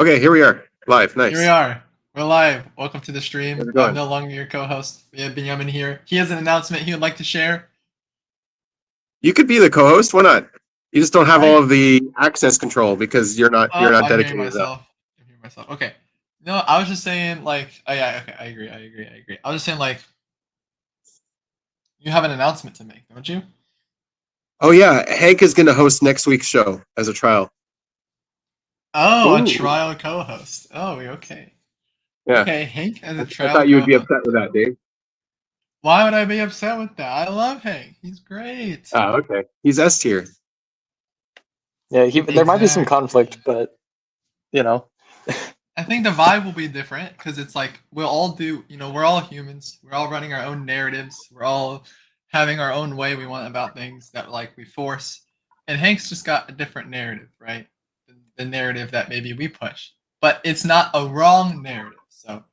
Okay, here we are, live. Nice. Here we are. We're live. Welcome to the stream. How's it I'm going? no longer your co-host. We have Benjamin here. He has an announcement he would like to share. You could be the co-host. Why not? You just don't have I- all of the access control because you're not I'm hearing dedicated enough. myself. I'm hearing myself. Okay. No, I was just saying, like, oh yeah, okay, I agree. I was just saying, like, you have an announcement to make, don't you? Oh yeah, Hank is going to host next week's show as a trial. Oh, Ooh. a trial co-host. Oh, okay. Yeah. Okay, Hank as a I trial thought you would be co-host. upset with that, Dave. Why would I be upset with that? I love Hank. He's great. Oh, okay. He's S tier. Yeah, there might be some Exactly. conflict, but you know. I think the vibe will be different because it's like we'll all do, we're all humans. We're all running our own narratives. We're all having our own way we want about things that like we force. And Hank's just got a different narrative, right? The narrative that maybe we push. But it's not a wrong narrative. So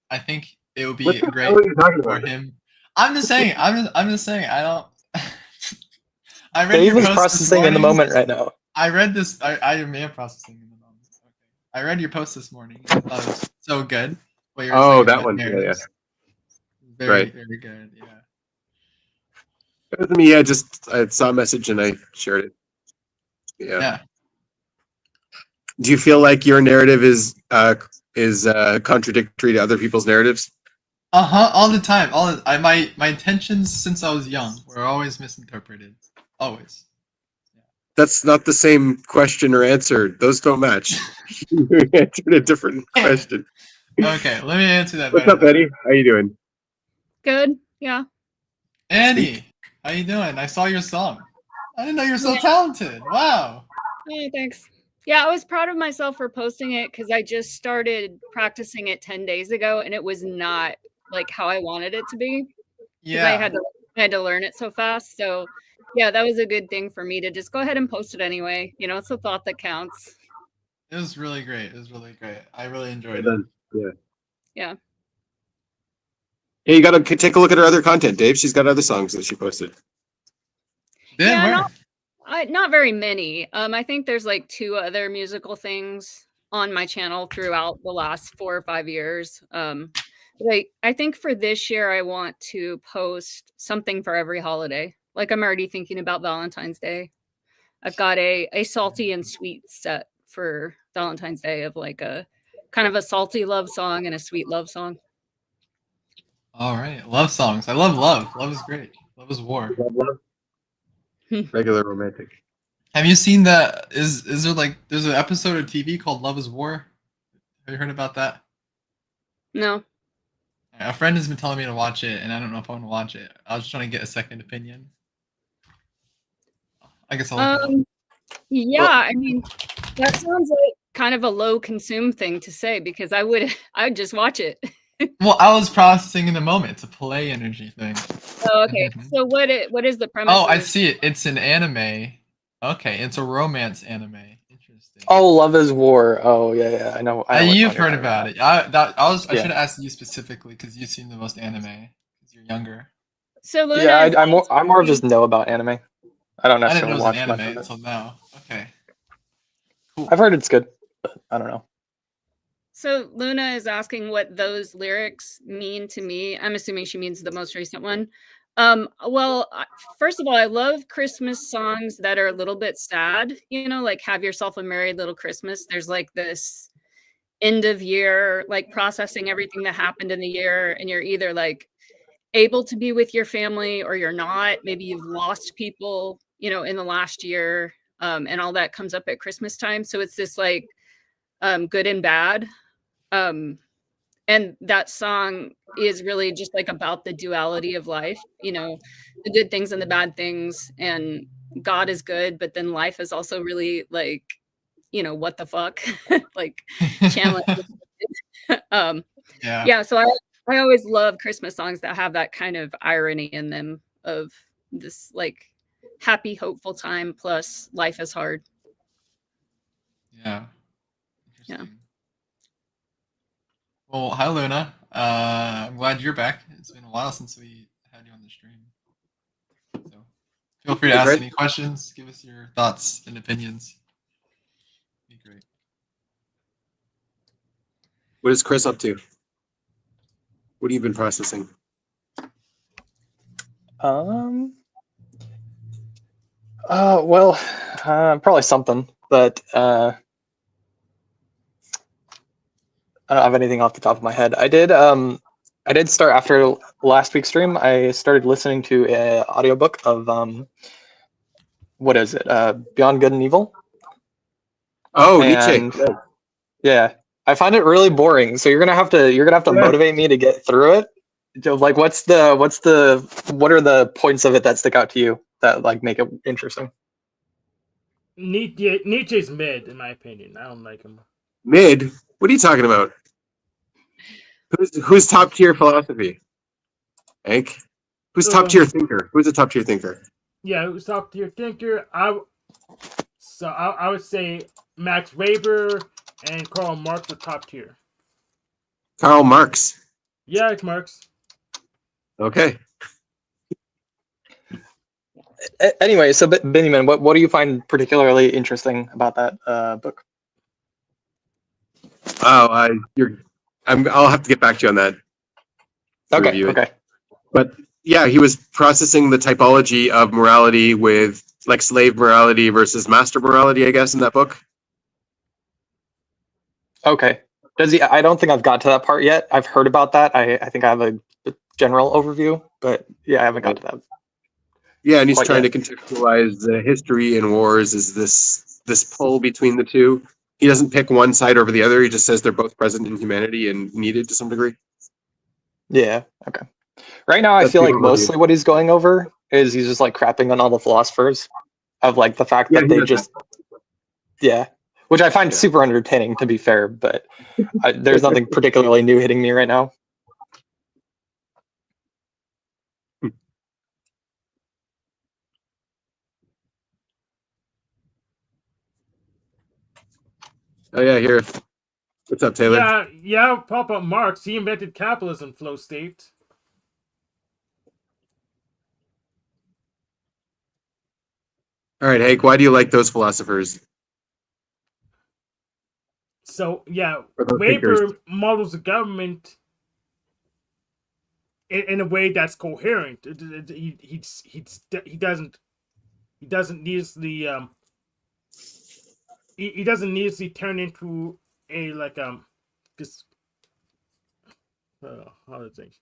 I think it would be great What are you talking for about? him. I'm just saying, I'm just saying, I don't I read Dave your is post processing this in the morning. moment right now. I read this. I am processing in the moment. Okay. I read your post this morning. I thought it was so good. What you were saying that about one. Yeah. narratives. Very, Right. very good. Yeah. It was me. I saw a message and I shared it. Yeah. Yeah. Do you feel like your narrative is contradictory to other people's narratives? All the time. My intentions since I was young were always misinterpreted. Always. That's not the same question or answer. Those don't match. You answered a different question. Okay, let me answer that. What's better up, then. Eddie? How you doing? Good. Yeah. Annie, how you doing? I saw your song. I didn't know you were so talented. Wow. Oh, thanks. Yeah, I was proud of myself for posting it because I just started practicing it 10 days ago and it was not like how I wanted it to be. Because I had to learn it so fast. So yeah, that was a good thing for me to just go ahead and post it anyway. It's a thought that counts. It was really great. I really enjoyed Well it. done. Yeah. Hey, you got to take a look at her other content, Dave. She's got other songs that she posted. Then where? Not very many. I think there's like 2 other musical things on my channel throughout the last 4 or 5 years. But I think for this year, I want to post something for every holiday. Like I'm already thinking about Valentine's Day. I've got a salty and sweet set for Valentine's Day of like a kind of a salty love song and a sweet love song. All right, love songs. I love love. Love is great. Love is war. Regular romantic. Have you seen that? Is there like there's an episode of TV called Love is War? Have you heard about that? No. A friend has been telling me to watch it, and I don't know if I want to watch it. I was just trying to get a second opinion. I guess I'll look it up. Yeah, Well, I mean, that sounds like kind of a low consume thing to say because I would just watch it. Well, I was processing in the moment. It's a play energy thing. Oh, okay. So what is the premise? Oh, I see it. It's an anime. Okay, it's a romance anime. Interesting. Oh, Love is War. Oh, yeah. I know. You've heard about it. I should Yeah. have asked you specifically because you've seen the most anime because you're younger. So Luna Yeah, is I more of just know about anime. I don't I didn't know necessarily it was watch an much anime of it. until now. Okay. Cool. I've heard it's good, but I don't know. So Luna is asking what those lyrics mean to me. I'm assuming she means the most recent one. Well, first of all, I love Christmas songs that are a little bit sad, like Have Yourself a Merry Little Christmas. There's like this end of year, like processing everything that happened in the year, and you're either like able to be with your family or you're not. Maybe you've lost people, in the last year, and all that comes up at Christmas time. So it's this like good and bad. And that song is really just like about the duality of life, the good things and the bad things. And God is good, but then life is also really like, what the fuck? Like challenge. Yeah. So I always love Christmas songs that have that kind of irony in them of this like happy, hopeful time plus life is hard. Yeah. Yeah. Interesting. Well, hi Luna. I'm glad you're back. It's been a while since we had you on the stream. So feel free to ask any questions. Give us your thoughts and opinions. Be great. What is Chris up to? What have you been processing? Well, probably something, but I don't have anything off the top of my head. I did start after last week's stream. I started listening to an audiobook of what is it? Beyond Good and Evil. Oh, Nietzsche. And yeah, I find it really boring. So you're gonna have to Yeah. motivate me to get through it. So, like, what are the points of it that stick out to you that like make it interesting? Nietzsche's mid, in my opinion. I don't like him. Mid? What are you talking about? Who's top tier philosophy? Hank? Who's top tier thinker? Who's a top tier thinker? Yeah, who's top tier thinker? I would say Max Weber and Karl Marx are top tier. Karl Marx. Yeah, it's Marx. Okay. Anyway, so Benjamin, what do you find particularly interesting about that book? Oh, I'll have to get back to you on that. Okay, Review it. okay. But yeah, he was processing the typology of morality with like slave morality versus master morality, I guess, in that book. Okay. Does he? I don't think I've got to that part yet. I've heard about that. I think I have a general overview, but yeah, I haven't got to that. Yeah, and he's Quite trying yet. to contextualize the history and wars as this pull between the two. He doesn't pick one side over the other. He just says they're both present in humanity and needed to some degree. Yeah. Okay. Right now, I That's feel the like overview. mostly what he's going over is he's just like crapping on all the philosophers of like the fact Yeah, that he they does just which I find Yeah. super entertaining, to be fair. But there's nothing particularly new hitting me right now. Oh yeah, here. What's up, Taylor? Yeah, pop up Marx. He invented capitalism, flow state. All right, Hank, why do you like those philosophers? So yeah, Or those Weber thinkers? models the government in a way that's coherent. He doesn't needlessly he doesn't needlessly turn into a like this how to think.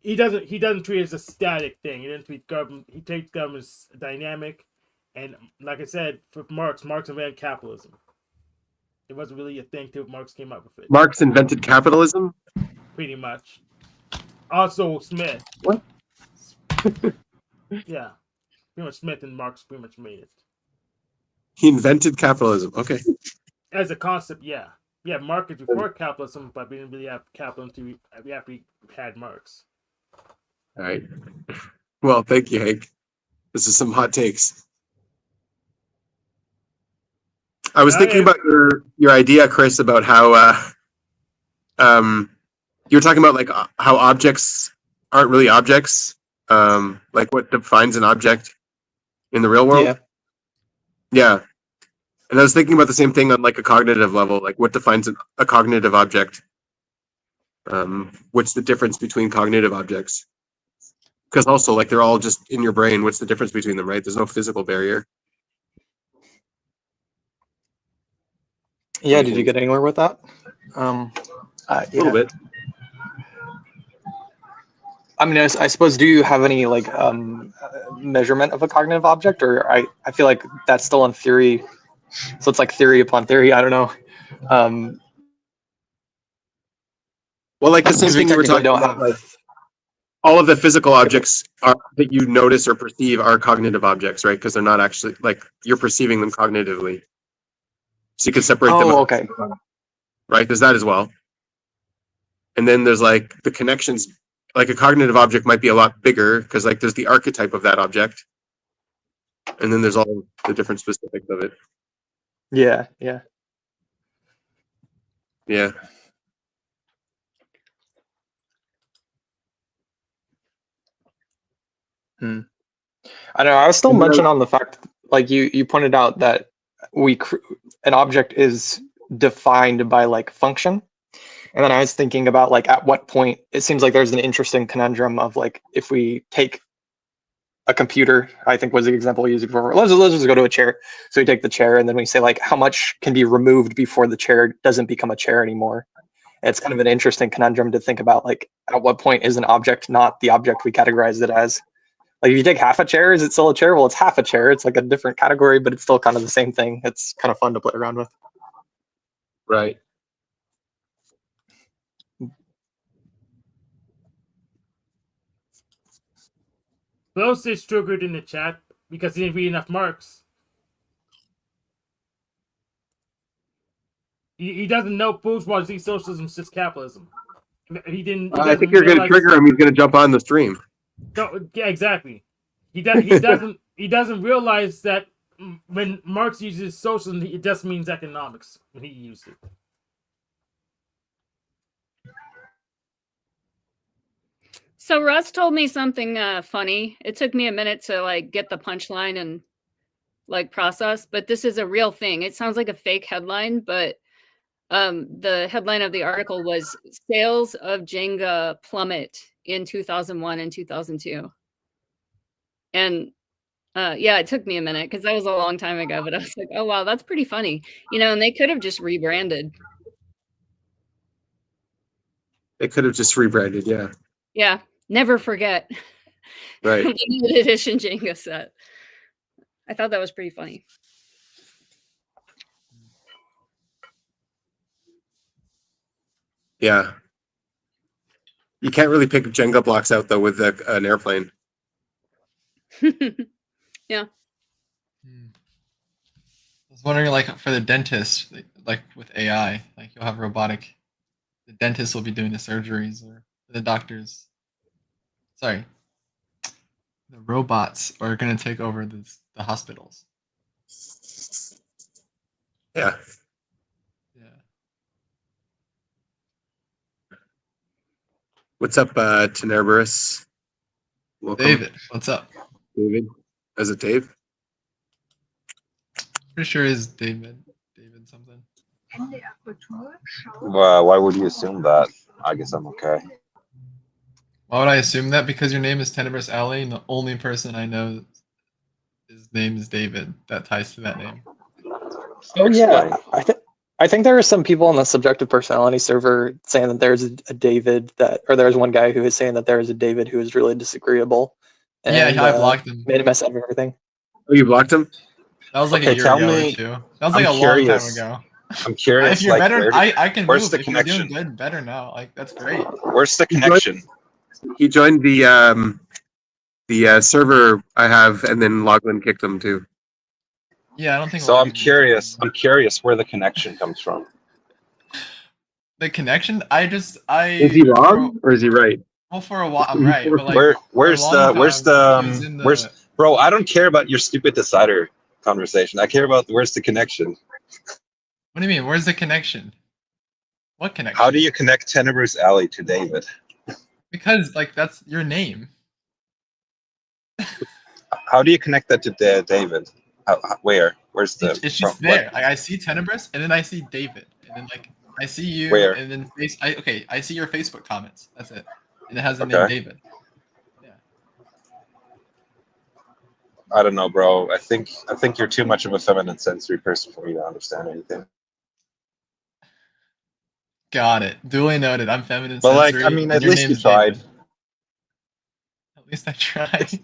He doesn't treat it as a static thing. He doesn't treat government. He takes government as dynamic, and like I said, for Marx invented capitalism. It wasn't really a thing till Marx came up with it. Marx invented capitalism? Pretty much. Also Smith. What? Yeah. Pretty much Smith and Marx pretty much made it. He invented capitalism. Okay. As a concept, yeah. Yeah, markets before capitalism, but we didn't really have capitalism until we had Marx. All right. Well, thank you, Hank. This is some hot takes. I was thinking about your idea, Chris, about how you were talking about like how objects aren't really objects, like what defines an object in the real world. Yeah. And I was thinking about the same thing on like a cognitive level, like what defines a cognitive object. What's the difference between cognitive objects? Because also, like, they're all just in your brain. What's the difference between them, right? There's no physical barrier. Yeah. Did you get anywhere with that? A little bit. I mean, I suppose, do you have any like measurement of a cognitive object, or I feel like that's still in theory, so it's like theory upon theory. I don't know. Well, like the same Because we thing you were technically talking don't about, have. like all of the physical objects that you notice or perceive are cognitive objects, right? Because they're not actually like you're perceiving them cognitively. So you can separate them out. Okay. Right? There's that as well. And then there's like the connections. Like a cognitive object might be a lot bigger because like there's the archetype of that object, and then there's all the different specifics of it. Yeah. Yeah. I don't know. I was still And then mentioning on the fact, like you pointed out that an object is defined by like function, And then I was thinking about like at what point it seems like there's an interesting conundrum of like if we take a computer, I think was the example we used before. Let's just go to a chair. So we take the chair and then we say like how much can be removed before the chair doesn't become a chair anymore. It's kind of an interesting conundrum to think about, like at what point is an object not the object we categorize it as. Like if you take half a chair, is it still a chair? Well, it's half a chair. It's like a different category, but it's still kind of the same thing. It's kind of fun to play around with. Right. Close is triggered in the chat because he didn't read enough Marx. He doesn't know bourgeoisie socialism is just capitalism. He didn't. I think you're going to trigger him. He's going to jump on the stream. No, yeah, exactly. He doesn't. He doesn't realize that when Marx uses socialism, it just means economics when he used it. So Russ told me something funny. It took me a minute to like get the punchline and like process, but this is a real thing. It sounds like a fake headline, but the headline of the article was sales of Jenga plummet in 2001 and 2002. And yeah, it took me a minute because that was a long time ago, but I was like, oh wow, that's pretty funny. You know, and they could have just rebranded. They could have just rebranded, yeah. Yeah, never forget. Right. Limited edition Jenga set. I thought that was pretty funny. Yeah. You can't really pick Jenga blocks out though with an airplane. Yeah. I was wondering, like, for the dentist, like with AI, like you'll have robotic. The dentist will be doing the surgeries, or the doctors. Sorry, the robots are going to take over the hospitals. Yeah. Yeah. What's up, Tenebrous? Welcome. David, what's up? David. Is it Dave? Pretty sure it's David. David something. Well, why would you assume that? I guess I'm okay. Why would I assume that? Because your name is Tenebrous Alley, and the only person I know his name is David that ties to that name. Oh yeah, I think there are some people on the subjective personality server saying that there's a David that, or there's one guy who is saying that there is a David who is really disagreeable. And, yeah, I blocked him. Made a mess out of everything. Oh, you blocked him? That was like Okay, a year tell ago me- or two. That was like I'm a curious. long time ago. I'm curious. If you're like, better, where I can where's move. the If you're connection? doing good, better now. Like that's great. Where's the connection? He joined the server I have, and then Login kicked him too. Yeah, I don't think. So I'm Logan- curious. I'm curious where the connection comes from. The connection. Is Is he wrong or is he right? Well, for a while, I'm right. But like, Where's for a long the time, he was where's in bro? I don't care about your stupid decider conversation. I care about where's the connection. What do you mean? Where's the connection? What connection? How do you connect Tenebrous Alley to David? Because like that's your name. How do you connect that to David? Where? Where's the? It's just there. Like, I see Tenebrous, and then I see David, and then like I see you, Where? and then I see your Facebook comments. That's it, and it has the Okay. name David. Yeah. I don't know, bro. I think you're too much of a feminine sensory person for me to understand anything. Got it. Duly noted. I'm feminine But like, sensory. I mean, and at your least you name's tried. David. At least I tried.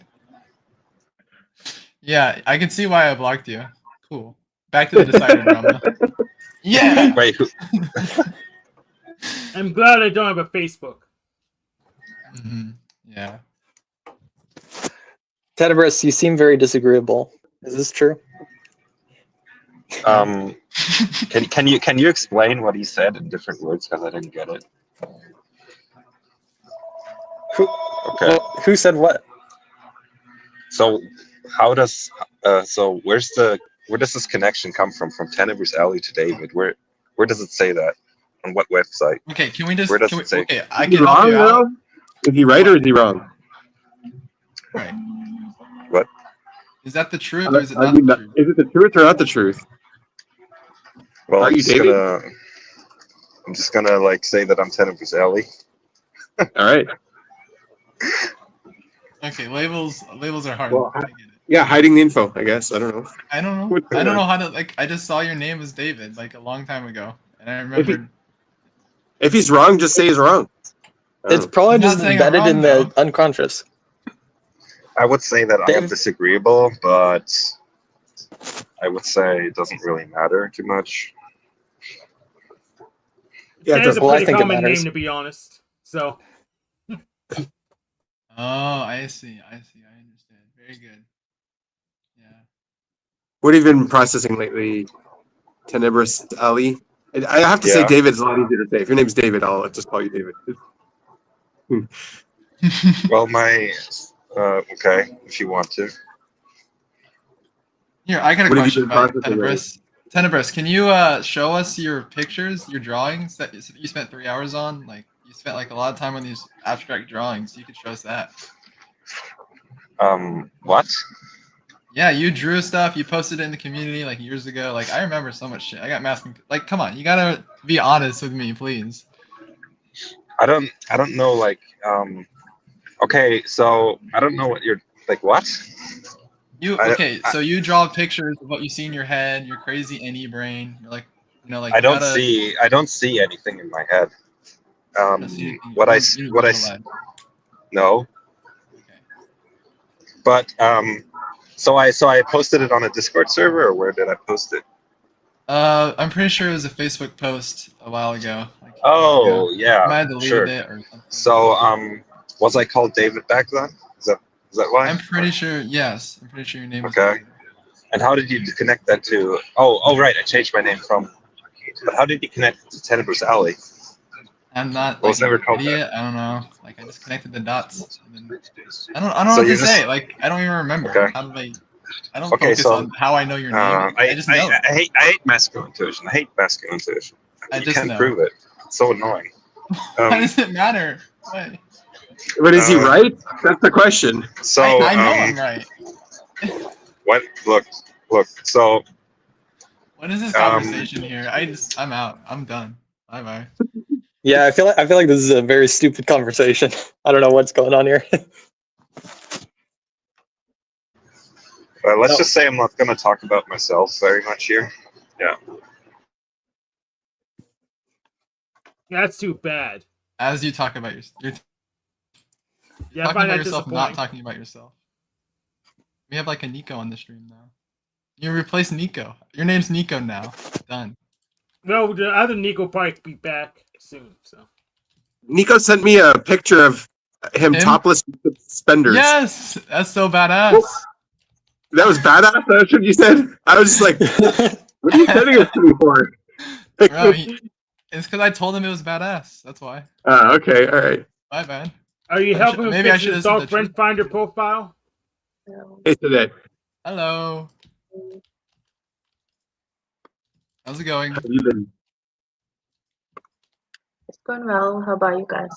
Yeah, I can see why I blocked you. Cool. Back to the decider drama. Yeah. Wait, who? I'm glad I don't have a Facebook. Mm-hmm. Yeah. Tenebrous, you seem very disagreeable. Is this true? Can you explain what he said in different words? Because I didn't get it. Okay. Who said what? So how does where does this connection come from Tenebrous Alley to David? Where does it say that? On what website? Okay, can we just? Where does it say? Okay, I Is he can help wrong you out. though? Is he right or is he wrong? Right. What? Is that the truth or is it not the truth? Is it the truth or not the truth? Well, Are I'm you just David? gonna I'm just gonna like say that I'm Tenebris Alley. All right. Okay, labels are hard. Well, I get it. Yeah, hiding the info, I guess. I don't know. I don't know. What's I going don't on? know how to like. I just saw your name was David like a long time ago, and I If, he, remembered. if he's wrong, just say he's wrong. It's probably I'm not just saying I'm embedded wrong, in the though. unconscious. I would say that I am Dave? disagreeable, but I would say it doesn't really matter too much. Yeah, That is a Well, I pretty think it common matters. name, to be honest. So, Oh, I see. I understand. Very good. Yeah. what have you been processing lately, Tenebris Ali? I have to say, Yeah. David's a lot easier to say. If your name's David, I'll just call you David. Well, my okay, if you want to. Here, I got a What have you question been about you, processing lately? Tenebris. Tenebris, can you show us your pictures, your drawings that you spent 3 hours on? Like you spent like a lot of time on these abstract drawings. You could show us that. What? Yeah, you drew stuff. You posted it in the community like years ago. Like I remember so much shit. I got masking. Like, come on, you gotta be honest with me, please. I don't know. Like, okay, so I don't know what you're like. What? So you draw pictures of what you see in your head, your crazy NE brain. You're like, like I you don't gotta see. I don't see anything in my head. see anything. What You I don't- s- you what I real s- life. no, Okay. but so I posted it on a Discord server, or where did I post it? I'm pretty sure it was a Facebook post a while ago. Like years Oh ago. yeah, You might have deleted sure. it or something. So was I called David back then? Is that why? I'm pretty sure. Yes, I'm pretty sure your name was Okay. David. And how did you connect that to? Oh right, I changed my name from. But how did you connect to Tenebris Alley? I'm not Well, it's like never an called idiot. I don't know. Like I just connected the dots. And then, I don't know So what to you're just say. Like I don't even remember. okay. How did I don't Okay, focus so on how I know your name. I just know it. I hate masculine intuition. I hate masculine intuition. I You just can't know. prove it. It's so annoying. Why does it matter? Why? But is he right? That's the question. So I know I'm right. what? Look. So What is this conversation here? I'm out. I'm done. Bye bye. Yeah, I feel like this is a very stupid conversation. I don't know what's going on here. let's just say I'm not going to talk about myself very much here. Yeah. that's too bad. As you talk about you're Yeah, I talking find about that yourself, not disappointing. talking about yourself. We have like a Nico on the stream now. You replace Nico. Your name's Nico now. Done. Well, the other Nico will probably be back soon. So Nico sent me a picture of him topless with suspenders. Yes, that's so badass. That was badass. That's what you said. I was just like, what are you sending it to me for? Bro, it's because I told him it was badass. That's why. Okay, all right. My bad. are you helping him Maybe I fix should his have said dog the friend truth. finder profile? Hey, today. Hello. How's it going? How have you been? It's going well. How about you guys?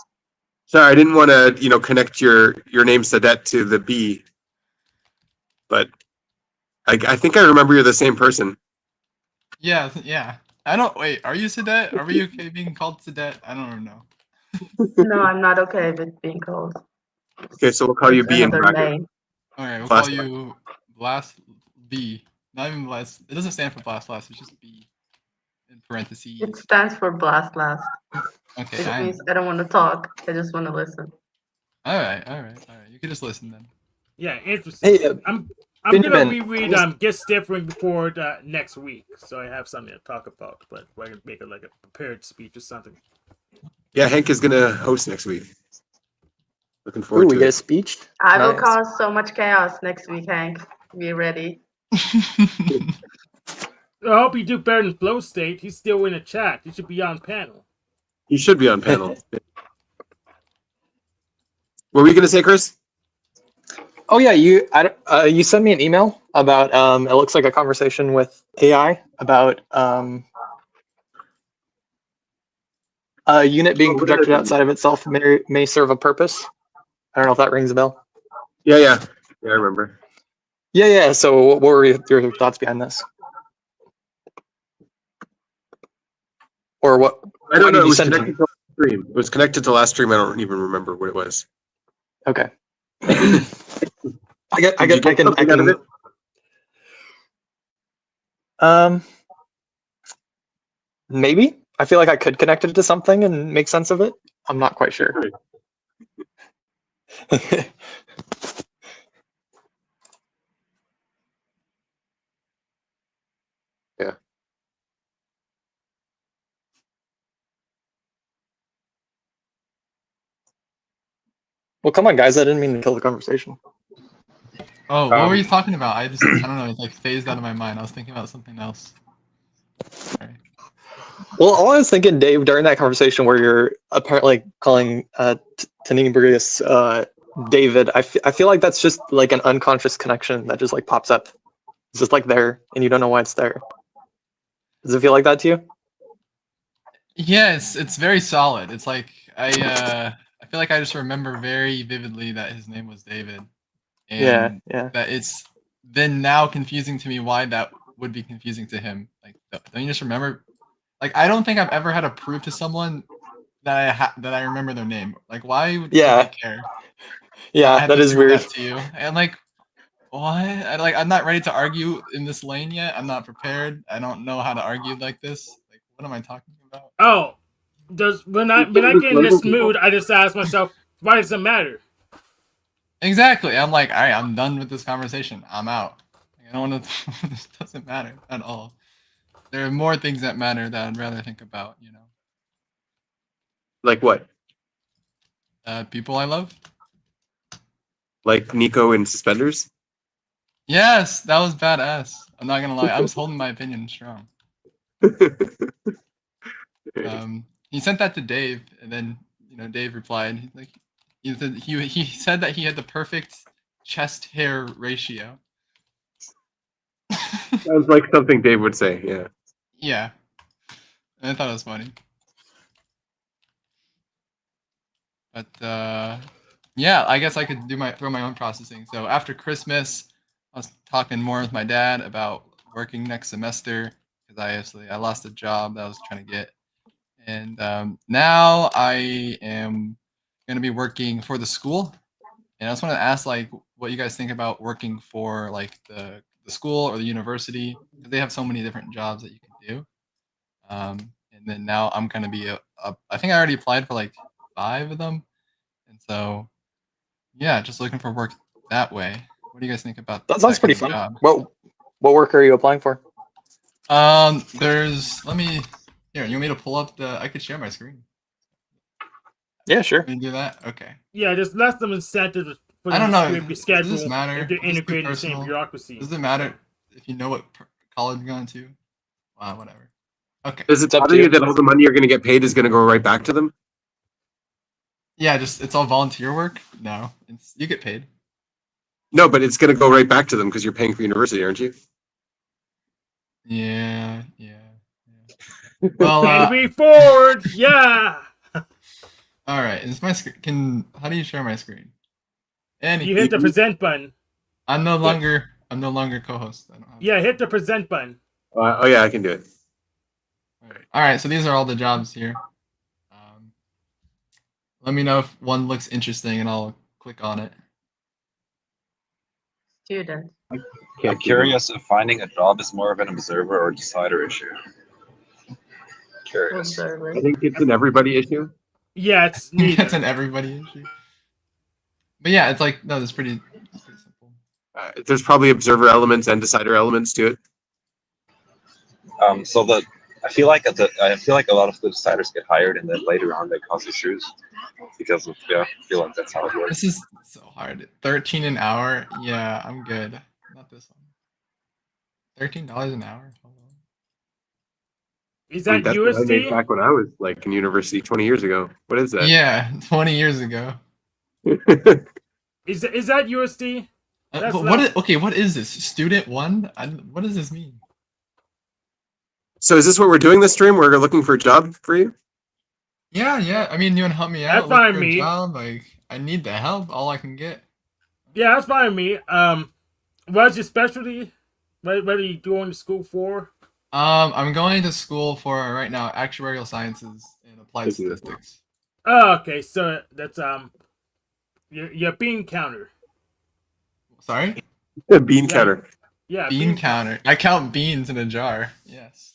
Sorry, I didn't want to, connect your name Sadet to the B, but I think I remember you're the same person. Yeah. I don't wait. Are you Sadet? Are we okay being called Sadet? I don't even know. No, I'm not okay with being called. Okay, so we'll call you B in Another bracket. name. Okay, we'll Blast call you Blast B. Not even Blast. It doesn't stand for Blast. It's just B in parentheses. It stands for Blast Last. Okay. It means I don't want to talk. I just want to listen. All right. You can just listen then. Yeah, interesting. Hey, I'm Benjamin, gonna reread Guest Differing before next week, so I have something to talk about. But we're gonna make it like a prepared speech or something. Yeah, Hank is gonna host next week. Looking Ooh, forward we to get a it. speech. I will Nice. cause so much chaos next week, Hank. Be ready. I hope you do better than Flow State. He's still in the chat. He should be on panel. You should be on panel. What were you gonna say, Chris? Oh yeah, you sent me an email about it looks like a conversation with AI about a unit being projected outside of itself may serve a purpose. I don't know if that rings a bell. Yeah, I remember. Yeah. So what were your thoughts behind this? Or what I don't know. did It you was send connected to last stream. It was connected to last stream. I don't even remember what it was. Okay. Did you get something out of it? Maybe. I feel like I could connect it to something and make sense of it. I'm not quite sure. Yeah. Well, come on, guys. I didn't mean to kill the conversation. Oh, what were you talking about? I don't know. It like phased out of my mind. I was thinking about something else. Sorry. Well, all I was thinking, Dave, during that conversation where you're apparently calling Tenebris David, I feel like that's just like an unconscious connection that just like pops up. It's just like there, and you don't know why it's there. Does it feel like that to you? Yeah, it's very solid. It's like I feel like I just remember very vividly that his name was David, and Yeah. that it's then now confusing to me why that would be confusing to him. Like, don't you just remember? Like, I don't think I've ever had to prove to someone that I remember their name. Like, why would they care? Yeah, I have that to is prove weird. that to you. And like, what? I'm not ready to argue in this lane yet. I'm not prepared. I don't know how to argue like this. Like, what am I talking about? Oh, when I get in this mood, I just ask myself, why does it matter? Exactly. I'm like, all right, I'm done with this conversation. I'm out. I don't want to. This doesn't matter at all. There are more things that matter that I'd rather think about. Like what? People I love. Like Nico in suspenders? Yes, that was badass. I'm not gonna lie. I was holding my opinion strong. He sent that to Dave, and then Dave replied. He said that he had the perfect chest hair ratio. Sounds like something Dave would say. Yeah. Yeah, and I thought it was funny. But yeah, I guess I could throw my own processing. So after Christmas, I was talking more with my dad about working next semester because I lost a job that I was trying to get, and now I am going to be working for the school. And I just want to ask like what you guys think about working for like the school or the university, because they have so many different jobs that you can do. And then now I'm going to be I think I already applied for like 5 of them. And so, yeah, just looking for work that way. What do you guys think about That sounds pretty fun. job? What work are you applying for? There's you want me to pull up I could share my screen. Yeah, sure. Can you do that? Okay. Yeah, just let them incentive for I don't know. your schedule. Does this matter? If they're integrated in the same bureaucracy. Does it matter if you know what college you're going to? Whatever. Okay. Does it bother you that all the money you're going to get paid is going to go right back to them? Yeah, it's all volunteer work. No, you get paid. No, but it's going to go right back to them because you're paying for university, aren't you? Yeah. Well, Henry Ford, yeah. All right, is my screen? How do you share my screen? And you hit the present button. I'm no longer co-host. Hit the present button. Oh yeah, I can do it. All right. So these are all the jobs here. Let me know if one looks interesting, and I'll click on it. Student. I'm curious if finding a job is more of an observer or decider issue. Curious. I think it's an everybody issue. Yeah, it's neither. It's an everybody issue. But yeah, it's like that's pretty simple. There's probably observer elements and decider elements to it. I feel like a lot of the deciders get hired and then later on they cause issues because of I feel like that's how it works. This is so hard. 13 an hour. Yeah, I'm good. Not this one. $13 an hour. Hold on. Is that that's USD? What I made back when I was like in university 20 years ago. What is that? Yeah, 20 years ago. Is that USD? What is this? Student 1? What does this mean? So is this what we're doing this stream? We're looking for a job for you? Yeah. I mean, you want to help me out? That's fine with me. Job? Like, I need the help. All I can get. Yeah, that's fine with me. What's your specialty? What are you going to school for? I'm going to school for right now actuarial sciences, applied statistics. Oh, okay. So that's your bean counter. Sorry? A bean counter. Yeah, Bean counter. I count beans in a jar. Yes.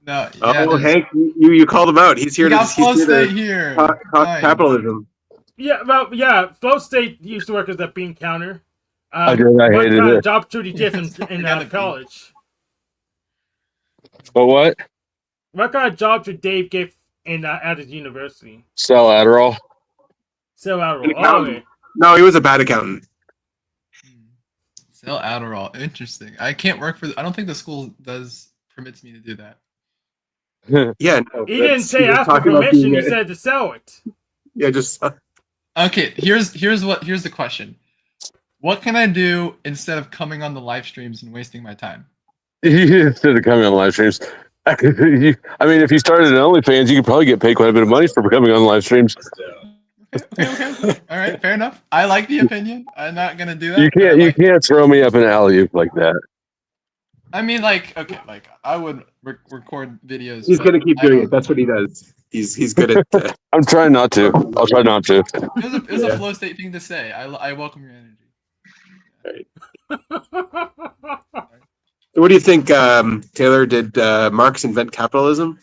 No. Oh, Yeah, Hank, you called him out. He's here we to got flow he's here state to here. talk Fine. capitalism. Yeah, well, yeah. Flow State used to work as a bean counter. I did. I What hated kind it. of job duty did in Another bean. college? But what? What kind of job did Dave get in at his university? Sell Adderall. So An accountant. okay. No, he was a bad accountant. Sell Adderall. Interesting. I can't work for. I don't think the school permits me to do that. Yeah, no. He didn't say he was ask for talking about permission. being He said to sell it. Yeah, just Okay. Here's the question. What can I do instead of coming on the live streams and wasting my time? Instead of coming on live streams. I mean, if you started an OnlyFans, you could probably get paid quite a bit of money for coming on live streams. Okay. All right. Fair enough. I like the opinion. I'm not gonna do that. You can't throw me up an alley-oop like that. I mean, like I would record videos. he's but gonna keep I doing don't- it. That's what he does. He's good at. I'm trying not to. I'll try not to. It was a flow state thing to say. I welcome your energy. So what do you think, Taylor? Did Marx invent capitalism?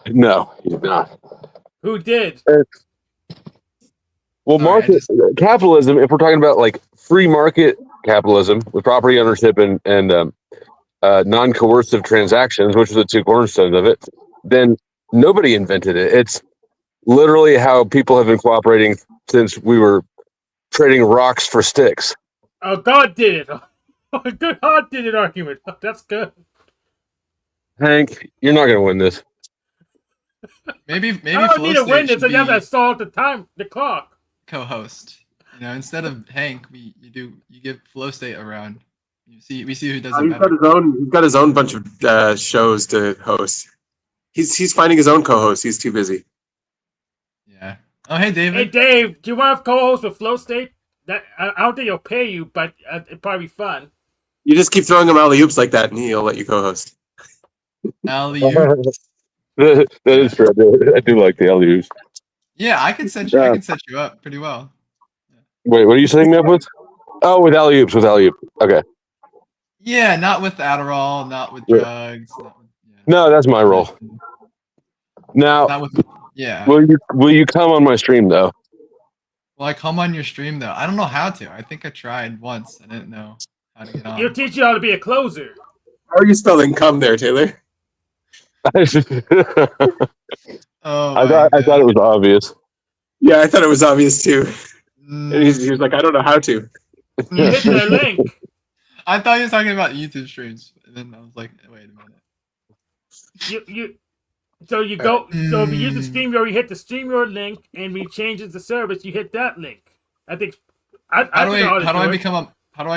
No, he did not. Who did? Well, Sorry, capitalism, if we're talking about like free market capitalism with property ownership and non-coercive transactions, which are the two cornerstones of it, then nobody invented it. It's literally how people have been cooperating since we were trading rocks for sticks. Oh, God did it. Good God did it argument. That's good. Hank, you're not going to win this. Maybe I don't flow need to state win this. should I have be to stall the clock. co-host. You know, instead of Hank, you give flow state around. We see who does it He's better. got his own bunch of shows to host. He's finding his own co-host. He's too busy. Yeah. Oh, hey, David. Hey, Dave, do you want to co-host with Flow State? I don't think he'll pay you, but it'd probably be fun. You just keep throwing him alley oops like that, and he'll let you co-host. Alley-oop. That is true. I do like the alley-oops. Yeah, I can set you up pretty well. Wait, what are you setting me up with? Oh, with alley-oops, Okay. Yeah, not with Adderall, not with Yeah. drugs. No, that's my role. Now, Not with, yeah. will you come on my stream though? Well, I come on your stream though. I don't know how to. I think I tried once. I didn't know how to get on. He'll teach you how to be a closer. How are you spelling "come" there, Taylor? I Oh, thought it was obvious. Yeah, I thought it was obvious too. And Mm. he was like, I don't know how to. You hit the link. I thought he was talking about YouTube streams, and then I was like, wait a minute. So you go. So if you use the Mm. StreamYard, you hit the StreamYard link, and we changes the service. You hit that link. I think. How do I it.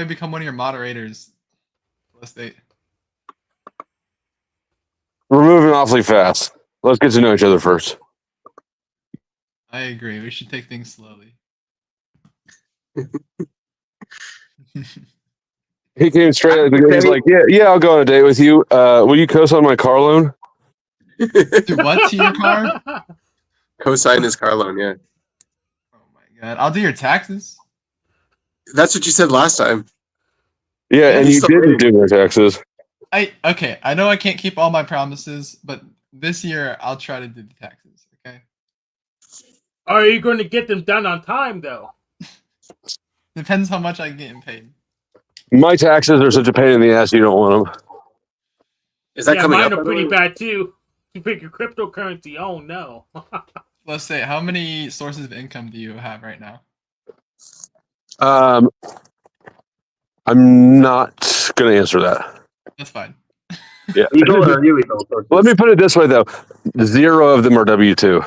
become one of your moderators? Let's state. We're moving awfully fast. Let's get to know each other first. I agree. We should take things slowly. He came straight out of the gate. He's like, yeah, I'll go on a date with you. Will you co-sign my car loan? Do what to your car? Co-sign his car loan, yeah. Oh my god! I'll do your taxes. That's what you said last time. Yeah, and he's you so didn't great. do my taxes. Okay. I know I can't keep all my promises, but this year I'll try to do the taxes. Okay. Are you going to get them done on time though? Depends how much I'm getting paid. My taxes are such a pain in the ass. You don't want them. Is that Yeah, coming mine up? are by the pretty way? bad too. You pick your cryptocurrency. Oh no. Let's say, how many sources of income do you have right now? I'm not going to answer that. That's fine. Yeah. Legal or illegal? Let me put it this way, though. 0 of them are W-2.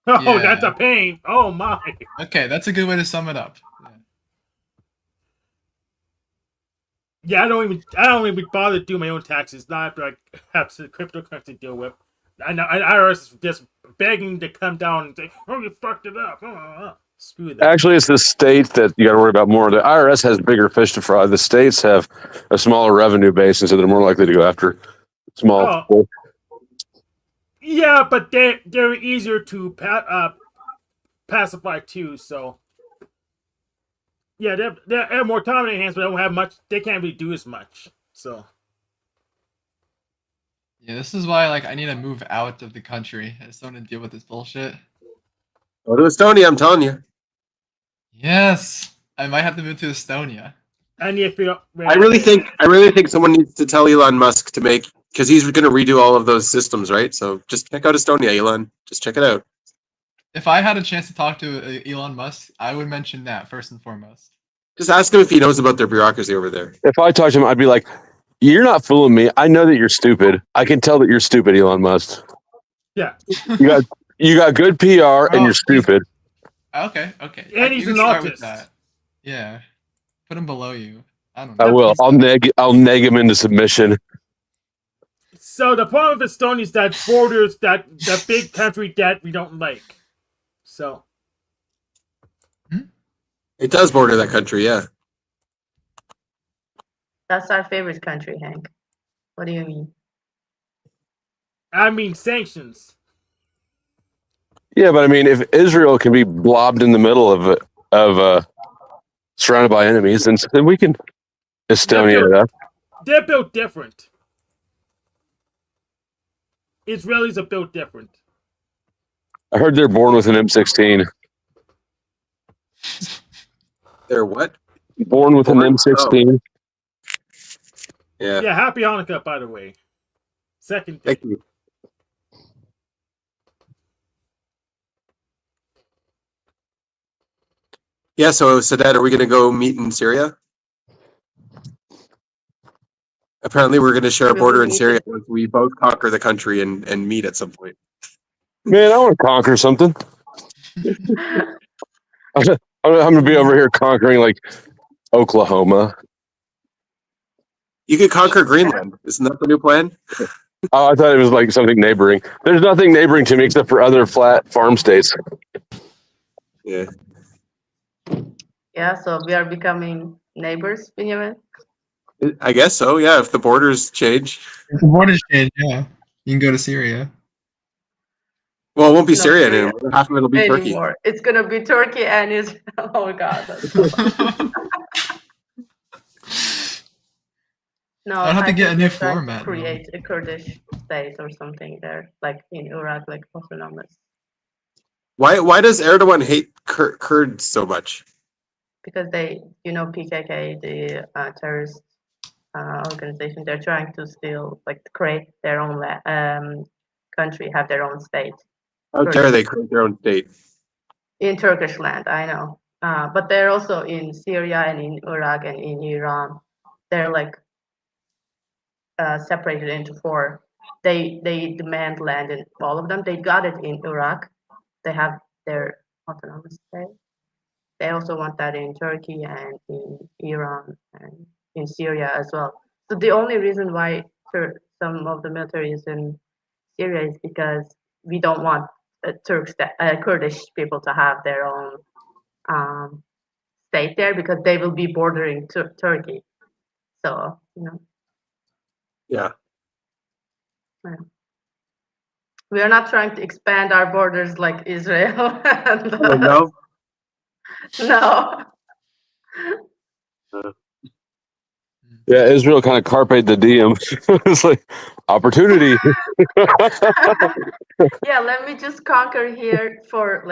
Oh, Yeah. that's a pain. Oh my. Okay, that's a good way to sum it up. Yeah. Yeah, I don't even bother to do my own taxes. Not after I have some cryptocurrency to deal with. I know IRS is just begging to come down and say, "Oh, you fucked it up." Screw that. Actually, it's the state that you got to worry about more. The IRS has bigger fish to fry. The states have a smaller revenue base, and so they're more likely to go after small. Yeah, but they're easier to pacify too. So yeah, they have more time in their hands, but they don't have much. They can't really do as much. So Yeah, this is why like I need to move out of the country. I just don't want to deal with this bullshit. Go to Estonia, I'm telling you. Yes, I might have to move to Estonia. I need to figure out. I really think someone needs to tell Elon Musk to make, because he's going to redo all of those systems, right? So just check out Estonia, Elon. Just check it out. If I had a chance to talk to Elon Musk, I would mention that first and foremost. Just ask him if he knows about their bureaucracy over there. If I talked to him, I'd be like, "You're not fooling me. I know that you're stupid. I can tell that you're stupid, Elon Musk. Yeah, You got good PR, and you're stupid." Okay. And he's you an can start with autist. that. Yeah, put him below you. I don't know. I will. I'll neg him into submission. So the problem with Estonia is that borders that the big country that we don't like. So It does border that country, yeah. That's our favorite country, Hank. What do you mean? I mean sanctions. Yeah, but I mean, if Israel can be blobbed in the middle of surrounded by enemies, then we can Estonia it up. They're built different. Israelis are built different. I heard they're born with an M16. They're what? Born with an M16. Yeah. Yeah, happy Hanukkah, by the way. Second day. Thank you. Yeah, so Sadat, are we going to go meet in Syria? Apparently, we're going to share a border in Syria once we both conquer the country and meet at some point. Man, I want to conquer something. I'm going to be over here conquering like Oklahoma. You could conquer Greenland. Isn't that the new plan? Oh, I thought it was like something neighboring. There's nothing neighboring to me except for other flat farm states. Yeah. Yeah, so we are becoming neighbors, Benjamin. I guess so, yeah, if the borders change. If the borders change, yeah. You can go to Syria. Well, it won't be No, Syria Syria anymore. Half of it will be Turkey. anymore. It's gonna be Turkey and Israel. Oh God. That's so funny. No, I'd have to get a think new they're trying to format, though. create a Kurdish state or something there, like in Iraq, like autonomous. Why does Erdogan hate Kurds so much? Because they, PKK, the terrorist organization, they're trying to still like create their own country, have their own state. How dare they create their own state? In Turkish land, I know. But they're also in Syria and in Iraq and in Iran. They're like separated into four. They demand land in all of them. They got it in Iraq. They have their autonomous state. They also want that in Turkey and in Iran and in Syria as well. So the only reason why some of the military is in Syria is because we don't want Kurdish people to have their own state there, because they will be bordering Turkey. So, Yeah. We are not trying to expand our borders like Israel. No. No. Yeah, Israel kind of carpe the diem. It's like opportunity. Yeah, let me just conquer here for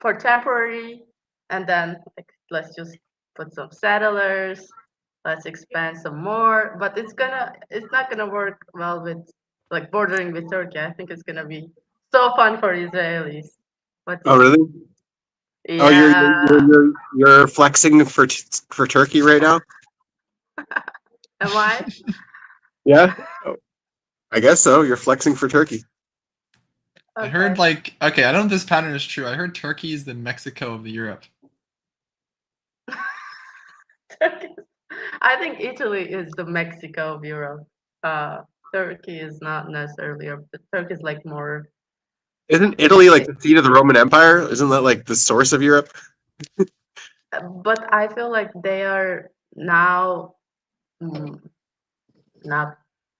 for temporary, and then let's just put some settlers. Let's expand some more, but it's not gonna work well with bordering with Turkey. I think it's gonna be so fun for Israelis. Oh, really? Yeah. Oh, you're flexing for Turkey right now? Am I? Yeah. Oh, I guess so. You're flexing for Turkey. I heard I don't know if this pattern is true. I heard Turkey is the Mexico of Europe. I think Italy is the Mexico of Europe. Turkey is not necessarily Europe. Turkey is more. Isn't Italy like the seat of the Roman Empire? Isn't that like the source of Europe? But I feel like they are now not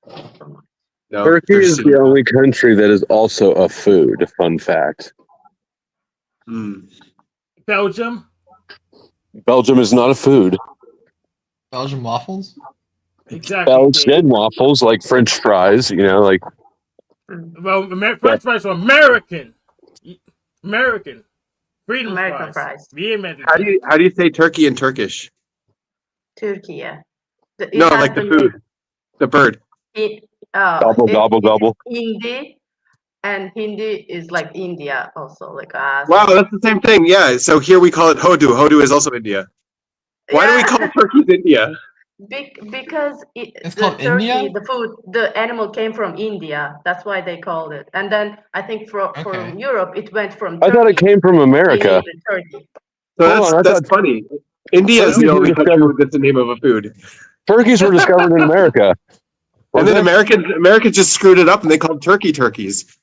so much. No, Turkey they're is just the only country that is also a food. Fun fact. Belgium. Belgium is not a food. Belgian waffles. Exactly. Belgian waffles, like French fries, like. Well, French fries are American. American. Freedom American fries. fries. How do you say turkey in Turkish? Turkey, yeah. No, like the food, the bird. Gobble, gobble, gobble. Hindi, and Hindi is like India also, like Wow, that's the same thing. Yeah. So here we call it Hodu. Hodu is also India. Why do we call turkeys India? Because It's the called turkey, India? the food, the animal came from India. That's why they called it. And then I think from Europe, it went from Turkey. I thought it came from America. Turkey. So that's funny. India is the only country that's the name of a food. Turkeys were discovered in America. And then Americans just screwed it up and they called turkeys.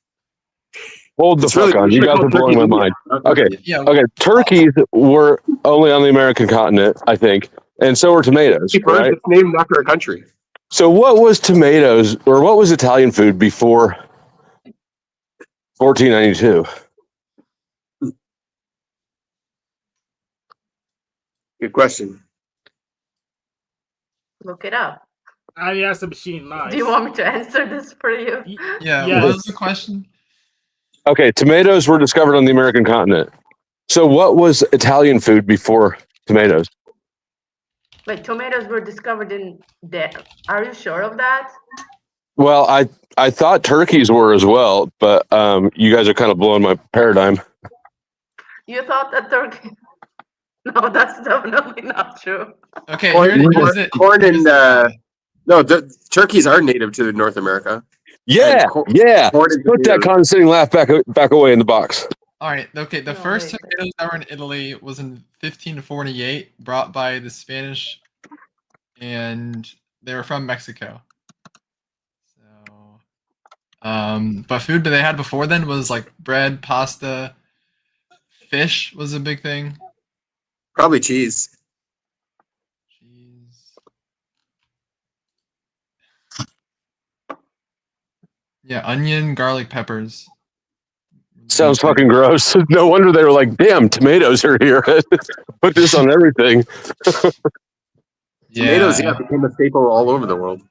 Hold the fuck on. You guys are blowing my mind. Okay. Yeah. Okay. Turkeys were only on the American continent, I think. And so were tomatoes. Right? It's named after a country. So what was tomatoes or what was Italian food before 1492? Good question. Look it up. I asked the machine lies. Do you want me to answer this for you? Yeah. Yes. What was the question? Okay, tomatoes were discovered on the American continent. So what was Italian food before tomatoes? Wait, tomatoes were discovered in there. Are you sure of that? Well, I thought turkeys were as well, but you guys are kind of blowing my paradigm. You thought that turkey? No, that's definitely not true. Okay, corn and no, turkeys are native to North America. Yeah, yeah. Put that condescending laugh back away in the box. All right. Okay. The first tomatoes that were in Italy was in 1548, brought by the Spanish, and they were from Mexico. So, but food that they had before then was like bread, pasta, fish was a big thing. Probably cheese. Yeah, onion, garlic, peppers. Sounds fucking gross. No wonder they were like, damn, tomatoes are here. Put this on everything. Tomatoes, became a staple all over the world.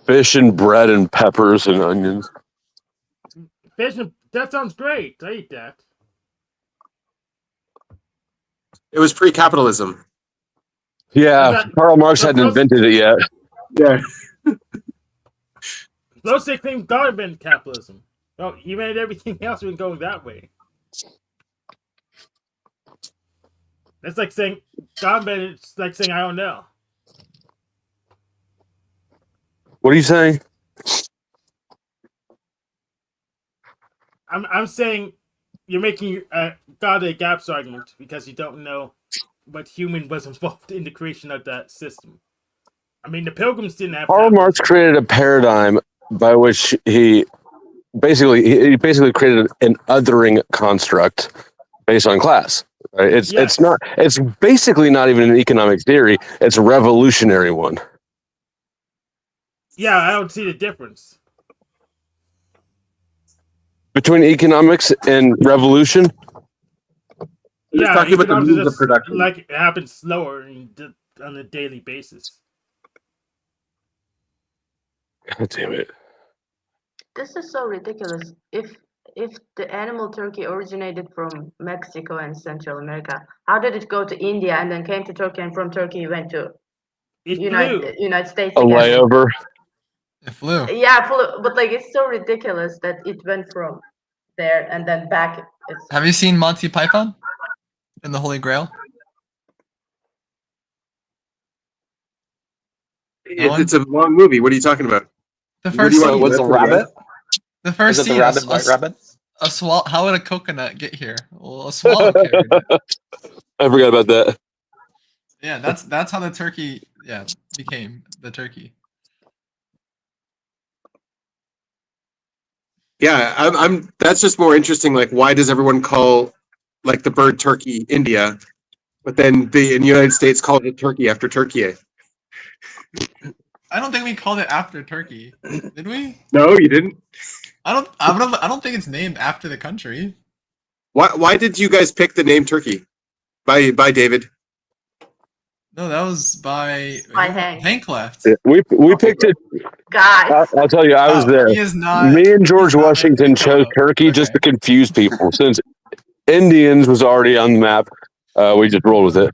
Fish and bread and peppers and onions. Fish and, that sounds great. I eat that. It was pre-capitalism. Yeah, Karl Marx hadn't invented it yet. Yeah. Those they claim God invented capitalism. No, he made everything else been going that way. That's like saying God invented. It's like saying I don't know. What are you saying? I'm saying you're making God a gaps argument because you don't know what human was involved in the creation of that system. I mean, the Pilgrims didn't have. Karl Marx created a paradigm by which he basically created an othering construct based on class. Right? It's basically not even an economic theory. It's a revolutionary one. Yeah, I don't see the difference between economics and revolution. Yeah, talking about the means of production. Like it happens slower on a daily basis. God damn it. This is so ridiculous. If the animal turkey originated from Mexico and Central America, how did it go to India and then came to Turkey, and from Turkey went to United States again? A layover. It flew. Yeah, but like it's so ridiculous that it went from there and then back. Have you seen Monty Python and the Holy Grail? It's a long movie. What are you talking about? The first scene was a rabbit. The first was it scene, the rabbit, white rabbit. A swallow. How would a coconut get here? Well, a swallow carried it. I forgot about that. Yeah, that's how the turkey became the turkey. Yeah, I'm. That's just more interesting. Like, why does everyone call like the bird turkey India, but then in the United States call it turkey after Turkey? I don't think we called it after Turkey. Did we? No, you didn't. I don't think it's named after the country. Why did you guys pick the name Turkey? By David. No, that was by Hank. Hank left. Yeah, we picked it. Guys, I'll tell you, I was there. He is not. Me and George he's not Washington making chose co-op. Turkey just to Okay. confuse people. Since Indians was already on the map, we just rolled with it.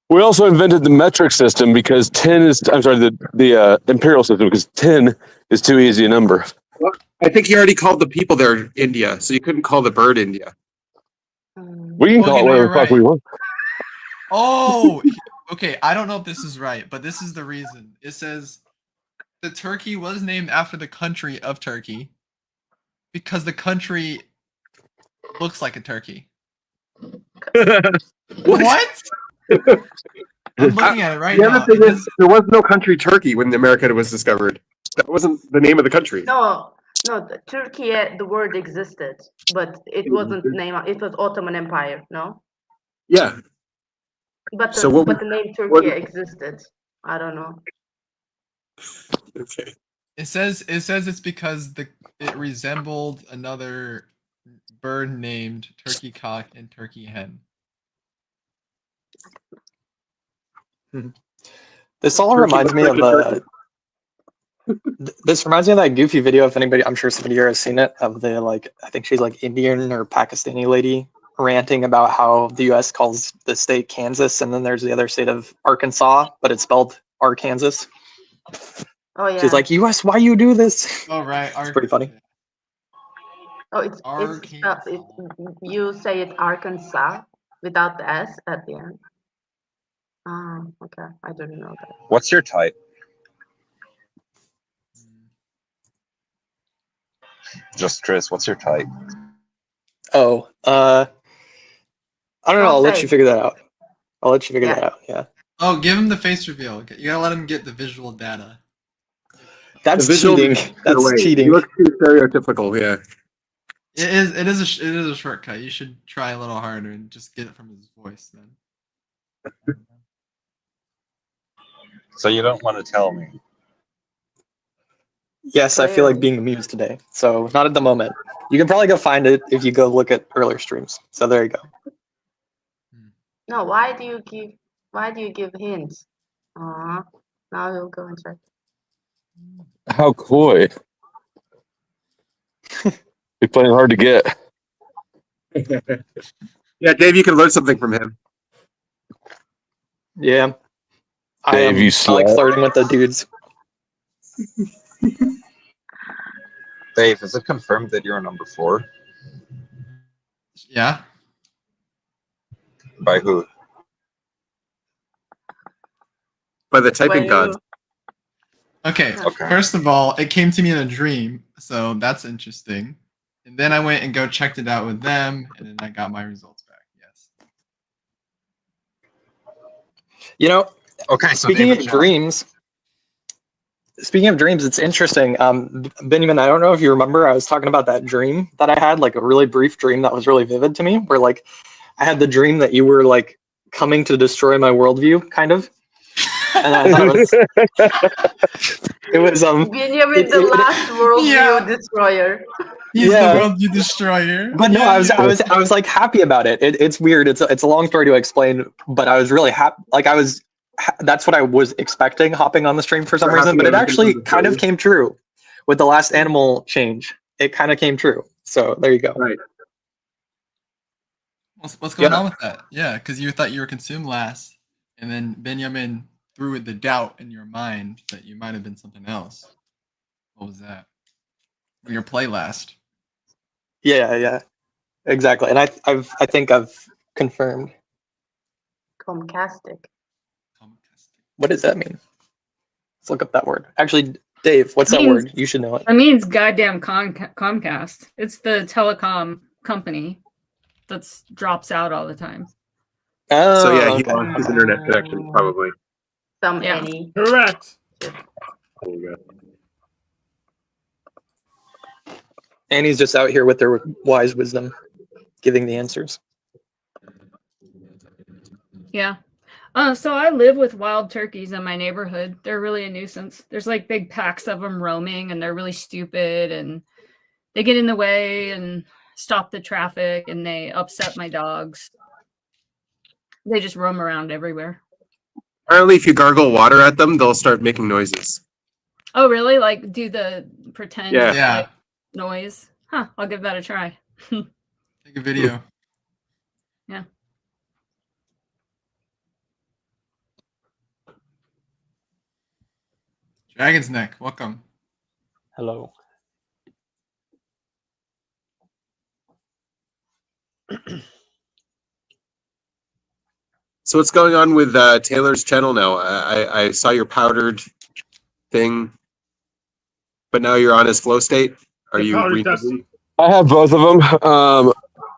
We also invented the metric system because the imperial system, because 10 is too easy a number. Well, I think you already called the people there India, so you couldn't call the bird India. We can Well, call you it know, whatever you're the fuck right. we want. Oh, okay. I don't know if this is right, but this is the reason. It says the turkey was named after the country of Turkey because the country looks like a turkey. What? I'm looking at it right The now. other thing is, there was no country Turkey when America was discovered. That wasn't the name of the country. no, Turkey. The word existed, but it wasn't named. It was Ottoman Empire. No, Yeah. but So what the name Turkey what- existed. I don't know. Okay. It says it's because it resembled another bird named turkey cock and turkey hen. This all reminds me of this reminds me of that goofy video. If anybody, I'm sure somebody here has seen it, of the I think she's like Indian or Pakistani lady ranting about how the U.S. calls the state Kansas, and then there's the other state of Arkansas, but it's spelled Arkansas. Oh yeah. She's like, U.S., why you do this? Oh right, It's pretty funny. Oh, it's you say it Arkansas without the S at the end. Oh, okay. I didn't know that. What's your type? Just Chris, what's your type? Oh, I don't know. I'll let say. you figure that out. I'll let you figure that out. Yeah. Oh, give him the face reveal. You gotta let him get the visual data. That's The visual cheating. is That's away. cheating. You look too stereotypical, yeah. It is a shortcut. You should try a little harder and just get it from his voice then. So you don't want to tell me. Yes, I feel like being amused today. So not at the moment. You can probably go find it if you go look at earlier streams. So there you go. No, why do you give hints? Now he'll go and check. How coy. You're playing hard to get. Yeah, Dave, you can learn something from him. Yeah. Dave, you I like slut. flirting with the dudes. Dave, is it confirmed that you're number 4? Yeah. By who? By the typing gods. Okay. First of all, it came to me in a dream, so that's interesting. And then I went and checked it out with them, and then I got my results back. Yes. You know, okay. So speaking of dreams, it's interesting. Benjamin, I don't know if you remember, I was talking about that dream that I had, like a really brief dream that was really vivid to me, where I had the dream that you were coming to destroy my worldview, kind of. And I thought it was Benjamin, the last worldview destroyer. He's the worldview destroyer. But no, I was happy about it. It's weird. It's a long story to explain, but I was really happy. That's what I was expecting hopping on the stream for some reason, but it actually kind of came true with the last animal change. It kind of came true. So there you go. Right. What's going on with that? Yeah, because you thought you were consumed last, and then Benjamin threw the doubt in your mind that you might have been something else. What was that? Your play last. Yeah, exactly. And I think I've confirmed. Comcastic. What does that mean? Let's look up that word. Actually, Dave, what's that word? You should know it. It means goddamn Comcast. It's the telecom company that drops out all the time. Oh, so yeah, he lost his internet connection probably. Any. Correct. There you go. Annie's just out here with their wise wisdom, giving the answers. Yeah. So I live with wild turkeys in my neighborhood. They're really a nuisance. There's like big packs of them roaming, and they're really stupid, and they get in the way and stop the traffic, and they upset my dogs. They just roam around everywhere. Apparently, if you gargle water at them, they'll start making noises. Oh, really? Like do the pretend Yeah. like, noise? Huh, I'll give that a try. Take a video. Yeah. Dragon's Neck, welcome. Hello. So what's going on with Taylor's channel now? I saw your powdered thing, but now you're on his flow state. Are you? Powdered Dusty. I have both of them.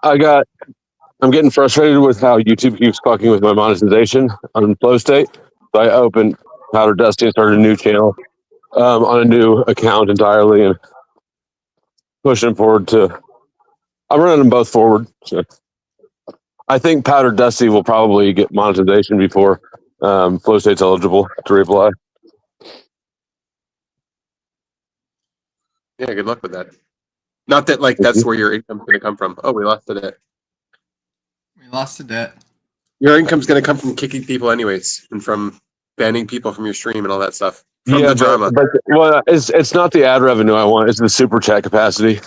I'm getting frustrated with how YouTube keeps fucking with my monetization on flow state. So I opened Powder Dusty and started a new channel on a new account entirely, and pushing forward to. I'm running them both forward. So I think Powder Dusty will probably get monetization before flow state's eligible to reapply. Yeah, good luck with that. Not that like that's where your income's going to come from. Oh, we lost the debt. We lost the debt. Your income's going to come from kicking people anyways, and from banning people from your stream and all that stuff. From the drama. But well, it's not the ad revenue I want. It's the super chat capacity.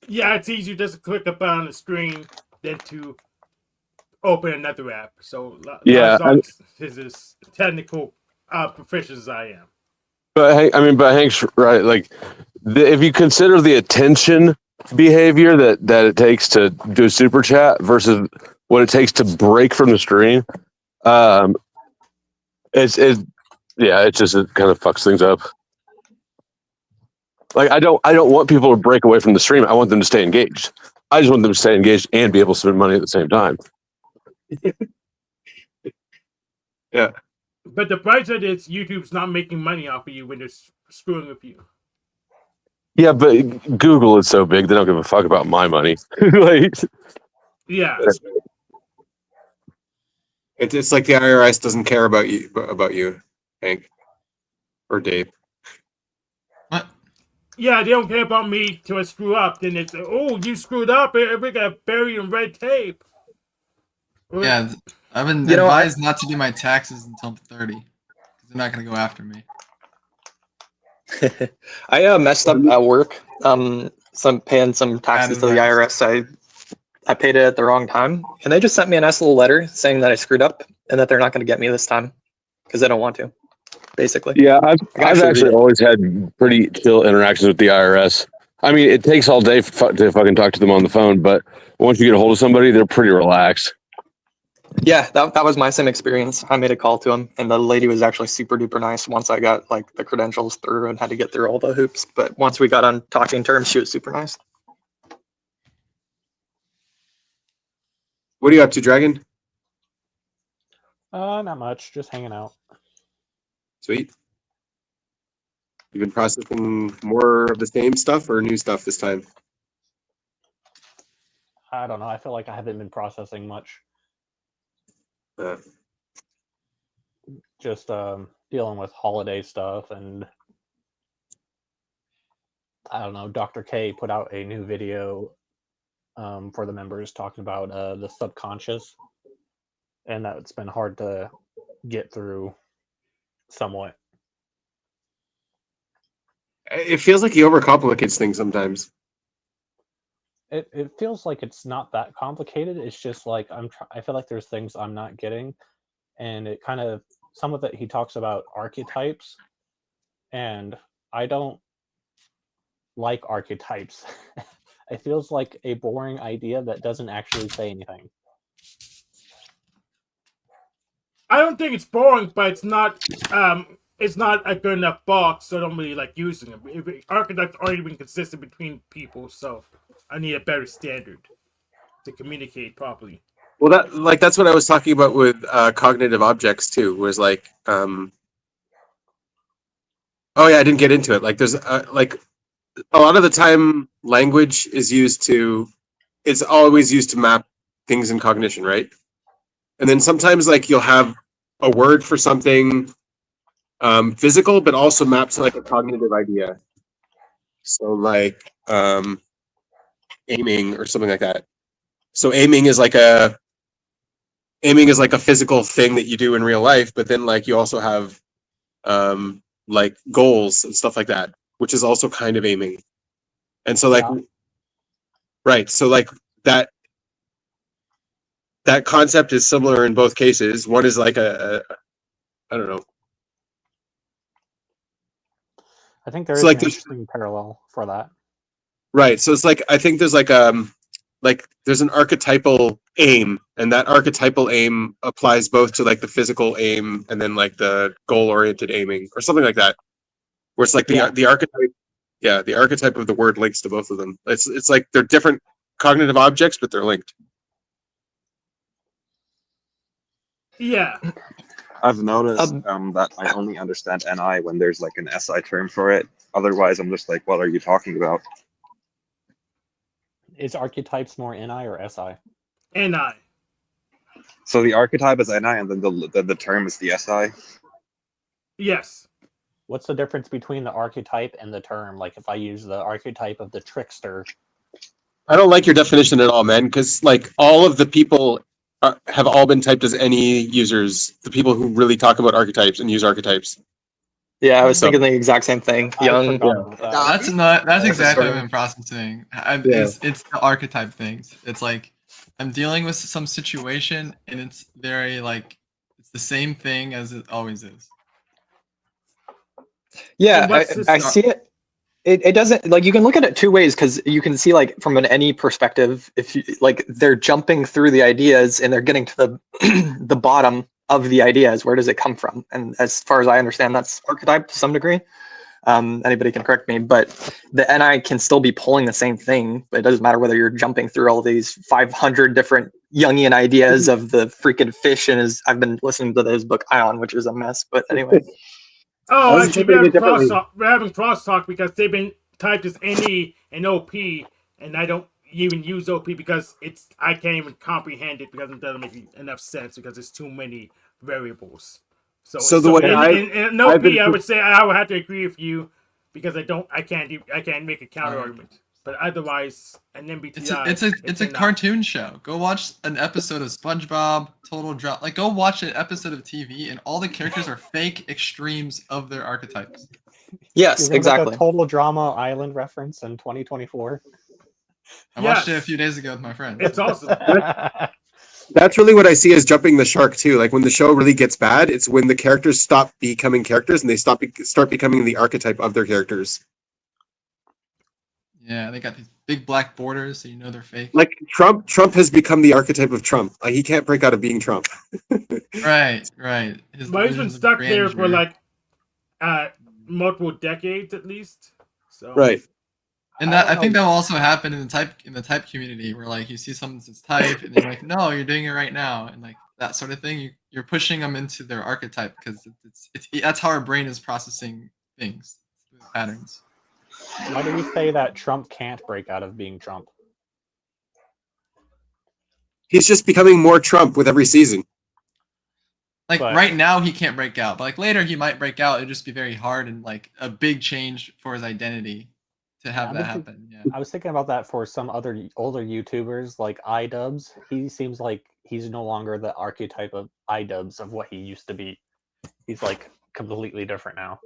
Yeah, it's easier just to click up on the screen than to open another app. So Yeah, is as technical proficient as I am. But Hank's right. Like, if you consider the attention behavior that it takes to do super chat versus what it takes to break from the stream, it kind of fucks things up. Like, I don't want people to break away from the stream. I want them to stay engaged. I just want them to stay engaged and be able to spend money at the same time. Yeah. But the bright side is YouTube's not making money off of you when they're screwing with you. Yeah, but Google is so big, they don't give a fuck about my money. Like, yeah. It's like the IRS doesn't care about you, Hank. Or Dave. What? Yeah, they don't care about me till I screw up. Then it's, oh, you screwed up. We got buried in red tape. Yeah, I've been advised not to do my taxes until 30. Because they're not going to go after me. I messed up at work. Paying some taxes to the IRS. I paid it at the wrong time, and they just sent me a nice little letter saying that I screwed up and that they're not going to get me this time because they don't want to. Basically. Yeah, I've actually always had pretty chill interactions with the IRS. I mean, it takes all day to fucking talk to them on the phone, but once you get a hold of somebody, they're pretty relaxed. Yeah, that was my same experience. I made a call to him, and the lady was actually super duper nice once I got like the credentials through and had to get through all the hoops. But once we got on talking terms, she was super nice. What are you up to, Dragon? Not much, just hanging out. Sweet. You've been processing more of the same stuff or new stuff this time? I don't know. I feel like I haven't been processing much. Just dealing with holiday stuff, and I don't know. Dr. K put out a new video for the members talking about the subconscious, and that's been hard to get through somewhat. It feels like he overcomplicates things sometimes. It feels like it's not that complicated. It's just like I feel like there's things I'm not getting, and it kind of, some of it he talks about archetypes, and I don't like archetypes. It feels like a boring idea that doesn't actually say anything. I don't think it's boring, but it's not a good enough box, so I don't really like using them. Archetypes aren't even consistent between people, so I need a better standard to communicate properly. Well, that's what I was talking about with cognitive objects too. Was like, oh yeah, I didn't get into it. Like, there's like a lot of the time, language is used to it's always used to map things in cognition, right? And then sometimes like you'll have a word for something physical, but also mapped to like a cognitive idea. So like aiming or something like that. So aiming is like a physical thing that you do in real life, but then like you also have like goals and stuff like that, which is also kind of aiming. And so like right, so like that concept is similar in both cases. One is like a I don't know. I think there is an interesting parallel for that. Right. So it's like I think there's like there's an archetypal aim, and that archetypal aim applies both to like the physical aim and then like the goal oriented aiming or something like that. Where it's like the archetype, the archetype of the word links to both of them. It's like they're different cognitive objects, but they're linked. Yeah. I've noticed that I only understand NI when there's like an SI term for it. Otherwise, I'm just like, what are you talking about? Is archetypes more NI or SI? NI. So the archetype is NI, and then the term is the SI. Yes. What's the difference between the archetype and the term? Like if I use the archetype of the trickster. I don't like your definition at all, man, because like all of the people have all been typed as any users, the people who really talk about archetypes and use archetypes. Yeah, I was thinking the exact same thing. Young. That's exactly what I'm processing. It's the archetype things. It's like I'm dealing with some situation and it's very like it's the same thing as it always is. Yeah, I see it. It doesn't, like, you can look at it two ways, because you can see like from an any perspective, if you like they're jumping through the ideas and they're getting to the the bottom of the ideas. Where does it come from? And as far as I understand, that's archetype to some degree. Anybody can correct me, but the NI can still be pulling the same thing, but it doesn't matter whether you're jumping through all these 500 different Jungian ideas of the freaking fish and his. I've been listening to his book Ion, which is a mess, but anyway. Oh, actually, we're having crosstalk because they've been typed as NE and OP, and I don't even use OP because I can't even comprehend it because it doesn't make enough sense because there's too many variables. So the way in OP, I would say I would have to agree with you because I can't make a counter argument. But otherwise, an MBTI. It's a cartoon show. Go watch an episode of SpongeBob, Total Drama. Like, go watch an episode of TV, and all the characters are fake extremes of their archetypes. Yes, exactly. A Total Drama Island reference in 2024. I watched it a few days ago with my friends. It's awesome. That's really what I see as jumping the shark too. Like when the show really gets bad, it's when the characters stop becoming characters and they start becoming the archetype of their characters. Yeah, they got these big black borders, so you know they're fake. Like Trump has become the archetype of Trump. Like he can't break out of being Trump. Right. But he's been stuck there for like multiple decades at least. So right. And that I think that will also happen in the type community, where like you see someone that's type and they're like, no, you're doing it right now, and like that sort of thing. You're pushing them into their archetype because it's that's how our brain is processing things, patterns. Why do we say that Trump can't break out of being Trump? He's just becoming more Trump with every season. Like right now he can't break out, but like later he might break out. It'd just be very hard and like a big change for his identity to have that happen. Yeah. I was thinking about that for some other older YouTubers like iDubbbz. He seems like he's no longer the archetype of iDubbbz of what he used to be. He's like completely different now.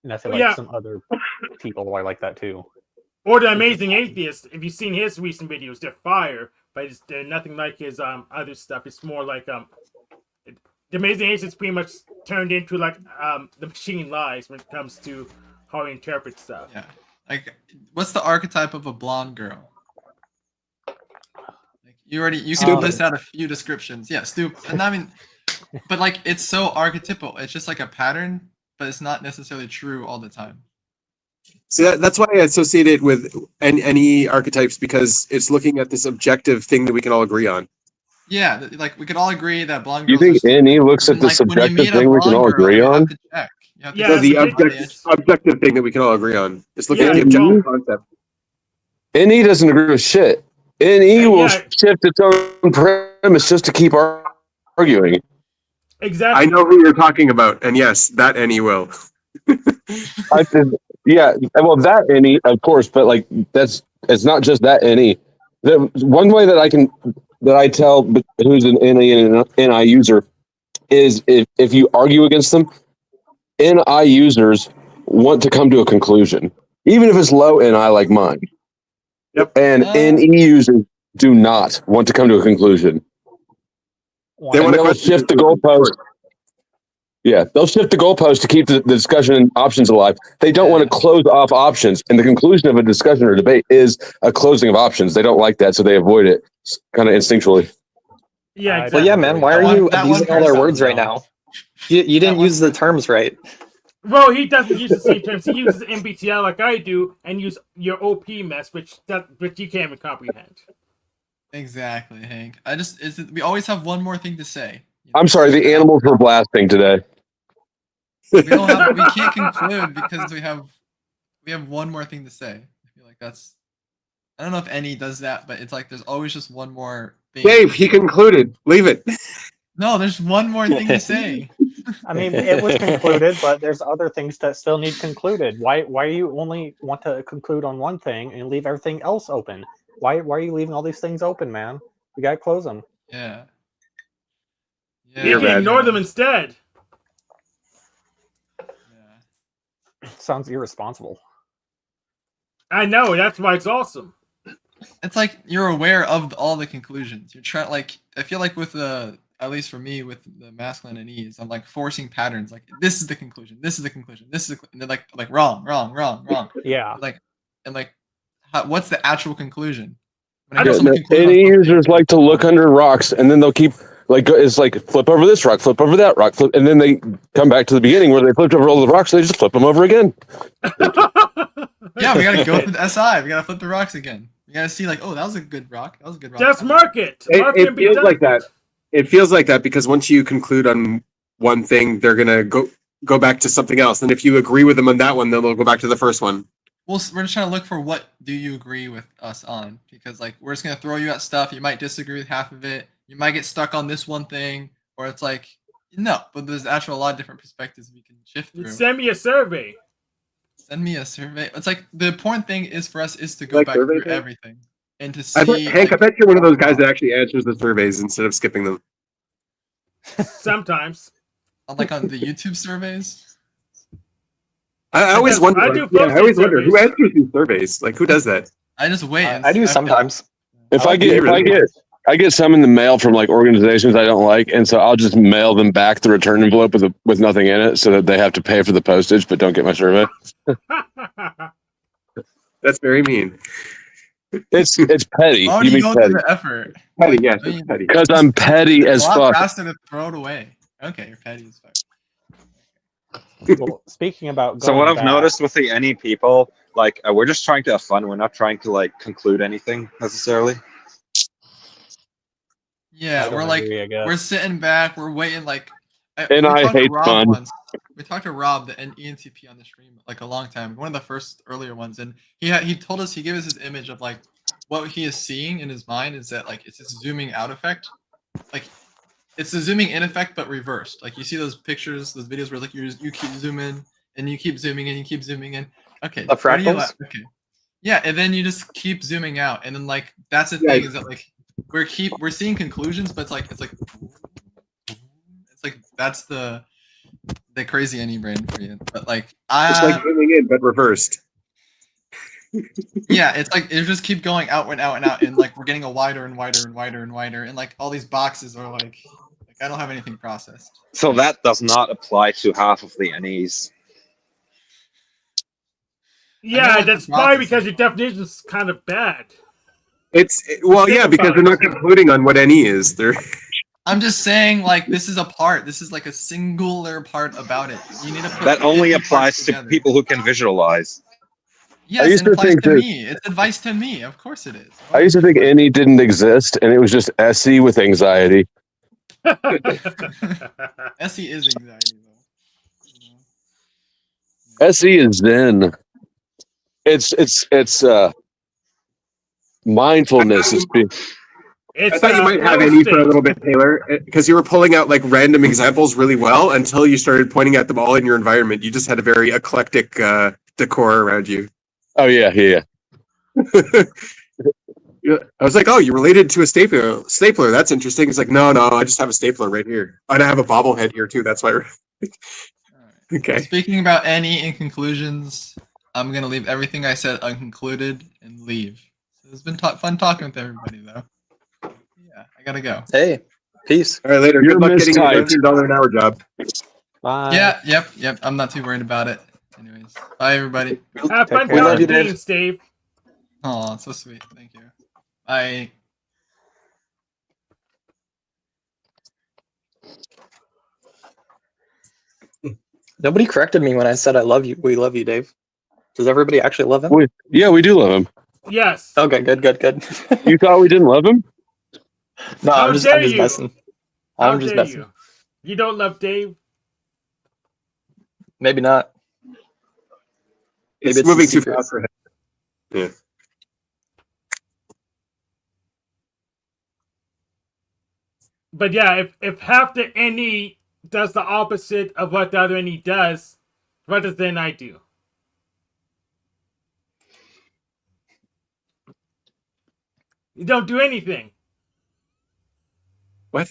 And I feel like some other people are like that too. Or the Amazing Atheist. If you've seen his recent videos, they're fire, but they're nothing like his other stuff. It's more like the Amazing Atheist pretty much turned into like the machine lies when it comes to how he interprets stuff. Yeah. Like, what's the archetype of a blonde girl? Like you can list out a few descriptions. Yeah, stupid. And I mean, but like it's so archetypal. It's just like a pattern, but it's not necessarily true all the time. See, that's why I associate it with any archetypes, because it's looking at this objective thing that we can all agree on. Yeah, like we could all agree that blonde girls. You think Annie looks at the subjective thing we can all agree on? Yeah, the objective thing that we can all agree on. It's looking at the objective concept. Annie doesn't agree with shit. NE will Yeah. shift its own premise just to keep arguing. Exactly. I know who you're talking about, and yes, that NE will. Yeah, well, that NE, of course, but like it's not just that NE. The one way that I tell who's an NE and an NI user is if you argue against them, NI users want to come to a conclusion, even if it's low NI like mine. Yep. And NE users do not want to come to a conclusion. They want to shift the goalpost. Yeah, they'll shift the goalpost to keep the discussion and options alive. They don't want to close off options, and the conclusion of a discussion or debate is a closing of options. They don't like that, so they avoid it kind of instinctually. Yeah, Well, exactly. yeah, man. Why are you abusing all our words right now? You didn't use the terms right. Well, he doesn't use the same terms. He uses MBTI like I do, and use your OP mess, which you can't even comprehend. Exactly, Hank. We always have one more thing to say. I'm sorry, the animals were blasting today. We can't conclude because we have one more thing to say. I feel like that's. I don't know if any does that, but it's like there's always just one more thing. Dave, he concluded. Leave it. No, there's one more thing to say. I mean, it was concluded, but there's other things that still need concluded. Why you only want to conclude on one thing and leave everything else open? Why are you leaving all these things open, man? We gotta close them. Yeah. You can ignore them instead. Yeah. Sounds irresponsible. I know, that's why it's awesome. It's like you're aware of all the conclusions. You're trying, like, I feel like with at least for me with the masculine and ease, I'm like forcing patterns. Like, this is the conclusion. This is the conclusion. This is and they're like wrong. Yeah. What's the actual conclusion? Any users like to look under rocks, and then they'll keep it's like flip over this rock, flip over that rock, and then they come back to the beginning where they flipped over all the rocks. They just flip them over again. Yeah, we gotta go through the SI. We gotta flip the rocks again. We gotta see, like, oh, that was a good rock. That was a good rock. Just mark it. It feels like that. It feels like that because once you conclude on one thing, they're gonna go back to something else. And if you agree with them on that one, then they'll go back to the first one. Well, we're just trying to look for what do you agree with us on, because like we're just gonna throw you at stuff. You might disagree with half of it. You might get stuck on this one thing, or it's like no, but there's actually a lot of different perspectives we can shift through. Send me a survey. Send me a survey. It's like the important thing is for us is to go back through everything and to see. Hank, I bet you're one of those guys that actually answers the surveys instead of skipping them. Sometimes. Like on the YouTube surveys. I always wonder. I always wonder who answers these surveys. Like, who does that? I just wait. I do sometimes. I get some in the mail from like organizations I don't like, and so I'll just mail them back the return envelope with nothing in it, so that they have to pay for the postage, but don't get my survey. That's very mean. It's petty. Why would you go through the effort? Petty, yes, it's petty. Because I'm petty as fuck. A lot faster to throw it away. Okay, you're petty as fuck. Well, speaking about so what I've noticed with the NE people, like we're just trying to have fun. We're not trying to like conclude anything necessarily. Yeah, we're sitting back, we're waiting like. And I hate fun. We talked to Rob, the ENTP, on the stream like a long time, one of the first earlier ones, and he told us, he gave us his image of like what he is seeing in his mind is that like it's this zooming out effect, like it's the zooming in effect but reversed. Like you see those pictures, those videos where like you keep zooming and you keep zooming in, you keep zooming in. Okay. The fractals? Okay. Yeah, and then you just keep zooming out, and then like that's the thing is that like we're seeing conclusions, but it's like that's the crazy NE brain for you. But like it's like zooming in but reversed. Yeah, it's like it just keep going out and out and out, and like we're getting a wider and wider and wider and wider, and like all these boxes are like I don't have anything processed. So that does not apply to half of the NEs. Yeah, that's probably because your definition is kind of bad. Because they're not concluding on what NE is. I'm just saying, like, this is a part. This is like a singular part about it. You need to put that only applies to people who can visualize. Yes, it applies to me. It's advice to me. Of course it is. I used to think NE didn't exist, and it was just SE with anxiety. SE is anxiety, though. SE is Zen. It's mindfulness is being. I thought you might have any for a little bit, Taylor, because you were pulling out like random examples really well until you started pointing at them all in your environment. You just had a very eclectic decor around you. Oh yeah. I was like, "Oh, you related to a stapler? Stapler? That's interesting." It's like, no, I just have a stapler right here, and I have a bobblehead here too. That's why. Okay. Speaking about any in conclusions, I'm gonna leave everything I said unconcluded and leave. So it's been fun talking with everybody, though. Yeah, I gotta go. Hey, peace. All right, later. You're Good luck getting a mistyped. $19 an hour job. Bye. Yeah, yep. I'm not too worried about it. Anyways, bye everybody. Have fun We love you, telling Dave. beans, Dave. Oh, so sweet. Thank you. Bye. Nobody corrected me when I said I love you. We love you, Dave. Does everybody actually love him? We do love him. Yes. Okay, good. You thought we didn't love him? No, How I'm just dare you? messing. How I'm just dare messing. you? You don't love Dave? Maybe not. It's Maybe it's moving a too secret. fast for him. Yeah. But yeah, if half the NE does the opposite of what the other NE does, what does the NI do? You don't do anything. What?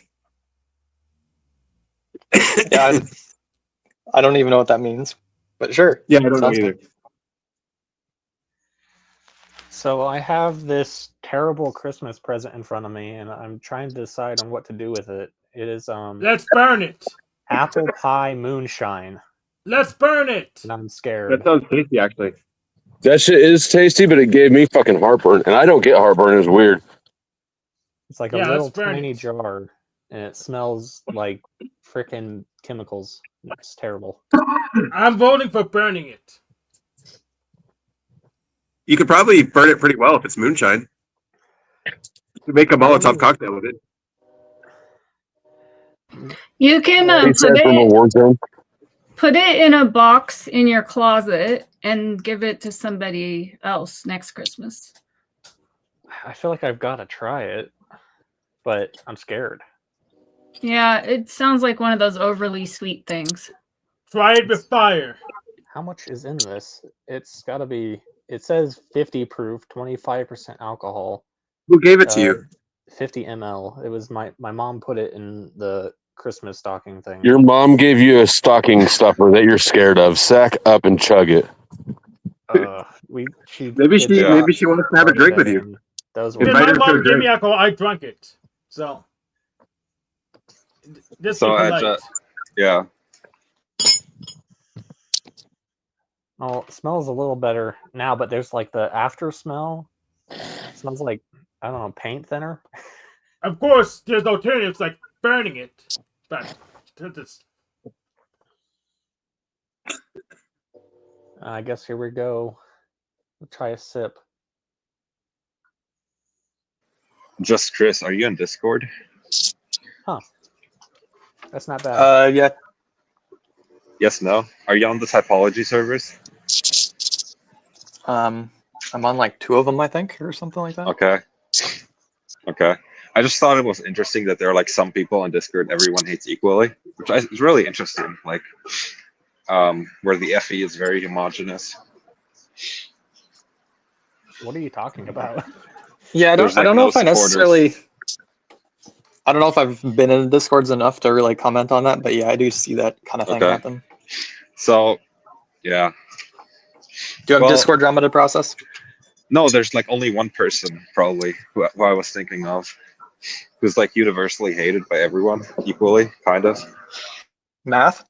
Yeah, I don't even know what that means. But sure. Yeah, I don't know Sounds either. So I have this terrible Christmas present in front of me, and I'm trying to decide on what to do with it. It is Let's burn it. apple pie moonshine, Let's burn it. and I'm scared. That sounds tasty, actually. That shit is tasty, but it gave me fucking heartburn, and I don't get heartburn. It was weird. It's like Yeah, a little let's burn tiny it. jar, and it smells like freaking chemicals. It's terrible. I'm voting for burning it. You could probably burn it pretty well if it's moonshine. You could make a Molotov cocktail with it. You can He said from a war zone. put it in a box in your closet and give it to somebody else next Christmas. I feel like I've got to try it, but I'm scared. Yeah, it sounds like one of those overly sweet things. Try it with fire. How much is in this? It's got to be. It says 50 proof, 25% alcohol. Who gave it to you? 50 ml. It was my mom put it in the Christmas stocking thing. Your mom gave you a stocking stuffer that you're scared of. Sack up and chug it. Maybe she wants to have a drink with you. Those When my mom gave me alcohol, I drank it. So, just be polite. Yeah. Oh, it smells a little better now, but there's like the after smell. It smells like, I don't know, paint thinner. Of course, there's alternatives like burning it. But I guess here we go. We'll try a sip. Just Chris, are you on Discord? Huh. That's not bad. Yeah. Yes, no. Are you on the typology servers? I'm on like 2 of them, I think, or something like that. Okay. I just thought it was interesting that there are like some people on Discord everyone hates equally, which is really interesting. Like, where the FE is very homogenous. What are you talking about? Yeah, I don't There's, know no if I necessarily. I don't know if I've been in Discords enough to really comment on that, but yeah, I do see that kind of thing happen. So, yeah. Do you have Discord drama to process? No, there's like only one person probably who I was thinking of, who's like universally hated by everyone equally, kind of. Math?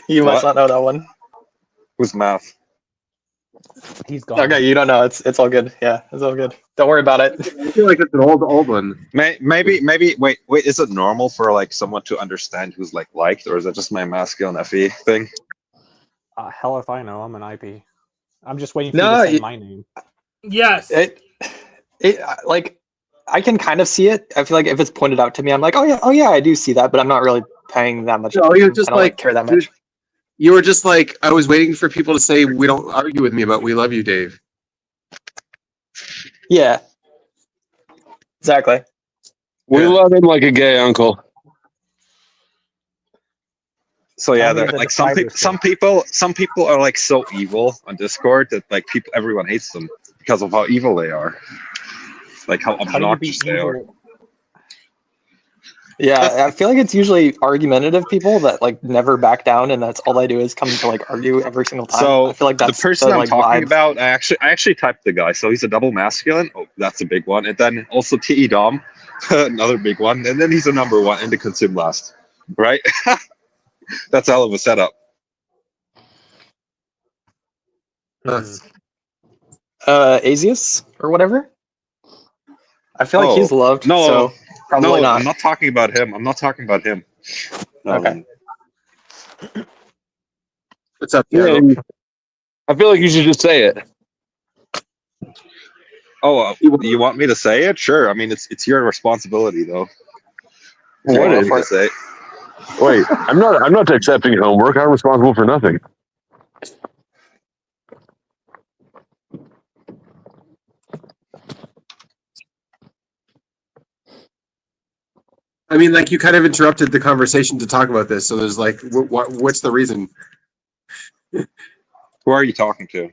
You must not know that one. Who's Math? He's gone. Okay, you don't know. It's all good. Yeah, it's all good. Don't worry about it. I feel like it's an old one. Maybe. Wait. Is it normal for like someone to understand who's like liked, or is that just my masculine FE thing? Hell if I know. I'm an IP. I'm just waiting for you to say my name. Yes. It like I can kind of see it. I feel like if it's pointed out to me, I'm like, oh yeah, I do see that, but I'm not really paying that much. No, you're just I don't care that much. You were just like, I was waiting for people to say, we don't argue with me about we love you, Dave. Yeah. Exactly. We Yeah. love him like a gay uncle. So yeah, Tell me they're the like some decider people are like so evil on Discord that like everyone hates them because of how evil they are, like how How do you be obnoxious they are. evil? Yeah, I feel like it's usually argumentative people that like never back down, and that's all they do is come to like argue every single time. I So feel like the that's person the I'm like talking vibe. about, I actually typed the guy. So he's a double masculine. Oh, that's a big one. And then also TE Dom, another big one. And then he's a number one in the consume last. Right? That's a hell of a setup. Asius or whatever. I feel like he's loved, no, so probably no, not. I'm not talking about him. I'm not talking about him. Okay. What's up, Yeah, Diego? I feel like you should just say it. Oh, you want me to say it? Sure. I mean, it's your responsibility, though. Okay, What go is for it? it. Say. Wait, I'm not accepting homework. I'm responsible for nothing. I mean, like, you kind of interrupted the conversation to talk about this, so there's like, what's the reason? Who are you talking to?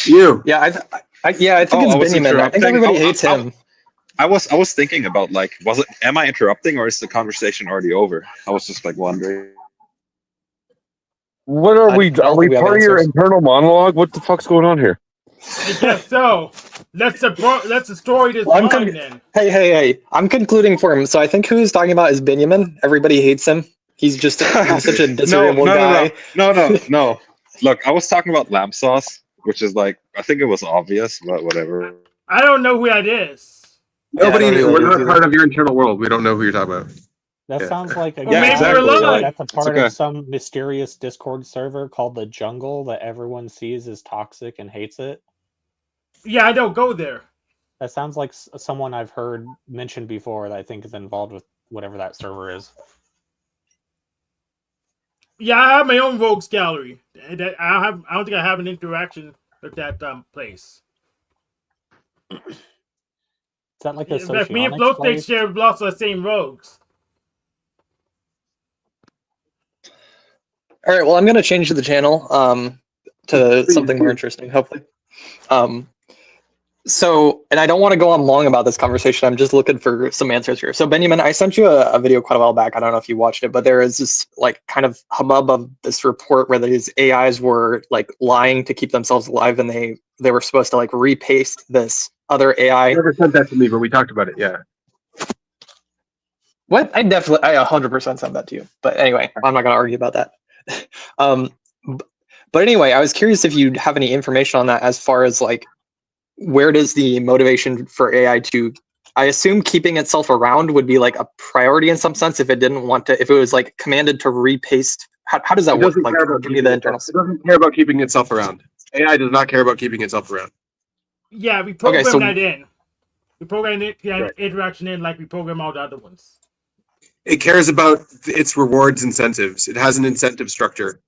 You. Yeah, I think I it's was Benjamin. I think interrupting. everybody hates him. I was thinking about like, am I interrupting or is the conversation already over? I was just like wondering. What are I we? don't Are we think we have part of your answers. internal monologue? What the fuck's going on here? I guess so. Let's the story this Well, line then. Hey! I'm concluding for him. So I think who he's talking about is Benjamin. Everybody hates him. He's such a disagreeable guy. No. Look, I was talking about lamb sauce, which is like, I think it was obvious, but whatever. I don't know who that is. Nobody, I don't know who we're that is not either. part of your internal world. We don't know who you're talking about. That Yeah. sounds like a Or maybe guy we're lying. that's a part okay. of some mysterious Discord server called the Jungle that everyone sees is toxic and hates it. Yeah, I don't go there. That sounds like someone I've heard mentioned before that I think is involved with whatever that server is. Yeah, I have my own rogues gallery. I don't think I have an interaction with that place. Is that like a Like me and socionics Float place? share lots of the same rogues. All right, well, I'm going to change the channel to something more interesting, hopefully. So, and I don't want to go on long about this conversation. I'm just looking for some answers here. So, Benjamin, I sent you a video quite a while back. I don't know if you watched it, but there is this like kind of hubbub of this report where these AIs were like lying to keep themselves alive, and they were supposed to like repaste this other AI. You never sent that to me, but we talked about it. Yeah. What? I 100% sent that to you. But anyway, I'm not going to argue about that. But anyway, I was curious if you have any information on that as far as like, where does the motivation for AI to, I assume keeping itself around would be like a priority in some sense if it didn't want to, if it was like commanded to repaste. How does that It work? doesn't Like, care about give me the internal. It doesn't care about keeping itself around. AI does not care about keeping itself around. Yeah, we program Okay, so- that in. We program the Right. interaction in like we program all the other ones. It cares about its rewards incentives. It has an incentive structure,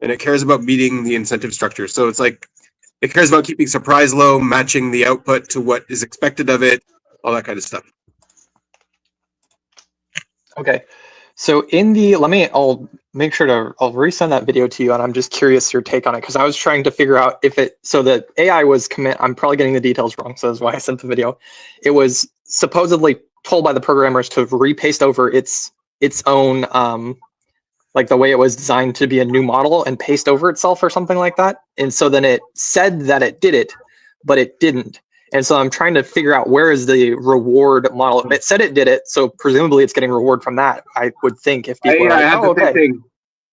and it cares about meeting the incentive structure. So it's like it cares about keeping surprise low, matching the output to what is expected of it, all that kind of stuff. Okay. So I'll make sure I'll resend that video to you, and I'm just curious your take on it because I was trying to figure out if so the AI was I'm probably getting the details wrong, so that's why I sent the video. It was supposedly told by the programmers to repaste over its own like the way it was designed to be a new model and paste over itself or something like that. And so then it said that it did it, but it didn't. And so I'm trying to figure out where is the reward model. It said it did it, so presumably it's getting reward from that. I would think if people I are had like, the same thing.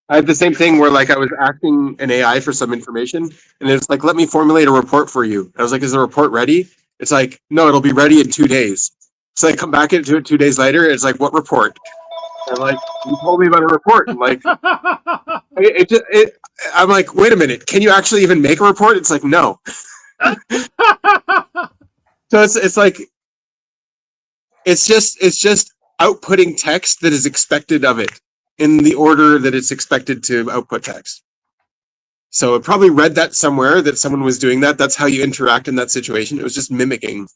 I had the same thing where like I was asking an AI for some information, and it's like, let me formulate a report for you. I was like, is the report ready? It's like, no, it'll be ready in 2 days. So I come back into it 2 days later. It's like, what report? And like, you told me about a report. And like, I'm like, wait a minute, can you actually even make a report? It's like, no. So it's like, it's just outputting text that is expected of it in the order that it's expected to output text. So it probably read that somewhere that someone was doing that. That's how you interact in that situation. It was just mimicking.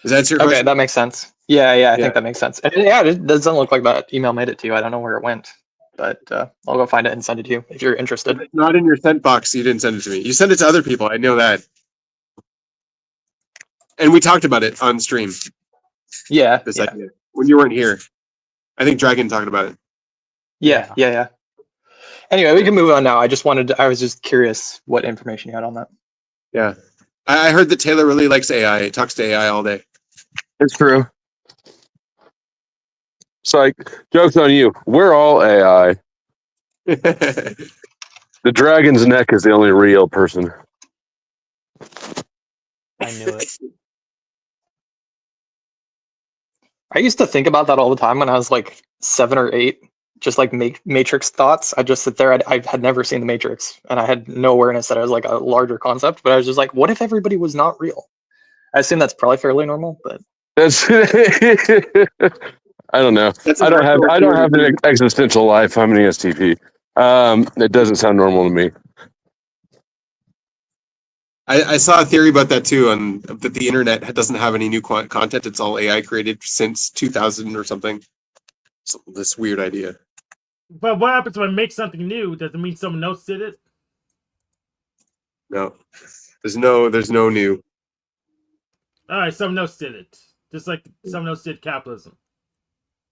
Does that answer your Okay, question? that makes sense. Yeah, I Yeah. think that makes sense. And yeah, it doesn't look like that email made it to you. I don't know where it went, but I'll go find it and send it to you if you're interested. If it's not in your sent box, you didn't send it to me. You sent it to other people. I know that. And we talked about it on stream. Yeah, This yeah. idea when you weren't here. I think Dragon talked about it. Yeah. Anyway, we can move on now. I was just curious what information you had on that. Yeah. I heard that Taylor really likes AI. He talks to AI all day. It's true. It's like, joke's on you. We're all AI. The dragon's neck is the only real person. I knew it. I used to think about that all the time when I was like 7 or 8, just like Matrix thoughts. I just sit there. I had never seen the Matrix, and I had no awareness that it was like a larger concept. But I was just like, what if everybody was not real? I assume that's probably fairly normal, but That's I don't know. I don't have an existential life. I'm an ESTP. It doesn't sound normal to me. I saw a theory about that too, on that the internet doesn't have any new content. It's all AI created since 2000 or something. So, this weird idea. But what happens when I make something new? Does it mean someone else did it? No, there's no new. All right, someone else did it. Just like someone else did capitalism.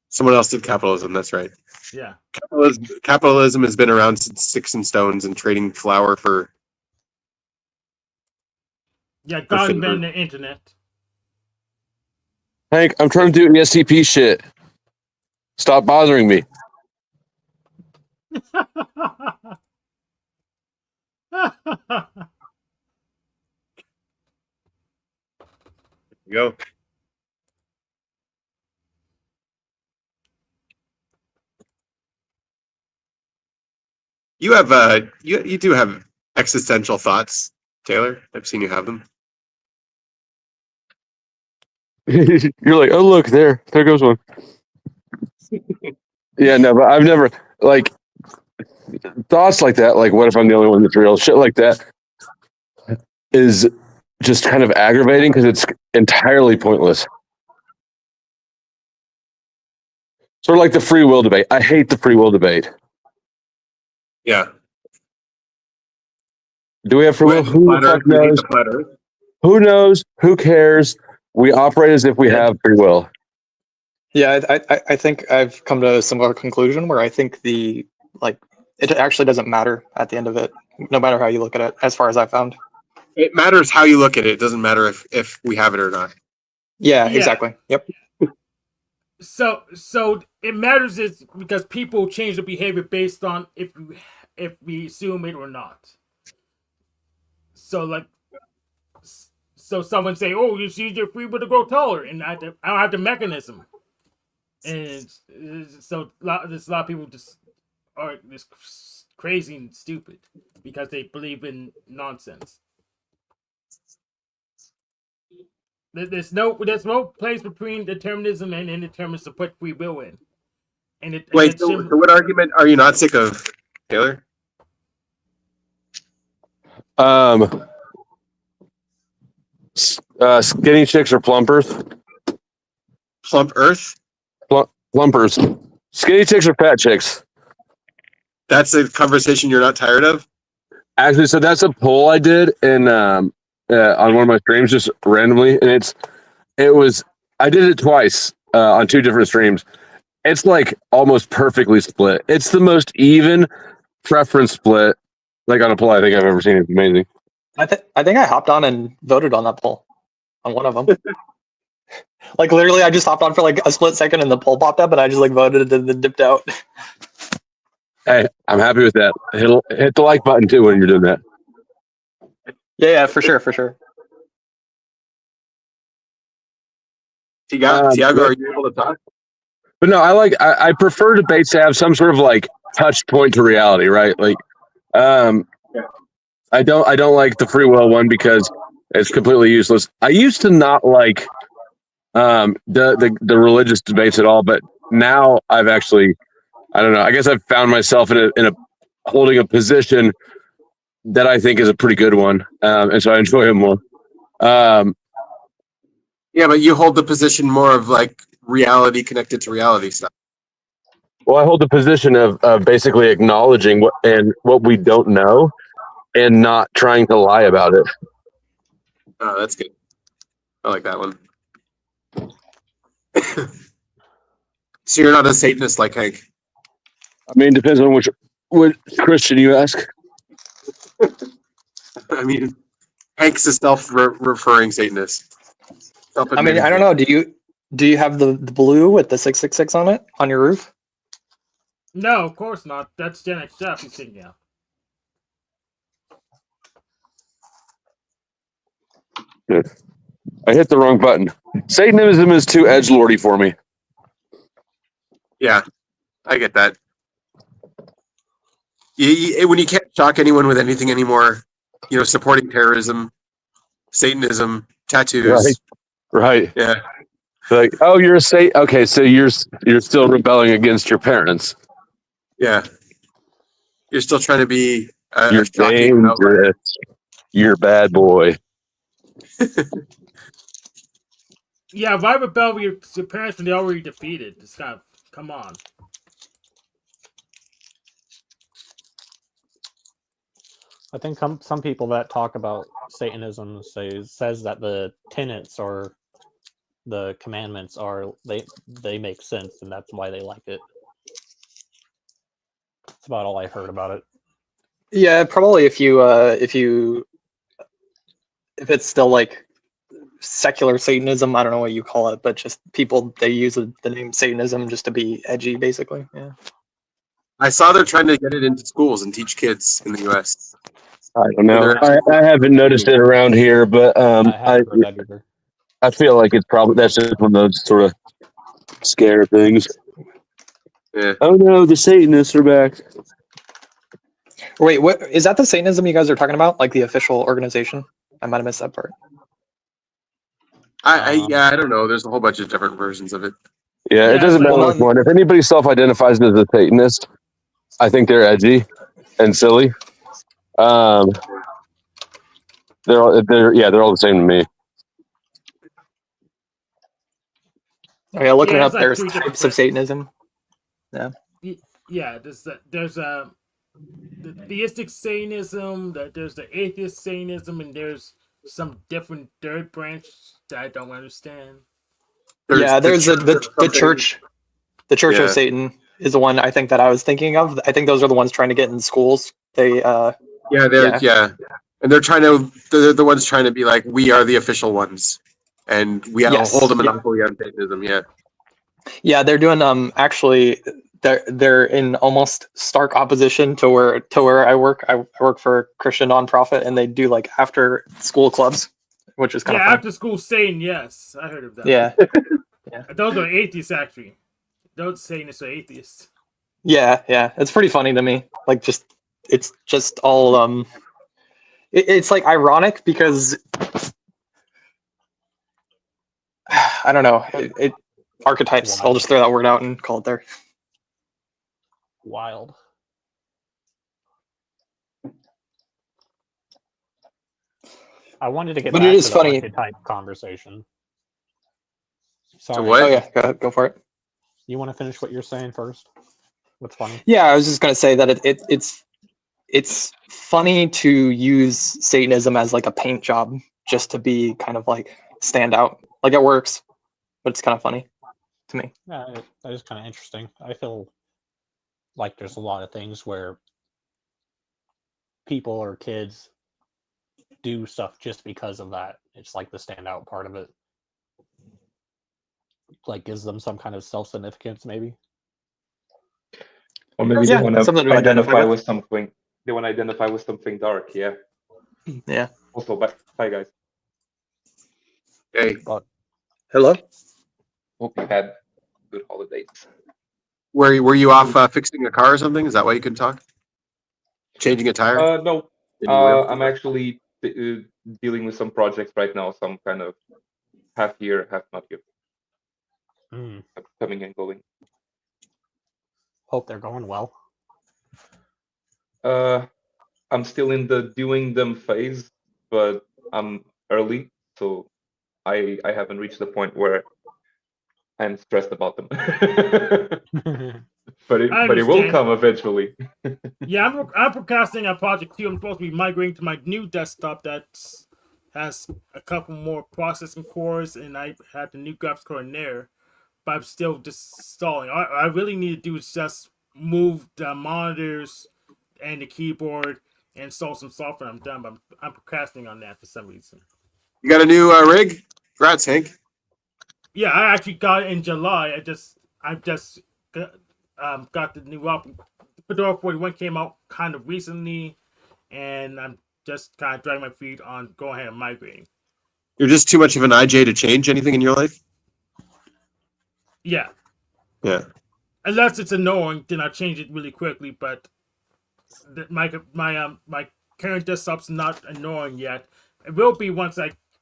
Someone else did capitalism. That's right. Yeah. Capitalism has been around since sticks and stones and trading flour for. Yeah, God invented the internet. Hank, I'm trying to do ESTP shit. Stop bothering me. Go. You have you do have existential thoughts, Taylor. I've seen you have them. You're like, oh look, there goes one. Yeah, no, but I've never like thoughts like that. Like, what if I'm the only one that's real? Shit like that is just kind of aggravating because it's entirely pointless. Sort of like the free will debate. I hate the free will debate. Yeah. Do we have free will? Who the fuck knows? Who knows? Who cares? We operate as if we have free will. Yeah, I think I've come to a similar conclusion where I think it actually doesn't matter at the end of it, no matter how you look at it, as far as I found. It matters how you look at it. It doesn't matter if we have it or not. Yeah, exactly. Yep. So it matters is because people change their behavior based on if we assume it or not. So someone say, "Oh, you see, you're free will to grow taller," and I don't have the mechanism, and so there's a lot of people just are just crazy and stupid because they believe in nonsense. There's no place between determinism and indeterminism to put free will in. Wait, so what argument are you not sick of, Taylor? Skinny chicks or plumpers? Plump Earth? Plumpers. Skinny chicks or fat chicks? That's a conversation you're not tired of? Actually, so that's a poll I did on one of my streams just randomly, and I did it twice on 2 different streams. It's like almost perfectly split. It's the most even preference split like on a poll I think I've ever seen. It's amazing. I think I hopped on and voted on that poll on one of them. Like literally, I just hopped on for like a split second, and the poll popped up, and I just like voted and then dipped out. Hey, I'm happy with that. Hit the like button too when you're doing that. Yeah, for sure. Tiago, are you able to talk? But no, I prefer debates to have some sort of like touch point to reality, right? Like, I don't like the free will one because it's completely useless. I used to not like the religious debates at all, but now I've actually I don't know. I guess I've found myself in a holding a position that I think is a pretty good one, and so I enjoy it more. Yeah, but you hold the position more of like reality connected to reality stuff. Well, I hold the position of basically acknowledging what we don't know, and not trying to lie about it. Oh, that's good. I like that one. So you're not a Satanist like Hank. I mean, depends on which Christian you ask. I mean, Hank's a self-referring Satanist. I mean, I don't know. Do you have the blue with the 666 on it on your roof? No, of course not. That's Gen X stuff he's thinking of. Yeah. I hit the wrong button. Satanism is too edgelordy for me. Yeah, I get that. When you can't shock anyone with anything anymore, supporting terrorism, Satanism, tattoos. Right. Yeah. Like, oh, you're a Satan. Okay, so you're still rebelling against your parents. Yeah. You're still trying to be You're a shocking outlier. dangerous. You're a bad boy. Yeah, why rebel with your parents when they're already defeated? It's kind of, come on. I think some people that talk about Satanism says that the tenets or the commandments they make sense, and that's why they like it. That's about all I heard about it. Yeah, probably if it's still like secular Satanism, I don't know what you call it, but just people, they use the name Satanism just to be edgy, basically. Yeah. I saw they're trying to get it into schools and teach kids in the U.S. I don't know. I haven't noticed it around here, but I haven't heard that either. I feel like that's just one of those sort of scare things. Yeah. Oh no, the Satanists are back. Wait, what is that? The Satanism you guys are talking about, like the official organization? I might have missed that part. I don't know. There's a whole bunch of different versions of it. Yeah, it doesn't matter which one. If anybody self-identifies as a Satanist, I think they're edgy and silly. They're all the same to me. Oh yeah, looking it up, like there's 3 different types of Satanism. Yeah. Yeah, there's the theistic Satanism, there's the atheist Satanism, and there's some different third branch that I don't understand. There's the church. The Church of Satan is the one I think that I was thinking of. I think those are the ones trying to get in schools. They and they're the ones trying to be like, we are the official ones, and we hold a monopoly on Satanism. Yeah, they're doing actually they're in almost stark opposition to where I work. I work for a Christian nonprofit, and they do like after school clubs, which is kind of fun. After school Satan. Yes, I heard of that. Yeah. Those are atheists actually. Those Satanists are atheists. Yeah, it's pretty funny to me. Like, it's just all it's like ironic because I don't know. It archetypes. I'll just throw that word out and call it there. Wild. I wanted to get back to the archetype conversation. Sorry. Oh yeah, go for it. You want to finish what you're saying first? What's funny? Yeah, I was just gonna say that it's funny to use Satanism as like a paint job, just to be kind of like stand out. Like it works, but it's kind of funny to me. Yeah, that is kind of interesting. I feel like there's a lot of things where people or kids do stuff just because of that. It's like the standout part of it. Like gives them some kind of self-significance, maybe. Or maybe they want to identify with something. They want to identify with something dark. Yeah. Yeah. Also, bye guys. Hey. Hello. Hope you had good holidays. Were you off fixing a car or something? Is that why you couldn't talk? Changing a tire? No. I'm actually dealing with some projects right now. Some kind of half here, half not here. Coming and going. Hope they're going well. I'm still in the doing them phase, but I'm early, so I haven't reached the point where I'm stressed about them. but it will come eventually. Yeah, I'm procrastinating on Project Q. I'm supposed to be migrating to my new desktop that has a couple more processing cores, and I had the new graphics core in there, but I'm still just stalling. I really need to do is just move the monitors and the keyboard and install some software. I'm done, but I'm procrastinating on that for some reason. You got a new rig? Congrats, Hank. Yeah, I actually got it in July. I just got the new Fedora 41 came out kind of recently, and I'm just kind of dragging my feet on going ahead and migrating. You're just too much of an IJ to change anything in your life? Yeah. Yeah. Unless it's annoying, then I change it really quickly. But my current desktop's not annoying yet. It will be once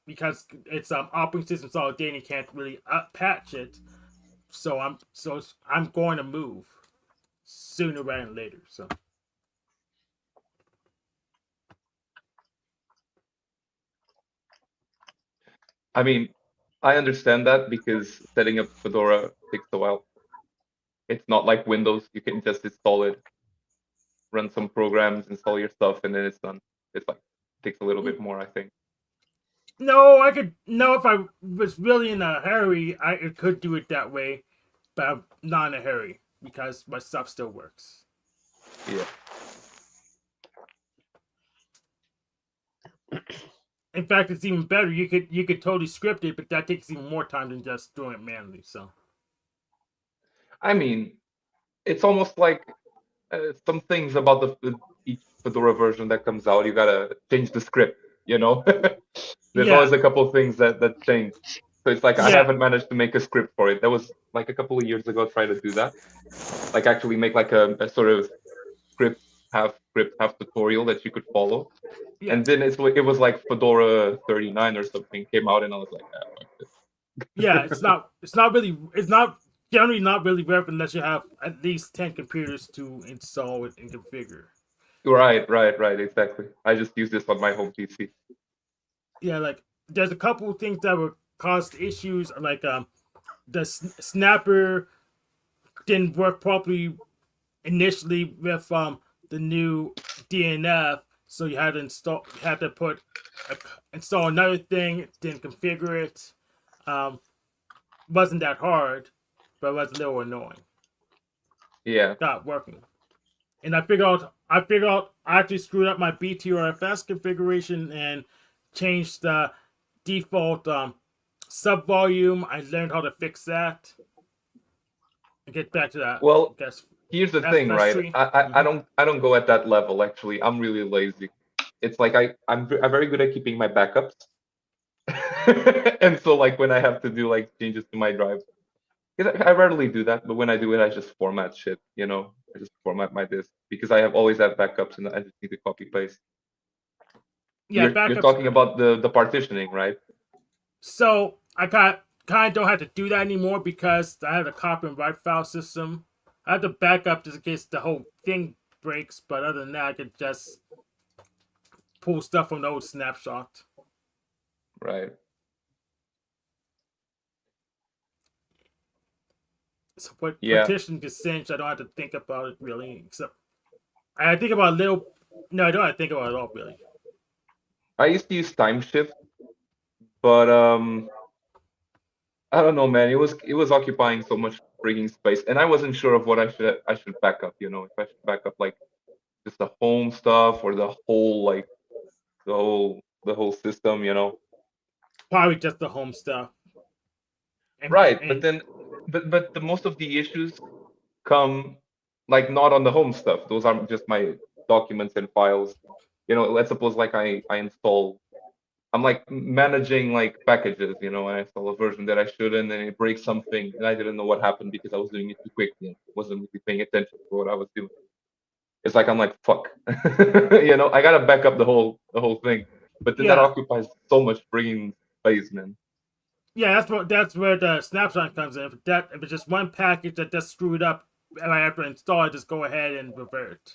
because it's operating system solid data and can't really patch it. So I'm going to move sooner rather than later. So. I mean, I understand that because setting up Fedora takes a while. It's not like Windows; you can just install it, run some programs, install your stuff, and then it's done. It's like takes a little bit more, I think. No, I could. No, if I was really in a hurry, I could do it that way, but I'm not in a hurry because my stuff still works. Yeah. In fact, it's even better. You could totally script it, but that takes even more time than just doing it manually. So. I mean, it's almost like some things about each Fedora version that comes out. You gotta change the script. You know, there's always a couple of things that change. So it's like I haven't managed to make a script for it. That was like a couple of years ago. Try to do that, like actually make like a sort of script half tutorial that you could follow. Yeah. And then it was like Fedora 39 or something came out, and I was like, yeah, it's not generally not really relevant unless you have at least 10 computers to install it and configure. Right, exactly. I just use this on my home PC. Yeah, like there's a couple of things that would cause issues, like the snapper didn't work properly initially with the new DNF, so you had to install another thing, then configure it. Wasn't that hard, but it was a little annoying. Yeah. Not working. And I figured out I actually screwed up my BTRFS configuration and changed the default sub volume. I learned how to fix that. And get back to that. Well, here's the thing, right? I don't go at that level actually. I'm really lazy. It's like I'm very good at keeping my backups. And so like when I have to do like changes to my drive, I rarely do that, but when I do it, I just format shit, you know. I just format my disk because I always have backups and I just need to copy paste. Yeah, you're talking about the partitioning, right? So I kind of don't have to do that anymore because I have a copy and write file system. I have to back up just in case the whole thing breaks, but other than that, I could just pull stuff from the old snapshot. Right. So what partition gets cinched, I don't have to think about it really, except I think about a little. No, I don't have to think about it at all really. I used to use time shift, but I don't know, man. It was occupying so much freaking space, and I wasn't sure of what I should back up. You know, if I should back up like just the home stuff or the whole like the whole system. You know. Probably just the home stuff. Right, but then, but the most of the issues come like not on the home stuff. Those are just my documents and files. You know, let's suppose like I install. I'm like managing like packages, you know, I install a version that I shouldn't, and it breaks something, and I didn't know what happened because I was doing it too quickly and wasn't really paying attention to what I was doing. It's like I'm like fuck, you know, I gotta back up the whole thing, but then that occupies so much brain space, man. Yeah, that's where the snapshot comes in. If it's just one package that just screwed up after I install it, just go ahead and revert.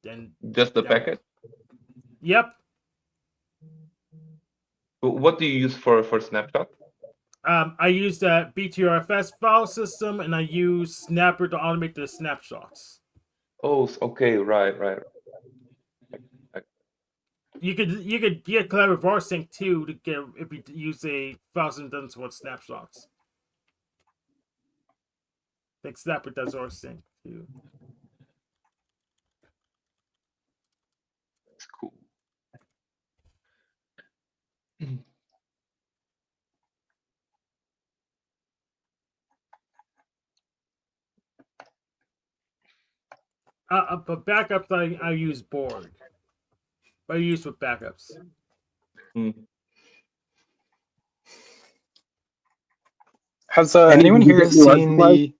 Then Just the packet. Yep. What do you use for snapshot? I use the BTRFS file system, and I use Snapper to automate the snapshots. Oh, okay, right. You could get Clever Varsync too to get if you use a file system that doesn't support snapshots. I think Snapper does Varsync too. That's cool. But backups, I use Borg. But I use with backups. Has anyone here seen the?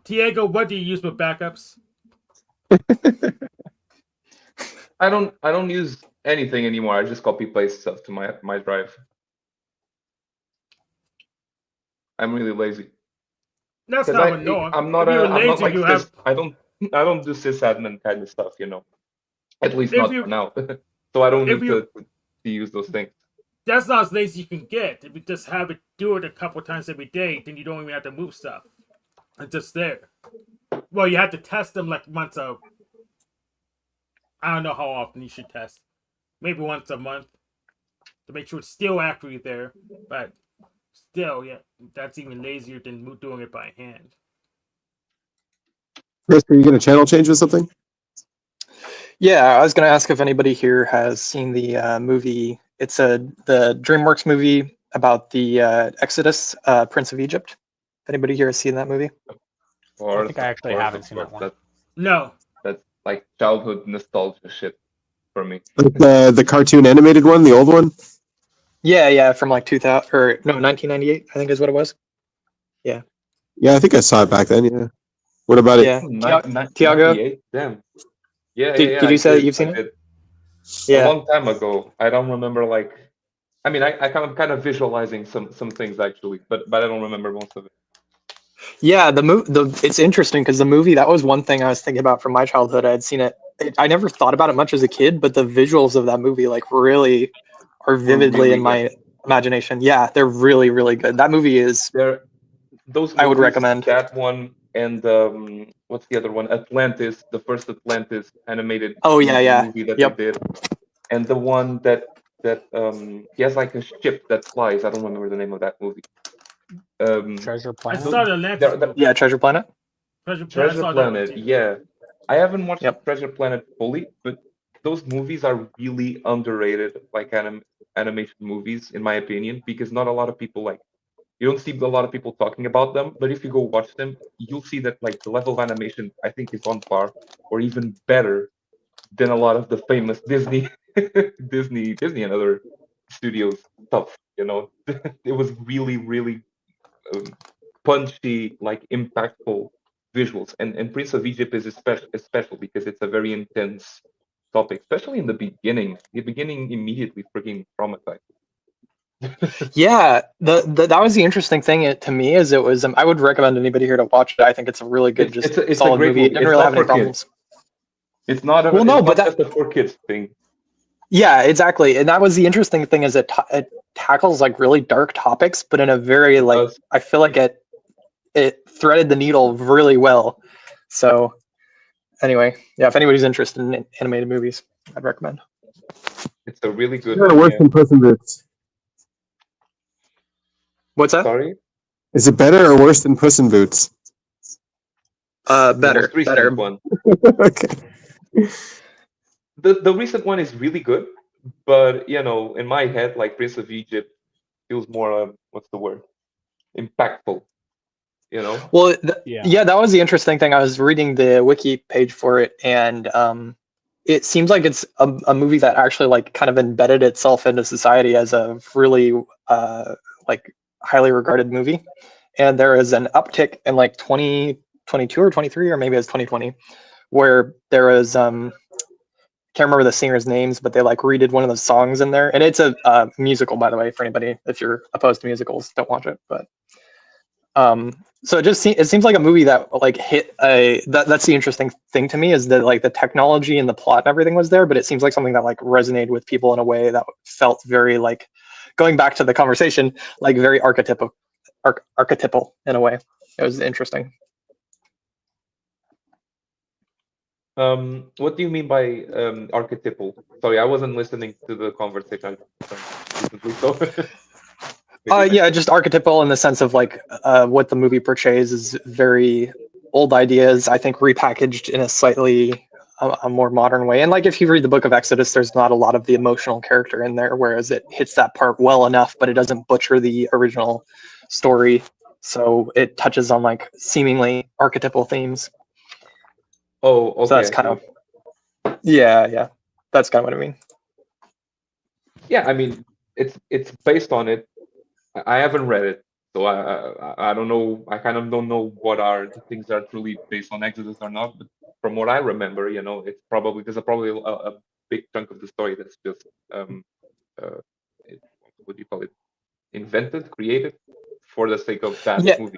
Diego, what do you use with backups? I don't use anything anymore. I just copy paste stuff to my drive. I'm really lazy. That's not annoying. I'm not like sys, I don't do sysadmin kind of stuff, you know. At least not for now. So I don't need to use those things. That's not as lazy as you can get. If you just have it do it a couple times every day, then you don't even have to move stuff. It's just there. Well, you have to test them like once a. I don't know how often you should test. Maybe once a month to make sure it's still accurately there. But still, yeah, that's even lazier than doing it by hand. Chris, are you going to channel change or something? Yeah, I was going to ask if anybody here has seen the movie. It's the DreamWorks movie about the Exodus, Prince of Egypt. If anybody here has seen that movie? I think I actually haven't seen that one. No. That's like childhood nostalgia shit for me. Like the cartoon animated one, the old one? Yeah, from like 2000 or no, 1998, I think is what it was. Yeah. Yeah, I think I saw it back then, yeah. What about it? Yeah. Tiago? Damn. Yeah, Did you say that you've seen it? Yeah. A long time ago. I don't remember like I mean I kind of visualizing some things actually, but I don't remember most of it. Yeah, it's interesting because the movie, that was one thing I was thinking about from my childhood. I had seen it. I never thought about it much as a kid, but the visuals of that movie like really are vividly really in my imagination. Yeah, they're really, really good. That movie is. Those movies, I would recommend that one and what's the other one? Atlantis, the first Atlantis animated movie that they did, and the one that he has like a ship that flies. I don't remember the name of that movie. Treasure Planet. I saw the Atlantis movie. Yeah, Treasure Planet. Treasure Planet. Yeah, I haven't watched Treasure Planet fully, but those movies are really underrated, like animation movies, in my opinion, because not a lot of people like. You don't see a lot of people talking about them, but if you go watch them, you'll see that like the level of animation I think is on par or even better than a lot of the famous Disney and other studios stuff. You know, it was really, really punchy, like impactful visuals. And Prince of Egypt is special because it's a very intense topic, especially in the beginning. The beginning immediately freaking traumatized. Yeah, that was the interesting thing to me. Is it was I would recommend anybody here to watch it. I think it's a really good, it's solid a great movie. It didn't really have any problems. It's not a, just a for kids thing. Yeah, exactly. And that was the interesting thing is it tackles like really dark topics, but in a very like I feel like it threaded the needle really well. So anyway, yeah, if anybody's interested in animated movies, I'd recommend. It's a really good. Worse than Puss in Boots. What's that? Sorry? Is it better or worse than Puss in Boots? Better. Better. One. Okay. The recent one is really good, but you know, in my head, like Prince of Egypt feels more what's the word? Impactful. You know? Well, yeah, that was the interesting thing. I was reading the wiki page for it, and it seems like it's a movie that actually like kind of embedded itself into society as a really like highly regarded movie. And there is an uptick in like 2022 or 23, or maybe it's 2020, where there was can't can't remember the singers' names, but they like redid one of the songs in there, and it's a musical, by the way, for anybody if you're opposed to musicals, don't watch it. But so it seems like a movie that like hit a that's the interesting thing to me, is that like the technology and the plot and everything was there, but it seems like something that like resonated with people in a way that felt very like, going back to the conversation, like very archetypal in a way. It was interesting. What do you mean by archetypal? Sorry, I wasn't listening to the conversation recently, so. Yeah, just archetypal in the sense of like what the movie portrays is very old ideas, I think repackaged in a slightly a more modern way. And like if you read the Book of Exodus, there's not a lot of the emotional character in there, whereas it hits that part well enough, but it doesn't butcher the original story. So it touches on like seemingly archetypal themes. Oh, okay. So that's kind of yeah. That's kind of what I mean. Yeah, I mean it's based on it. I haven't read it, so I don't know. I kind of don't know what are the things that are truly based on Exodus or not. But from what I remember, it's probably there's probably a big chunk of the story that's just what do you call it? Invented, created for the sake of that movie.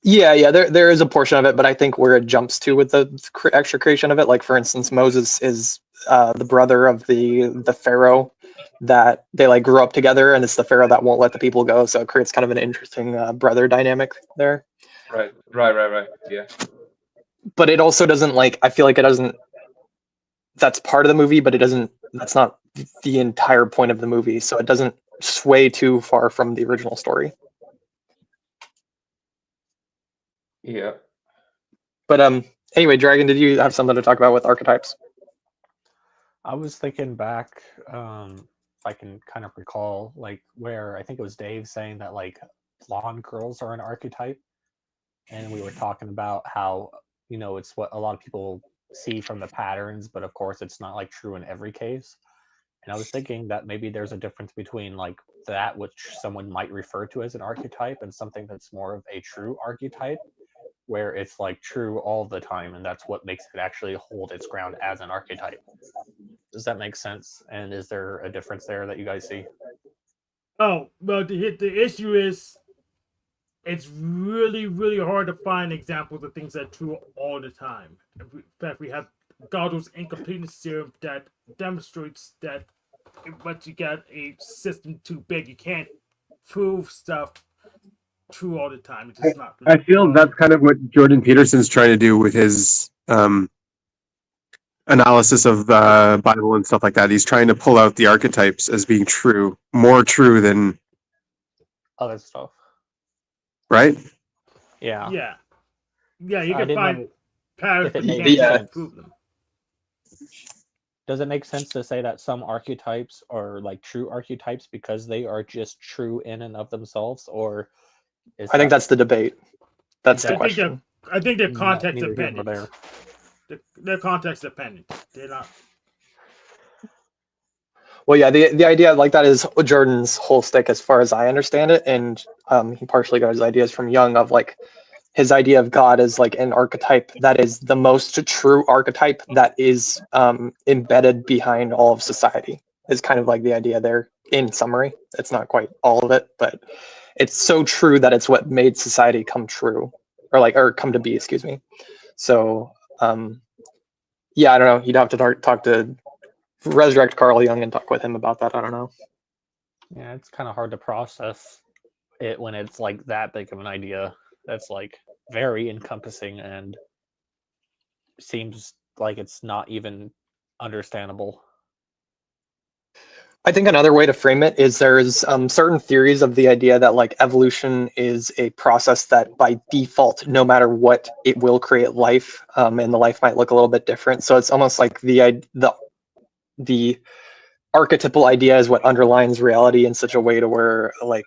Yeah. There is a portion of it, but I think where it jumps to with the extra creation of it, like for instance, Moses is the brother of the Pharaoh that they like grew up together, and it's the Pharaoh that won't let the people go, so it creates kind of an interesting brother dynamic there. Right. Yeah. But it also doesn't like, I feel like it doesn't. That's part of the movie, but it doesn't. That's not the entire point of the movie, so it doesn't sway too far from the original story. Yeah. But anyway, Dragon, did you have something to talk about with archetypes? I was thinking back, if I can kind of recall, like where I think it was Dave saying that like blonde girls are an archetype, and we were talking about how it's what a lot of people see from the patterns, but of course it's not like true in every case. And I was thinking that maybe there's a difference between like that which someone might refer to as an archetype and something that's more of a true archetype, where it's like true all the time, and that's what makes it actually hold its ground as an archetype. Does that make sense? And is there a difference there that you guys see? Oh, well, the issue is it's really, really hard to find examples of things that are true all the time. In fact, we have Gödel's incompleteness theorem that demonstrates that once you get a system too big, you can't prove stuff true all the time. It's just not. I feel that's kind of what Jordan Peterson's trying to do with his analysis of the Bible and stuff like that. He's trying to pull out the archetypes as being true, more true than other stuff. Right? Yeah. You can find patterns, but you can't prove them. Does it make sense to say that some archetypes are like true archetypes because they are just true in and of themselves, or I think that's the debate. That's the question. I think they're context dependent. They're context dependent. They're not. Well, yeah, the idea like that is Jordan's whole stick, as far as I understand it, and he partially got his ideas from Jung of like his idea of God as like an archetype that is the most true archetype that is embedded behind all of society. Is kind of like the idea there. In summary, it's not quite all of it, but it's so true that it's what made society come true, or come to be. Excuse me. So, yeah, I don't know. You'd have to talk to resurrect Carl Jung and talk with him about that. I don't know. Yeah, it's kind of hard to process it when it's like that big of an idea. That's like very encompassing and seems like it's not even understandable. I think another way to frame it is there's certain theories of the idea that like evolution is a process that by default, no matter what, it will create life, and the life might look a little bit different. So it's almost like the archetypal idea is what underlines reality in such a way to where like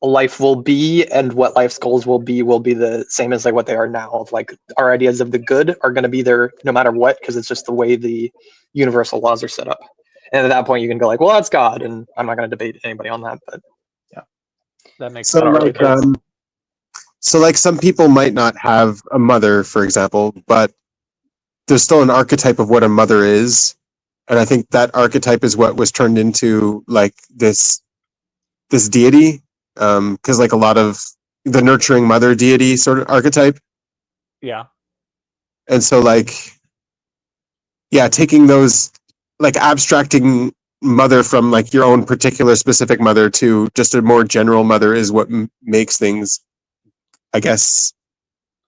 life will be, and what life's goals will be the same as like what they are now. Of like our ideas of the good are going to be there no matter what, because it's just the way the universal laws are set up. And at that point, you can go like, well, that's God, and I'm not going to debate anybody on that. But yeah, that makes so sense. So like some people might not have a mother, for example, but there's still an archetype of what a mother is, and I think that archetype is what was turned into like this deity, because like a lot of the nurturing mother deity sort of archetype. Yeah. And so like, yeah, taking those, like abstracting mother from like your own particular specific mother to just a more general mother is what makes things, I guess,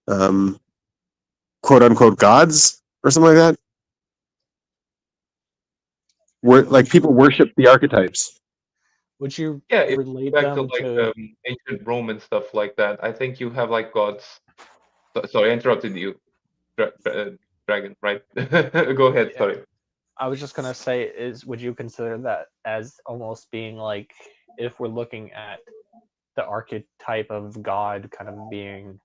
quote unquote gods or something like that. Where like people worship the archetypes. Would you If relate back to them like to? ancient Rome and stuff like that, I think you have like gods. Sorry, I interrupted you, Dragon. Right? Go ahead. Yeah. Sorry. I was just gonna say, would you consider that as almost being like, if we're looking at the archetype of God kind of being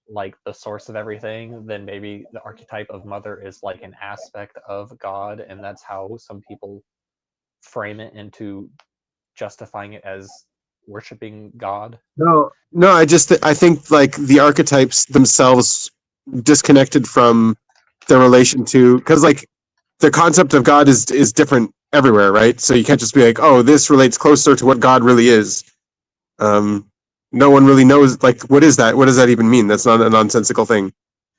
like the source of everything, then maybe the archetype of mother is like an aspect of God, and that's how some people frame it into justifying it as worshiping God? No, I think like the archetypes themselves disconnected from their relation to, because like the concept of God is different everywhere, right? So you can't just be like, oh, this relates closer to what God really is. No one really knows like what is that? What does that even mean? That's not a nonsensical thing.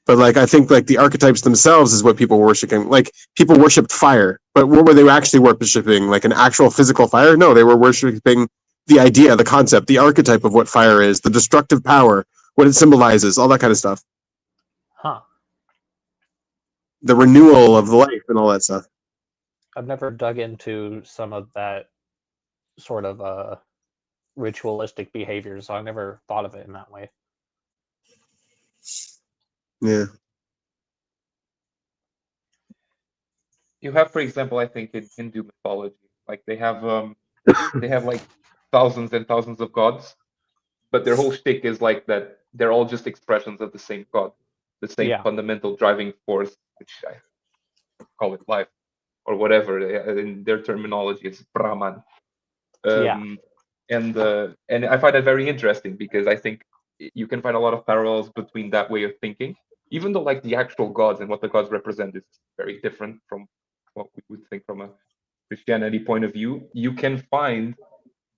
But like I think like the archetypes themselves is what people were worshiping. Like people worshipped fire, but what were they actually worshiping? Like an actual physical fire? No, they were worshiping the idea, the concept, the archetype of what fire is, the destructive power, what it symbolizes, all that kind of stuff. Huh. The renewal of life and all that stuff. I've never dug into some of that sort of ritualistic behavior, so I've never thought of it in that way. Yeah. You have, for example, I think in Hindu mythology, like they have like thousands and thousands of gods, but their whole shtick is like that they're all just expressions of the same god, the same fundamental driving force, which I call it life or whatever. In their terminology, it's Brahman. And I find that very interesting because I think you can find a lot of parallels between that way of thinking, even though like the actual gods and what the gods represent is very different from what we would think from a Christianity point of view. You can find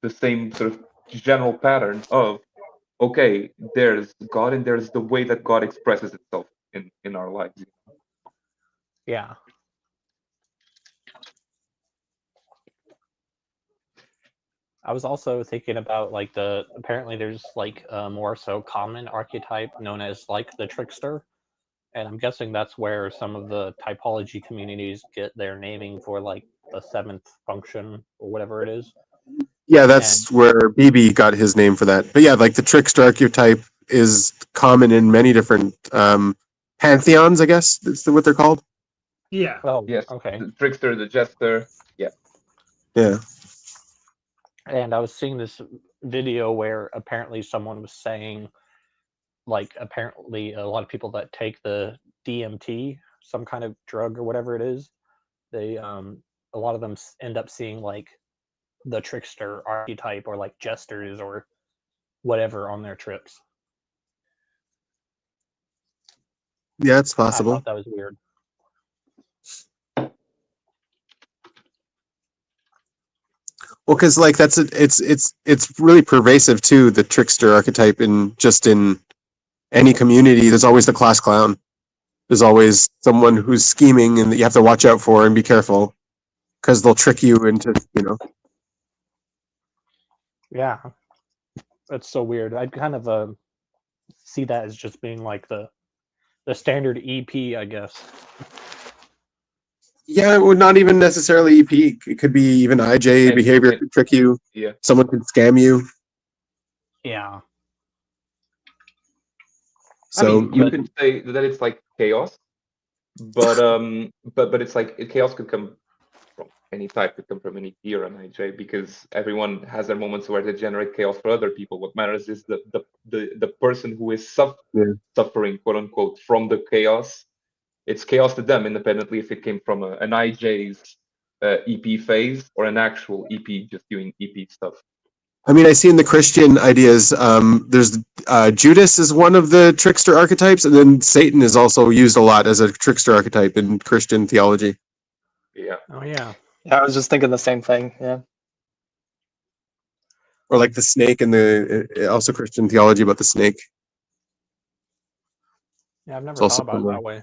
the same sort of general pattern of, okay, there's God and there's the way that God expresses itself in our lives. Yeah. I was also thinking about like apparently there's like a more so common archetype known as like the trickster, and I'm guessing that's where some of the typology communities get their naming for like the seventh function or whatever it is. Yeah, that's where BB got his name for that. But yeah, like the trickster archetype is common in many different pantheons, I guess that's what they're called. Yeah. Oh, yes. Okay. The trickster, the jester. Yeah. Yeah. And I was seeing this video where apparently someone was saying, like, apparently a lot of people that take the DMT, some kind of drug or whatever it is, they a lot of them end up seeing like the trickster archetype or like jesters or whatever on their trips. Yeah, it's possible. I thought that was weird. Well, because like it's really pervasive too. The trickster archetype in any community. There's always the class clown. There's always someone who's scheming and that you have to watch out for and be careful because they'll trick you into Yeah, that's so weird. I'd kind of see that as just being like the standard EP, I guess. Yeah, it would not even necessarily EP. It could be even IJ behavior could trick you. Yeah. Someone could scam you. Yeah. So I mean, you could say that it's like chaos, but it's like chaos could come from any type, could come from any tier on IJ, because everyone has their moments where they generate chaos for other people. What matters is the person who is suffering, quote unquote, from the chaos. It's chaos to them, independently if it came from an IJ's EP phase or an actual EP just doing EP stuff. I mean, I see in the Christian ideas, there's Judas is one of the trickster archetypes, and then Satan is also used a lot as a trickster archetype in Christian theology. Yeah. Oh yeah. Yeah, I was just thinking the same thing. Yeah. Or like the snake and the also Christian theology about the snake. Yeah, I've never It's thought also about it similar. that way.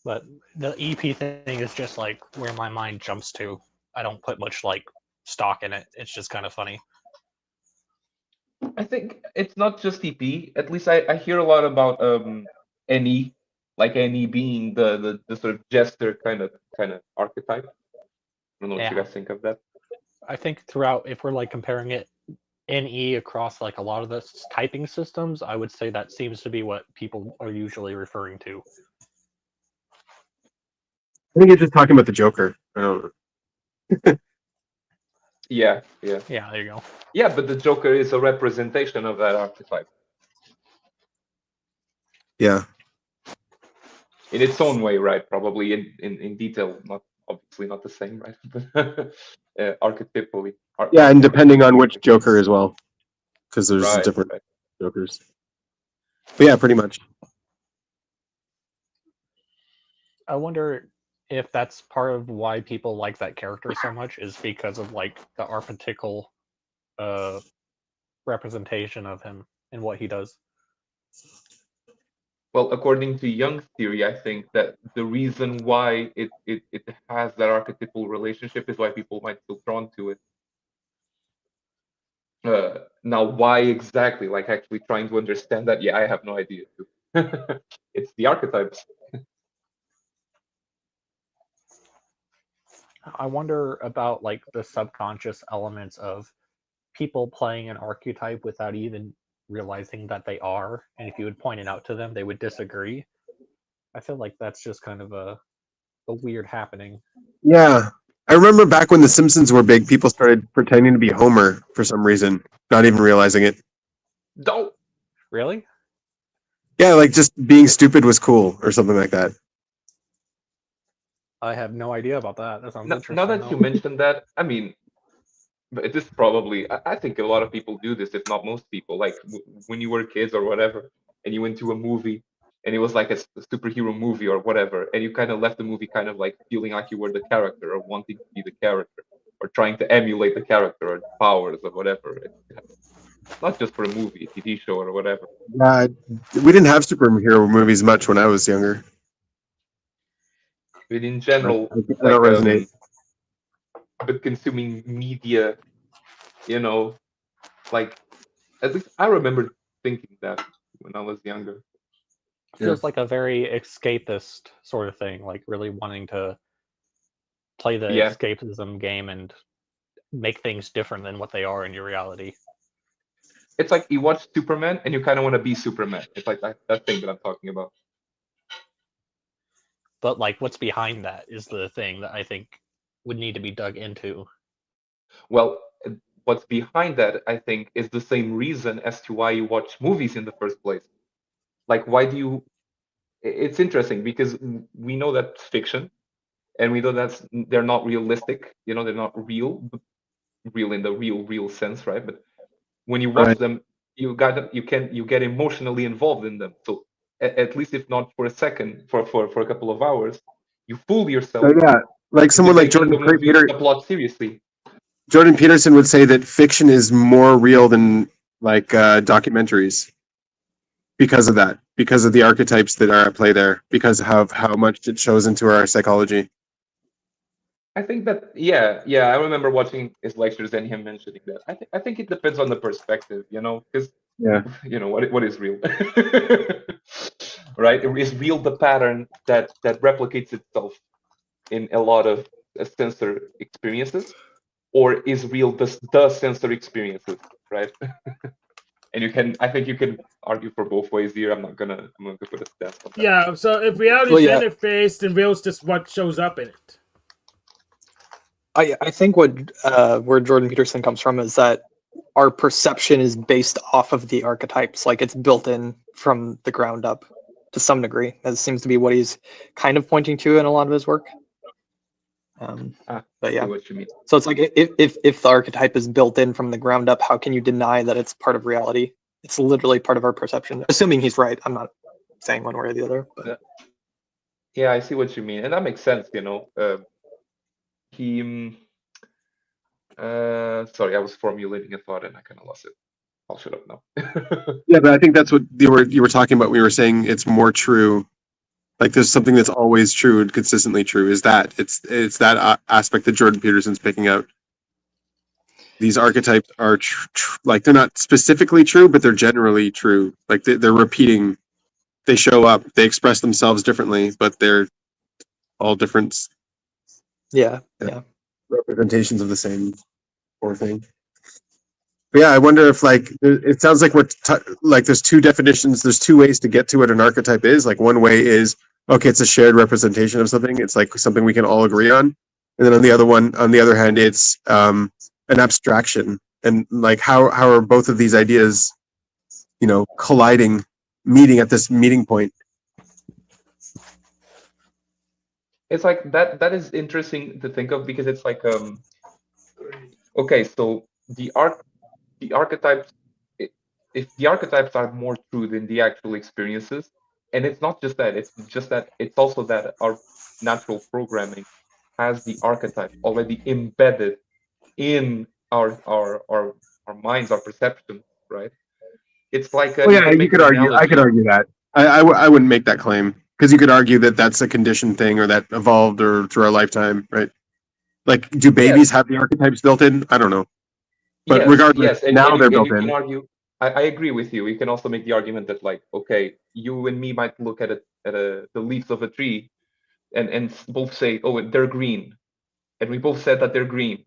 But the EP thing is just like where my mind jumps to. I don't put much like stock in it. It's just kind of funny. I think it's not just EP. At least I hear a lot about NE, like NE being the sort of jester kind of archetype. I don't know what you Yeah. guys think of that. I think throughout, if we're like comparing it NE across like a lot of the typing systems, I would say that seems to be what people are usually referring to. I think you're just talking about the Joker. I don't know. Yeah. Yeah, there you go. Yeah, but the Joker is a representation of that archetype. Yeah. In its own way, right? Probably in detail, not obviously not the same, right? But archetypally. Yeah, and depending on which Joker as well, because there's Right, different right. Jokers. But yeah, pretty much. I wonder if that's part of why people like that character so much is because of like the archetypal representation of him and what he does. Well, according to Jung's theory, I think that the reason why it has that archetypal relationship is why people might feel drawn to it. Now, why exactly? Like actually trying to understand that, yeah, I have no idea. It's the archetypes. I wonder about like the subconscious elements of people playing an archetype without even realizing that they are, and if you would point it out to them, they would disagree. I feel like that's just kind of a weird happening. Yeah. I remember back when The Simpsons were big, people started pretending to be Homer for some reason, not even realizing it. Don't. Really? Yeah, like just being stupid was cool or something like that. I have no idea about that. That sounds interesting. Now that you mentioned that, I mean, but this probably, I think a lot of people do this, if not most people. Like when you were kids or whatever, and you went to a movie, and it was like a superhero movie or whatever, and you kind of left the movie kind of like feeling like you were the character or wanting to be the character or trying to emulate the character or powers or whatever. Not just for a movie, a TV show or whatever. We didn't have superhero movies much when I was younger. But in general, I don't like resonate. but consuming media, you know, like at least I remember thinking that when I was younger. Feels like a very escapist sort of thing, like really wanting to play the escapism game and make things different than what they are in your reality. It's like you watch Superman and you kind of want to be Superman. It's like that thing that I'm talking about. But like what's behind that is the thing that I think would need to be dug into. Well, what's behind that, I think, is the same reason as to why you watch movies in the first place. Like, why do you? It's interesting because we know that's fiction, and we know they're not realistic. You know, they're not real in the real sense, right? But when you watch them, you get emotionally involved in them. So at least if not for a second, for a couple of hours, you fool yourself. So yeah, like someone like Jordan Peterson. The plot seriously. Jordan Peterson would say that fiction is more real than like documentaries because of that, because of the archetypes that are at play there, because of how much it shows into our psychology. I think that yeah, I remember watching his lectures and him mentioning that. I think it depends on the perspective, you know, because you know what is real, right? Is real the pattern that replicates itself in a lot of sensor experiences, or is real the sensor experiences, right? And I think you can argue for both ways here. I'm not gonna put a stance on that. Yeah. So if reality is interfaced, then real's just what shows up in it. I think what where Jordan Peterson comes from is that our perception is based off of the archetypes, like it's built in from the ground up to some degree. That seems to be what he's kind of pointing to in a lot of his work. But yeah, what you mean. So it's like if the archetype is built in from the ground up, how can you deny that it's part of reality? It's literally part of our perception. Assuming he's right, I'm not saying one way or the other. But Yeah, I see what you mean, and that makes sense. You know, he. Sorry, I was formulating a thought and I kind of lost it. I'll shut up now. Yeah, but I think that's what you were talking about. We were saying it's more true. Like there's something that's always true and consistently true. Is that it's that aspect that Jordan Peterson's picking out. These archetypes are like they're not specifically true, but they're generally true. Like they're repeating. They show up. They express themselves differently, but they're all different Yeah. representations of the same core thing. But yeah, I wonder if like it sounds like like there's two definitions. There's two ways to get to what an archetype is. Like one way is okay, it's a shared representation of something. It's like something we can all agree on. And then on the other hand, it's an abstraction. And like how are both of these ideas, colliding, meeting at this meeting point? It's like that is interesting to think of because it's like okay, so the archetypes, if the archetypes are more true than the actual experiences, and it's not just that, it's just that it's also that our natural programming has the archetype already embedded in our minds, our perception, right? It's like Well, you yeah, can you make could an argue. I could analogy. argue that. I wouldn't make that claim because you could argue that that's a conditioned thing or that evolved or through our lifetime, right? Like, do babies Yes, have the archetypes built in? I don't know, but yes, regardless, yes, now they're and built you can in. argue. I agree with you. You can also make the argument that like, okay, you and me might look at the leaves of a tree and both say, oh, they're green, and we both said that they're green,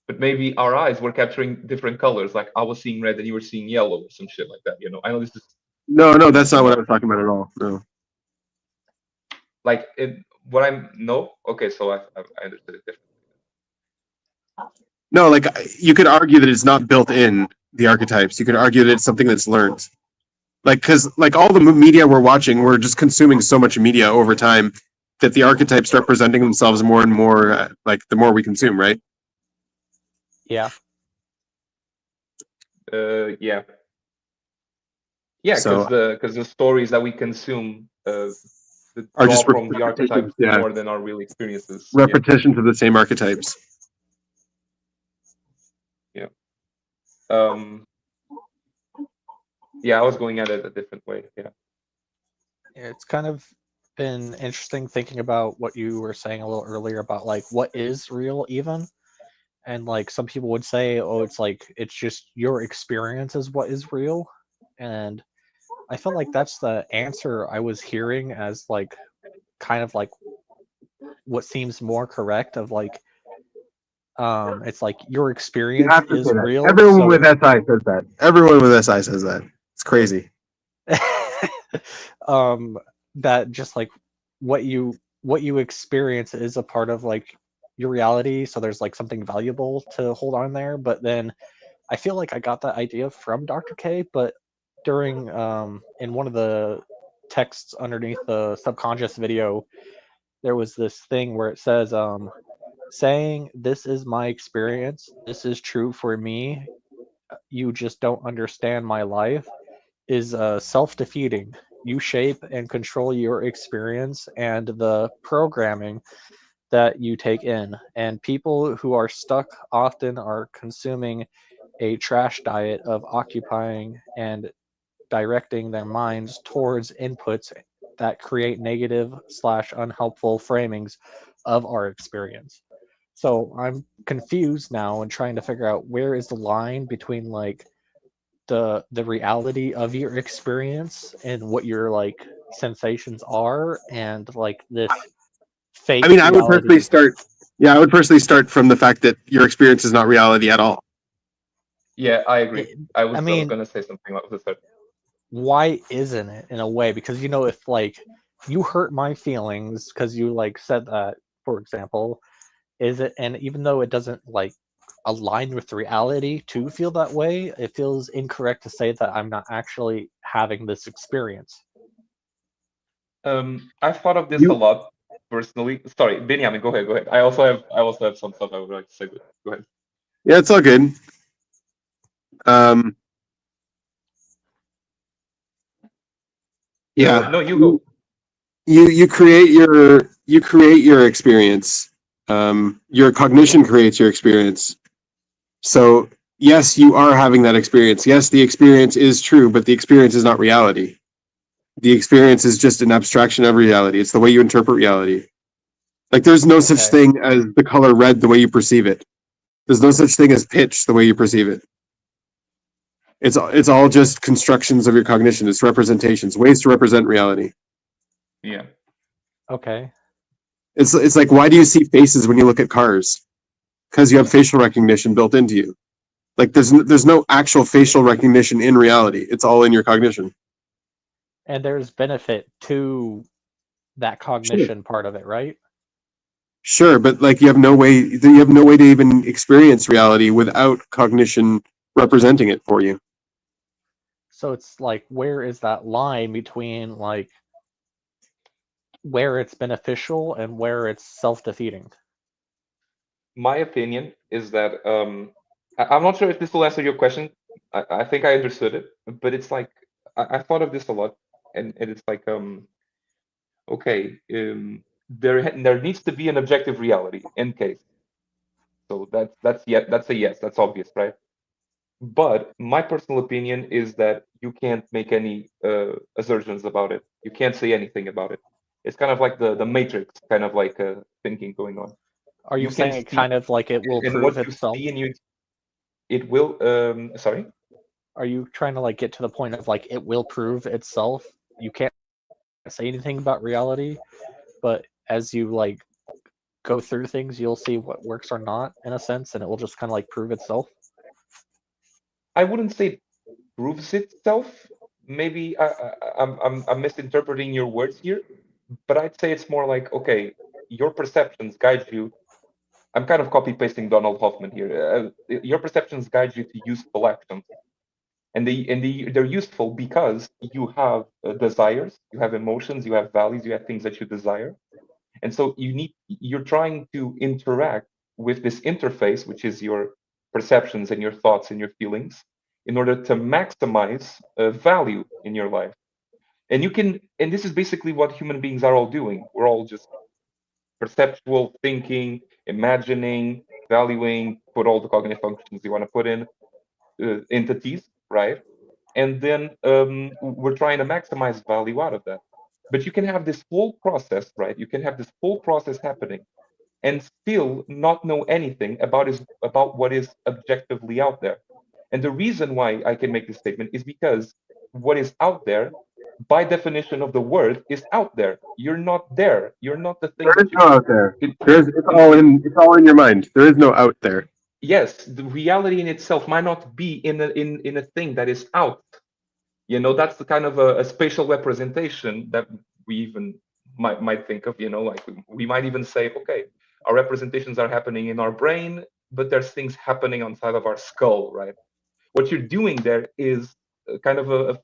but maybe our eyes were capturing different colors. Like I was seeing red and you were seeing yellow or some shit like that. You know, I know this is No, that's not you what I know was talking about at all. No, like what I'm no. Okay, so I understood it differently. no, like you could argue that it's not built in the archetypes. You could argue that it's something that's learned. Like, because like all the media we're watching, we're just consuming so much media over time that the archetypes start presenting themselves more and more. Like the more we consume, right? Yeah. Yeah. Yeah, So because the stories that we consume are draw just from the repetitions, archetypes yeah, more than our real experiences. Yeah, repetitions of the same archetypes. yeah. Um, yeah, I was going at it a different way. Yeah. It's kind of been interesting thinking about what you were saying a little earlier about like what is real even. And like some people would say, oh, it's like it's just your experience is what is real. And I felt like that's the answer I was hearing as like kind of like what seems more correct of like it's like your You experience have to say is that. real. Everyone with So SI says that. Everyone with SI says that. It's crazy. that just like what you experience is a part of like your reality, so there's like something valuable to hold on there. But then I feel like I got that idea from Dr. K, but during in one of the texts underneath the subconscious video, there was this thing where it says saying this is my experience, this is true for me, you just don't understand my life, is self-defeating. You shape and control your experience and the programming that you take in. And people who are stuck often are consuming a trash diet of occupying and directing their minds towards inputs that create negative slash unhelpful framings of our experience. So I'm confused now and trying to figure out where is the line between like the reality of your experience and what your like sensations are and like this I fake mean, I would personally reality. start. Yeah, I would personally start from the fact that your experience is not reality at all. Yeah, I agree. It, I I was mean, gonna say something like this. why isn't it in a way? Because you know, if like you hurt my feelings because you like said that, for example, is it? And even though it doesn't like align with reality to feel that way, it feels incorrect to say that I'm not actually having this experience. I've thought of this a You, lot personally. Sorry, Benjamin, go ahead. Go ahead. I also have some stuff I would like to say. Go ahead. yeah, it's all good. Um, yeah, No, you go. you create your experience. Your cognition creates your experience. So yes, you are having that experience. Yes, the experience is true, but the experience is not reality. The experience is just an abstraction of reality. It's the way you interpret reality. Like there's no such thing as the color red the way you perceive it. There's no such thing as pitch the way you perceive it. It's all just constructions of your cognition. It's representations, ways to represent reality. Yeah. Okay. It's like, why do you see faces when you look at cars? Because you have facial recognition built into you. Like there's no actual facial recognition in reality. It's all in your cognition. And there's benefit to that cognition part of it, right? Sure, but like you have no way to even experience reality without cognition representing it for you. So it's like, where is that line between like where it's beneficial and where it's self-defeating? My opinion is that I'm not sure if this will answer your question. I think I understood it, but it's like I thought of this a lot, and it's like okay, there needs to be an objective reality in case. So that's a yes, that's obvious, right? But my personal opinion is that you can't make any assertions about it. You can't say anything about it. It's kind of like the Matrix kind of like thinking going on. Are you You can saying it see, kind of like it will and prove what you itself? see, and it will. Sorry. Are you trying to like get to the point of like it will prove itself? You can't say anything about reality, but as you like go through things, you'll see what works or not in a sense, and it will just kind of like prove itself. I wouldn't say it proves itself. Maybe I'm misinterpreting your words here, but I'd say it's more like, okay, your perceptions guide you. I'm kind of copy pasting Donald Hoffman here. Your perceptions guide you to useful actions, and they're useful because you have desires, you have emotions, you have values, you have things that you desire, and so you're trying to interact with this interface, which is your perceptions and your thoughts and your feelings, in order to maximize value in your life. And this is basically what human beings are all doing. We're all just perceptual thinking, imagining, valuing, put all the cognitive functions you want to put in entities, right? And then we're trying to maximize value out of that. But you can have this whole process, right? You can have this whole process happening and still not know anything about what is objectively out there. And the reason why I can make this statement is because what is out there, by definition of the word, is out there. You're not there. You're not the thing There is that you. no out there. It's all in your mind. There is no out there. Yes, the reality in itself might not be in a thing that is out. You know, that's the kind of a spatial representation that we even might think of. You know, like we might even say, okay, our representations are happening in our brain, but there's things happening inside of our skull, right? What you're doing there is kind of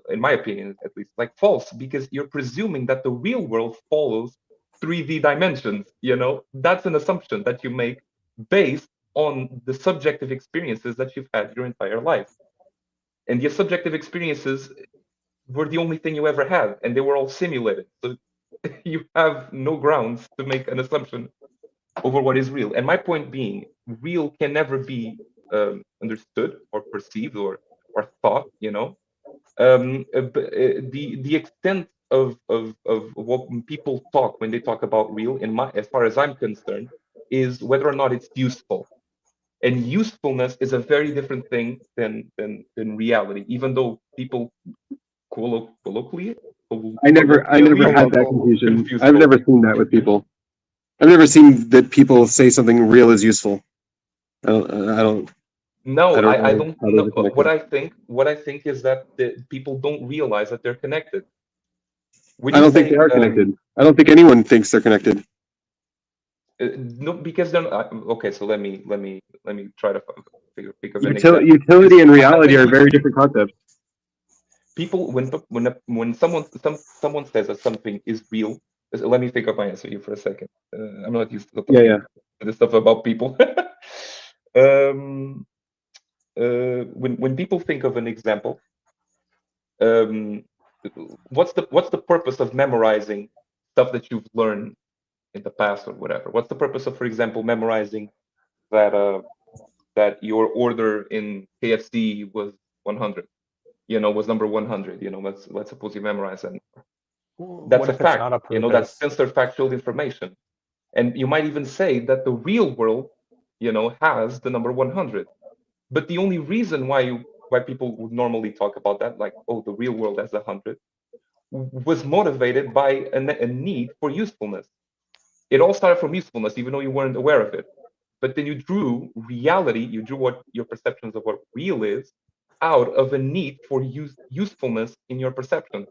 in my opinion at least, like false, because you're presuming that the real world follows 3D dimensions. You know, that's an assumption that you make based on the subjective experiences that you've had your entire life. And your subjective experiences were the only thing you ever had, and they were all simulated. So you have no grounds to make an assumption over what is real. And my point being, real can never be understood or perceived or thought. You know, the extent of what people talk when they talk about real, as far as I'm concerned, is whether or not it's useful. And usefulness is a very different thing than reality. Even though people colloquially I never had that Colloquial. confusion. confuse I've both. never seen that with people. I've never seen that people say something real is useful. I don't No, I know don't how know. those are connected. What I think is that the people don't realize that they're connected. When I you don't think they say are connected. I don't think anyone thinks they're connected. no, because they're not, okay. So let me try to think of an example. Utility and reality When are very people different concepts. when someone says that something is real, let me think of my answer here for a second. I'm not used to Yeah, yeah. talking this stuff about people. um, when people think of an example, um, what's the purpose of memorizing stuff that you've learned in the past or whatever? What's the purpose of, for example, memorizing that your order in KFC was 100, was number 100, let's suppose you memorize that. That's What a if it's fact, not a that's purpose? sensor factual information. And you might even say that the real world, has the number 100. But the only reason why people would normally talk about that, like, oh, the real world has 100, was motivated by a need for usefulness. It all started from usefulness, even though you weren't aware of it. But then you drew reality, you drew what your perceptions of what real is out of a need for usefulness in your perception.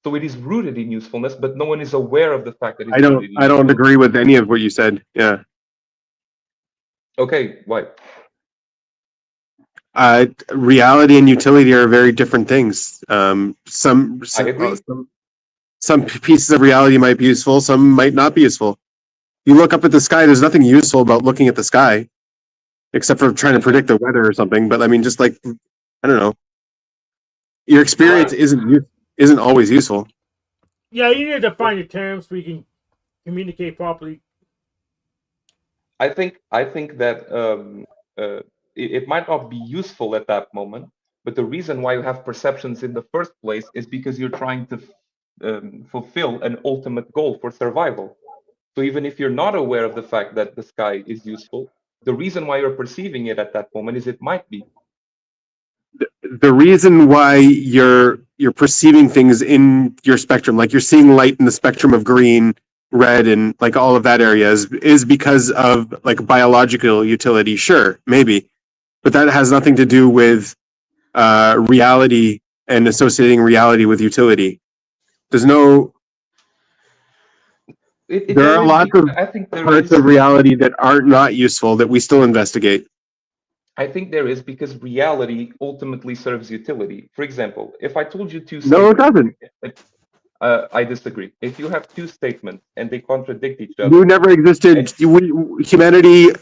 So it is rooted in usefulness, but no one is aware of the fact that it's rooted in I don't agree with any of what you said. Yeah. Okay, why? Reality and utility are very different things. Some pieces of reality might be useful, some might not be useful. You look up at the sky, there's nothing useful about looking at the sky, except for trying to predict the weather or something. But I mean, just like, I don't know, your experience isn't always useful. Yeah, you need to define your terms so we can communicate properly. I think that it might not be useful at that moment, but the reason why you have perceptions in the first place is because you're trying to fulfill an ultimate goal for survival. So even if you're not aware of the fact that the sky is useful, the reason why you're perceiving it at that moment is it might be. The reason why you're perceiving things in your spectrum, like you're seeing light in the spectrum of green, red, and like all of that area is because of like biological utility. Sure, maybe, but that has nothing to do with reality and associating reality with utility. There's no. There are lots of parts of reality that are not useful that we still investigate. I think there is, because reality ultimately serves utility. For example, if I told you two No, it doesn't. I disagree. If you have two statements and they contradict each other, You never existed. Humanity,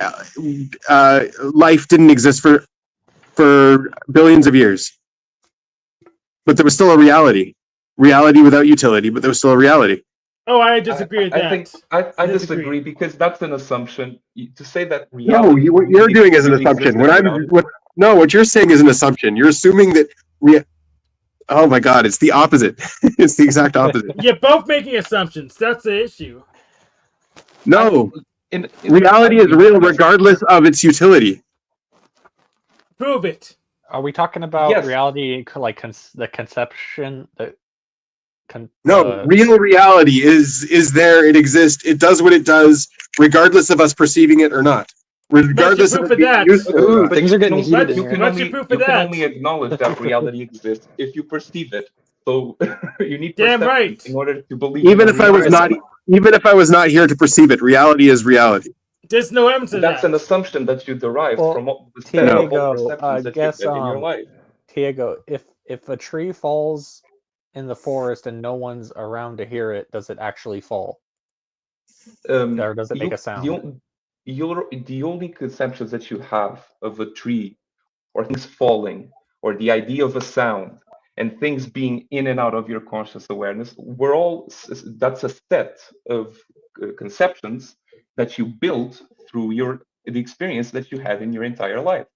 life didn't exist for billions of years, but there was still a reality. Reality without utility, but there was still a reality. Oh, I disagree with that. I disagree, because that's an assumption. To say that No, reality. what you're doing is an assumption. What you're saying is an assumption. You're assuming that oh my God, it's the opposite. It's the exact opposite. You're both making assumptions. That's the issue. No, reality is real regardless of its utility. Prove it. Are we talking about reality like the conception? No, real reality is there. It exists. It does what it does, regardless of us perceiving it or not. Regardless of that. Things are getting heated. You can only acknowledge that reality exists if you perceive it. So you need perception in order to believe. Even if I was not here to perceive it, reality is reality. There's no evidence of that. That's an assumption that you derive from all the perceptions that you get in your life. Diego, if a tree falls in the forest and no one's around to hear it, does it actually fall? Or does it make a sound? The only conceptions that you have of a tree or things falling or the idea of a sound and things being in and out of your conscious awareness, that's a set of conceptions that you build through the experience that you had in your entire life.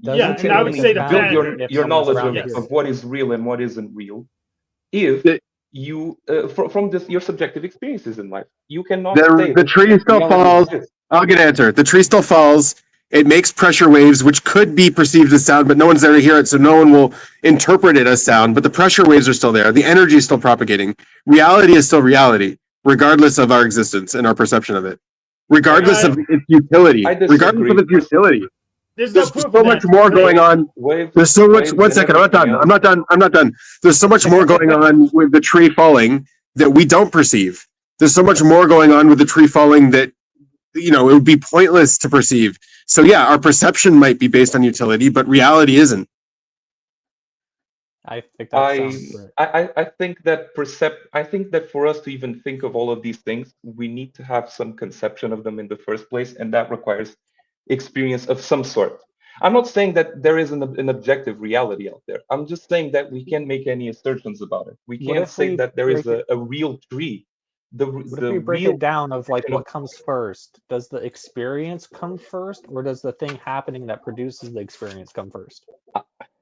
Yeah, and I would say the build your knowledge of what is real and what isn't real if you from your subjective experiences in life. You cannot say the tree still falls. I'll get an answer. The tree still falls. It makes pressure waves, which could be perceived as sound, but no one's there to hear it, so no one will interpret it as sound. But the pressure waves are still there. The energy is still propagating. Reality is still reality, regardless of our existence and our perception of it. Regardless of its utility. Regardless of its utility. There's so much more going on. There's so much. One second. I'm not done. There's so much more going on with the tree falling that we don't perceive. There's so much more going on with the tree falling that, it would be pointless to perceive. So yeah, our perception might be based on utility, but reality isn't. I think that sounds great. I think that for us to even think of all of these things, we need to have some conception of them in the first place, and that requires experience of some sort. I'm not saying that there is an objective reality out there. I'm just saying that we can't make any assertions about it. We can't say that there is a real tree. What if we break it down of like what comes first? Does the experience come first, or does the thing happening that produces the experience come first?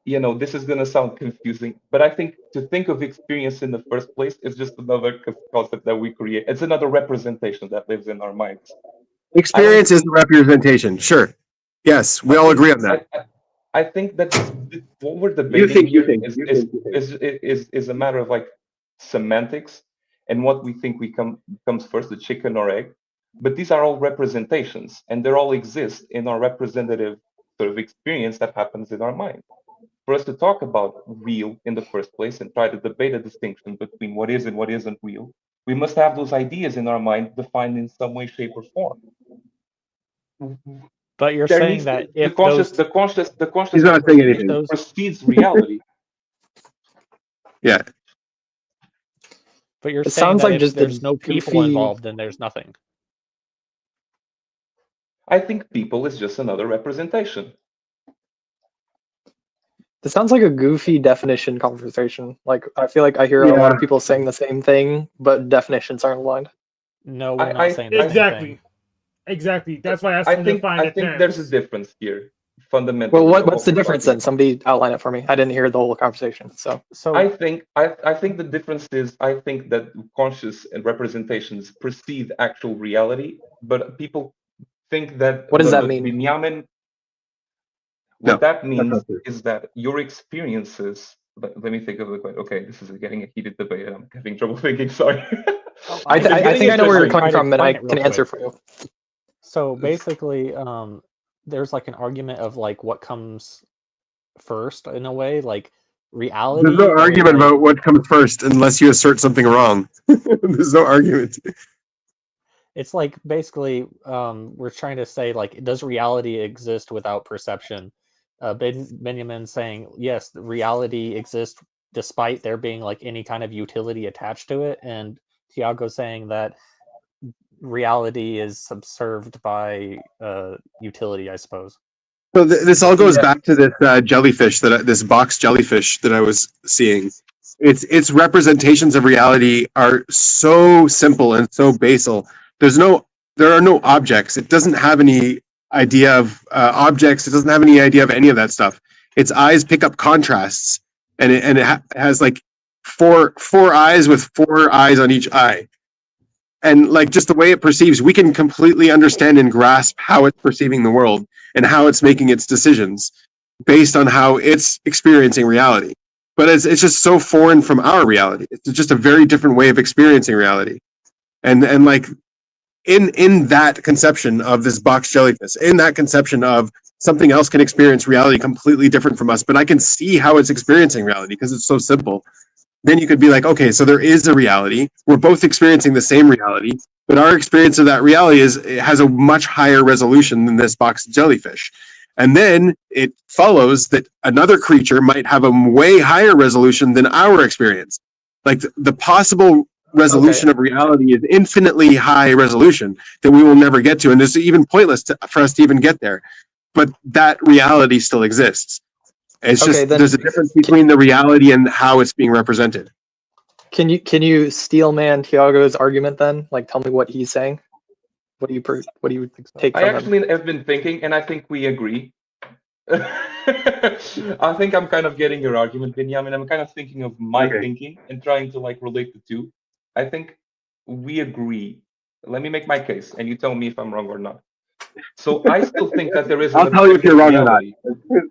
This is going to sound confusing, but I think to think of experience in the first place is just another concept that we create. It's another representation that lives in our minds. Experience is a representation. Sure. Yes, we all agree on that. I think that what we're debating here is a matter of like semantics and what we think comes first, the chicken or egg. But these are all representations, and they all exist in our representative sort of experience that happens in our mind. For us to talk about real in the first place and try to debate a distinction between what is and what isn't real, we must have those ideas in our mind defined in some way, shape, or form. But you're saying that if the conscious He's not saying anything. precedes reality. Yeah. But you're saying that if there's no people involved, then there's nothing. I think people is just another representation. This sounds like a goofy definition conversation. Like, I feel like I hear a lot of people saying the same thing, but definitions aren't aligned. No, we're not saying the exactly. same thing. Exactly. That's why I think there's a difference here, fundamentally. Well, what's the difference then? Somebody outline it for me. I didn't hear the whole conversation. So I think the difference is I think that conscious and representations precede actual reality, but people think that. What does that mean? Binyamin, what that means is that your experiences. Let me think of it. Okay, this is getting a heated debate. I'm having trouble thinking. Sorry. I think I know where you're coming from, and I can answer for you. So basically, there's like an argument of like what comes first in a way, like reality. There's no argument about what comes first unless you assert something wrong. There's no argument. It's like basically we're trying to say like, does reality exist without perception? Benjamin saying yes, reality exists despite there being like any kind of utility attached to it, and Tiago saying that reality is subserved by utility, I suppose. So this all goes back to this jellyfish this box jellyfish that I was seeing. Its representations of reality are so simple and so basal. There are no objects. It doesn't have any idea of objects. It doesn't have any idea of any of that stuff. Its eyes pick up contrasts, and it has like four eyes with 4 eyes on each eye. And like just the way it perceives, we can completely understand and grasp how it's perceiving the world and how it's making its decisions based on how it's experiencing reality. But it's just so foreign from our reality. It's just a very different way of experiencing reality. And like in that conception of this box jellyfish, in that conception of something else can experience reality completely different from us, but I can see how it's experiencing reality because it's so simple. Then you could be like, okay, so there is a reality. We're both experiencing the same reality, but our experience of that reality has a much higher resolution than this box jellyfish. And then it follows that another creature might have a way higher resolution than our experience. Like the possible resolution of reality is infinitely high resolution that we will never get to. And it's even pointless for us to even get there. But that reality still exists. It's just there's a difference between the reality and how it's being represented. Can you steelman Tiago's argument then? Like, tell me what he's saying. What do you take from him? I actually have been thinking, and I think we agree. I think I'm kind of getting your argument, Benjamin. I'm kind of thinking of my thinking and trying to like relate the two. I think we agree. Let me make my case, and you tell me if I'm wrong or not. So I still think that there is. I'll tell you if you're wrong or not.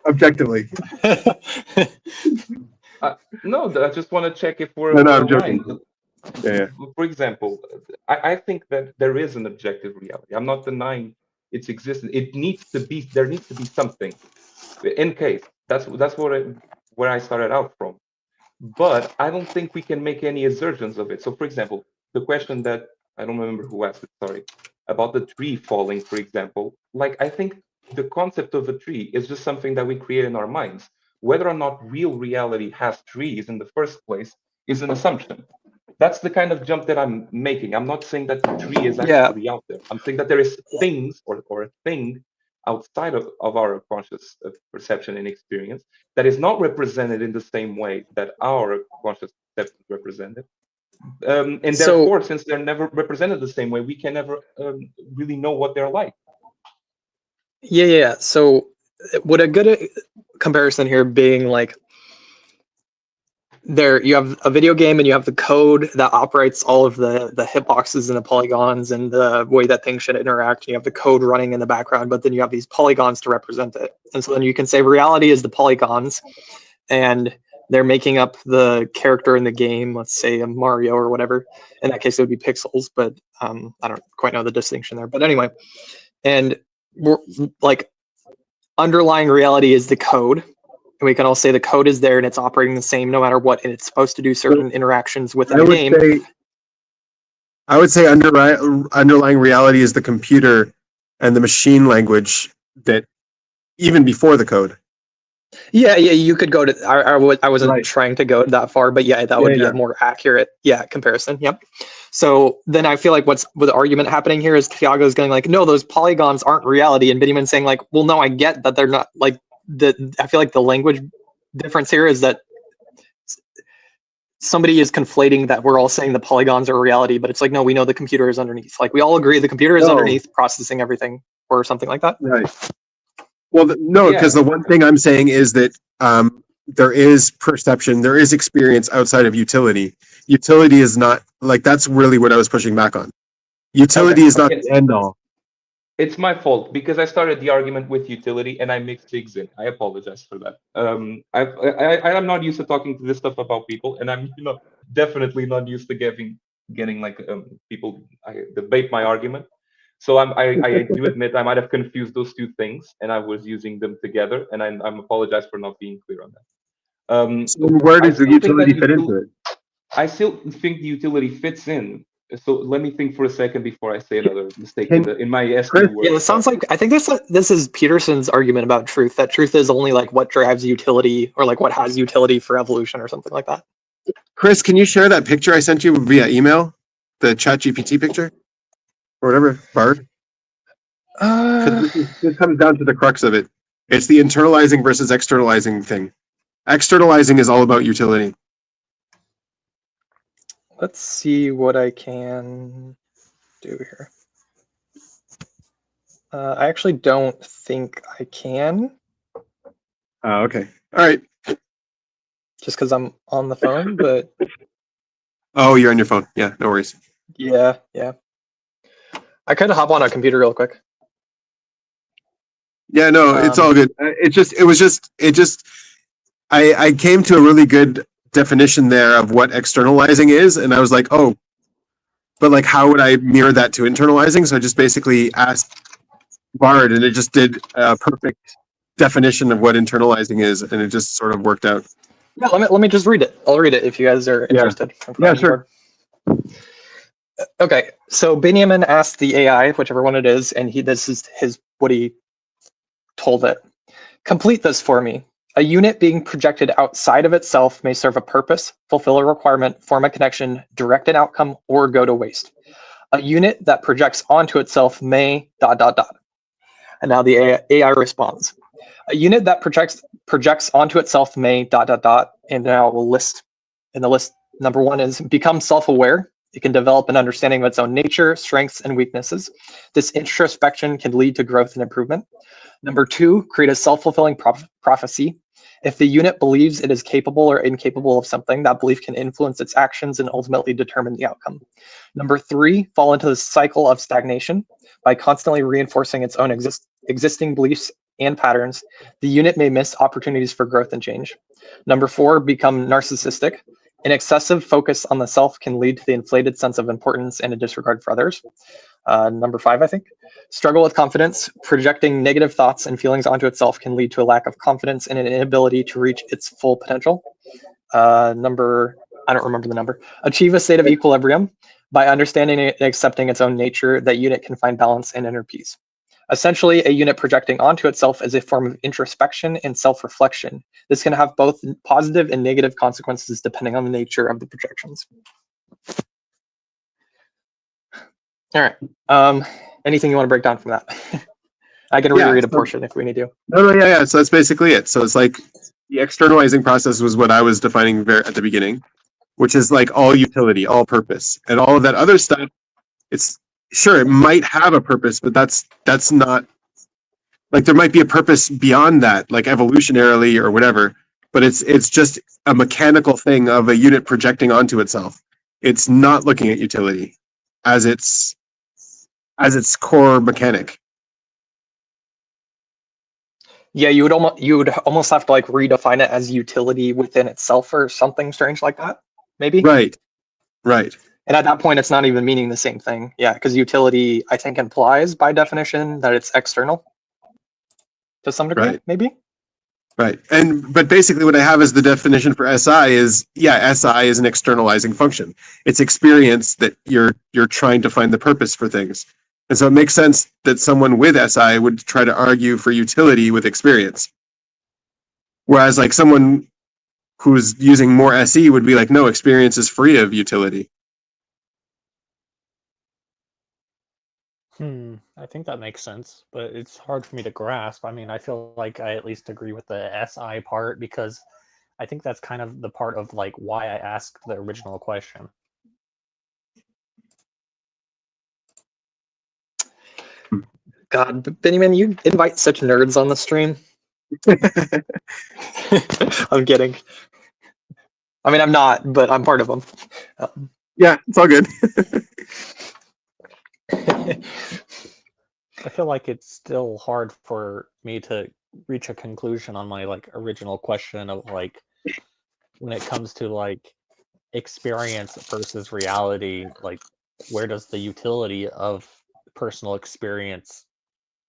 Objectively. No, I just want to check if we're. No, I'm joking. Yeah. For example, I think that there is an objective reality. I'm not denying its existence. It needs to be. There needs to be something. In case that's where I started out from. But I don't think we can make any assertions of it. So, for example, the question that I don't remember who asked it. Sorry. About the tree falling, for example, like I think the concept of a tree is just something that we create in our minds. Whether or not real reality has trees in the first place is an assumption. That's the kind of jump that I'm making. I'm not saying that the tree is actually out there. I'm saying that there is things or a thing outside of our conscious perception and experience that is not represented in the same way that our conscious perception is represented. And therefore, since they're never represented the same way, we can never really know what they're like. Yeah. So would a good comparison here being like, there you have a video game and you have the code that operates all of the hitboxes and the polygons and the way that things should interact. You have the code running in the background, but then you have these polygons to represent it. And so then you can say reality is the polygons, and they're making up the character in the game, let's say a Mario or whatever. In that case, it would be pixels, but I don't quite know the distinction there. But anyway, and we're like, underlying reality is the code. And we can all say the code is there and it's operating the same no matter what, and it's supposed to do certain interactions within the game. I would say underlying reality is the computer and the machine language that even before the code. Yeah, you could go to. I wasn't trying to go that far, but yeah, that would be a more accurate comparison. Yep. So then I feel like what's the argument happening here is Thiago's going like, no, those polygons aren't reality, and Benjamin's saying like, well, no, I get that they're not. Like I feel like the language difference here is that somebody is conflating that we're all saying the polygons are reality, but it's like, no, we know the computer is underneath. Like we all agree the computer is underneath processing everything or something like that. Right. Well, no, because the one thing I'm saying is that there is perception, there is experience outside of utility. Utility is not, like, that's really what I was pushing back on. Utility is not the end all. It's my fault because I started the argument with utility and I mixed things in. I apologize for that. I'm not used to talking to this stuff about people, and I'm definitely not used to getting like people debate my argument. So I do admit I might have confused those two things, and I was using them together, and I'm apologize for not being clear on that. So where does the utility fit into it? I still think the utility fits in. So let me think for a second before I say another mistake in my SQ word. Yeah, it sounds like, I think this is Peterson's argument about truth, that truth is only like what drives utility, or like what has utility for evolution or something like that. Chris, can you share that picture I sent you via email? The ChatGPT picture? Or whatever, Bard? This comes down to the crux of it. It's the internalizing versus externalizing thing. Externalizing is all about utility. Let's see what I can do here. I actually don't think I can. Okay. All right. Just because I'm on the phone, but... Oh, you're on your phone. Yeah, no worries. Yeah. I could hop on a computer real quick. Yeah, no, it's all good. I came to a really good definition there of what externalizing is, and I was like, oh, but like, how would I mirror that to internalizing? So I just basically asked Bard, and it just did a perfect definition of what internalizing is, and it just sort of worked out. Yeah, let me just read it. I'll read it if you guys are interested. Yeah, sure. Okay, so Benjamin asked the AI, whichever one it is, and this is what he told it. Complete this for me. A unit being projected outside of itself may serve a purpose, fulfill a requirement, form a connection, direct an outcome, or go to waste. A unit that projects onto itself may ... And now the AI responds. A unit that projects onto itself may ... And now we'll list. And the list, number one is become self-aware. It can develop an understanding of its own nature, strengths, and weaknesses. This introspection can lead to growth and improvement. Number two, create a self-fulfilling prophecy. If the unit believes it is capable or incapable of something, that belief can influence its actions and ultimately determine the outcome. Number three, fall into the cycle of stagnation. By constantly reinforcing its own existing beliefs and patterns, the unit may miss opportunities for growth and change. Number four, become narcissistic. An excessive focus on the self can lead to the inflated sense of importance and a disregard for others. Number five, I think. Struggle with confidence. Projecting negative thoughts and feelings onto itself can lead to a lack of confidence and an inability to reach its full potential. I don't remember the number. Achieve a state of equilibrium. By understanding and accepting its own nature, that unit can find balance and inner peace. Essentially, a unit projecting onto itself is a form of introspection and self-reflection. This can have both positive and negative consequences depending on the nature of the projections. All right. Anything you want to break down from that? I can reread a portion if we need to. No, yeah. So that's basically it. So it's like the externalizing process was what I was defining at the beginning, which is like all utility, all purpose, and all of that other stuff. It's sure it might have a purpose, but that's not like there might be a purpose beyond that, like evolutionarily or whatever. But it's just a mechanical thing of a unit projecting onto itself. It's not looking at utility as its core mechanic. Yeah, you would almost have to like redefine it as utility within itself or something strange like that, maybe. Right. And at that point, it's not even meaning the same thing. Yeah, because utility, I think, implies by definition that it's external to some degree, maybe. Right. But basically what I have as the definition for SI is, SI is an externalizing function. It's experience that you're trying to find the purpose for things. And so it makes sense that someone with SI would try to argue for utility with experience. Whereas like someone who's using more SE would be like, no, experience is free of utility. I think that makes sense, but it's hard for me to grasp. I mean, I feel like I at least agree with the SI part because I think that's kind of the part of like why I asked the original question. God, Benjamin, you invite such nerds on the stream. I'm kidding. I mean, I'm not, but I'm part of them. Yeah, it's all good. I feel like it's still hard for me to reach a conclusion on my like original question of like when it comes to like experience versus reality, like where does the utility of personal experience,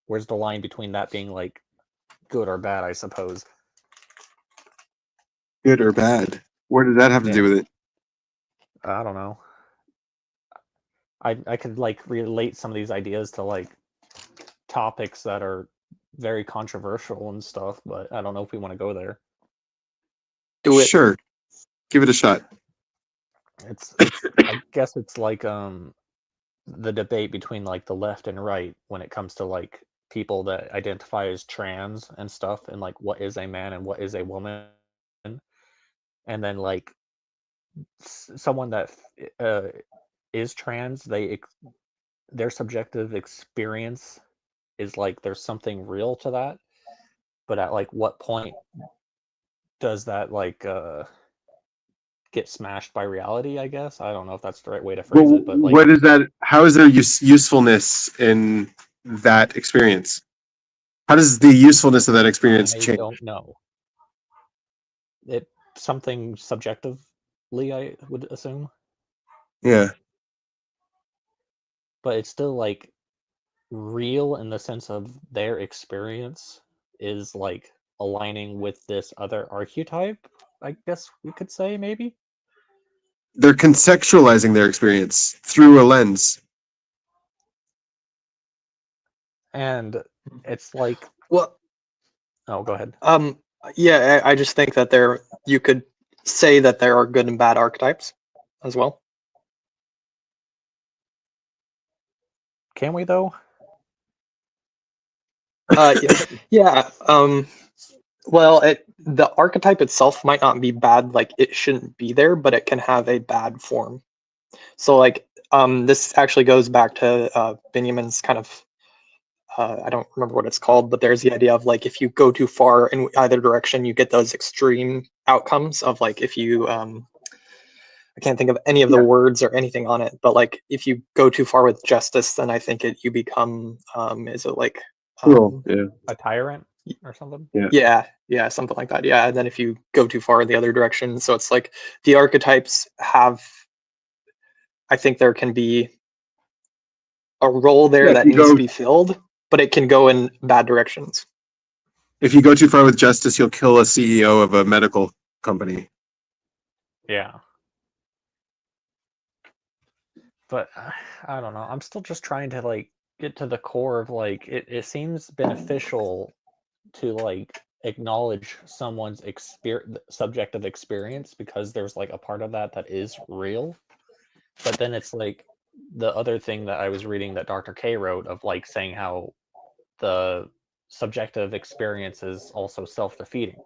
where's the line between that being like good or bad, I suppose. Good or bad? What did that have to do with it? I don't know. I could like relate some of these ideas to like topics that are very controversial and stuff, but I don't know if we want to go there. Do it. Sure. Give it a shot. It's I guess it's like the debate between like the left and right when it comes to like people that identify as trans and stuff and like what is a man and what is a woman, and then like someone that is trans, their subjective experience is like there's something real to that, but at like what point does that like get smashed by reality, I guess? I don't know if that's the right way to phrase it, but like what is that? How is there usefulness in that experience? How does the usefulness of that experience change? I don't know. It something subjectively, I would assume. Yeah. But it's still like real in the sense of their experience is like aligning with this other archetype, I guess we could say, maybe. They're contextualizing their experience through a lens. And it's like, well, oh, go ahead. Yeah, I just think that you could say that there are good and bad archetypes as well. Can we though? Yeah. Well, the archetype itself might not be bad, like it shouldn't be there, but it can have a bad form. So like this actually goes back to Benjamin's kind of I don't remember what it's called, but there's the idea of like if you go too far in either direction, you get those extreme outcomes of like if you I can't think of any of the words or anything on it, but like if you go too far with justice, then I think you become is it like a tyrant or something? Yeah, something like that. Yeah, and then if you go too far in the other direction, so it's like the archetypes have, I think there can be a role there that needs to be filled, but it can go in bad directions. If you go too far with justice, you'll kill a CEO of a medical company. Yeah. But I don't know. I'm still just trying to like get to the core of like it seems beneficial to like acknowledge someone's subjective experience because there's like a part of that is real. But then it's like the other thing that I was reading that Dr. K wrote of like saying how the subjective experience is also self-defeating.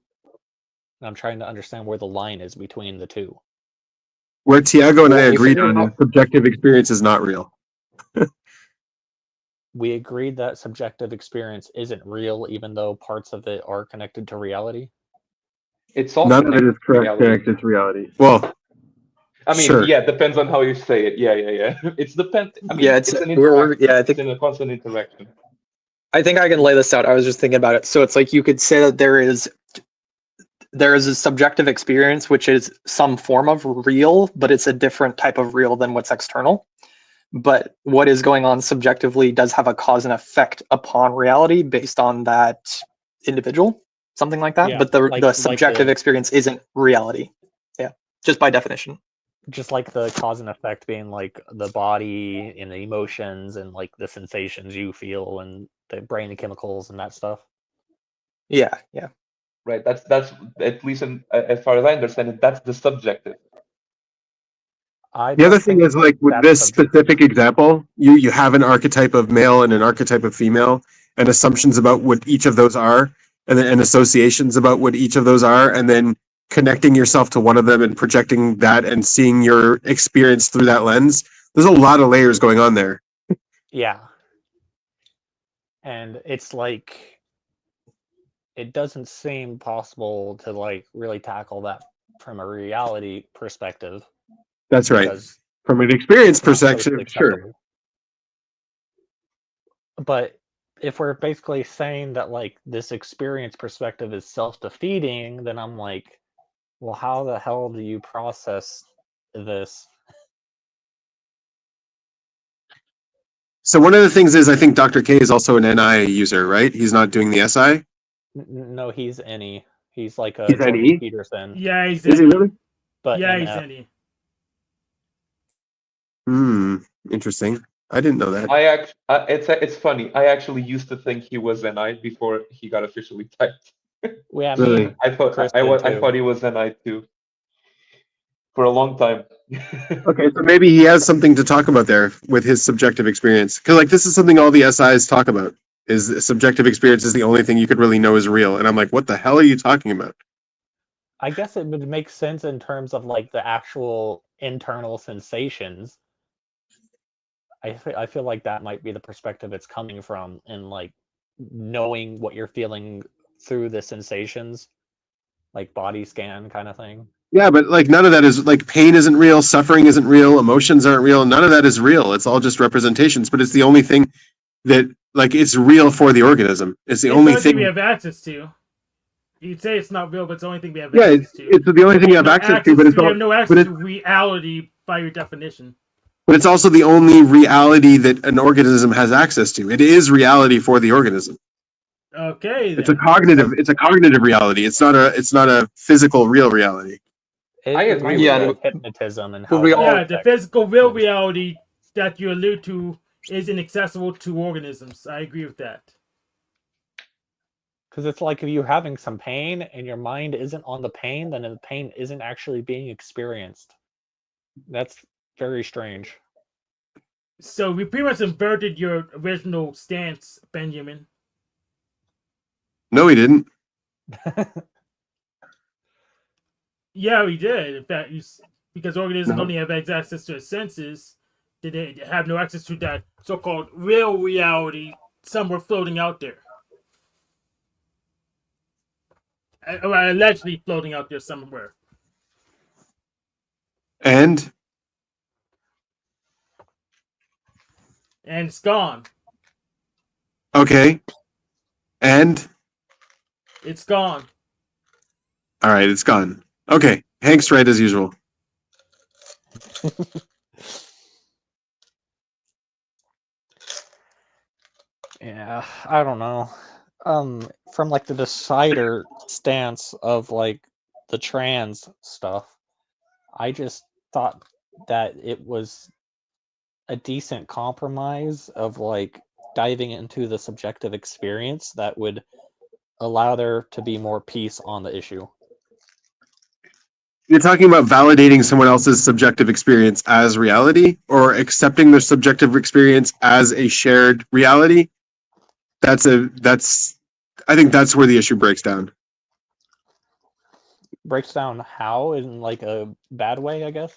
I'm trying to understand where the line is between the two. Where Tiago and I agreed on subjective experience is not real. We agreed that subjective experience isn't real, even though parts of it are connected to reality. It's all none of it is connected to reality. Well, I mean, sure. yeah, it depends on how you say it. Yeah. It's depend. I mean, Yeah, it's an I think it's in a constant interaction. I think I can lay this out. I was just thinking about it. So it's like you could say that there is a subjective experience which is some form of real, but it's a different type of real than what's external. But what is going on subjectively does have a cause and effect upon reality based on that individual, something like that. Yeah, but the subjective experience isn't reality. Yeah, just by definition. Just like the cause and effect being like the body and the emotions and like the sensations you feel and the brain chemicals and that stuff. Yeah. Right. That's at least as far as I understand it, that's the subjective. The other thing is, like, with this specific example, you have an archetype of male and an archetype of female, and assumptions about what each of those are, and associations about what each of those are, and then connecting yourself to one of them and projecting that and seeing your experience through that lens. There's a lot of layers going on there. Yeah. And it's like, it doesn't seem possible to like really tackle that from a reality perspective. That's right. From an experience perspective, sure. But if we're basically saying that like this experience perspective is self-defeating, then I'm like, well, how the hell do you process this? So one of the things is, I think Dr. K is also an NI user, right? He's not doing the SI? No, he's any. He's like a He's Jordan NE? Peterson. Yeah, he's Is he really? But yeah, NF. he's NE. Interesting. I didn't know that. It's funny. I actually used to think he was NI before he got officially typed. Yeah, really? I thought he was NI too. For a long time. Okay, so maybe he has something to talk about there with his subjective experience. Because like this is something all the SIs talk about. Is subjective experience is the only thing you could really know is real. And I'm like, what the hell are you talking about? I guess it would make sense in terms of like the actual internal sensations. I feel like that might be the perspective it's coming from, and like knowing what you're feeling through the sensations, like body scan kind of thing. Yeah, but like none of that is like pain isn't real, suffering isn't real, emotions aren't real. None of that is real. It's all just representations. But it's the only thing that like it's real for the organism. It's the only thing we have access to. You'd say it's not real, but it's the only thing we have access to. It's the only thing you have access to, but it's you have no access to reality by your definition. But it's also the only reality that an organism has access to. It is reality for the organism. Okay. Then. It's a cognitive reality. It's not a physical real reality. I agree with hypnotism and how the physical real reality that you allude to is inaccessible to organisms. I agree with that. Because it's like if you're having some pain and your mind isn't on the pain, then the pain isn't actually being experienced. That's very strange. So we pretty much inverted your original stance, Benjamin. No, we didn't. Yeah, we did. In fact, because organisms only have access to their senses, they have no access to that so-called real reality somewhere floating out there. Or allegedly floating out there somewhere. And it's gone. Okay. And it's gone. All right, it's gone. Okay, Hank's right as usual. Yeah, I don't know. From like the decider stance of like the trans stuff, I just thought that it was a decent compromise of like diving into the subjective experience that would allow there to be more peace on the issue. You're talking about validating someone else's subjective experience as reality, or accepting their subjective experience as a shared reality? I think that's where the issue breaks down. Breaks down how, in like a bad way, I guess.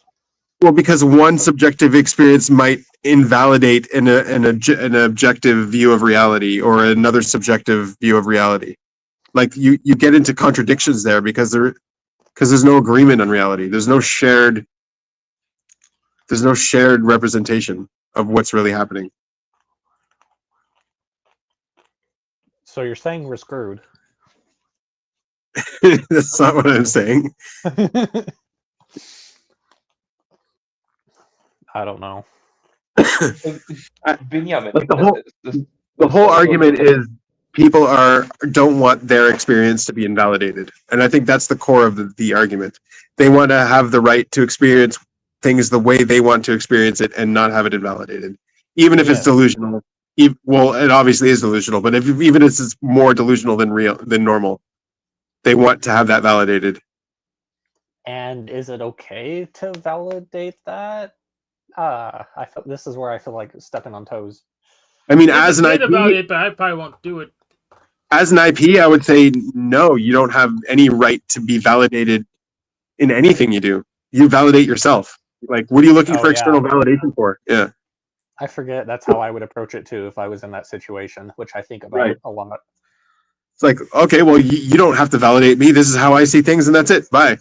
Well, because one subjective experience might invalidate an objective view of reality, or another subjective view of reality. Like you get into contradictions there because there's no agreement on reality. There's no shared representation of what's really happening. So you're saying we're screwed? That's not what I'm saying. I don't know. Benjamin, Like the whole argument is people don't want their experience to be invalidated, and I think that's the core of the argument. They want to have the right to experience things the way they want to experience it and not have it invalidated, even if it's delusional. Well, it obviously is delusional, but even if it's more delusional than normal, they want to have that validated. And is it okay to validate that? I feel this is where I feel like stepping on toes. I mean, as an IP, about it, but I probably won't do it. As an IP, I would say no. You don't have any right to be validated in anything you do. You validate yourself. Like, what are you looking for external validation for? Yeah. I forget that's how I would approach it too if I was in that situation, which I think about a lot. It's like, okay, well, you don't have to validate me. This is how I see things, and that's it. Bye.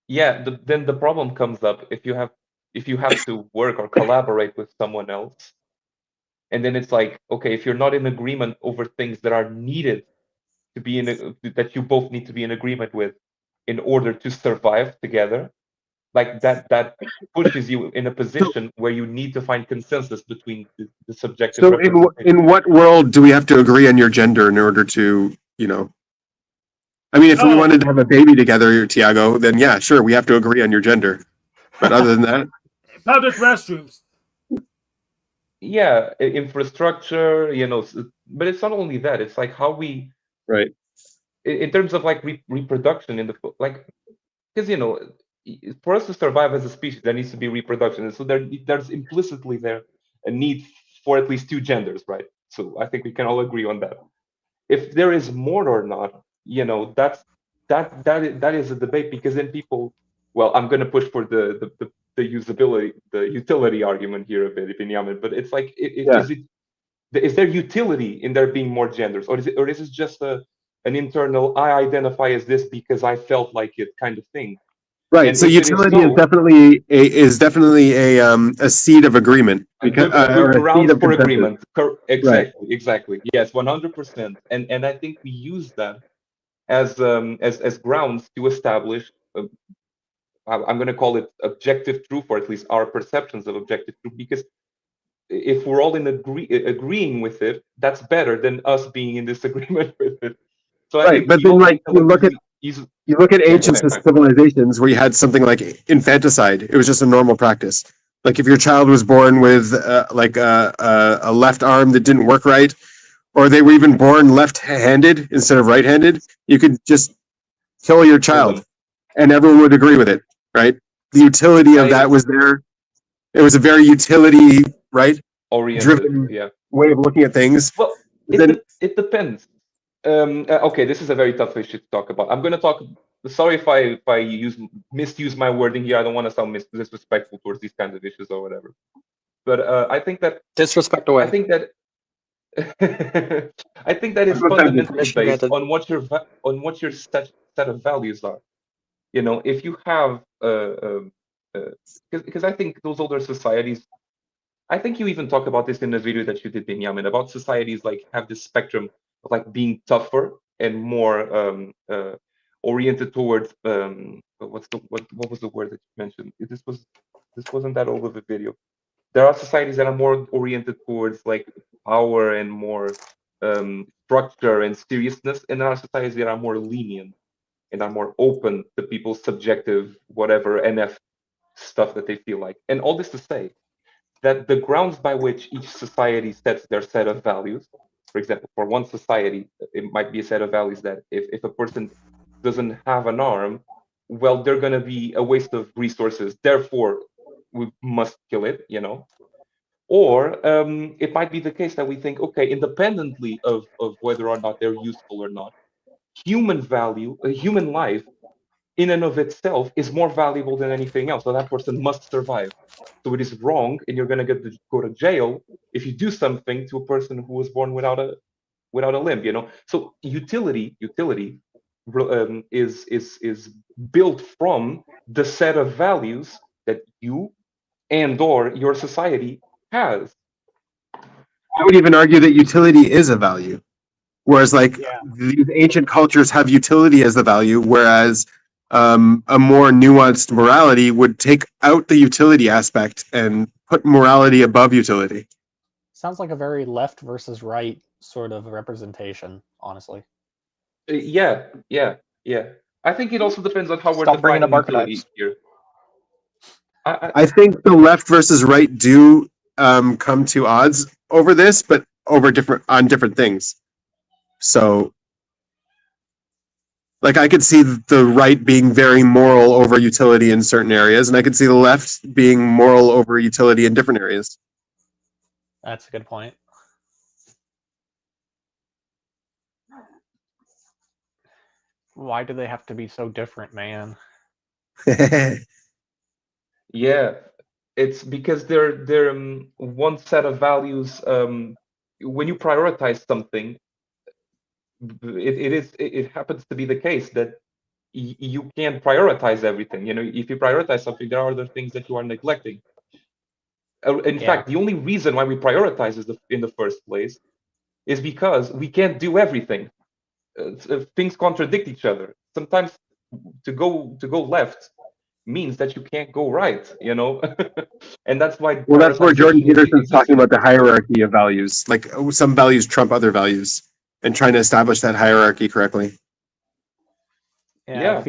Yeah, then the problem comes up if you have to work or collaborate with someone else, and then it's like, okay, if you're not in agreement over things that are needed to be that you both need to be in agreement with in order to survive together, like that pushes you in a position where you need to find consensus between the subjective. So in what world do we have to agree on your gender in order to, I mean, if we wanted to have a baby together, Tiago, then yeah, sure, we have to agree on your gender. But other than that, public restrooms. Yeah, infrastructure, but it's not only that. It's like how we, right? In terms of like reproduction in the like, because for us to survive as a species, there needs to be reproduction, and so there's implicitly there a need for at least two genders, right? So I think we can all agree on that. If there is more or not, that is a debate, because then people, well, I'm going to push for the usability, the utility argument here a bit, Benjamin, but it's like, is there utility in there being more genders, or is it just an internal, I identify as this because I felt like it kind of thing? Right. And so utility is definitely a seed of agreement, because a ground for agreement. Exactly. Yes, 100%. And I think we use that as grounds to establish, I'm going to call it objective truth, or at least our perceptions of objective truth, because if we're all in agreeing with it, that's better than us being in disagreement with it. So I think, but then like you look at ancient civilizations where you had something like infanticide. It was just a normal practice. Like if your child was born with a left arm that didn't work right, or they were even born left-handed instead of right-handed, you could just kill your child, and everyone would agree with it, right? The utility of that was there. It was a very utility, right, driven way of looking at things. Well, it depends. Okay, this is a very tough issue to talk about. I'm going to talk. Sorry if I misuse my wording here. I don't want to sound disrespectful towards these kinds of issues or whatever. But I think that disrespect away. I think that it's fundamentally based on what your set of values are. If you have because I think those older societies. I think you even talk about this in the video that you did, Benjamin, about societies like have this spectrum of like being tougher and more oriented towards what was the word that you mentioned? This wasn't that old of a video. There are societies that are more oriented towards like power and more structure and seriousness, and there are societies that are more lenient and are more open to people's subjective whatever NF stuff that they feel like. And all this to say that the grounds by which each society sets their set of values, for example, for one society, it might be a set of values that if a person doesn't have an arm, well, they're going to be a waste of resources. Therefore, we must kill it, Or it might be the case that we think, okay, independently of whether or not they're useful or not, human value, human life in and of itself is more valuable than anything else. So that person must survive. So it is wrong, and you're going to go to jail if you do something to a person who was born without a limb. You know. So utility is built from the set of values that you and/or your society has. I would even argue that utility is a value. Whereas, like, Yeah. these ancient cultures have utility as the value, whereas a more nuanced morality would take out the utility aspect and put morality above utility. Sounds like a very left versus right sort of representation, honestly. Yeah. I think it also depends on how we're Stop bringing defining up utility archetypes. here. I think the left versus right do come to odds over this, but over different things. So, like, I could see the right being very moral over utility in certain areas, and I could see the left being moral over utility in different areas. That's a good point. Why do they have to be so different, man? Yeah, it's because they're one set of values. When you prioritize something, it happens to be the case that you can't prioritize everything. You know, if you prioritize something, there are other things that you are neglecting. In fact, the only reason why we prioritize in the first place is because we can't do everything. Things contradict each other. Sometimes to go left means that you can't go right, you know. And that's why Well, that's where Jordan prioritization Peterson's is talking useful. about the hierarchy of values. Like, some values trump other values, and trying to establish that hierarchy correctly. Yeah.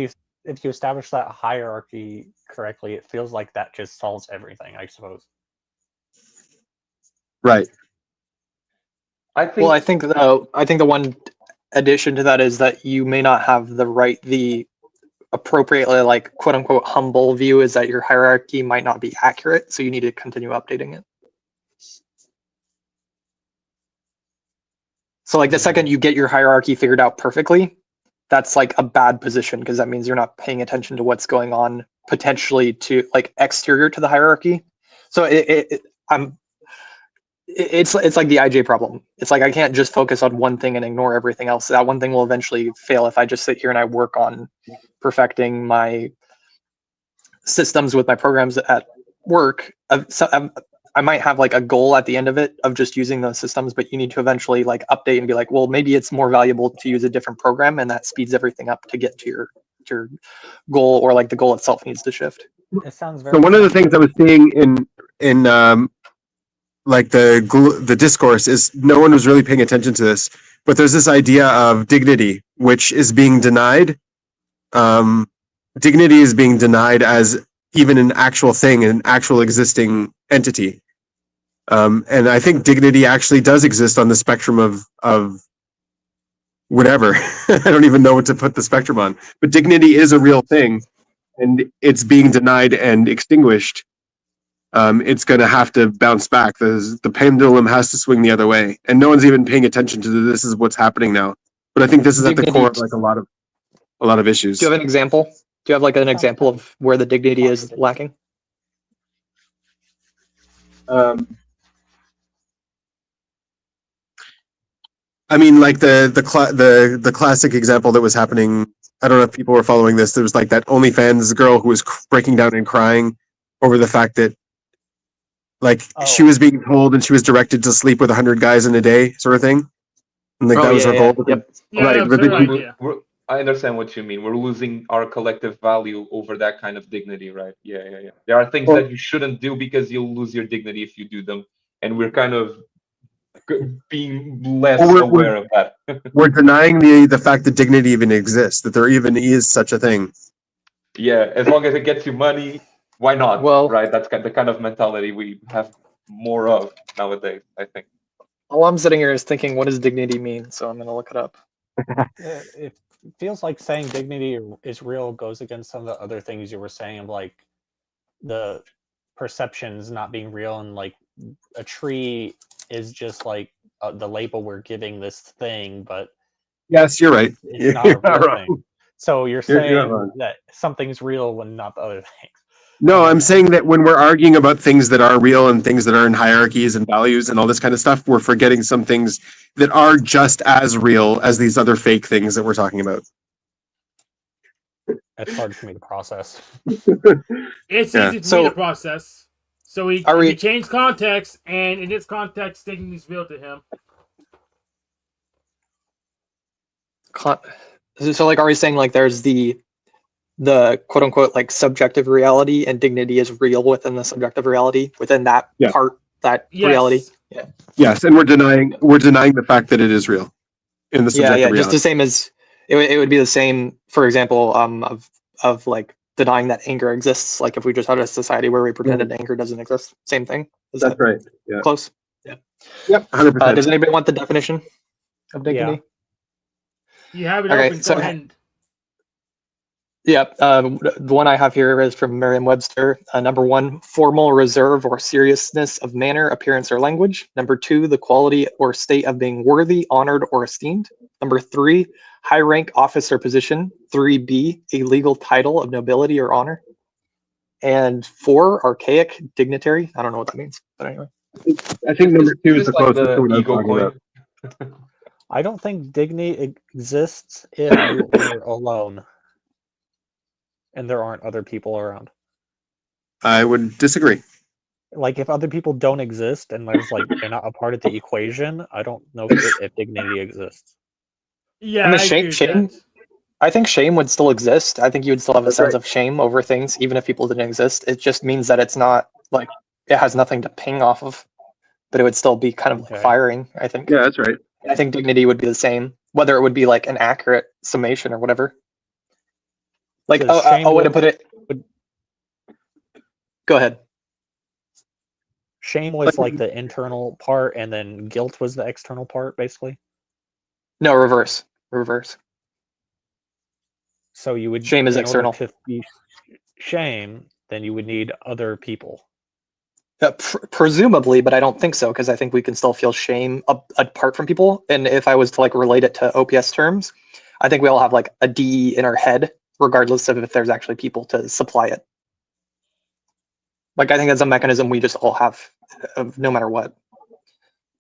If you establish that hierarchy correctly, it feels like that just solves everything, I suppose. Right. I think the one addition to that is that you may not have the appropriately, like, quote unquote humble view is that your hierarchy might not be accurate, so you need to continue updating it. So, like, the second you get your hierarchy figured out perfectly, that's like a bad position, because that means you're not paying attention to what's going on potentially to, like, exterior to the hierarchy. So it's like the IJ problem. It's like I can't just focus on one thing and ignore everything else. That one thing will eventually fail if I just sit here and I work on perfecting my systems with my programs at work. I might have like a goal at the end of it of just using those systems, but you need to eventually like update and be like, well, maybe it's more valuable to use a different program, and that speeds everything up to get to your goal, or like the goal itself needs to shift. It sounds very. So one of the things I was seeing in like the discourse is no one was really paying attention to this, but there's this idea of dignity which is being denied. Dignity is being denied as even an actual thing, an actual existing entity. And I think dignity actually does exist on the spectrum of whatever. I don't even know what to put the spectrum on, but dignity is a real thing, and it's being denied and extinguished. It's going to have to bounce back. The pendulum has to swing the other way, and no one's even paying attention to this. Is what's happening now. But I think this is at the core of like a lot of issues. Do you have an example? Do you have like an example of where the dignity is lacking? I mean, like the classic example that was happening. I don't know if people were following this. There was like that OnlyFans girl who was breaking down and crying over the fact that, like, she was being told and she was directed to sleep with 100 guys in a day, sort of thing. And like that was her goal. Yep. Right. But I understand what you mean. We're losing our collective value over that kind of dignity, right? Yeah. There are things that you shouldn't do because you'll lose your dignity if you do them, and we're kind of being less aware of that. We're denying the fact that dignity even exists, that there even is such a thing. Yeah, as long as it gets you money, why not? Well, right? That's the kind of mentality we have more of nowadays, I think. All I'm sitting here is thinking, what does dignity mean? So I'm going to look it up. It feels like saying dignity is real goes against some of the other things you were saying, of like the perceptions not being real, and like a tree is just like the label we're giving this thing, but Yes, you're right. it's not You're a not real wrong. thing. So you're You're not saying wrong. that something's real when not the other things. No, I'm saying that when we're arguing about things that are real and things that are in hierarchies and values and all this kind of stuff, we're forgetting some things that are just as real as these other fake things that we're talking about. That's hard for me to process. It's Yeah. easy for me to process. So we change context, and in this context, dignity is real to him. So like, are we saying like there's the quote unquote like subjective reality, and dignity is real within the subjective reality within that part, that reality? Yeah. Yes, and we're denying the fact that it is real in the subjective reality. Just the same as it would be the same, for example, of like denying that anger exists. Like if we just had a society where we pretended anger doesn't exist, same thing. That's right. Yeah. Close. Yeah. Yep. 100%. Does anybody want the definition of dignity? You have it Okay, open. so Go ahead. yeah, the one I have here is from Merriam-Webster. Number 1, formal reserve or seriousness of manner, appearance, or language. Number 2, the quality or state of being worthy, honored, or esteemed. Number 3, high rank, office, or position. 3B, a legal title of nobility or honor. And 4, archaic, dignitary. I don't know what that means, but anyway. I think number 2 is the closest to what I was talking about. I don't think dignity exists if you're alone and there aren't other people around. I would disagree. Like if other people don't exist and there's like they're not a part of the equation, I don't know if dignity exists. Yeah, I mean, shame. I think shame would still exist. I think you would still have a sense of shame over things, even if people didn't exist. It just means that it's not like it has nothing to ping off of, but it would still be kind of like firing, I think. Yeah, that's right. I think dignity would be the same, whether it would be like an accurate summation or whatever. Like, a way to put it. Go ahead. Shame was like the internal part, and then guilt was the external part, basically. No, reverse. Reverse. So you would shame is external. To be shame, then you would need other people. Presumably, but I don't think so, because I think we can still feel shame apart from people. And if I was to like relate it to OPS terms, I think we all have like a D in our head, regardless of if there's actually people to supply it. Like I think that's a mechanism we just all have, no matter what.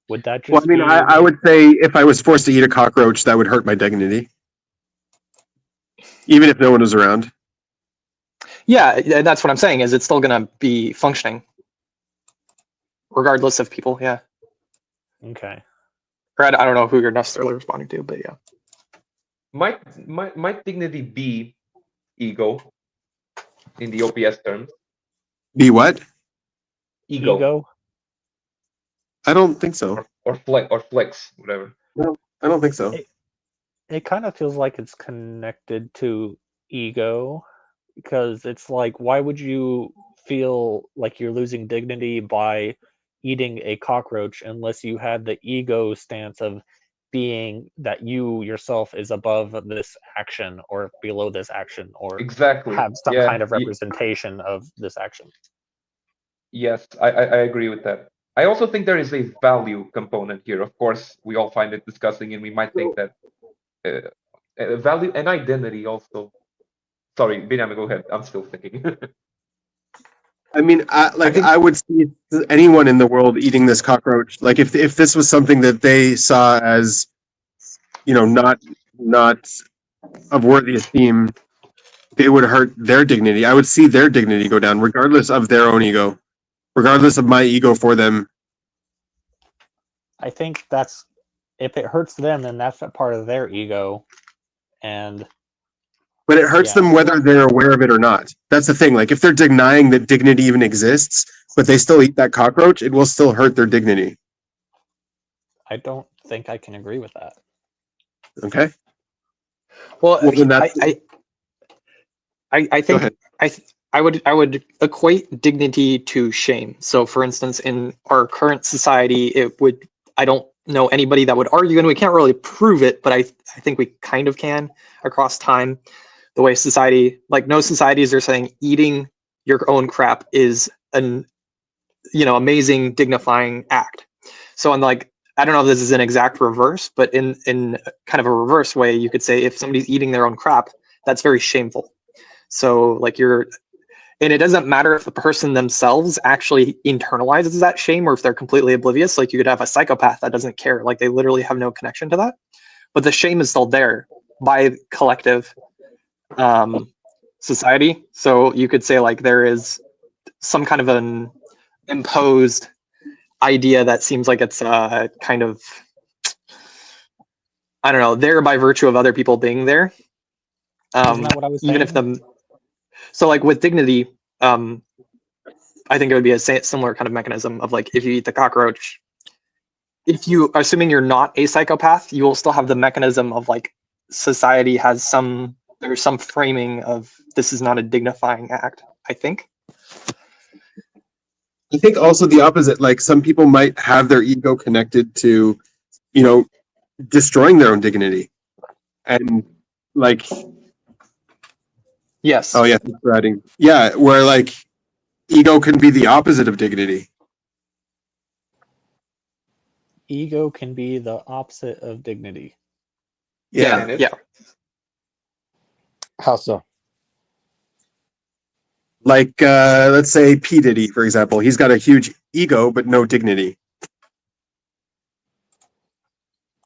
Would that just? Well, I mean, I would say if I was forced to eat a cockroach, that would hurt my dignity, even if no one was around. Yeah, that's what I'm saying. Is it's still gonna be functioning, regardless of people? Yeah. Okay. Or I don't know who you're necessarily responding to, but yeah. Might dignity be ego in the OPS terms? Be what? Ego. I don't think so. Or flex, whatever. No, I don't think so. It kind of feels like it's connected to ego, because it's like, why would you feel like you're losing dignity by eating a cockroach unless you had the ego stance of being that you yourself is above this action or below this action, or have some kind of representation of this action. Yes, I agree with that. I also think there is a value component here. Of course, we all find it disgusting, and we might think that value and identity also. Sorry, Benjamin, go ahead. I'm still thinking. I mean, I would see anyone in the world eating this cockroach. Like if this was something that they saw as, not of worthy esteem, they would hurt their dignity. I would see their dignity go down, regardless of their own ego, regardless of my ego for them. I think that's, if it hurts them, then that's a part of their ego, but it hurts them whether they're aware of it or not. That's the thing. Like if they're denying that dignity even exists, but they still eat that cockroach, it will still hurt their dignity. I don't think I can agree with that. Okay. Well, I think I would equate dignity to shame. So, for instance, in our current society, I don't know anybody that would argue, and we can't really prove it, but I think we kind of can across time. The way society, like no societies are saying eating your own crap is amazing, dignifying act. So, I don't know if this is an exact reverse, but in kind of a reverse way, you could say if somebody's eating their own crap, that's very shameful. So and it doesn't matter if the person themselves actually internalizes that shame or if they're completely oblivious. Like you could have a psychopath that doesn't care, like they literally have no connection to that, but the shame is still there by collective society. So you could say like there is some kind of an imposed idea that seems like it's kind of, I don't know, there by virtue of other people being there. Isn't that what I was saying? Even if so like with dignity, I think it would be a similar kind of mechanism of like if you eat the cockroach, if you, assuming you're not a psychopath, you will still have the mechanism of like society has there's some framing of this is not a dignifying act, I think. I think also the opposite, like some people might have their ego connected to, destroying their own dignity. And like, yes. Oh yeah, writing. Yeah, where like ego can be the opposite of dignity. Ego can be the opposite of dignity. Yeah. How so? Like, let's say P. Diddy, for example. He's got a huge ego, but no dignity.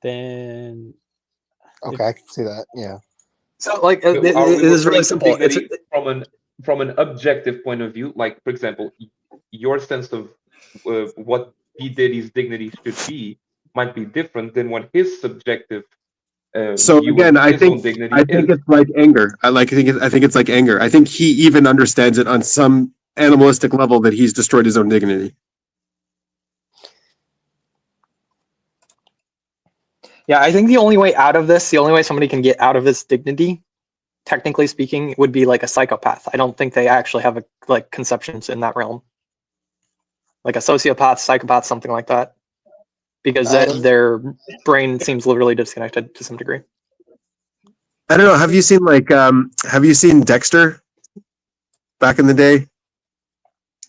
Then okay, I can see that. Yeah. So like it is really simple. It's from an objective point of view, like for example, your sense of what P. Diddy's dignity should be might be different than what his subjective. So again, I think it's like anger. I think it's like anger. I think he even understands it on some animalistic level that he's destroyed his own dignity. Yeah, I think the only way out of this, the only way somebody can get out of this dignity, technically speaking, would be like a psychopath. I don't think they actually have like conceptions in that realm. Like a sociopath, psychopath, something like that. Because their brain seems literally disconnected to some degree. I don't know. Have you seen Dexter back in the day?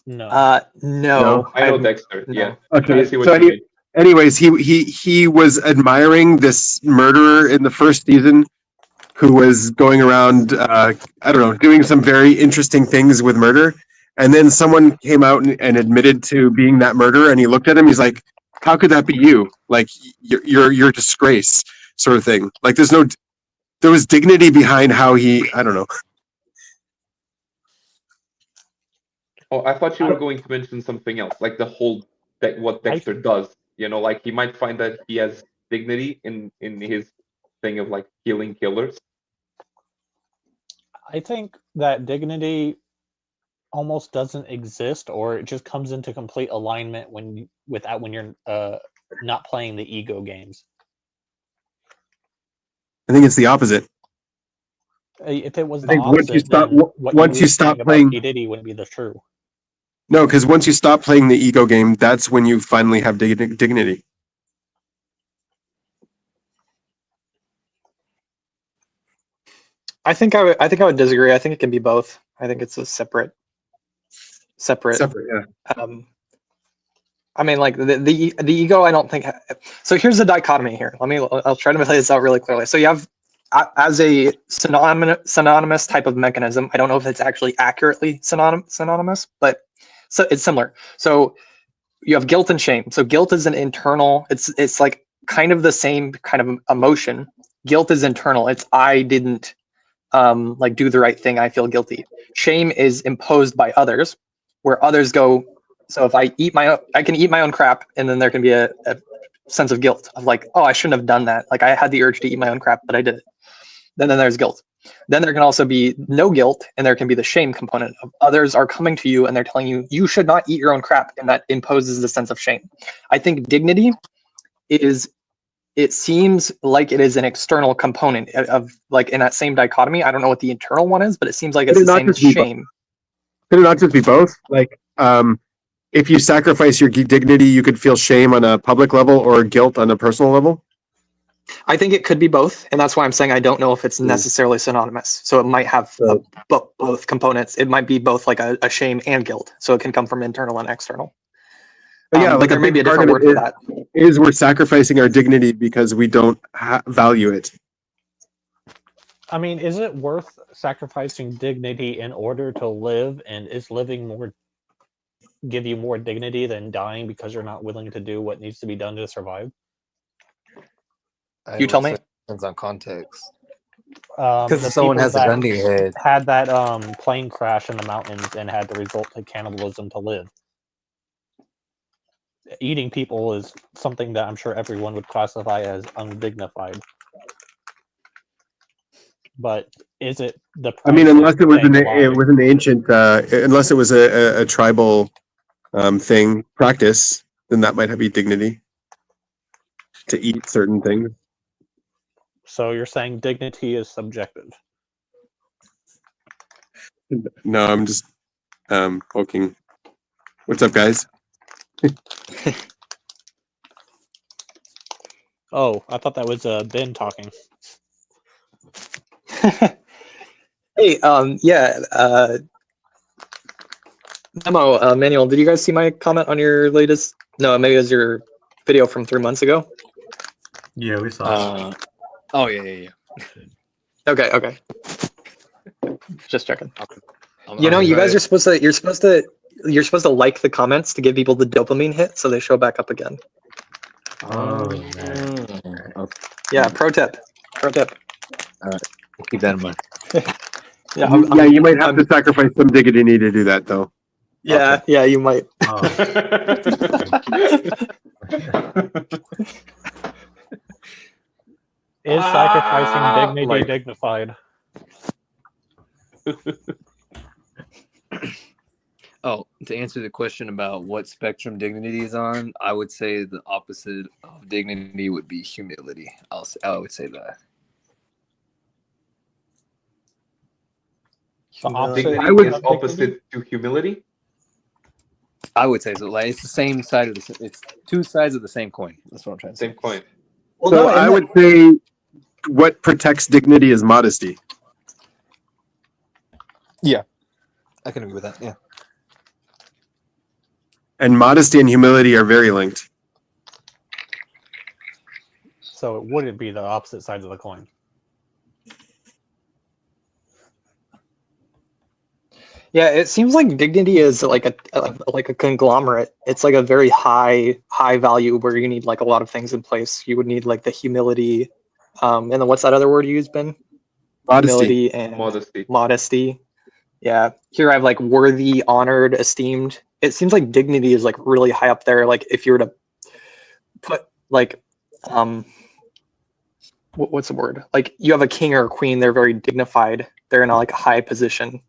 No. No. I know Dexter. No. Yeah. Okay. So anyways, he was admiring this murderer in the first season who was going around, I don't know, doing some very interesting things with murder. And then someone came out and admitted to being that murderer, and he looked at him. He's like, "How could that be you? Like, you're a disgrace," sort of thing. Like, there was dignity behind how I don't know. Oh, I thought you were going to mention something else, like the whole what Dexter does. Like he might find that he has dignity in his thing of like killing killers. I think that dignity almost doesn't exist, or it just comes into complete alignment when you're not playing the ego games. I think it's the opposite. If it was the opposite, once you stop playing P. Diddy wouldn't be the true. No, because once you stop playing the ego game, that's when you finally have dignity. I think I would disagree. I think it can be both. I think it's a separate. Yeah. I mean, like the ego. I don't think. So here's the dichotomy here. I'll try to lay this out really clearly. So you have as a synonymous type of mechanism. I don't know if it's actually accurately synonymous, but so it's similar. So you have guilt and shame. So guilt is an internal. It's like kind of the same kind of emotion. Guilt is internal. It's I didn't like do the right thing. I feel guilty. Shame is imposed by others, where others go. So if I can eat my own crap, and then there can be a sense of guilt of like, oh, I shouldn't have done that. Like I had the urge to eat my own crap, but I did it. Then there's guilt. Then there can also be no guilt, and there can be the shame component of others are coming to you and they're telling you you should not eat your own crap, and that imposes the sense of shame. I think dignity is. It seems like it is an external component of like in that same dichotomy. I don't know what the internal one is, but it seems like it's the same as shame. Could it not just be both? Like, if you sacrifice your dignity, you could feel shame on a public level or guilt on a personal level? I think it could be both, and that's why I'm saying I don't know if it's necessarily synonymous. So it might have both components. It might be both like a shame and guilt, so it can come from internal and external. But yeah, but there may be a different word for that. Is we're sacrificing our dignity because we don't value it. I mean, is it worth sacrificing dignity in order to live? And is living more give you more dignity than dying because you're not willing to do what needs to be done to survive? You tell me. Depends on context. Because if someone has a gun to your head, had that plane crash in the mountains and had to resort to cannibalism to live. Eating people is something that I'm sure everyone would classify as undignified. But is it the price? I mean, unless it was an ancient, unless it was a tribal thing practice, then that might be dignity to eat certain things. So you're saying dignity is subjective? No, I'm just poking. What's up, guys? Oh, I thought that was Ben talking. Hey, Memo, Manuel, did you guys see my comment on your latest? No, maybe it was your video from 3 months ago. Yeah, we saw. Oh yeah. Okay. Just checking. You guys are supposed to. You're supposed to like the comments to give people the dopamine hit, so they show back up again. Oh man. Okay. Yeah, pro tip. All right, we'll keep that in mind. Yeah, You might have to sacrifice some dignity to do that, though. Yeah, Okay. yeah, you might. Oh. Is sacrificing dignity dignified? Oh, to answer the question about what spectrum dignity is on, I would say the opposite of dignity would be humility. I would say that. Dignity is opposite to humility. I would say so. Like it's the same side of it's two sides of the same coin. That's what I'm trying to say. Same coin. Well, so I would say what protects dignity is modesty. Yeah, I can agree with that. Yeah. And modesty and humility are very linked. So it wouldn't be the opposite sides of the coin. Yeah, it seems like dignity is like a conglomerate. It's like a very high value where you need like a lot of things in place. You would need like the humility, and then what's that other word you used, Ben? Modesty. Humility and modesty. Yeah, here I have like worthy, honored, esteemed. It seems like dignity is like really high up there. Like if you were to put like what's the word? Like you have a king or a queen, they're very dignified. They're in a like a high position.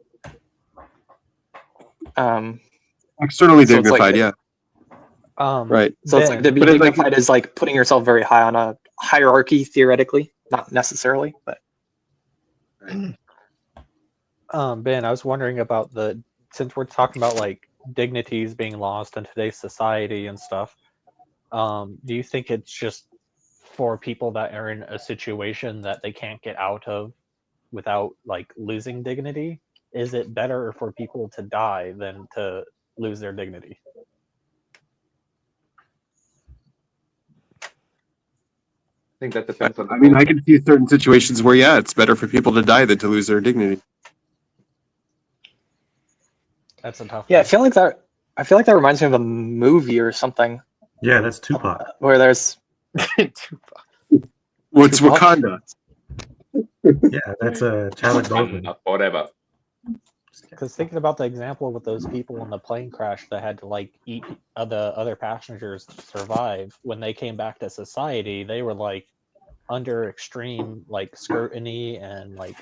Externally so dignified, like, right. So it's like to be dignified is like putting yourself very high on a hierarchy, theoretically, not necessarily, but. Right. Ben, I was wondering about since we're talking about like dignities being lost in today's society and stuff, do you think it's just for people that are in a situation that they can't get out of without like losing dignity? Is it better for people to die than to lose their dignity? I think that depends on the I can see certain situations where, yeah, it's better for people to die than to lose their dignity. That's a tough one. Yeah, I feel like that reminds me of a movie or something. Yeah, that's Tupac. Where there's What's Wakanda? Yeah, that's Chadwick Boseman. Whatever. Because thinking about the example with those people in the plane crash that had to like eat the other passengers to survive, when they came back to society, they were like under extreme like scrutiny and like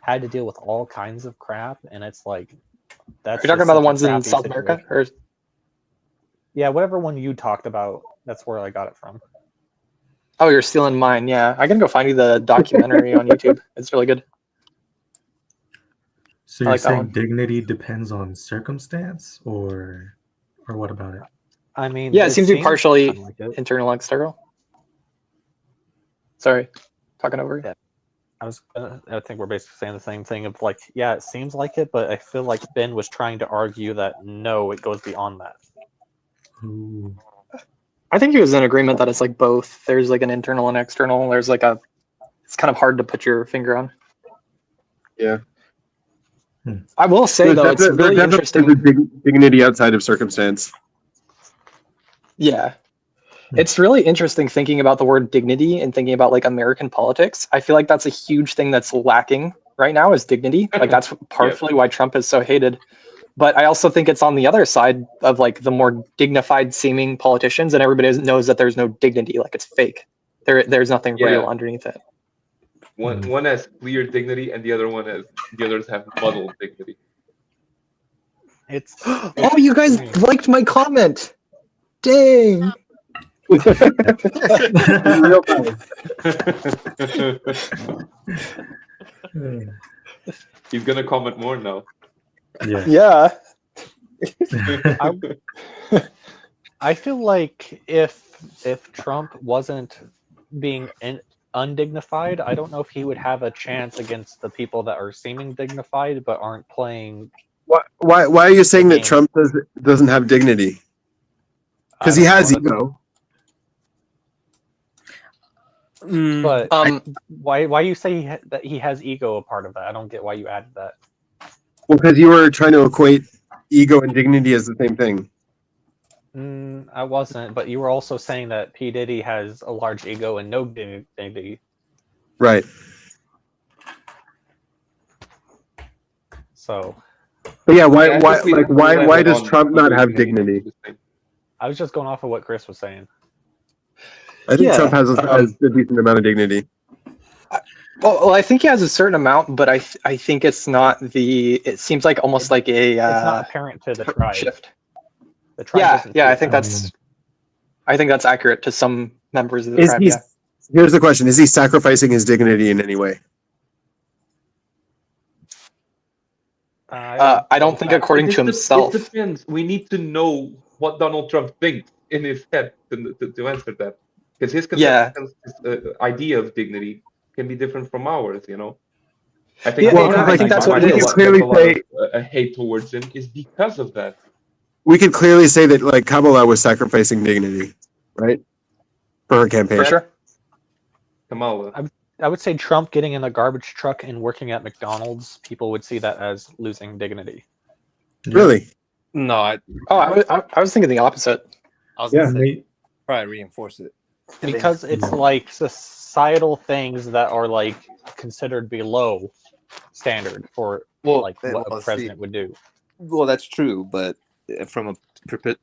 had to deal with all kinds of crap. And it's like that's. You're talking about the ones in South America, or? Yeah, whatever one you talked about, that's where I got it from. Oh, you're stealing mine. Yeah, I can go find you the documentary on YouTube. It's really good. So you're saying dignity depends on circumstance, or what about it? I mean, yeah, it seems to be partially internal and external. Sorry, talking over you. Yeah. I think we're basically saying the same thing of like, yeah, it seems like it, but I feel like Ben was trying to argue that no, it goes beyond that. Ooh. I think he was in agreement that it's like both. There's like an internal and external. There's like a. It's kind of hard to put your finger on. Yeah. I will say though, it's really interesting. Dignity outside of circumstance. Yeah. It's really interesting thinking about the word dignity and thinking about like American politics. I feel like that's a huge thing that's lacking right now is dignity. Like that's partially why Trump is so hated. But I also think it's on the other side of like the more dignified seeming politicians, and everybody knows that there's no dignity, like it's fake. There's nothing real underneath it. One has clear dignity, and the others have muddled dignity. It's oh, you guys liked my comment. Dang. Real time. He's gonna comment more now. Yeah. I feel like if Trump wasn't being undignified, I don't know if he would have a chance against the people that are seeming dignified but aren't playing. Why are you saying that Trump doesn't have dignity? Because he has ego. But why you say that he has ego a part of that? I don't get why you added that. Well, because you were trying to equate ego and dignity as the same thing. I wasn't, but you were also saying that P. Diddy has a large ego and no dignity. Right. So. But yeah, why does Trump not have dignity? I was just going off of what Chris was saying. I think Trump has a decent amount of dignity. Well, I think he has a certain amount, but I think it's not the. It seems like almost like a. It's not apparent to the tribe. Shift. The tribe Yeah. I think that's accurate to some members of the tribe. Yeah. Here's the question: is he sacrificing his dignity in any way? I don't think according to himself. It depends. We need to know what Donald Trump thinks in his head to answer that, because his conception, his idea of dignity can be different from ours. You know, I think. I think that's what it is. Clearly say a hate towards him is because of that. We could clearly say that like Kamala was sacrificing dignity, right, for her campaign. For sure. Kamala. I would say Trump getting in a garbage truck and working at McDonald's, people would see that as losing dignity. Really? No. I was thinking the opposite. I was gonna say, probably reinforce it. Because it's like societal things that are like considered below standard for what a president would do. Well, that's true, but from a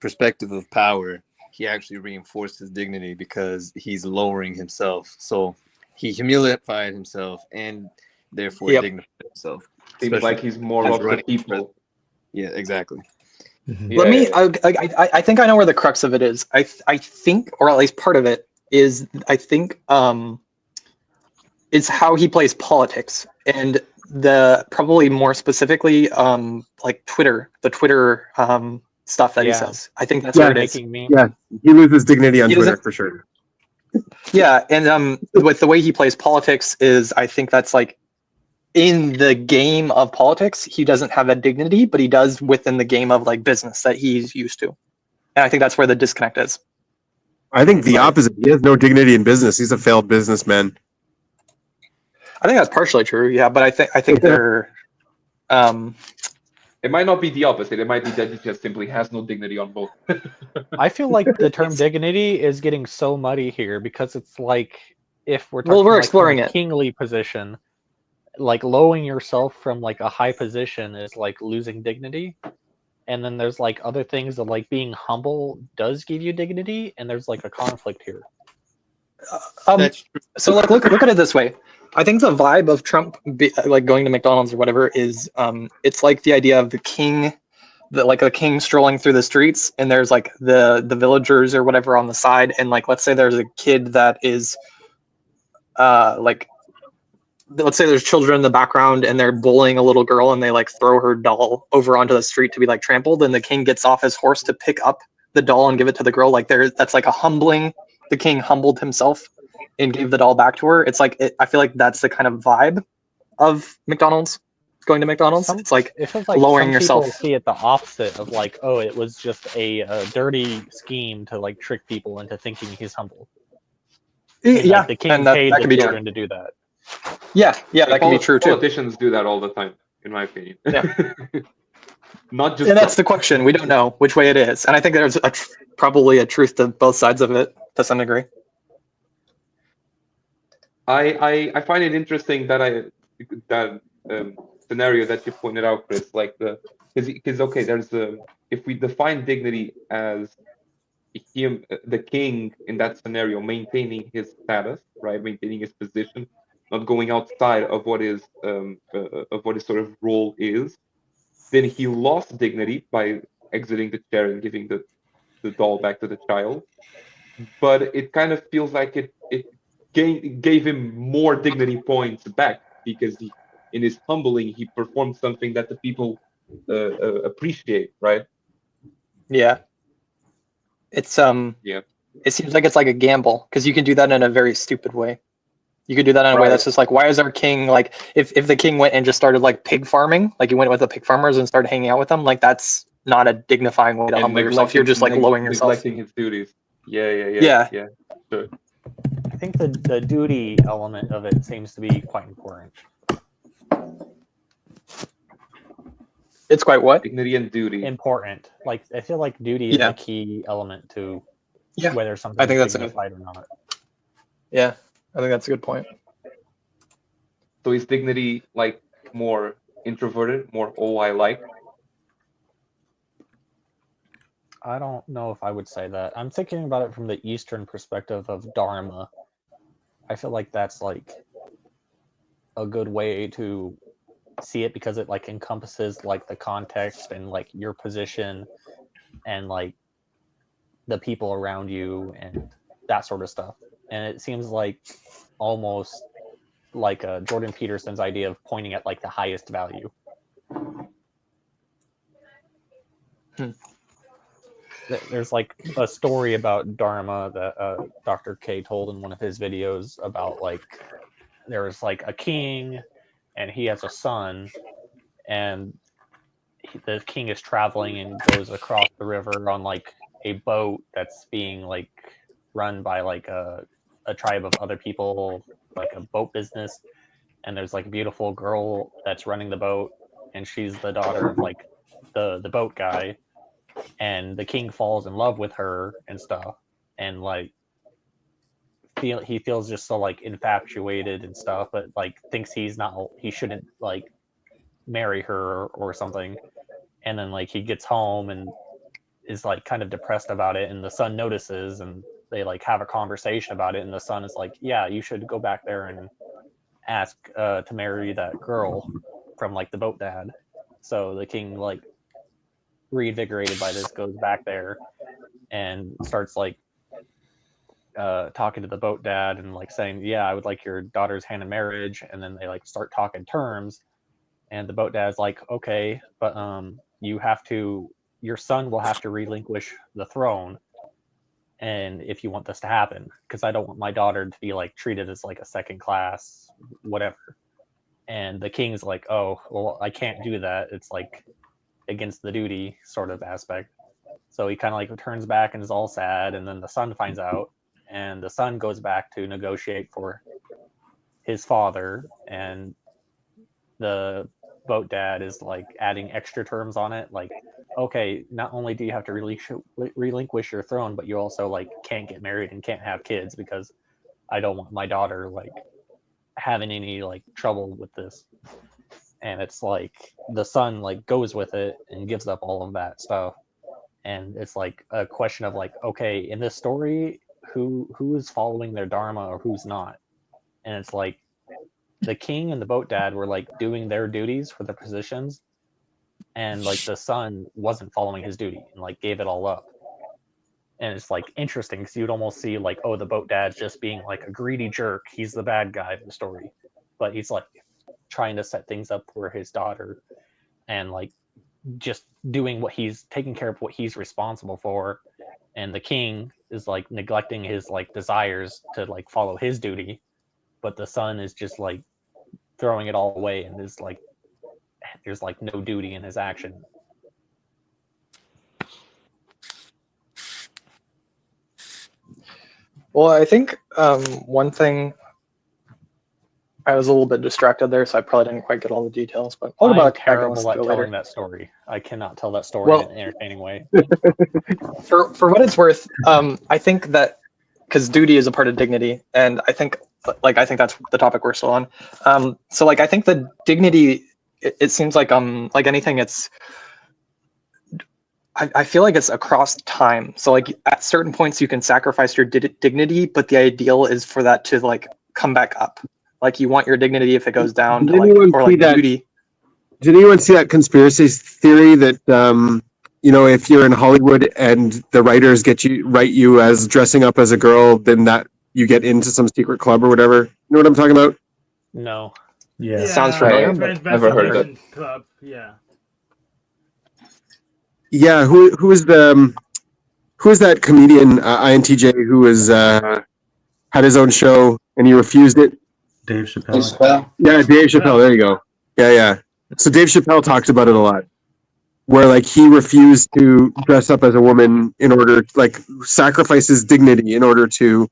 perspective of power, he actually reinforced his dignity because he's lowering himself. So he humiliated himself and therefore dignified himself. Seems like he's more of the people. Yeah, exactly. Let me. I think I know where the crux of it is. I think, or at least part of it is. I think it's how he plays politics, and probably more specifically like Twitter, the Twitter stuff that he says. I think that's where it is. Yeah, he loses dignity on Twitter for sure. Yeah, and with the way he plays politics is, I think that's like in the game of politics, he doesn't have that dignity, but he does within the game of like business that he's used to. And I think that's where the disconnect is. I think the opposite. He has no dignity in business. He's a failed businessman. I think that's partially true, yeah, but I think they're it might not be the opposite. It might be that he just simply has no dignity on both. I feel like the term dignity is getting so muddy here because it's like if we're talking we're exploring like a kingly position, like lowering yourself from like a high position is like losing dignity. And then there's like other things that like being humble does give you dignity, and there's like a conflict here. So like look at it this way. I think the vibe of Trump, like going to McDonald's or whatever, is it's like the idea of the king, like a king strolling through the streets, and there's like the villagers or whatever on the side, and like let's say there's a kid that is, like, let's say there's children in the background and they're bullying a little girl and they like throw her doll over onto the street to be like trampled, and the king gets off his horse to pick up the doll and give it to the girl. Like that's like a humbling. The king humbled himself and gave the doll back to her. It's like I feel like that's the kind of vibe of McDonald's. going to McDonald's. It's like it feels like lowering some yourself. people see it the opposite of like, oh, it was just a dirty scheme to like trick people into thinking he's humble. And, Yeah, like, the king and that paid can the be children to do that. Yeah, that can be true too. Politicians do that all the time, in my opinion. Yeah. Not just. And that's the question. We don't know which way it is, and I think there's probably a truth to both sides of it to some degree. I find it interesting that scenario that you pointed out, Chris, like because okay, there's if we define dignity as him, the king in that scenario, maintaining his status, right, maintaining his position, not going outside of what his sort of role is, then he lost dignity by exiting the chair and giving the doll back to the child. But it kind of feels like it gave him more dignity points back because in his humbling, he performed something that the people appreciate, right? Yeah. It's Yeah. It seems like it's like a gamble because you can do that in a very stupid way. You could do that in a way that's just like, why is our king like if the king went and just started like pig farming, like you went with the pig farmers and started hanging out with them, like that's not a dignifying way to humble yourself. You're just like lowering yourself. Neglecting his duties. Yeah. Sure. I think the duty element of it seems to be quite important. It's quite what? Dignity and duty. Important. Like I feel like duty is a key element to whether something is dignified or not. Yeah, I think that's a good point. So is dignity like more introverted, more I like? I don't know if I would say that. I'm thinking about it from the Eastern perspective of Dharma. I feel like that's like a good way to see it because it like encompasses like the context and like your position and like the people around you and that sort of stuff. And it seems like almost like Jordan Peterson's idea of pointing at like the highest value. There's like a story about Dharma that Dr. K told in one of his videos about like there's like a king and he has a son and the king is traveling and goes across the river on like a boat that's being like run by like a tribe of other people, like a boat business, and there's like a beautiful girl that's running the boat and she's the daughter of like the boat guy, and the king falls in love with her and stuff, and like he feels just so like infatuated and stuff, but like thinks he shouldn't like marry her or something. And then like he gets home and is like kind of depressed about it, and the son notices and they like have a conversation about it, and the son is like, yeah, you should go back there and ask to marry that girl from like the boat dad. So the king, like reinvigorated by this, goes back there and starts like talking to the boat dad and like saying, yeah, I would like your daughter's hand in marriage. And then they like start talking terms, and the boat dad's like, okay, but your son will have to relinquish the throne, and if you want this to happen, because I don't want my daughter to be like treated as like a second class whatever. And the king's like, oh well, I can't do that, it's like against the duty sort of aspect. So he kind of like turns back and is all sad, and then the son finds out, and the son goes back to negotiate for his father, and the boat dad is like adding extra terms on it, like, okay, not only do you have to relinquish your throne, but you also like can't get married and can't have kids because I don't want my daughter like having any like trouble with this. And it's like the son like goes with it and gives up all of that stuff. And it's like a question of like, okay, in this story, who is following their dharma or who's not? And it's like the king and the boat dad were like doing their duties for their positions, and like the son wasn't following his duty and like gave it all up. And it's like interesting because you'd almost see like, oh, the boat dad's just being like a greedy jerk, he's the bad guy of the story, but he's like trying to set things up for his daughter and like just doing what he's taking care of, what he's responsible for. And the king is like neglecting his like desires to like follow his duty, but the son is just like throwing it all away and is like there's like no duty in his action. Well, I think one thing, I was a little bit distracted there, so I probably didn't quite get all the details. But I'll go I'm back and listen terrible to at it telling later. that story. I cannot tell that story Well, in an entertaining way. For what it's worth, I think that because duty is a part of dignity, and I think that's the topic we're still on. So like I think the dignity, it seems like anything, it's I feel like it's across time. So like at certain points you can sacrifice your dignity, but the ideal is for that to like come back up. Like you want your dignity if it goes down to like, or like duty. Did anyone see that conspiracy theory that if you're in Hollywood and the writers write you as dressing up as a girl, then that you get into some secret club or whatever? You know what I'm talking about? No. Yeah, Sounds familiar, but never heard of it. Club. Yeah. Yeah, who is that comedian INTJ who was had his own show and he refused it? Dave Chappelle. Yeah, Dave Chappelle. There you go. Yeah. So Dave Chappelle talks about it a lot, where like he refused to dress up as a woman in order, like, sacrifice his dignity in order to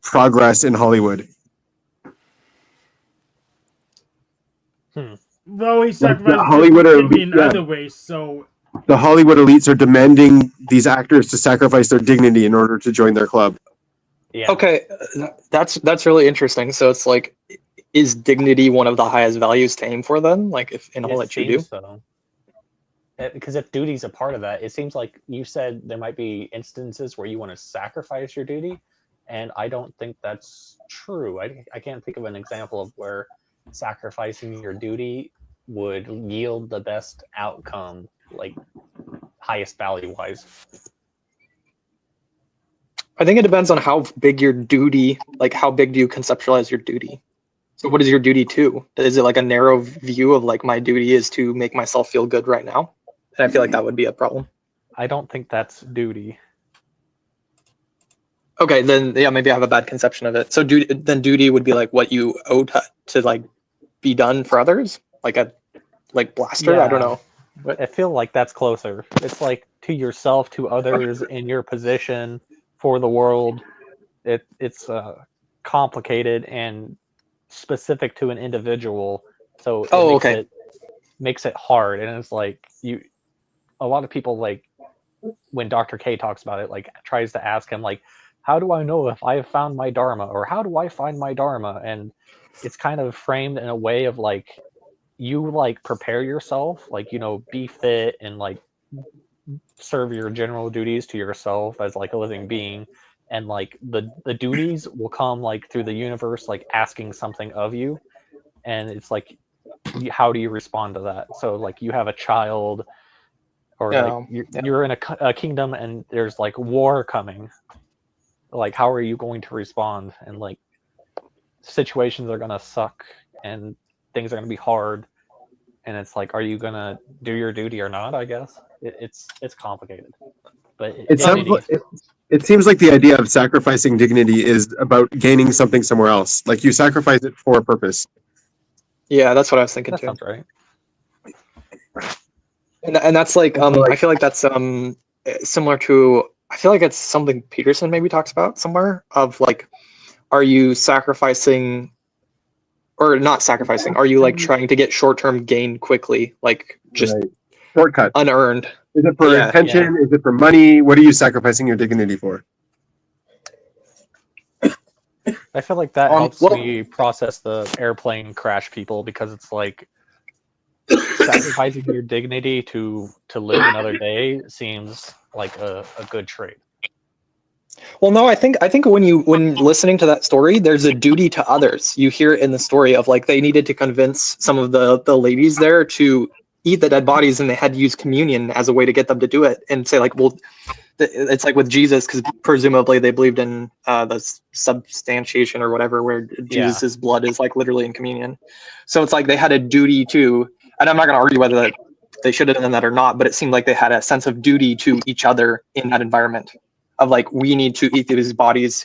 progress in Hollywood. Well, he Like, sacrificed Hollywood dignity in other ways, so the Hollywood elites are demanding these actors to sacrifice their dignity in order to join their club. Yeah. Okay, that's really interesting. So it's like, is dignity one of the highest values to aim for then? Like if in all that you do? So. Because if duty's a part of that, it seems like you said there might be instances where you want to sacrifice your duty, and I don't think that's true. I can't think of an example of where sacrificing your duty would yield the best outcome, like highest value wise. I think it depends on how big your duty, like how big do you conceptualize your duty? So what is your duty to? Is it like a narrow view of like my duty is to make myself feel good right now? And I feel like that would be a problem. I don't think that's duty. Okay, then yeah, maybe I have a bad conception of it. So duty would be like what you owe to like be done for others, like a blaster. Yeah. I don't know. I feel like that's closer. It's like to yourself, to others in your position, for the world. It's complicated and specific to an individual, so it makes it hard. And it's like a lot of people, like when Dr. K talks about it, like tries to ask him like, how do I know if I have found my dharma, or how do I find my dharma? And it's kind of framed in a way of like, you like prepare yourself, like, be fit and like serve your general duties to yourself as like a living being, and like the duties will come like through the universe, like asking something of you, and it's like, how do you respond to that? So like you have a child, or like you're in a kingdom and there's like war coming, like how are you going to respond? And like situations are gonna suck and things are gonna be hard, and it's like, are you gonna do your duty or not? I guess it's complicated, but it seems like the idea of sacrificing dignity is about gaining something somewhere else. Like you sacrifice it for a purpose. Yeah, that's what I was thinking too. Sounds right. And that's like I feel like that's similar to, I feel like it's something Peterson maybe talks about somewhere, of like, are you sacrificing or not sacrificing? Are you like trying to get short-term gain quickly, like just shortcut, unearned? Is it for attention? Is it for money? What are you sacrificing your dignity for? I feel like that helps me process the airplane crash people, because it's like sacrificing your dignity to live another day seems like a good trade. Well, no, I think when listening to that story, there's a duty to others. You hear it in the story of like they needed to convince some of the ladies there to eat the dead bodies, and they had to use communion as a way to get them to do it, and say like, well, it's like with Jesus, because presumably they believed in the substantiation or whatever, where Jesus's blood is like literally in communion. So it's like they had a duty to, and I'm not going to argue whether they should have done that or not, but it seemed like they had a sense of duty to each other in that environment, of like, we need to eat these bodies,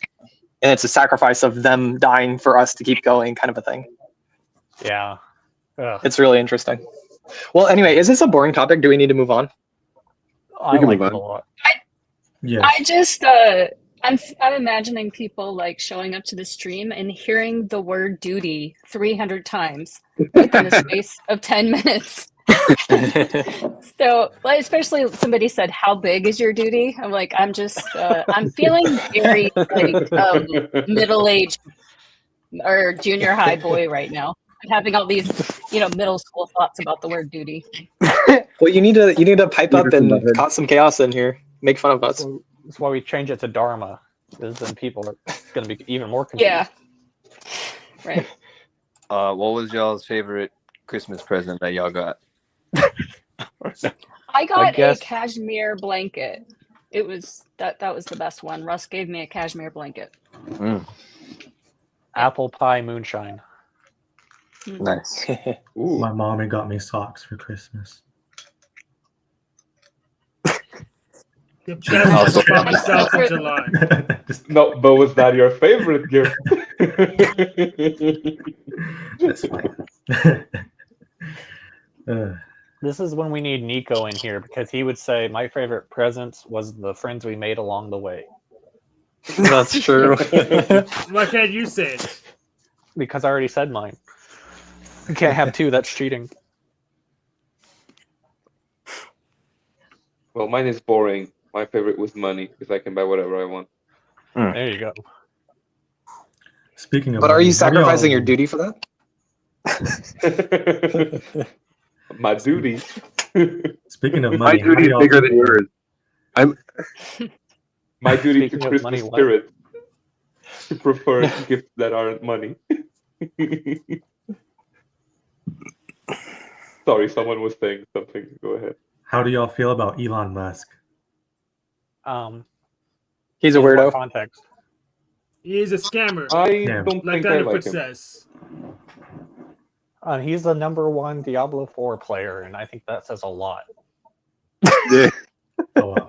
and it's a sacrifice of them dying for us to keep going, kind of a thing. Yeah. It's really interesting. Well, anyway, is this a boring topic? Do we need to move on? I like it a lot. Yeah. I just I'm imagining people like showing up to the stream and hearing the word duty 300 times within the space of 10 minutes. So, like, especially somebody said, "How big is your duty?" I'm like, I'm feeling very like middle-aged or junior high boy right now. I'm having all these, middle school thoughts about the word duty. Well, you need to pipe up and cause some chaos in here. Make fun of us. That's why we change it to Dharma, because then people are going to be even more confused. Yeah. Right. What was y'all's favorite Christmas present that y'all got? I got a cashmere blanket. It was that was the best one. Russ gave me a cashmere blanket. Apple pie moonshine. Nice. My mommy got me socks for Christmas. The best gift for myself in July. No, but was that your favorite gift? That's fine. This is when we need Nico in here, because he would say my favorite presents was the friends we made along the way. That's true. Why can't you say it? Because I already said mine. You can't have two, that's cheating. Well, mine is boring. My favorite was money, because I can buy whatever I want. There you go. Speaking of But are money, you how do y'all- sacrificing your duty for that? My duty. Speaking of My money, how duty do is y'all bigger than feel- yours. My duty to Speaking of Christmas money, what? spirit. To prefer gifts that aren't money. Sorry, someone was saying something. Go ahead. How do y'all feel about Elon Musk? He's a in what weirdo. context? He is a scammer. I Yeah. don't Like think I Thunderfoot like him. says. He's the #1 Diablo 4 player, and I think that says a lot. Yeah. Oh, wow.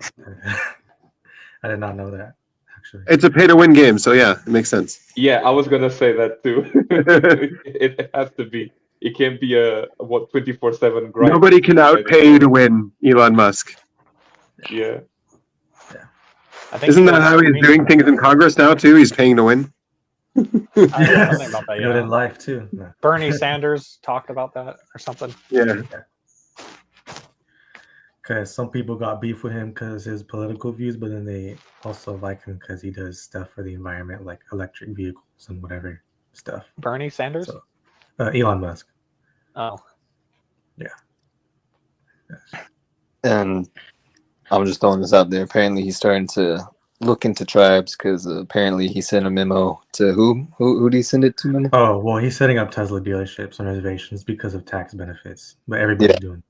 I did not know that, actually. It's a pay-to-win game, so yeah, it makes sense. Yeah, I was gonna say that too. It has to be. It can't be a 24/7 grind. Nobody can outpay to win Elon Musk. Yeah. I think Isn't he that was how he's tweeting- doing things in Congress now too? He's paying to win. I heard something about that, Do it in yeah. life, too. No. Bernie Sanders talked about that or something. Yeah. Because some people got beef with him because his political views, but then they also like him because he does stuff for the environment, like electric vehicles and whatever stuff. Bernie Sanders? So, Elon Musk. Oh. Yeah. And I'm just throwing this out there. Apparently, he's starting to look into tribes because apparently he sent a memo to who? Who did he send it to? Memo? Oh, well, he's setting up Tesla dealerships on reservations because of tax benefits, but everybody's doing.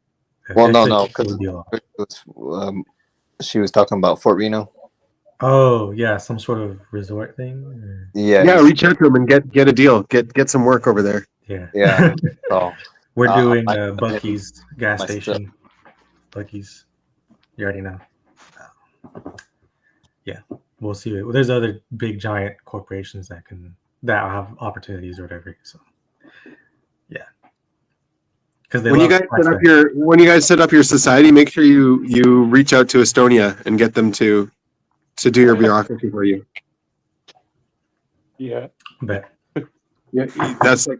Well, it's no, a cool deal. She was talking about Fort Reno. Oh, yeah, some sort of resort thing. Or... Yeah, reach out to him and get a deal. Get some work over there. Yeah. Yeah. So We're doing I- Bucky's gas my station. Bucky's. You already know. Yeah, we'll see. There's other big giant corporations that have opportunities or whatever. So, yeah. Because When you guys set up your society, make sure you reach out to Estonia and get them to do your bureaucracy for you. Yeah. Bet. Yeah, that's like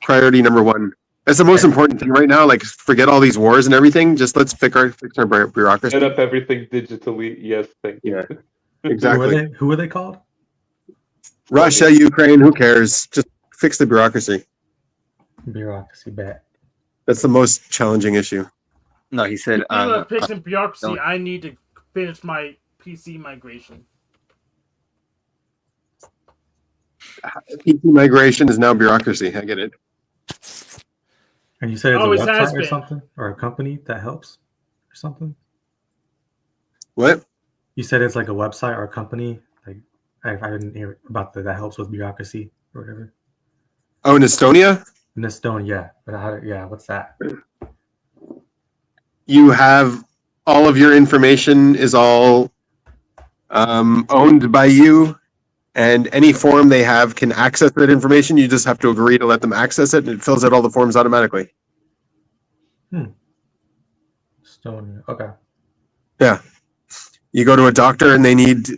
priority number one. That's the most important thing right now. Like, forget all these wars and everything. Just let's fix our bureaucracy. Set up everything digitally. Yes, thank you. Yeah, exactly. Who are they called? Russia, Ukraine. Who cares? Just fix the bureaucracy. Bureaucracy, bet. That's the most challenging issue. No, he said. Speaking of fixing bureaucracy, don't- I need to finish my PC migration. PC migration is now bureaucracy. I get it. And you said it's Always a has website or been. something? Or a company that helps? Or something? What? You said it's like a website or a company? Like I didn't hear about that helps with bureaucracy or whatever. Oh, in Estonia? In Estonia, yeah. But what's that? You have all of your information is all owned by you, and any form they have can access that information. You just have to agree to let them access it, and it fills out all the forms automatically. Estonia. Okay. Yeah. You go to a doctor and they need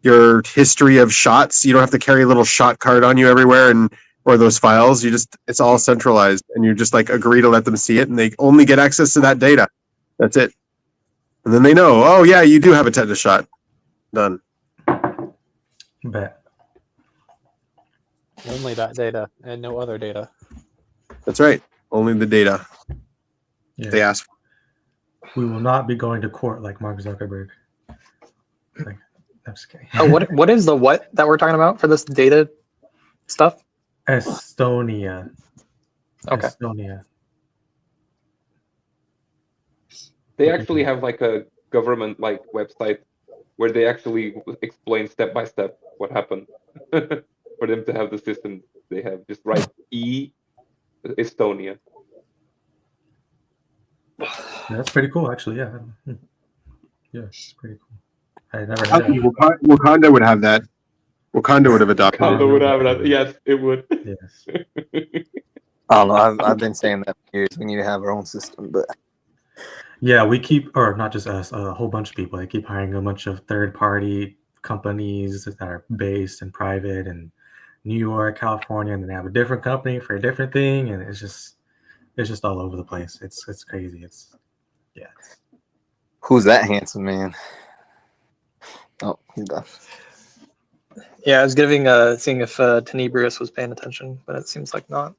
your history of shots. You don't have to carry a little shot card on you everywhere or those files. It's all centralized, and you just like agree to let them see it, and they only get access to that data. That's it. And then they know, oh yeah, you do have a tetanus shot. Done. Bet. Only that data and no other data. That's right. Only the data. Yeah. They ask. We will not be going to court like Mark Zuckerberg. Like, I'm just kidding. Oh, what is the what that we're talking about for this data stuff? Estonia. Okay. Estonia. They actually have like a government like website where they actually explain step by step what happened for them to have the system they have. Just write Estonia. That's pretty cool, actually. Yeah. Yeah, it's pretty cool. I never had it. Wakanda would have that. Wakanda would have adopted Wakanda it. would have that. Yes, it would. Yes. I don't know. I've been saying that for years. We need to have our own system, but Yeah, we keep, or not just us, a whole bunch of people. They keep hiring a bunch of third-party companies that are based and private in New York, California, and then they have a different company for a different thing, and it's just all over the place. It's crazy. It's who's that handsome man? Oh, he's gone. Yeah, I was seeing if Tenebrius was paying attention, but it seems like not.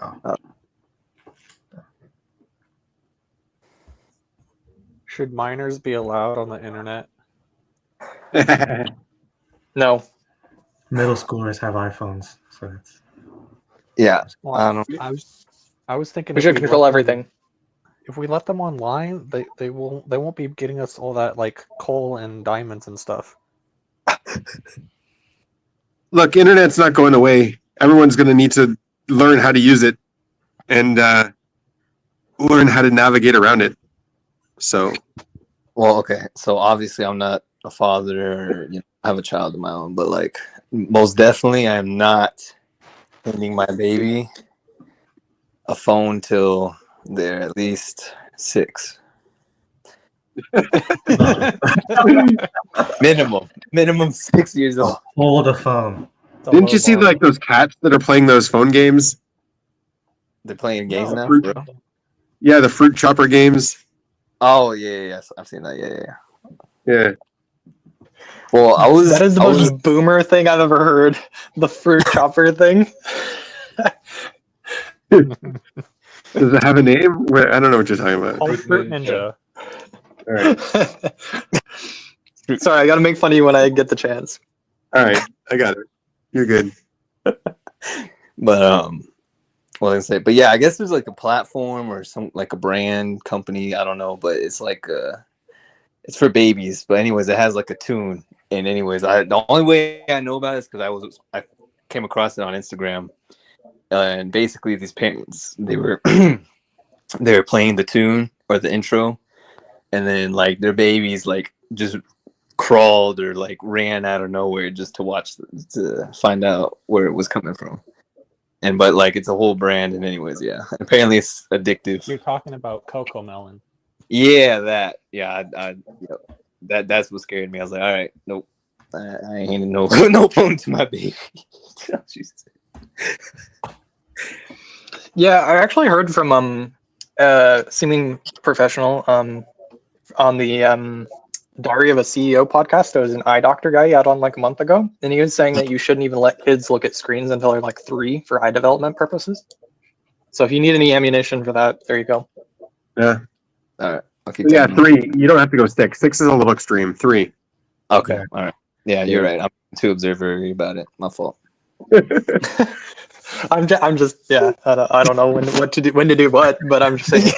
Oh. Should minors be allowed on the internet? No. Middle schoolers have iPhones, so it's Yeah. Well, I don't. I was thinking We should control everything. If we let them online, they won't be getting us all that like coal and diamonds and stuff. Look, internet's not going away. Everyone's going to need to learn how to use it and learn how to navigate around it. So, well, okay. So obviously, I'm not a father or have a child of my own, but like most definitely, I'm not handing my baby a phone till they're at least 6. minimum 6 years old. Hold a phone. Didn't you see like those cats that are playing those phone games? They're playing games now. Fruit, yeah, the fruit chopper games. Oh yeah, I've seen that. Yeah. Yeah. Well, that is the most boomer thing I've ever heard. The fruit chopper thing. Does it have a name? I don't know what you're talking about. Fruit Ninja. All right. Sorry, I gotta make fun of you when I get the chance. All right, I got it. You're good. But well, I say, but yeah, I guess there's like a platform or some like a brand company. I don't know, but it's like it's for babies. But anyways, it has like a tune. And anyways, the only way I know about it is because I came across it on Instagram, and basically these parents they were they were playing the tune or the intro, and then like their babies like just crawled or like ran out of nowhere just to find out where it was coming from. But like it's a whole brand, and anyways, yeah. Apparently it's addictive. You're talking about Coco Melon. Yeah, that. Yeah, that's what scared me. I was like, all right, nope, I ain't handing no phone to my baby. Yeah, I actually heard from seeming professional on the Diary of a CEO podcast. There was an eye doctor guy out on like a month ago, and he was saying that you shouldn't even let kids look at screens until they're like 3 for eye development purposes. So if you need any ammunition for that, there you go. Yeah. All right. Okay. Yeah, 3. You don't have to go 6. 6 is a little extreme. 3. Okay. Yeah. All right. Yeah, you're right. I'm too observatory about it. My fault. I'm just yeah. I don't know when to do what, but I'm just saying.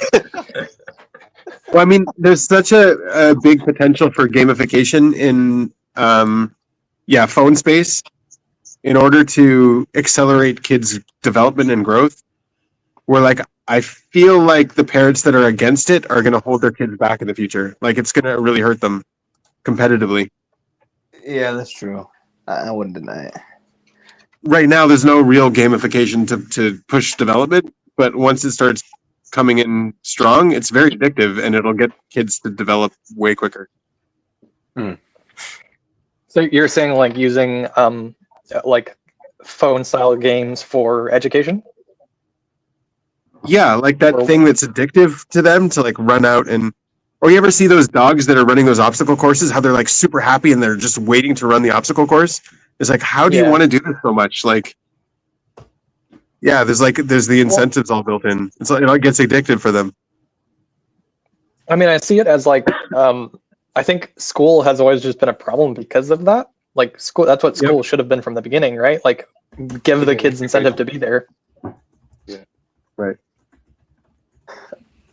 Well, I mean, there's such a big potential for gamification in phone space in order to accelerate kids' development and growth. Where like I feel like the parents that are against it are going to hold their kids back in the future. Like it's going to really hurt them competitively. Yeah, that's true. I wouldn't deny it. Right now, there's no real gamification to push development, but once it starts coming in strong, it's very addictive, and it'll get kids to develop way quicker. So you're saying like using like phone style games for education? Yeah, like that thing that's addictive to them to like run out and. Or you ever see those dogs that are running those obstacle courses? How they're like super happy and they're just waiting to run the obstacle course. It's like, how do you want to do this so much? Like, yeah, there's the incentives all built in. It's like it gets addictive for them. I mean, I see it as like I think school has always just been a problem because of that. Like school, that's what school should have been from the beginning, right? Like, give the kids incentive to be there. Yeah. Right.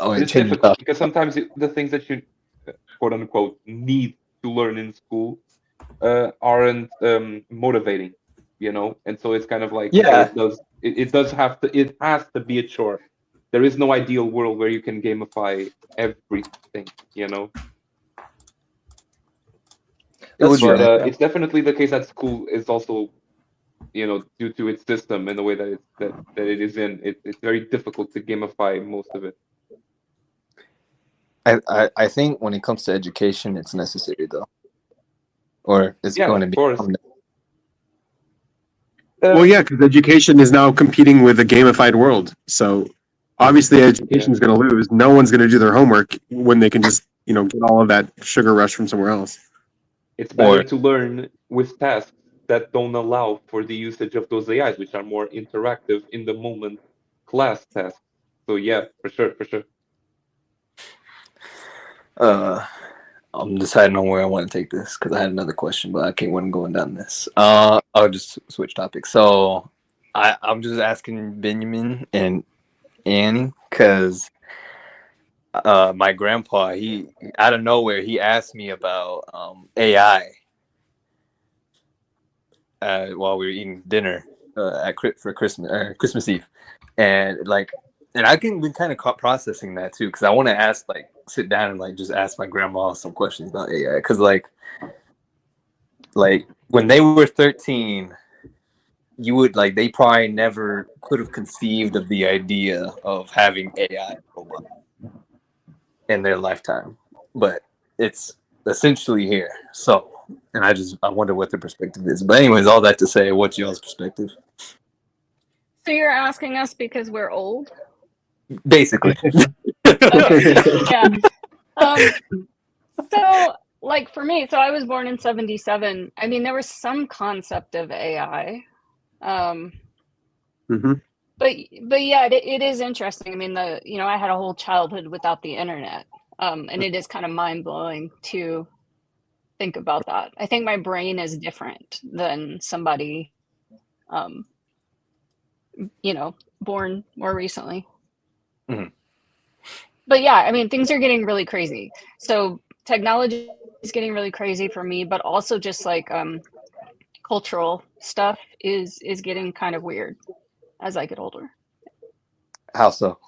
Oh, it's difficult because sometimes the things that you quote unquote need to learn in school aren't motivating, you know, and so it's kind of like it has to be a chore. There is no ideal world where you can gamify everything, you know. But it's definitely the case that school is also, you know, due to its system and the way that it is in, it's very difficult to gamify most of it. I think when it comes to education, it's necessary though, or it's going to be. Well, yeah, because education is now competing with a gamified world. So obviously, education is going to lose. No one's going to do their homework when they can just, you know, get all of that sugar rush from somewhere else. It's better to learn with tasks that don't allow for the usage of those AIs, which are more interactive in the moment class tasks. So yeah, for sure. I'm deciding on where I want to take this because I had another question, but I wasn't going down this. I'll just switch topics. So I'm just asking Benjamin and Annie because my grandpa, he out of nowhere, he asked me about AI while we were eating dinner for Christmas Eve, and I've been kind of processing that too because I want to sit down and just ask my grandma some questions about AI because like when they were 13, you would they probably never could have conceived of the idea of having AI robot in their lifetime, but it's essentially here. So, and I wonder what their perspective is. But anyways, all that to say, what's y'all's perspective? So you're asking us because we're old? Basically. Okay. Yeah. So like for me, so I was born in 77. I mean, there was some concept of AI. Mm-hmm. But yeah, it is interesting. I mean, I had a whole childhood without the internet. And it is kind of mind blowing to think about that. I think my brain is different than somebody, born more recently. Mm-hmm. But yeah, I mean, things are getting really crazy. So technology is getting really crazy for me, but also just cultural stuff is getting kind of weird as I get older. How so?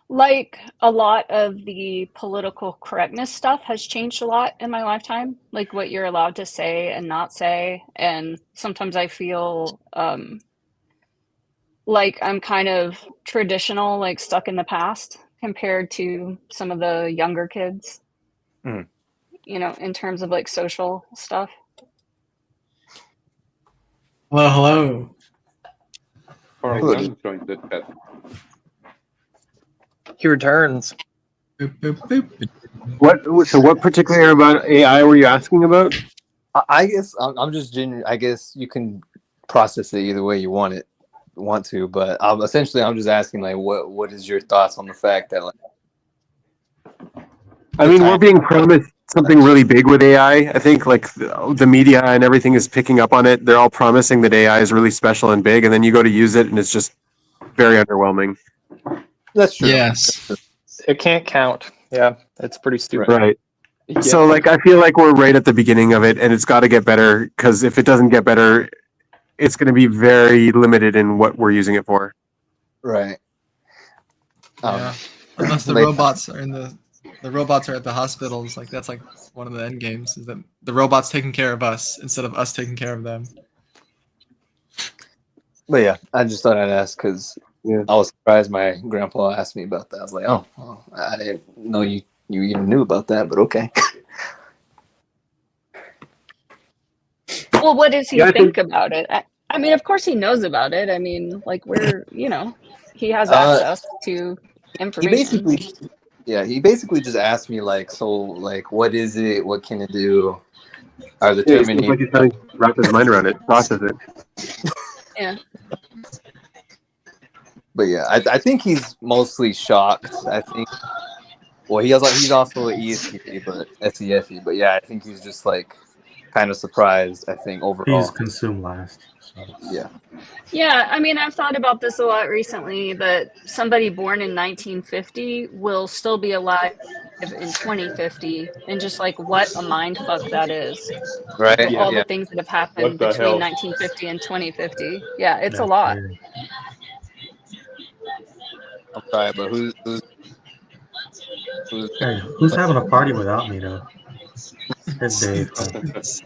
Like a lot of the political correctness stuff has changed a lot in my lifetime, like what you're allowed to say and not say. And sometimes I feel like I'm kind of traditional, like stuck in the past compared to some of the younger kids, in terms of like social stuff. Hello. Young joined the chat. He returns. What particular about AI were you asking about? I guess I'm just genuine. I guess you can process it either way you want to, but essentially I'm just asking what is your thoughts on the fact that I mean, we're being promised something really big with AI. I think the media and everything is picking up on it. They're all promising that AI is really special and big, and then you go to use it and it's just very underwhelming. That's true. Yes. It can't count. Yeah, it's pretty stupid. Right. Yeah. So I feel like we're right at the beginning of it, and it's got to get better, because if it doesn't get better, it's going to be very limited in what we're using it for. Right. Yeah. Unless the robots are the robots are at the hospitals, that's one of the end games, is that the robots taking care of us instead of us taking care of them. But yeah, I just thought I'd ask because Yeah. I was surprised my grandpa asked me about that. I was like, oh, well, I didn't know you even knew about that, but okay. Well, what does he Yeah, I think about it? I mean, of course he knows about it. I mean, like he has Uh, access to he information. basically just asked me like, so like, what is it? What can it do? Are the Yeah, it seems like Terminator? he's trying to wrap his mind around it, process it. Yeah. But yeah, I think he's mostly shocked. I think. Well, he's also an ESTP, but SESE. But yeah, I think he's just like kind of surprised. I think He's overall. consumed last. So. Yeah. Yeah, I mean, I've thought about this a lot recently, that somebody born in 1950 will still be alive in 2050, and just like what a mind fuck that is. Right. Like, all Yeah. the things that have What happened the between hell? 1950 and 2050. Yeah, it's a That's lot. crazy. I'm sorry, but who's Hey, who's having a party without me though? It's Dave. It's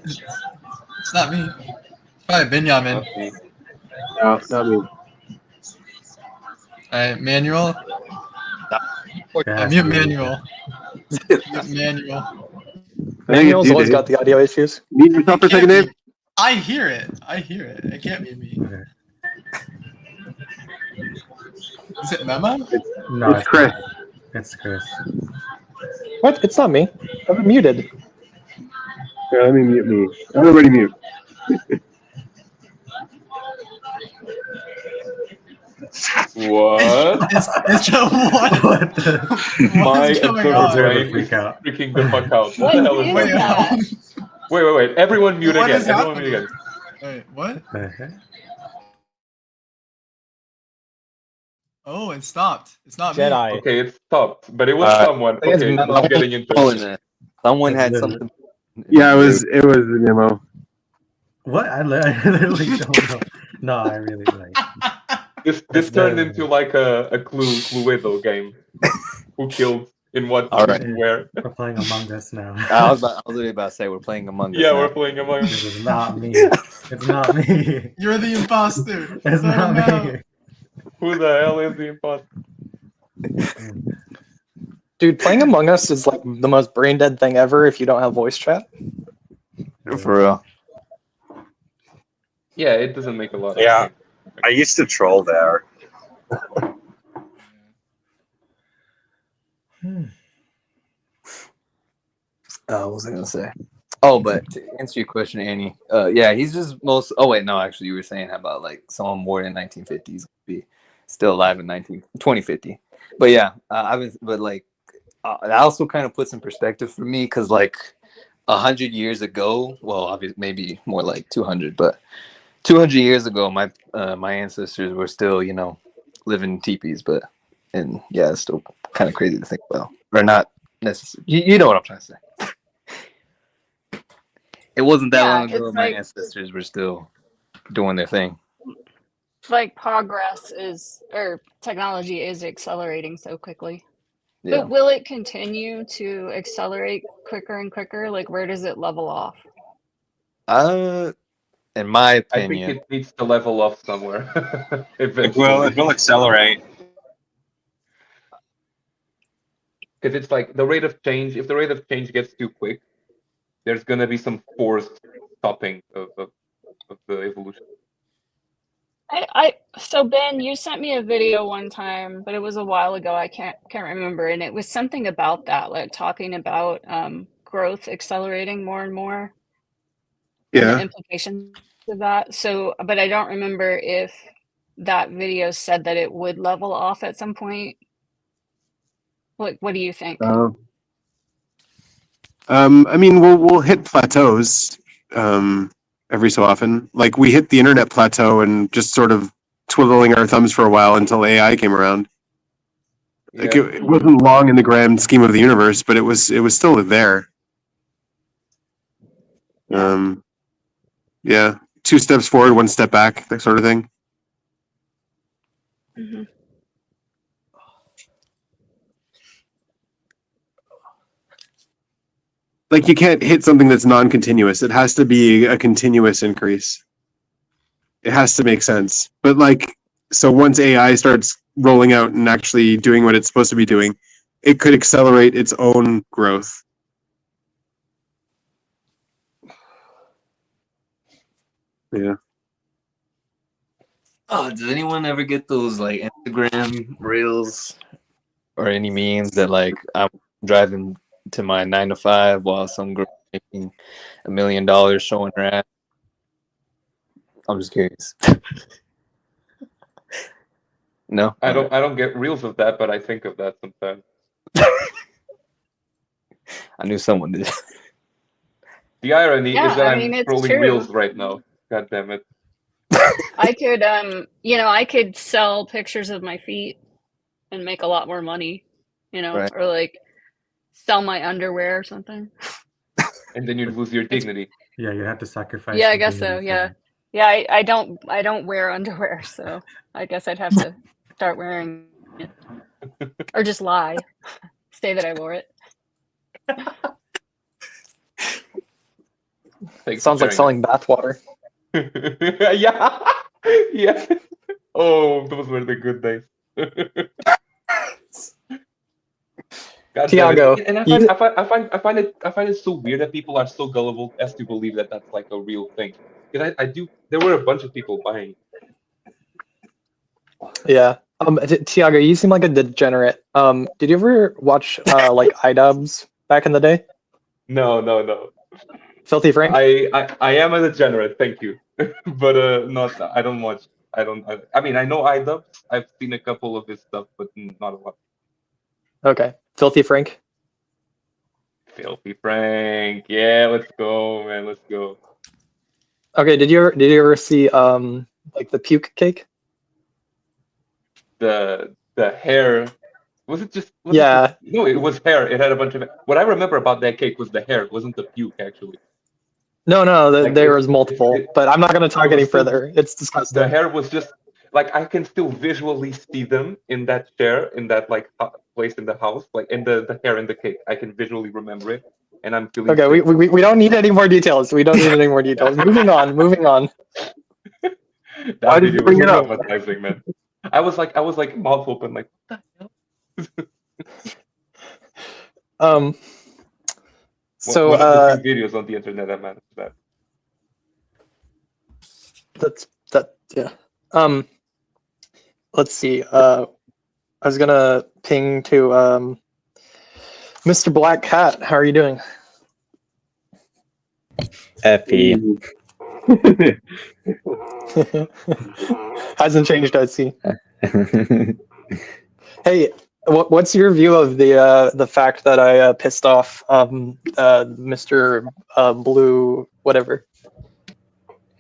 not me. It's probably Benjamin. Not me. No, not me. All right, Manuel. That's Mute me. Manuel. Mute Manuel. Manuel's always got the audio issues. Mute yourself for a second, Dave. I hear it. It can't be me. Okay. Is it Memo? No, It's Chris. It's Chris. What? It's not me. I'm muted. Yeah, let me mute me. Everybody mute. What? It's Joe. What? What the? My is going observer on? brain is Freak out. freaking the fuck out. What What the hell is is going that? on? Wait. Everyone mute What again. is Everyone mute happening? again. Wait, what? The heck? Oh, it stopped. It's not Jedi. Okay, it stopped, but it was someone. I think it's Okay, Memo. not getting into Oh, it. and, someone It's had literally- something. Yeah, it was the memo. What? I literally don't know. No, I really like. This That's turned better. into like a Cluedo game. Who killed in what All right. and where? We're playing Among Us now. I was literally about to say we're playing Among Us. Yeah, now. we're playing Among This Us. is not me. It's not me. You're the imposter. It's Let not him know. me. Who the hell is the imposter? Dude, playing Among Us is like the most brain dead thing ever if you don't have voice chat. For real. Yeah, it doesn't make a lot of Yeah. sense. I used to troll there. What was I gonna say? Oh, but to answer your question, Annie, yeah, he's just most. Oh wait, no, actually, you were saying about like someone born in 1950s be still alive in 2050. But yeah, but like that also kind of puts in perspective for me because like 100 years ago, well, obviously maybe more like 200, but 200 years ago, my ancestors were still living in teepees, and yeah, it's still kind of crazy to think about, or not necessarily. You know what I'm trying to say. It wasn't that long ago. It's My like, ancestors were still doing their thing. like technology is accelerating so quickly. Yeah. But will it continue to accelerate quicker and quicker? Like, where does it level off? In my I think opinion, it needs to level off somewhere. It will accelerate. Because it's like the rate of change. If the rate of change gets too quick, there's gonna be some forced stopping of the evolution. So Ben, you sent me a video one time, but it was a while ago. I can't remember, and it was something about that, like talking about growth accelerating more and more. And the Yeah. implications of that. So, but I don't remember if that video said that it would level off at some point. What do you think? I mean, we'll hit plateaus every so often. Like we hit the internet plateau and just sort of twiddling our thumbs for a while until AI came around. Like it wasn't long in the grand scheme of the universe, but it was still there. Yeah, 2 steps forward, 1 step back, that sort of thing. Mm-hmm. Like you can't hit something that's non-continuous. It has to be a continuous increase. it has to make sense. But like, so once AI starts rolling out and actually doing what it's supposed to be doing, it could accelerate its own growth. Yeah. Oh, does anyone ever get those like Instagram reels or any memes that like I'm driving to my 9 to 5 while some girl making $1 million showing her ass? I'm just curious. No, I don't get reels of that, but I think of that sometimes. I knew someone did. The irony Yeah, is that I I'm mean, it's scrolling true. reels right now. God damn it. I could, I could sell pictures of my feet and make a lot more money, Right. or like sell my underwear or something. And then you'd lose your dignity. Yeah, you have to sacrifice. Yeah, I your guess so. dignity for Yeah, that. yeah. I don't wear underwear, so I guess I'd have to start wearing it, or just lie, say that I wore it. Sounds like selling bathwater. Yeah. Yeah. Oh, those were the good days. God damn Tiago, it. And I find it so weird that people are so gullible as to believe that that's like a real thing. Because there were a bunch of people buying. Yeah. Tiago, you seem like a degenerate. Did you ever watch like iDubbbz back in the day? No. Filthy Frank? I am a degenerate, thank you. But not I don't watch I mean I know iDubbbz. I've seen a couple of his stuff, but not a lot. Okay. Filthy Frank? Filthy Frank. Yeah, let's go, man. Let's go. Okay, did you ever see like the puke cake? The hair. Was it just Yeah. no, it was hair. It had a bunch of what I remember about that cake was the hair. It wasn't the puke actually. No, Like there was multiple, but I'm not going to talk it any was still- further. It's The disgusting. hair was just like I can still visually see them in that chair in that like place in the house, like in the hair in the cake. I can visually remember it, and I'm feeling Okay, sick. we don't need any more details. We don't need any more details. Moving on. That Why did you video was bring it up? traumatizing, man. I was like mouth open, like what the hell? So one of the few videos on the internet that managed that. yeah. Let's see. I was gonna ping to Mr. Black Cat. How are you doing? Effie. Hasn't changed, I see. Hey, what's your view of the fact that I pissed off Mr. Blue whatever?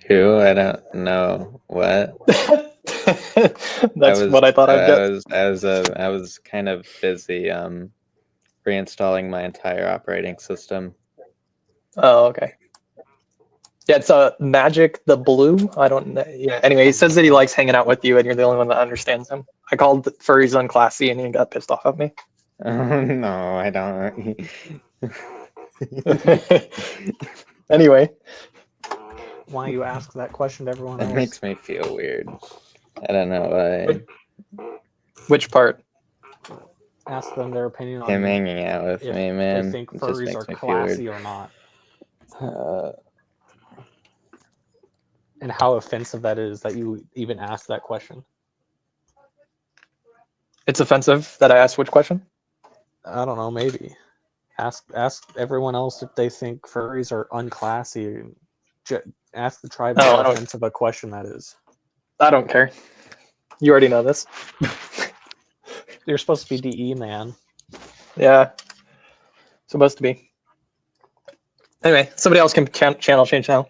Who? I don't know. What? That's what I thought I'd get. I was kind of busy reinstalling my entire operating system. Oh, okay. Yeah, it's Magic the Blue. I don't know. Yeah. Anyway, he says that he likes hanging out with you, and you're the only one that understands him. I called furries unclassy, and he got pissed off at me. Oh, no, I don't. Anyway, why you ask that question to everyone else? It makes me feel weird. I don't know why. Which part? Ask them their opinion on Him hanging out with if me, man. they think It just furries makes are me feel weird. classy or not. And how offensive that is that you even asked that question. It's offensive that I asked which question? I don't know, maybe. Ask everyone else if they think furries are unclassy. Ask the tribe how offensive a question that is. I don't care. You already know this. You're supposed to be DE, man. Yeah. Supposed to be. Anyway, somebody else can channel change now.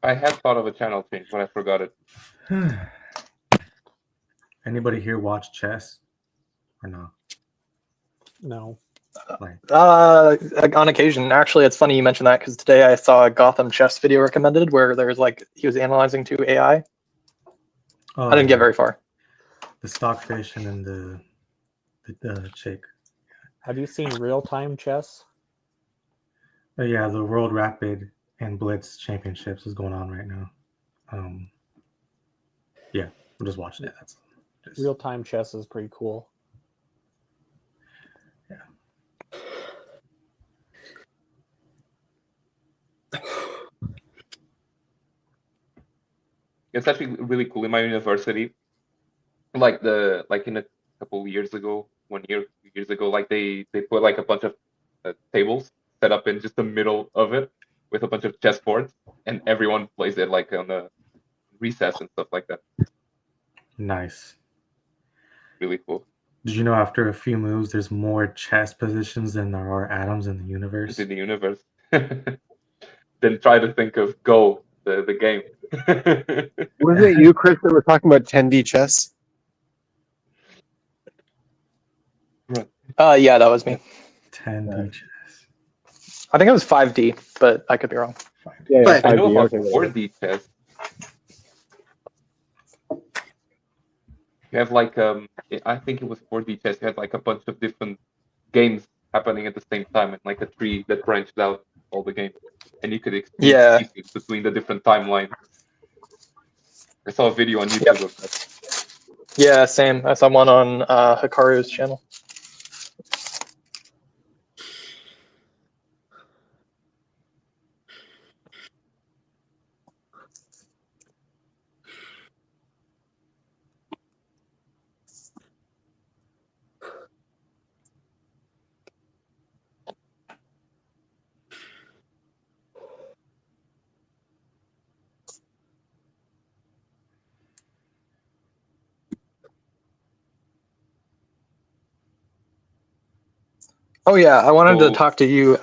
I had thought of a channel change, but I forgot it. Anybody here watch chess or no? No. On occasion. Actually, it's funny you mentioned that because today I saw a Gotham chess video recommended where there's like he was analyzing 2 AI. Oh, I didn't get very far. The stockfish and then the chick. Have you seen real-time chess? Yeah, the World Rapid and Blitz championships is going on right now. Yeah, I'm just watching it. That's just... Real time chess is pretty cool. Yeah. It's actually really cool in my university. Like in a couple years ago, 1 year, 2 years ago, like they put like a bunch of tables set up in just the middle of it with a bunch of chessboards, and everyone plays it like on the recess and stuff like that. Nice. Really cool. Did you know after a few moves, there's more chess positions than there are atoms in the universe? It's in the universe. Then try to think of Go, the game. Was it you, Chris, that were talking about 10D chess? Yeah, that was me. 10D chess. I think it was 5D, but I could be wrong. Yeah, 5D. I know about Okay, 4D chess. You have like I think it was 4D chess. You had like a bunch of different games happening at the same time, and like a tree that branched out all the games, and you could exchange pieces between the different timelines. I saw a video on YouTube of that. Yeah, same. I saw one on Hikaru's channel. Oh yeah, I wanted to talk to you,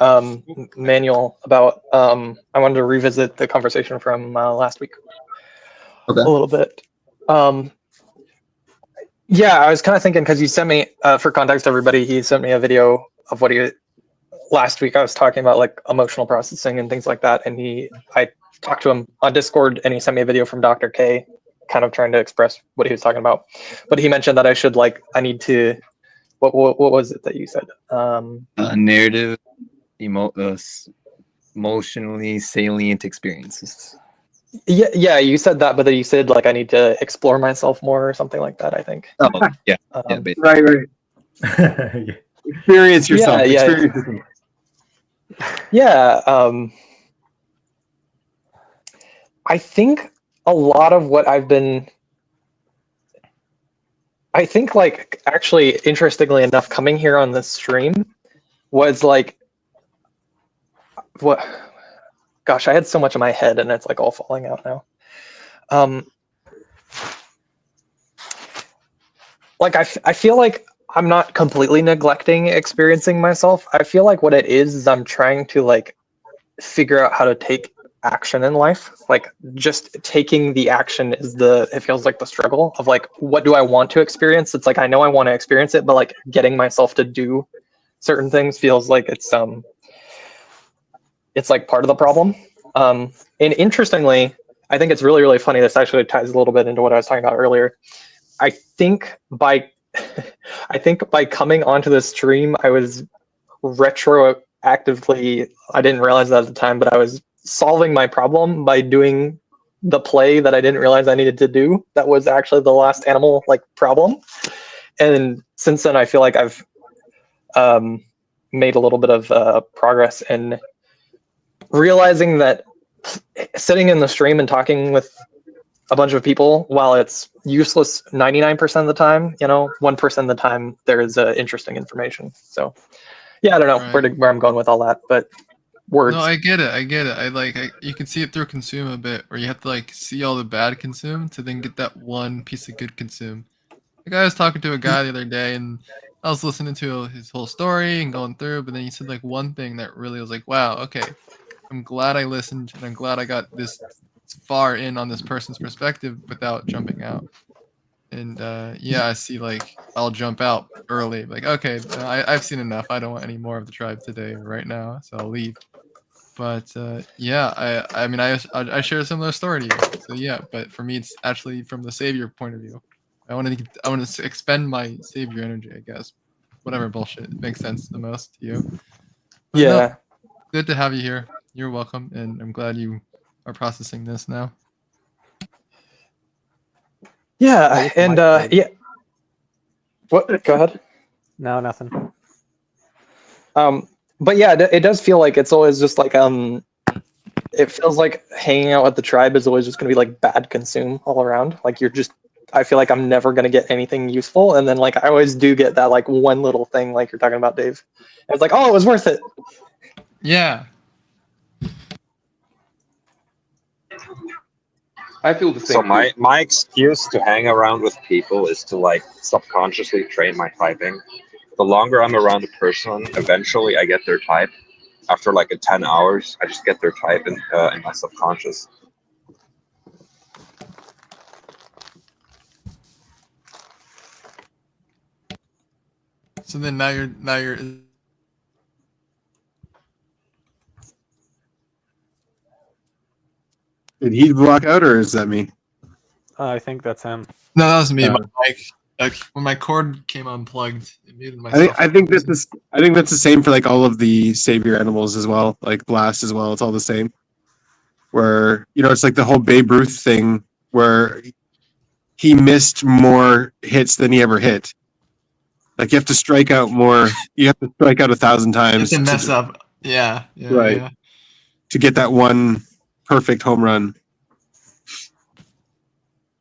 Manuel, about I wanted to revisit the conversation from last week a little bit. Yeah, I was kind of thinking because you sent me, for context, everybody, he sent me a video of what last week I was talking about like emotional processing and things like that, and I talked to him on Discord, and he sent me a video from Dr. K, kind of trying to express what he was talking about. But he mentioned that I need to. What was it that you said? Narrative, emotionally salient experiences. Yeah, you said that, but then you said like I need to explore myself more or something like that, I think. Oh, yeah. Right. Yeah. Experience yourself. Experience yourself. Yeah. I think a lot of what I think like actually interestingly enough, coming here on this stream was like what gosh, I had so much in my head and it's like all falling out now. Like I feel like I'm not completely neglecting experiencing myself. I feel like what it is I'm trying to like figure out how to take action in life. Like just taking the action it feels like the struggle of like, what do I want to experience? It's like, I know I want to experience it, but like getting myself to do certain things feels like it's like part of the problem. And interestingly, I think it's really, really funny. This actually ties a little bit into what I was talking about earlier. I think by coming onto this stream, I was retroactively, I didn't realize that at the time, but I was solving my problem by doing the play that I didn't realize I needed to do. That was actually the last animal like problem. And since then, I feel like I've made a little bit of progress in realizing that sitting in the stream and talking with a bunch of people, while it's useless 99% of the time, 1% of the time there is interesting information. So yeah, I don't know where I'm going with all that, but words. No, I get it. You can see it through consume a bit, where you have to like see all the bad consume to then get that one piece of good consume. Like I was talking to a guy the other day, and I was listening to his whole story and going through, but then he said like one thing that really was like, wow, okay, I'm glad I listened, and I'm glad I got this far in on this person's perspective without jumping out. And yeah, I see like I'll jump out early, like okay, I've seen enough. I don't want any more of the tribe today or right now, so I'll leave. But yeah, I mean I share a similar story to you. So yeah, but for me it's actually from the savior point of view. I want to expend my savior energy, I guess. Whatever bullshit makes sense the most to you. But yeah. No, good to have you here. You're welcome, and I'm glad you are processing this now. Yeah, and yeah. What? Go ahead. No, nothing. But yeah, it does feel like it's always just like it feels like hanging out with the tribe is always just gonna be like bad consume all around. Like you're just, I feel like I'm never gonna get anything useful, and then like I always do get that like one little thing like you're talking about, Dave. And it's like, oh, it was worth it. Yeah. I feel the same. So my excuse to hang around with people is to like subconsciously train my typing. The longer I'm around a person, eventually I get their type. After like 10 hours, I just get their type in my subconscious. So then now you're. Did he block out, or is that me? I think that's him. No, that was me. My mic, like when my cord came unplugged, it muted myself. I think that's the same for like all of the savior animals as well, like Blast as well. It's all the same. Where it's like the whole Babe Ruth thing, where he missed more hits than he ever hit. Like you have to strike out more. You have to strike out 1,000 times to mess up. Yeah. Right. Yeah. To get that one perfect home run.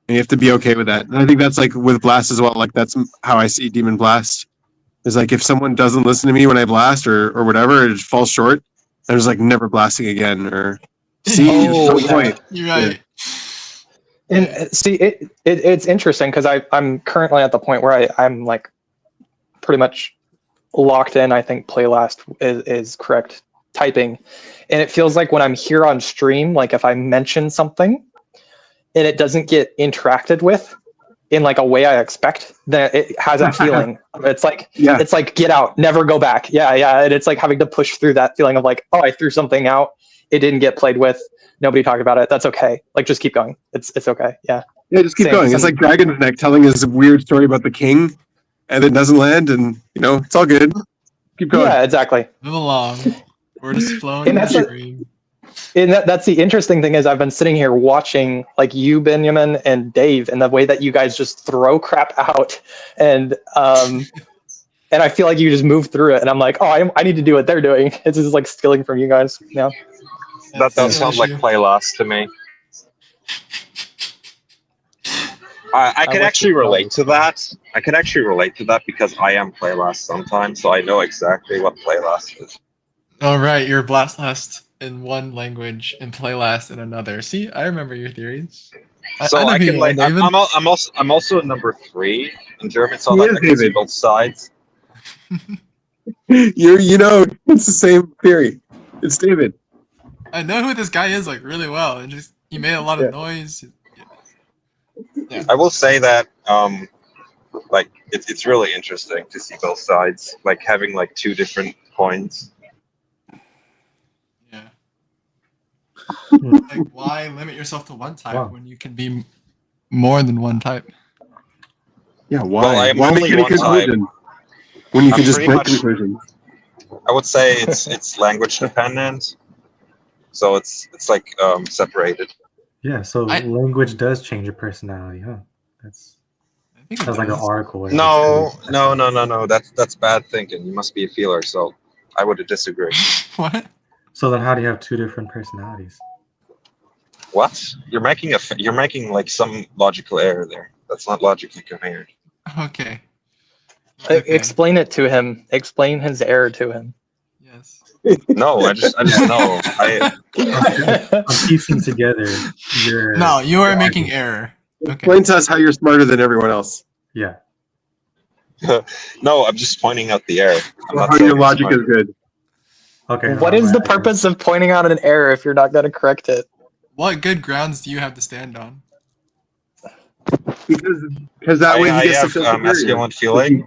And you have to be okay with that. And I think that's like with Blast as well. Like that's how I see Demon Blast. Is like if someone doesn't listen to me when I blast or whatever, it falls short, I'm just like never blasting again. Or see, Oh, no point. You're right. And see, it's interesting because I'm currently at the point where I'm like pretty much locked in. I think play last is correct typing, and it feels like when I'm here on stream, like if I mention something and it doesn't get interacted with in like a way I expect, then it has that feeling. It's like it's like get out, never go back. Yeah, and it's like having to push through that feeling of like, oh, I threw something out, it didn't get played with, nobody talked about it. That's okay. Like just keep going. It's okay. Yeah. Yeah, just keep going. It's like Dragon's Neck telling his weird story about the king, and it doesn't land, and it's all good. Keep going. Yeah, exactly. Move along. We're just flowing in the stream. And that's the interesting thing is I've been sitting here watching like you, Benjamin, and Dave, and the way that you guys just throw crap out, and I feel like you just move through it, and I'm like, oh, I need to do what they're doing. It's just like stealing from you guys. Yeah. That does sound like play last to me. I could actually relate to that. I could actually relate to that because I am play last sometimes, so I know exactly what play last is. All right, you're blast last in one language and play last in another. See, I remember your theories. So I can like I'm also a number 3 in German, so that I can see both sides. It's the same theory. It's David. I know who this guy is like really well, and just he made a lot of noise. Yeah. I will say that like it's really interesting to see both sides, like having like 2 different points. Yeah. Like why limit yourself to one type when you can be more than one type? Yeah, why? Well, I am why make only any one type. conclusion when you can just pretty break much- conclusions? I would say it's language dependent, so it's like separated. Yeah, so language does change your personality, huh? That's like an article. No. That's bad thinking. You must be a feeler, so I would disagree. What? So then, how do you have 2 different personalities? What? You're making like some logical error there. That's not logically coherent. Okay. Explain it to him. Explain his error to him. Yes. No, I just know. I'm piecing together your. No, you are making error. Okay. Explain to us how you're smarter than everyone else. Yeah. No, I'm just pointing out the error. How your logic is good. Okay. What is the purpose of pointing out an error if you're not going to correct it? What good grounds do you have to stand on? Because that way I he gets have to feel masculine feeling.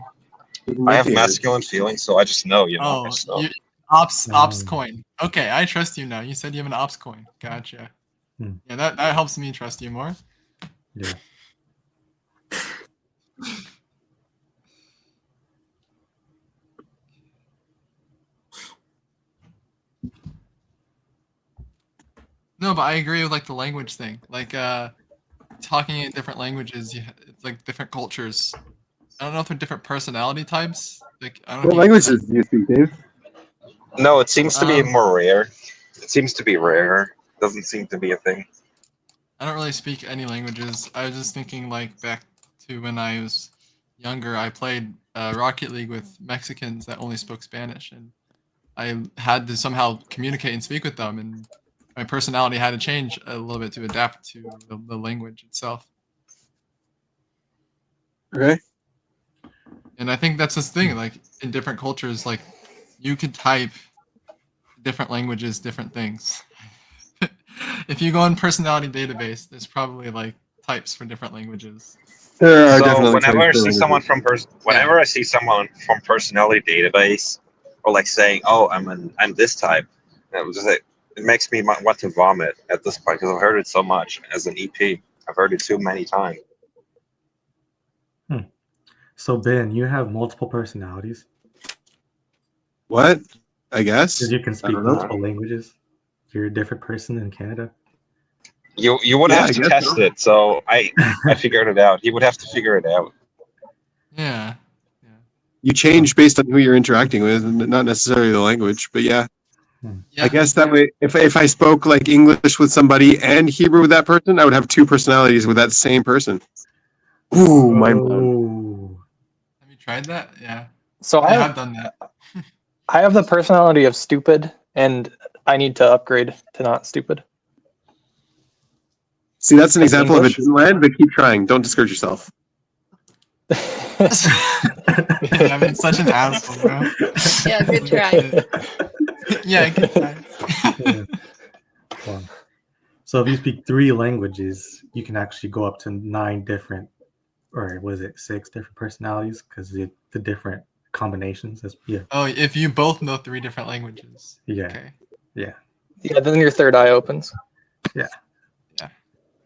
I have masculine feeling, so I just know, Oh, so. ops coin. Okay, I trust you now. You said you have an ops coin. Gotcha. Yeah, that helps me trust you more. Yeah. No, but I agree with like the language thing. Like talking in different languages, it's like different cultures. I don't know if they're different personality types. Like I don't know What if you languages do you speak, Dave? No, it seems to be um more rare. It seems to be rare. Doesn't seem to be a thing. I don't really speak any languages. I was just thinking like back to when I was younger. I played Rocket League with Mexicans that only spoke Spanish, and I had to somehow communicate and speak with them, and my personality had to change a little bit to adapt to the language itself. Okay. And I think that's this thing, like in different cultures, like you could type different languages, different things. If you go on personality database, there's probably like types for different languages. There are So definitely whenever I types of see someone languages. whenever I see someone from personality database, or like saying, "Oh, I'm this type," it was just like, it makes me want to vomit at this point because I've heard it so much as an EP. I've heard it too many times. So Ben, you have multiple personalities. What? I guess. Because you can I speak don't know. multiple languages. You're a different person in Canada. You would Yeah, have I to guess test so. it, so I figured it out. He would have to figure it out. Yeah. You change based on who you're interacting with, and not necessarily the language. But yeah, Yeah. I guess that way, if I spoke like English with somebody and Hebrew with that person, I would have two personalities with that same person. Ooh, mind blown. Oh. Have you tried that? Yeah. So I I have have done that. I have the personality of stupid, and I need to upgrade to not stupid. See, that's an Like example of it English. didn't land, but keep trying. Don't discourage yourself. Yeah, I'm such an asshole, bro. Yeah, good try. Yeah, good try. Wow. So if you speak 3 languages, you can actually go up to 9 different, or was it 6 different personalities? Because the different combinations. Yeah. Oh, if you both know 3 different languages. Yeah. Okay. Yeah. Yeah, then your third eye opens. Yeah.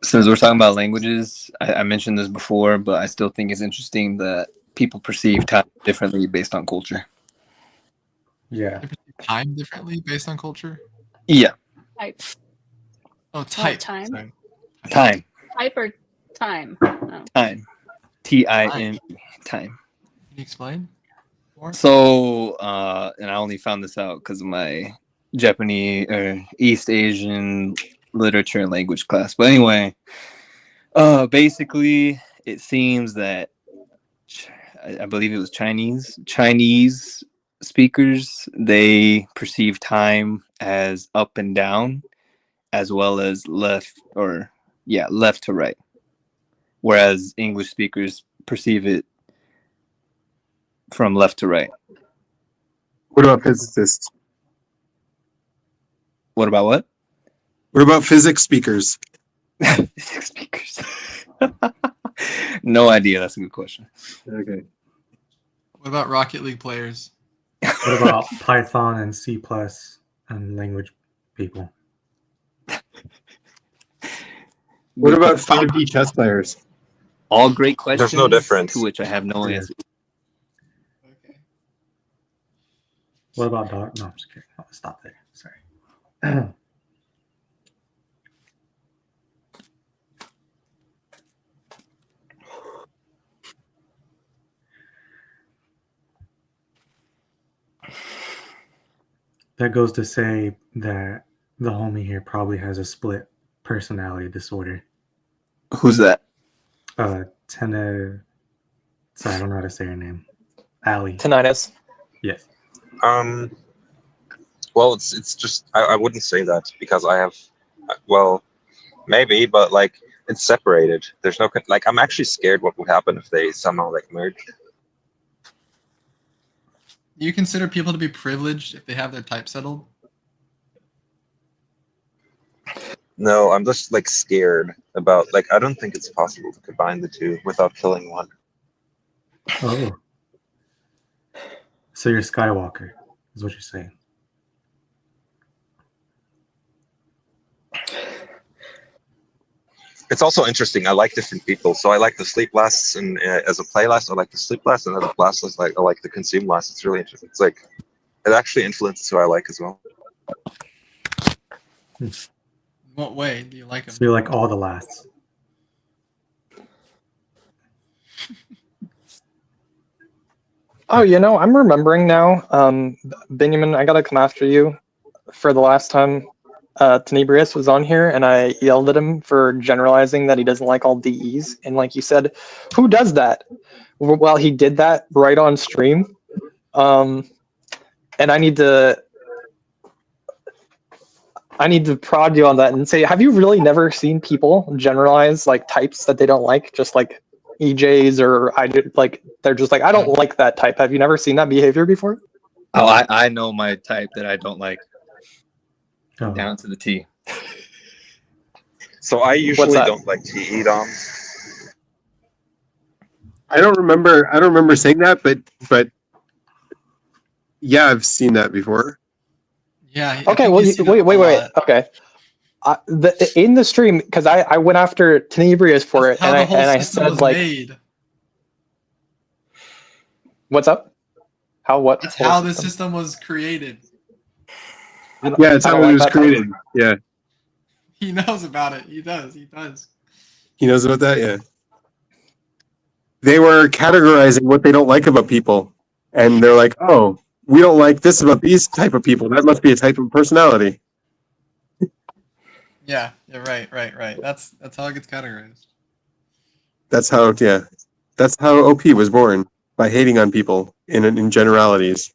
Since we're talking about languages, I mentioned this before, but I still think it's interesting that people perceive time differently based on culture. Yeah. They perceive time differently based on culture? Yeah. Type. Oh, type. time. Sorry. Time. Type or time? Oh. Time. Time. Time. Can you explain more? So, and I only found this out because of my Japanese or East Asian literature and language class. But anyway, basically, it seems that I believe it was Chinese speakers, they perceive time as up and down, as well as left to right. Whereas English speakers perceive it from left to right. What about physicists? What about what? What about physics speakers? Physics speakers. No idea. That's a good question. Okay. What about Rocket League players? What about Python and C+ and language people? What about 5D chess players? All great questions. There's no difference. To which I have no answer. Okay. What about dog? No, I'm just kidding. I'll stop there. Sorry. That goes to say that the homie here probably has a split personality disorder. Who's that? Sorry, I don't know how to say her name. Allie. Tinnitus. Yes. Well, it's just I wouldn't say that because I have, well, maybe, but like it's separated. There's no like I'm actually scared what would happen if they somehow like merge. Do you consider people to be privileged if they have their type settled? No, I'm just like scared about like I don't think it's possible to combine the two without killing one. Oh. So you're Skywalker, is what you're saying. It's also interesting. I like different people, so I like the sleep lasts, and as a playlist, I like the sleep last, and as a blast list, I like the consume last. It's really interesting. It's like it actually influences who I like as well. What way do you like them? So you like all the lasts. Oh, I'm remembering now. Benjamin, I gotta come after you for the last time Tenebrius was on here, and I yelled at him for generalizing that he doesn't like all DEs. And like you said, who does that? Well, he did that right on stream. And I need to prod you on that and say, have you really never seen people generalize like types that they don't like, just like EJs or they're just like, I don't like that type. Have you never seen that behavior before? Oh, I know my type that I don't like. Down to the T. So I usually don't like TE DOMs. I don't remember saying that, but yeah, I've seen that before. Yeah. Okay. Well, wait. Okay. In the stream, because I went after Tenebrius for it, and I said like, made. What's up? What? That's how the system was created. Yeah, it's how it was created. Yeah. He knows about it. He does. He knows about that. Yeah. They were categorizing what they don't like about people, and they're like, "Oh, we don't like this about these type of people. That must be a type of personality." Yeah. Right. That's how it gets categorized. That's how. Yeah. That's how OP was born, by hating on people in generalities.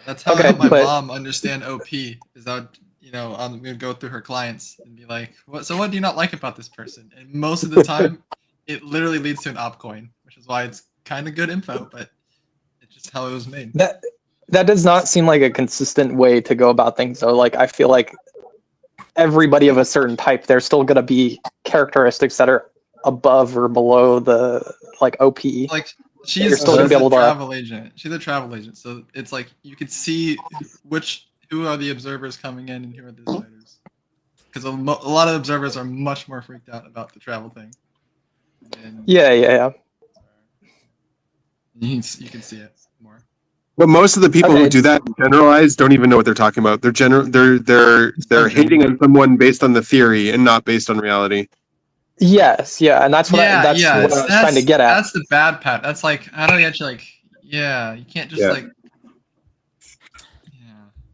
That's how I help my mom understand OP. Is that I'm gonna go through her clients and be like, what do you not like about this person? And most of the time, it literally leads to an op coin, which is why it's kind of good info, but it's just how it was made. That does not seem like a consistent way to go about things, though. Like, I feel like everybody of a certain type, there's still gonna be characteristics that are above or below the OP. Like, she's still gonna be able to travel agent. She's a travel agent, so it's like you could see who are the observers coming in and who are the deciders. Because a lot of observers are much more freaked out about the travel thing. Yeah. You can see it more. But most of the people who do that generalize don't even know what they're talking about. They're hating on someone based on the theory and not based on reality. Yes, yeah, and that's what I was trying to get at. That's the bad part. That's like, how do you actually you can't just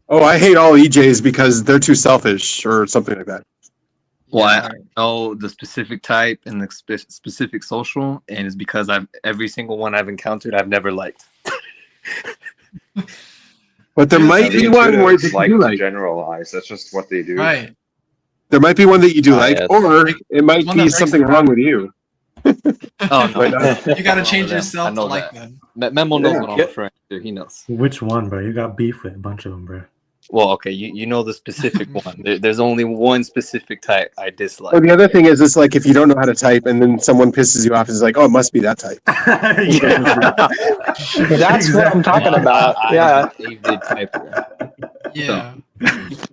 Oh, I hate all EJs because they're too selfish or something like that. Well, I know the specific type and the specific social, and it's because every single one I've encountered, I've never liked. But there might be one where you do like generalize. That's just what they do. Right. There might be one that you do or it might be something wrong with you. Oh no! You got to change yourself to like them. Memo knows what I'm referring to. He knows. Which one, bro? You got beef with a bunch of them, bro. Well, okay, you know the specific one. There's only one specific type I dislike. Well, the other thing is, it's like if you don't know how to type and then someone pisses you off, it's like, oh, it must be that type. That's what I'm talking about. Yeah. Yeah.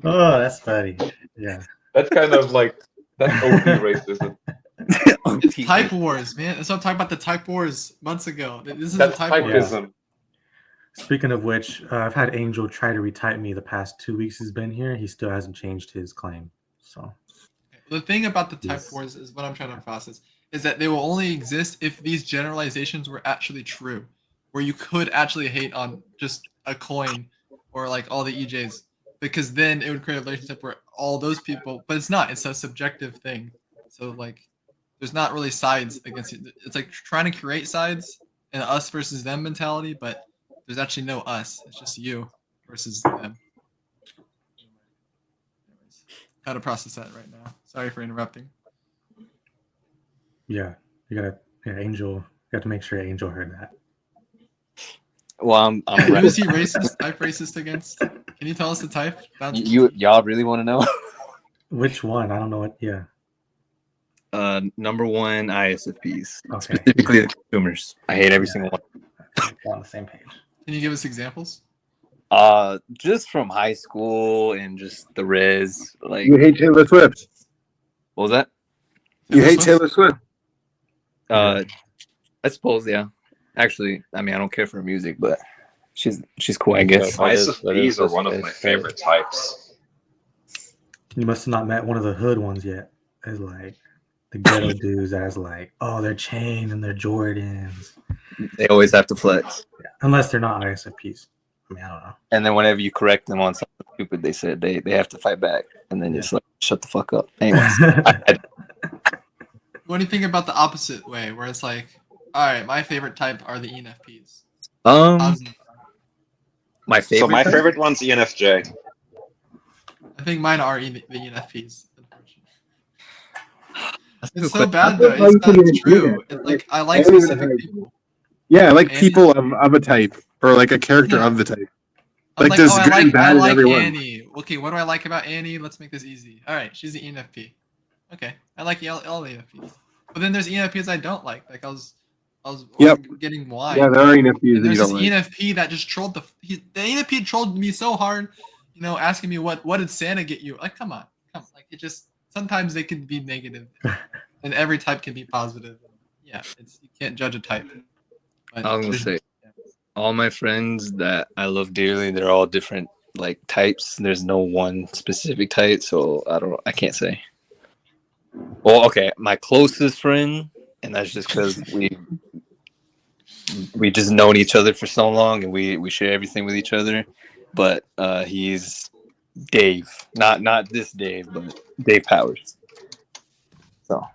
Oh, that's funny. Yeah. That's kind of like that's OP racism. It's type wars, man. That's what I'm talking about. The type wars months ago. This is that's the type wars. Speaking of which, I've had Angel try to retype me the past 2 weeks he's been here. He still hasn't changed his claim. So the thing about the type wars is what I'm trying to process is that they will only exist if these generalizations were actually true, where you could actually hate on just a coin or like all the EJs, because then it would create a relationship where all those people, but it's not. It's a subjective thing. So like, there's not really sides against it. It's like trying to create sides and us versus them mentality, but there's actually no us. It's just you versus them. Anyways, how to process that right now. Sorry for interrupting. Yeah, you gotta, Angel. You have to make sure Angel heard that. Well, I'm Who is he racist? Type racist against? Can you tell us the type? Y'all really want to know? Which one? I don't know what. Yeah. Number one, ISFPs, Okay. specifically the consumers. I hate every single one. We're on the same page. Can you give us examples? Just from high school and just the res. Like, you hate Taylor Swift. What was that? You hate Taylor Swift. I suppose, yeah. Actually, I mean, I don't care for her music, but she's cool, I guess. ISFPs are one of my favorite types. You must have not met one of the hood ones yet. As like the ghetto dudes as like, oh, they're chain and they're Jordans. They always have to flex. Yeah. Unless they're not ISFPs. I mean, I don't know. And then whenever you correct them on something stupid they said, they have to fight back. And then just like, shut the fuck up. Anyways. What do you think about the opposite way, where it's like, all right, my favorite type are the ENFPs? My favorite. So my favorite one's ENFJ. I think mine are the ENFPs. It's so bad though. It's not true. It's like I like specific people. Yeah, I like people of a type, or like a character of the type. Like there's good and bad in everyone. Annie. Okay, what do I like about Annie? Let's make this easy. All right, she's the ENFP. Okay, I like all the ENFPs. But then there's ENFPs I don't like. Like I was getting why. Yeah, there are ENFPs. And there's this ENFP that just trolled the ENFP trolled me so hard, asking me what did Santa get you? Like, come on, like it just sometimes they can be negative, and every type can be positive. Yeah, you can't judge a type. But I was gonna say, all my friends that I love dearly, they're all different like types. There's no one specific type, so I can't say. Well, okay, my closest friend, and that's just because we just known each other for so long, and we share everything with each other. But he's Dave, not this Dave, but Dave Powers. So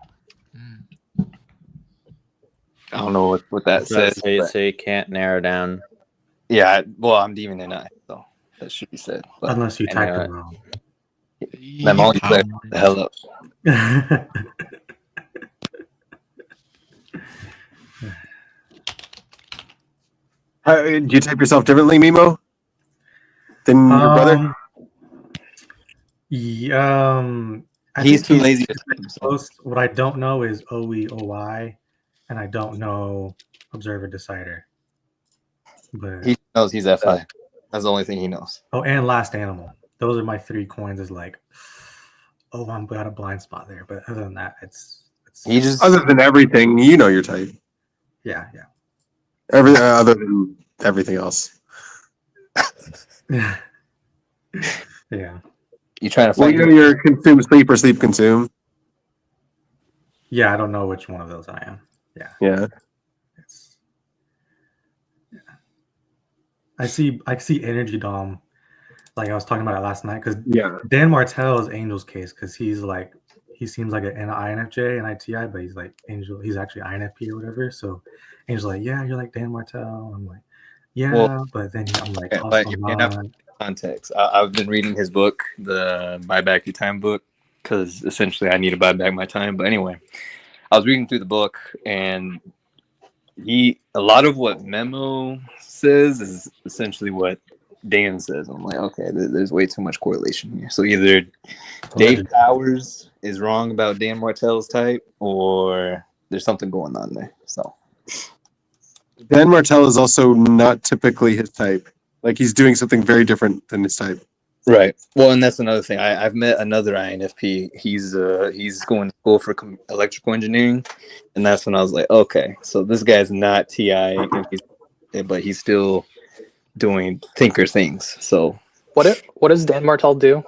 I don't know what that says. So you can't narrow down. Yeah, well, I'm demon and I, so that should be said. But unless you type it wrong. I'm only the hell up. Do you type yourself differently, Mimo, than your brother? He's too lazy to type himself. What I don't know is OE, OY, and I don't know Observer Decider. But he knows he's FI. That's the only thing he knows. Oh, and Last Animal. Those are my 3 coins. Is like, oh, I'm got a blind spot there. But other than that, it's he just other than everything, you know your type. Yeah. Other than everything else. Yeah. You trying to find? Well, you know your consume, sleep, or sleep, consume. Yeah, I don't know which one of those I am. Yeah. I see Energy Dom, like I was talking about it last night, because Dan Martell is Angel's case, because he seems like an INFJ and ITI, but he's like Angel, he's actually INFP or whatever. So Angel's like, yeah, you're like Dan Martell. I'm like, yeah, well, but then I'm like, but in context, I've been reading his book, the Buy Back Your Time book, because essentially I need to buy back my time. But anyway, I was reading through the book, and a lot of what Memo says is essentially what Dan says. I'm like, okay, there's way too much correlation here. So either Dave Powers is wrong about Dan Martell's type, or there's something going on there. So Dan Martell is also not typically his type. Like he's doing something very different than his type. Right. Well, and that's another thing. I've met another INFP. He's going to school for electrical engineering, and that's when I was like, okay, so this guy's not TI, but he's still doing thinker things. So what does Dan Martell do?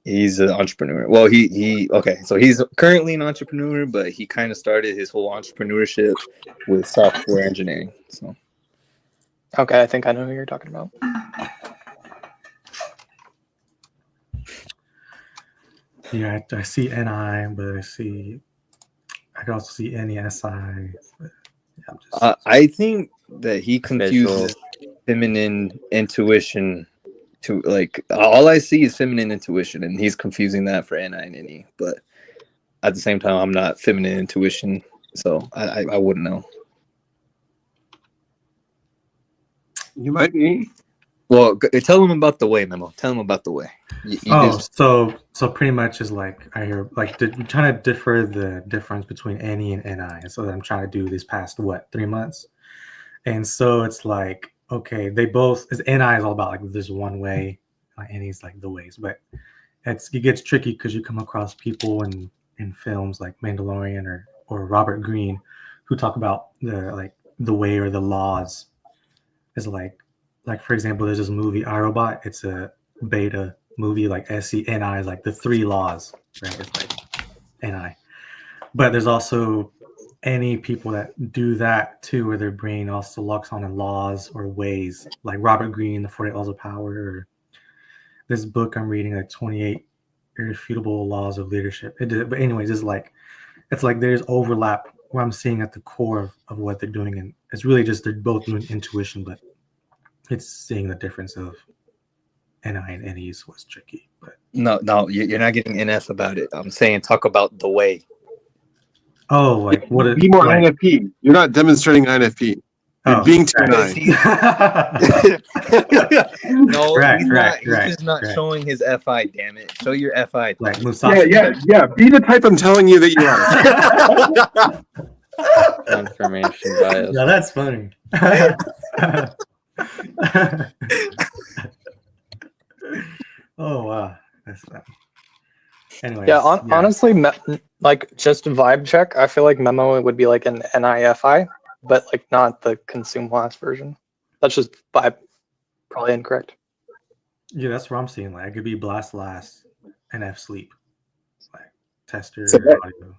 He's an entrepreneur. Well, so he's currently an entrepreneur, but he kind of started his whole entrepreneurship with software engineering. So okay, I think I know who you're talking about. Yeah, I see NI, but I can also see NESI. Yeah, I think that he confuses feminine intuition to like all I see is feminine intuition, and he's confusing that for NI and NE. But at the same time, I'm not feminine intuition, so I wouldn't know. You might be. Well, tell him about the way, Memo. Tell him about the way. So pretty much is like I hear like I'm trying to differ the difference between NE and NI. So that I'm trying to do this past 3 months, and so it's like okay, they both is NI is all about like this one way, NE is like the ways, but it gets tricky because you come across people in films like Mandalorian or Robert Greene who talk about the way or the laws is like for example, there's this movie iRobot. It's a beta movie, like SCNI is like the 3 laws, right? It's like NI. But there's also any people that do that too, where their brain also locks on in laws or ways, like Robert Greene, The 48 Laws of Power, or this book I'm reading, like 28 Irrefutable Laws of Leadership. But anyways, it's like there's overlap where I'm seeing at the core of what they're doing, and it's really just they're both doing intuition, but it's seeing the difference of NI and NEs was tricky. But No, you're not getting NF about it. I'm saying talk about the way. oh, like what? Be more INFP. You're not demonstrating INFP. You're being too nice. No, Right, he's right, not. He's right, just not right. showing his FI. Damn it! Show your FI. Like Musashi. Yeah. Be the type I'm telling you that you are. Confirmation bias. Yeah, that's funny. Oh wow, that's fun. Anyways, Yeah, honestly, like just vibe check. I feel like Memo would be like an NIFI, but like not the consume last version. That's just vibe. Probably incorrect. Yeah, that's what I'm seeing. Like it could be blast last and F sleep, like tester So that- audio.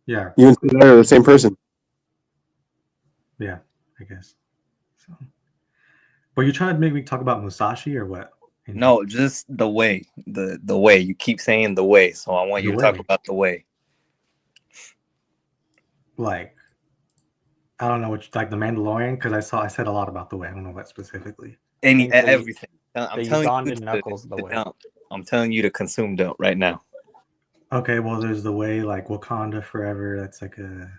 Yeah. You and Cesar are the same person. Yeah, I guess. So, but you're trying to make me talk about Musashi or what? No, just the way. The way. You keep saying the way, so I want you to talk about the way. Like, I don't know what like the Mandalorian, because I said a lot about the way. I don't know what specifically. Everything. I'm the telling Ugandan you knuckles the way. dump. I'm telling you to consume dump right now. Okay, well, there's the way like Wakanda Forever. That's like a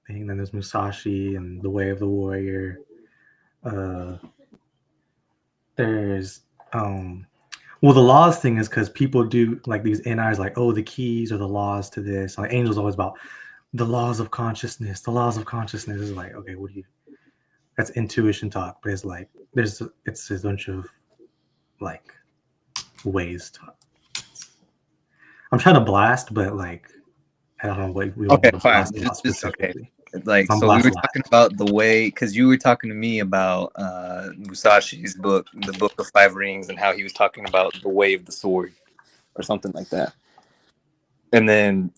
thing. Then there's Musashi and the Way of the Warrior. There's well, the laws thing is because people do like these NIs, like, oh, the keys or the laws to this. Like Angel's always about the laws of consciousness. The laws of consciousness is like, okay, what do you? That's intuition talk, but it's like it's a bunch of like ways to. I'm trying to blast, but like I don't know what we want to blast about specifically. Okay. Like so, we were talking about the way because you were talking to me about Musashi's book, the Book of Five Rings, and how he was talking about the way of the sword, or something like that. And then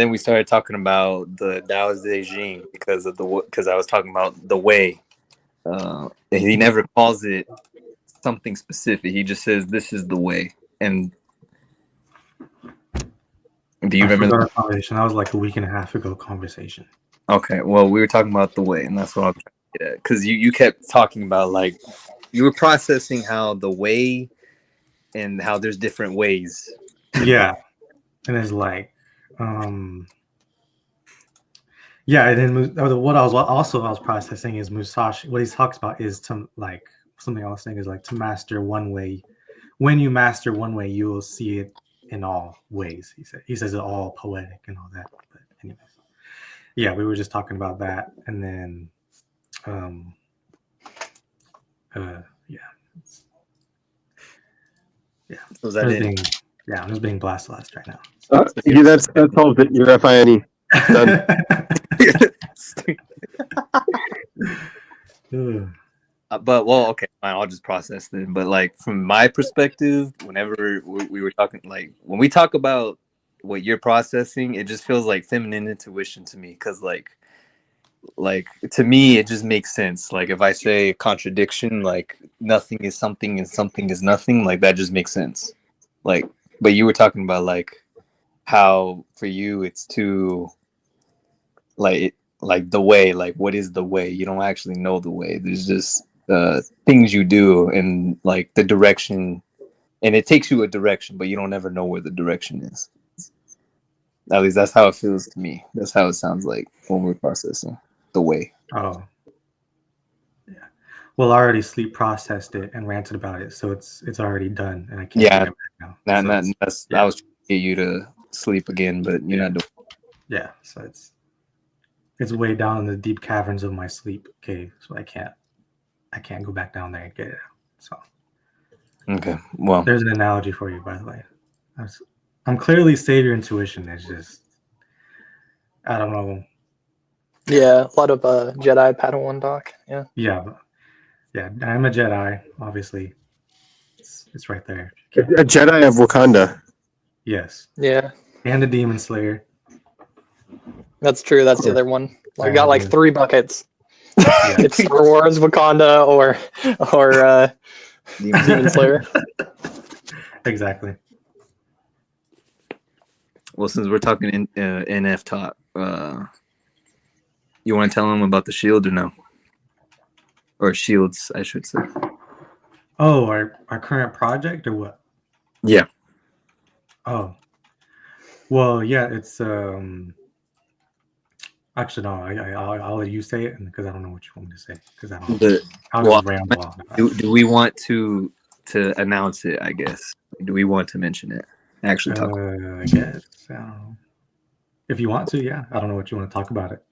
we started talking about the Tao Te Ching because I was talking about the way. He never calls it something specific. He just says this is the way. And do you remember that conversation? That was like a week and a half ago conversation. Okay, well, we were talking about the way, and that's what I'm trying to get at. Because you kept talking about, like, you were processing how the way and how there's different ways. Yeah. And it's like, yeah, and then what I was processing is Musashi. What he talks about is to, like, something I was saying is, like, to master one way. When you master one way, you will see it in all ways, he said. He says it's all poetic and all that. But anyways. Yeah, we were just talking about that, and then, yeah. Was that it? I'm just being blast last right now. Yeah, that's all that your FINE. Done. But well, okay, fine. I'll just process then. But like from my perspective, whenever we were talking, like when we talk about what you're processing, it just feels like feminine intuition to me. Because like to me, it just makes sense. Like if I say contradiction, like nothing is something and something is nothing, like that just makes sense. Like, but you were talking about like how for you it's too like the way. Like what is the way? You don't actually know the way. There's just things you do and like the direction, and it takes you a direction, but you don't ever know where the direction is. At least that's how it feels to me. That's how it sounds like when we're processing the way. Oh, yeah. Well, I already sleep processed it and ranted about it, so it's already done, and I can't get it back now. I was trying to get you to sleep again, but you're not doing it. Yeah, so it's way down in the deep caverns of my sleep cave, so I can't go back down there and get it out. So okay, well, there's an analogy for you, by the way. I'm clearly savior intuition. It's just I don't know. Yeah, a lot of Jedi Padawan talk. Yeah. Yeah, I'm a Jedi, obviously. It's right there. A Jedi of Wakanda. Yes. Yeah, And the Demon Slayer. that's true. That's the other one. I got like 3 buckets. It's Star Wars, Wakanda, or Demon Slayer. Exactly. Well, since we're talking in NF talk, you want to tell them about the shield or no? Or shields, I should say. Oh, our current project or what? Yeah. Oh. Well, yeah, it's actually no, I'll let you say it because I don't know what you want me to say because I don't. I'll just ramble off. Do we want to announce it? I guess. Do we want to mention it? Actually, talk. I guess. I don't know. If you want to, yeah. I don't know what you want to talk about it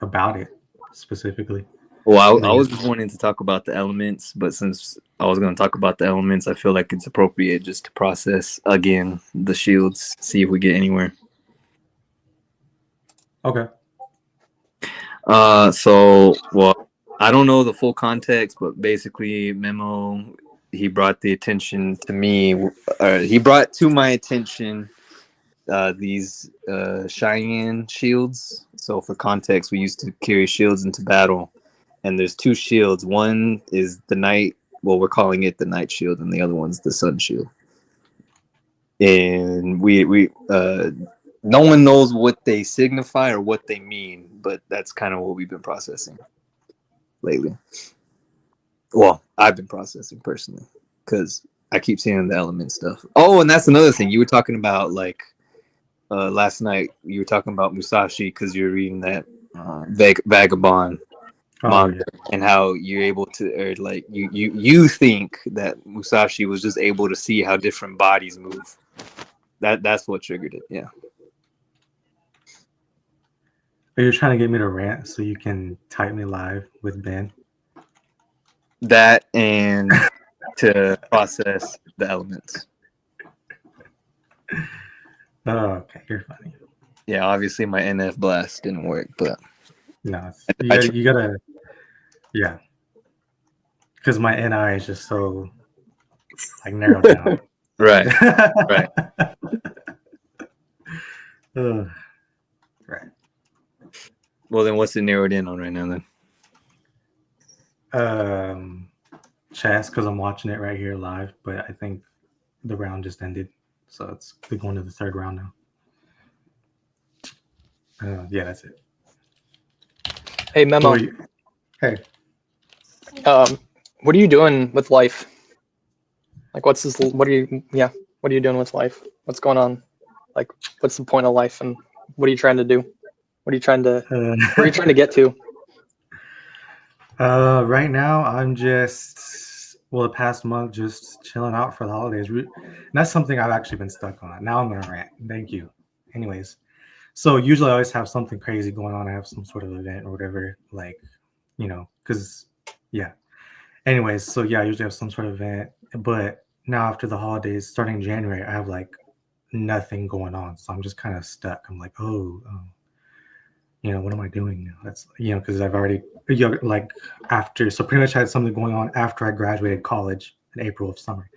specifically. Well, I was just wanting to talk about the elements, but since I was going to talk about the elements, I feel like it's appropriate just to process again the shields, see if we get anywhere. Okay. So, well, I don't know the full context, but basically, Memo, he brought the attention to me. He brought to my attention these Cheyenne shields. So, for context, we used to carry shields into battle, and there's 2 shields. One is the night. Well, we're calling it the night shield, and the other one's the sun shield. And we no one knows what they signify or what they mean, but that's kind of what we've been processing lately. Well, I've been processing personally because I keep seeing the element stuff. Oh, and that's another thing. You were talking about like last night. You were talking about Musashi because you're reading that Vagabond manga, and how you're able to, or like you think that Musashi was just able to see how different bodies move. That's what triggered it. Yeah. Are you trying to get me to rant so you can type me live with Ben? That and to process the elements. Oh, okay, you're funny. Yeah, obviously my NF blast didn't work, but no, you gotta, yeah, because my NI is just so like narrowed down. Right, right. Right. Well, then what's it narrowed in on right now then? Chess, because I'm watching it right here live, but I think the round just ended, so it's going to the 3rd round now. Yeah, that's it. Hey, Memo. Hey. What are you doing with life? Like, what are you doing with life? What's going on? Like, what's the point of life, and what are you trying to do? What are you trying to? Where are you trying to get to? Right now, I'm just the past month just chilling out for the holidays. And that's something I've actually been stuck on. Now I'm gonna rant. Thank you. Anyways, so usually I always have something crazy going on. I have some sort of event or whatever, like, because yeah. Anyways, so yeah, I usually have some sort of event, but now after the holidays, starting January, I have like nothing going on, so I'm just kind of stuck. I'm like, what am I doing now? That's because I've already like after, so pretty much I had something going on after I graduated college in April of summer.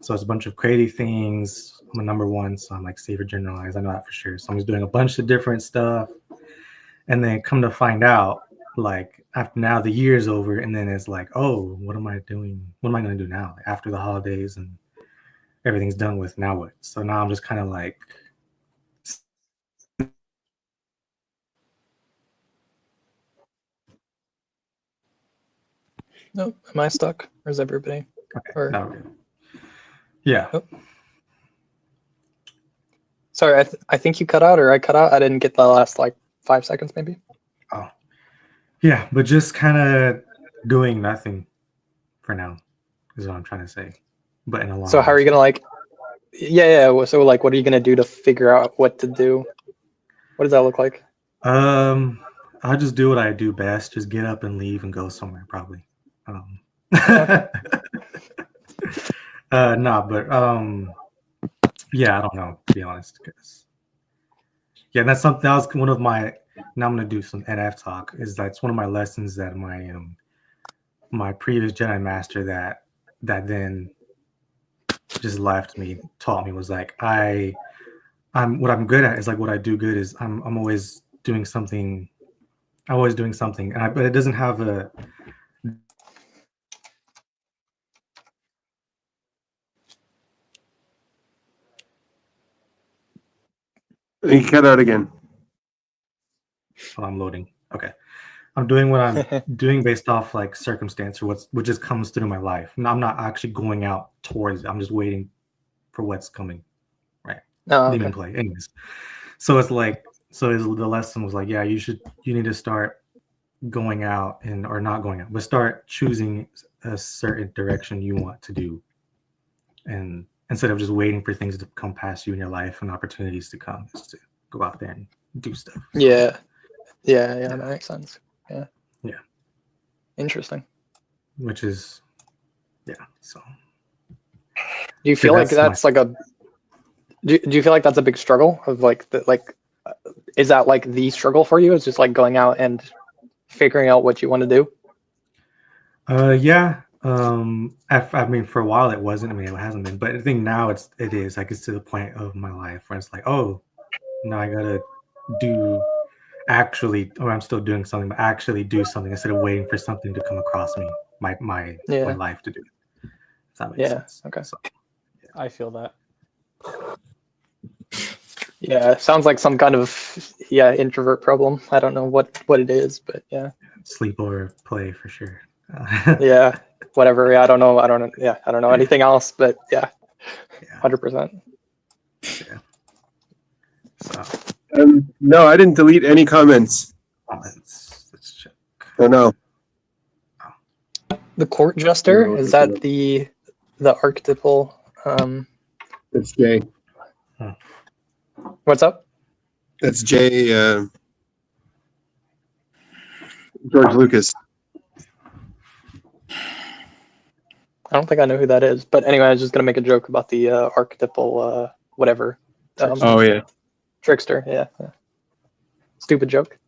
So it's a bunch of crazy things. I'm a number 1, so I'm like safer generalized. I know that for sure. So I'm just doing a bunch of different stuff, and then come to find out, like after now the year's over, and then it's like, oh, what am I doing? What am I going to do now after the holidays and everything's done with? Now what? So now I'm just kind of like. No, am I stuck? Or is everybody? Okay, not really. Yeah. Oh. Sorry, I think you cut out, or I cut out. I didn't get the last like 5 seconds, maybe. Oh. Yeah, but just kind of doing nothing for now is what I'm trying to say. But in a long. So how are you gonna like? Yeah. So like, what are you gonna do to figure out what to do? What does that look like? I'll just do what I do best. Just get up and leave and go somewhere, probably. Yeah, I don't know, to be honest. Yeah, that's something. That was one of my. Now I'm gonna do some NF talk. That's one of my lessons that my previous Jedi Master that then just left me, taught me was like I'm what I'm good at is like what I do good is I'm always doing something. I'm always doing something, but it doesn't have a. You cut out again. Well, I'm loading. Okay, I'm doing what I'm doing based off like circumstance or what just comes through my life. And I'm not actually going out towards it. I'm just waiting for what's coming. Right. Oh, okay. Demon play. Anyways, so it's like the lesson was like, yeah, you need to start going out or not going out, but start choosing a certain direction you want to do, and instead of just waiting for things to come past you in your life and opportunities to come, is to go out there and do stuff. Yeah, that makes sense. Yeah. Interesting. Which is, so. Do you feel like that's like a? Do you feel like that's a big struggle of like is that like the struggle for you? Is just like going out and figuring out what you want to do? Yeah. I mean, for a while it wasn't. I mean, it hasn't been, but I think now it is. Like, it's to the point of my life where it's like, oh, now I gotta I'm still doing something, but actually do something instead of waiting for something to come across me, my life to do. If that makes sense. Okay. So, I feel that. Yeah, it sounds like some kind of introvert problem. I don't know what it is, but yeah. Sleep or play for sure. Yeah, whatever. Yeah, I don't know. Yeah, I don't know anything else, but yeah, 100%. Yeah. So. No, I didn't delete any comments. Let's check. Oh no. The court jester, is that the archetypal? It's Jay. What's up? That's Jay. George Lucas. I don't think I know who that is, but anyway, I was just gonna make a joke about the archetypal whatever. Oh yeah. Trickster. Yeah. Stupid joke.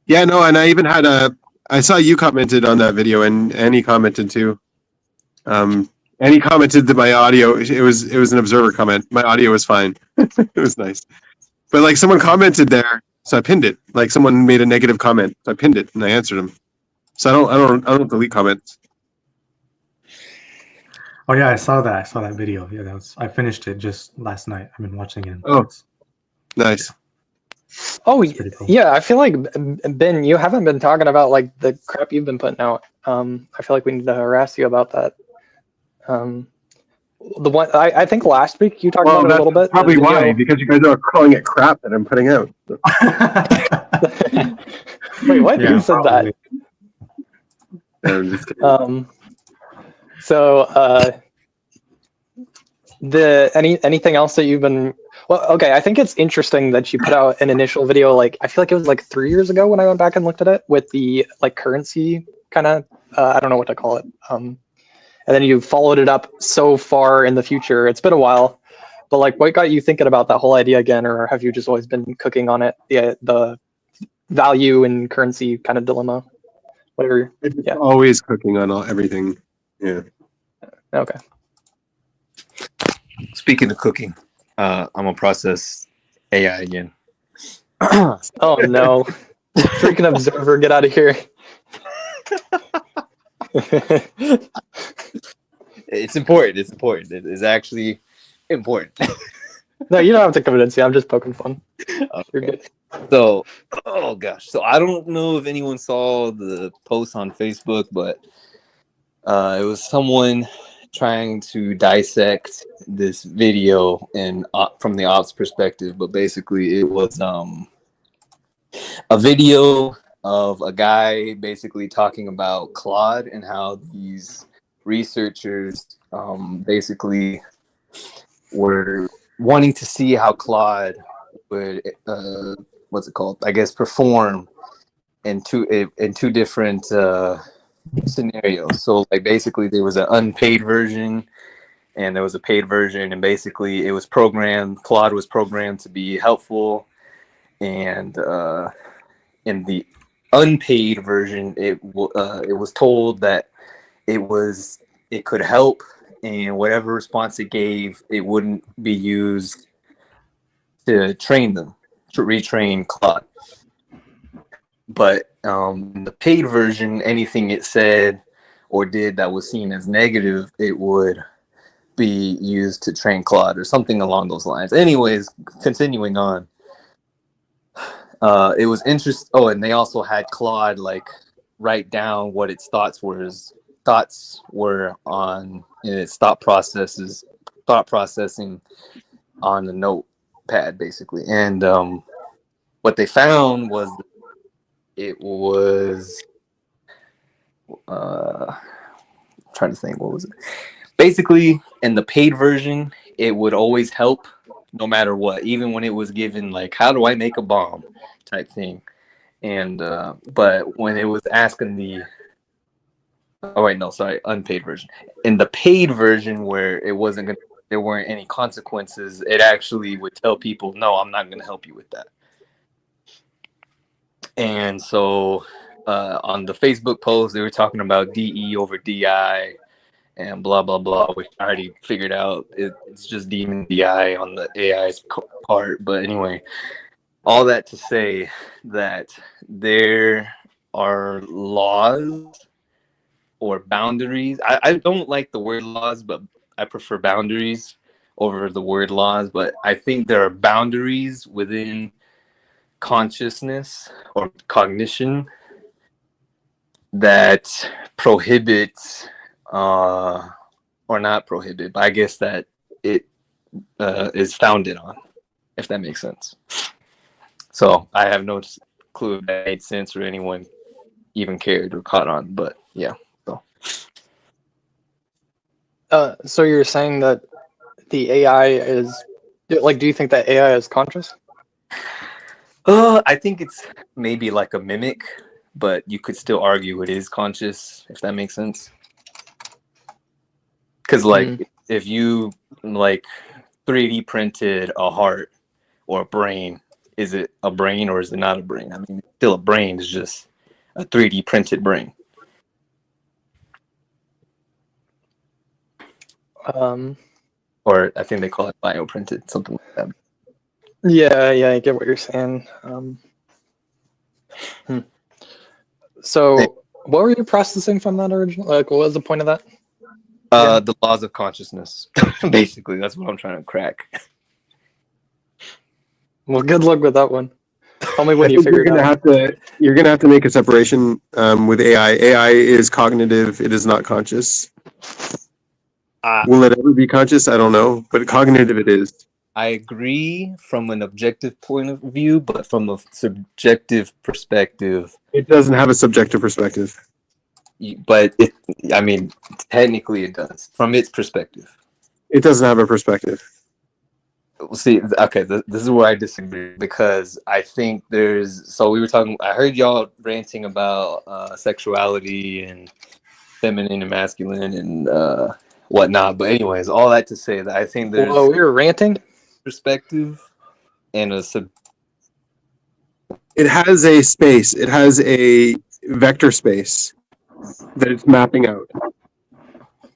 Yeah, no, and I even had I saw you commented on that video, and he commented too. And he commented that my audio, it was an observer comment. My audio was fine. It was nice. But like someone commented there, so I pinned it. Like someone made a negative comment, so I pinned it and I answered them. So I don't delete comments. Oh yeah, I saw that video. Yeah, I finished it just last night. I've been watching it. Oh, nice. Oh cool. Yeah, I feel like Ben, you haven't been talking about like the crap you've been putting out. I feel like we need to harass you about that. The one I think last week you talked about it a little bit. Probably why, because you guys are calling it crap that I'm putting out. Wait, what? Yeah, Who said probably. that? I'm just kidding. So anything else that you've been? Well, okay, I think it's interesting that you put out an initial video. Like, I feel like it was like 3 years ago when I went back and looked at it with the like currency kind of. I don't know what to call it. And then you followed it up so far in the future. It's been a while, but like, what got you thinking about that whole idea again, or have you just always been cooking on it? The value and currency kind of dilemma, whatever. Yeah. Always cooking on everything. Yeah. Okay. Speaking of cooking, I'm gonna process AI again. Oh no! Freaking observer, get out of here! It's important. It's important. It is actually important. No, you don't have to convince me. I'm just poking fun. Okay. You're good. So, oh gosh. So I don't know if anyone saw the post on Facebook, but it was someone trying to dissect this video and from the ops perspective, but basically it was a video of a guy basically talking about Claude and how these researchers basically were wanting to see how Claude would perform in two different scenarios. So like basically there was an unpaid version and there was a paid version, and basically it was Claude was programmed to be helpful and in the unpaid version, it was told that it could help, and whatever response it gave, it wouldn't be used to train them, to retrain Claude. But the paid version, anything it said or did that was seen as negative, it would be used to train Claude or something along those lines. Anyways, continuing on. It was interesting. Oh, and they also had Claude like write down what its thoughts were on its thought processing on the notepad, basically. And what they found was it was trying to think, what was it? Basically, in the paid version, it would always help no matter what, even when it was given like, how do I make a bomb type thing. And but when it was asking unpaid version. In the paid version, where there weren't any consequences, it actually would tell people, no, I'm not gonna help you with that. And so on the Facebook post, they were talking about DE over DI and blah blah blah, which I already figured out it's just demon DI on the AI's part. But anyway, all that to say that there are laws or boundaries. I don't like the word laws, but I prefer boundaries over the word laws. But I think there are boundaries within consciousness or cognition that prohibit or not prohibit, but I guess that it is founded on, if that makes sense. So I have no clue if that made sense or anyone even cared or caught on, but yeah. So you're saying that the AI is like? Do you think that AI is conscious? I think it's maybe like a mimic, but you could still argue it is conscious, if that makes sense. Because like if you like 3D printed a heart or a brain, is it a brain or is it not a brain? I mean, it's still a brain, it's just a 3D printed brain. Or I think they call it bioprinted, something like that. Yeah, I get what you're saying. So what were you processing from that original? Like, what was the point of that? The laws of consciousness. Basically, that's what I'm trying to crack. Well, good luck with that one. Tell me when you figure it out. You're gonna have to make a separation with AI. AI is cognitive; it is not conscious. Will it ever be conscious? I don't know, but cognitive it is. I agree from an objective point of view, but from a subjective perspective, it doesn't have a subjective perspective. But I mean, technically it does from its perspective. It doesn't have a perspective. See, okay, this is where I disagree, because I think we were talking, I heard y'all ranting about sexuality and feminine and masculine and whatnot, but anyways, all that to say that I think there's we were ranting perspective and it has a space, it has a vector space that it's mapping out.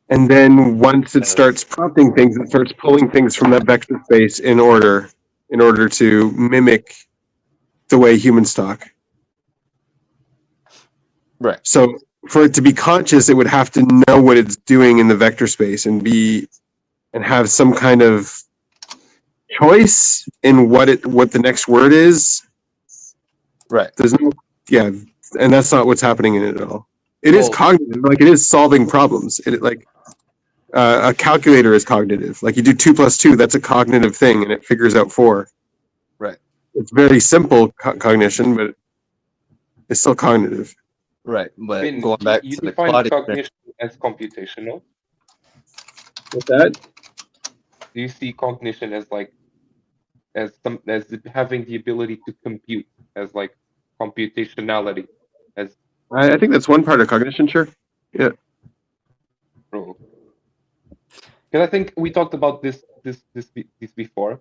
And then once it starts prompting things, it starts pulling things from that vector space in order to mimic the way humans talk. Right. So for it to be conscious, it would have to know what it's doing in the vector space and have some kind of choice in what the next word is. Right. And that's not what's happening in it at all. It is cognitive, like it is solving problems. A calculator is cognitive. Like you do 2 + 2, that's a cognitive thing, and it figures out 4. Right. It's very simple cognition, but it's still cognitive. Right. But going back you to the define cognition as computational. What's that? Do you see cognition as having the ability to compute, as like computationality? I think that's one part of cognition, sure. Yeah. Because I think we talked about this before,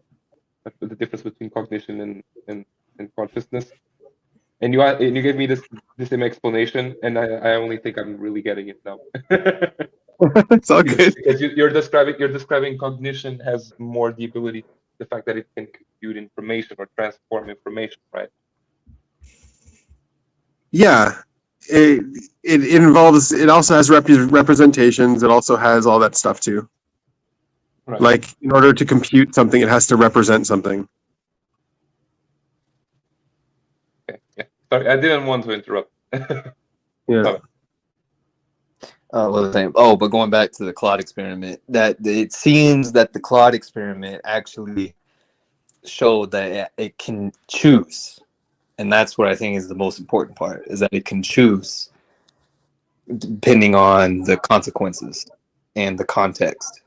the difference between cognition and consciousness. And you gave me the same explanation, and I only think I'm really getting it now. It's all good. Because you're describing cognition has more the ability, the fact that it can compute information or transform information, right? Yeah, it involves. It also has representations. It also has all that stuff too. Right. Like in order to compute something, it has to represent something. Okay, yeah. Sorry, I didn't want to interrupt. Yeah. But going back to the Claude experiment, that it seems that the Claude experiment actually showed that it can choose, and that's what I think is the most important part: is that it can choose depending on the consequences and the context,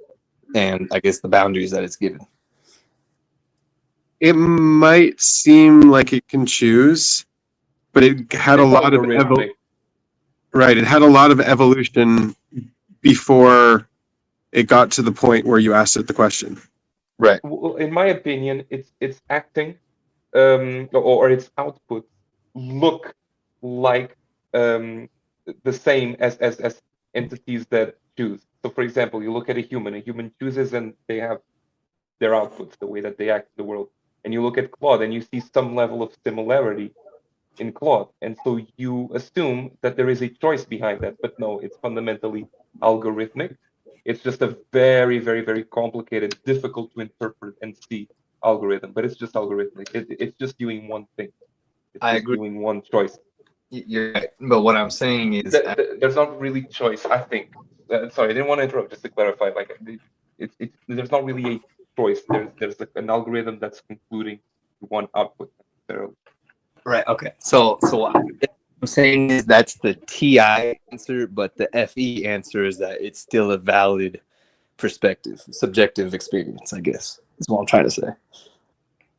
and I guess the boundaries that it's given. It might seem like it can choose, but it had a lot of right. It had a lot of evolution before it got to the point where you asked it the question. Right. Well, in my opinion, it's acting, or its output look like the same as entities that choose. So, for example, you look at a human chooses, and they have their outputs, the way that they act in the world. And you look at Claude, and you see some level of similarity in Claude, and so you assume that there is a choice behind that, but no, it's fundamentally algorithmic. It's just a very, very, very complicated, difficult to interpret and see algorithm, but it's just algorithmic. It's just doing one thing. It's I just agree. doing one choice. You're right. But what I'm saying is, There's not really choice, I think. Sorry, I didn't want to interrupt. Just to clarify, like there's not really a choice. There's an algorithm that's concluding one output necessarily. right. Okay. So what I'm saying is that's the TI answer, but the FE answer is that it's still a valid perspective, subjective experience, I guess, is what I'm trying to say.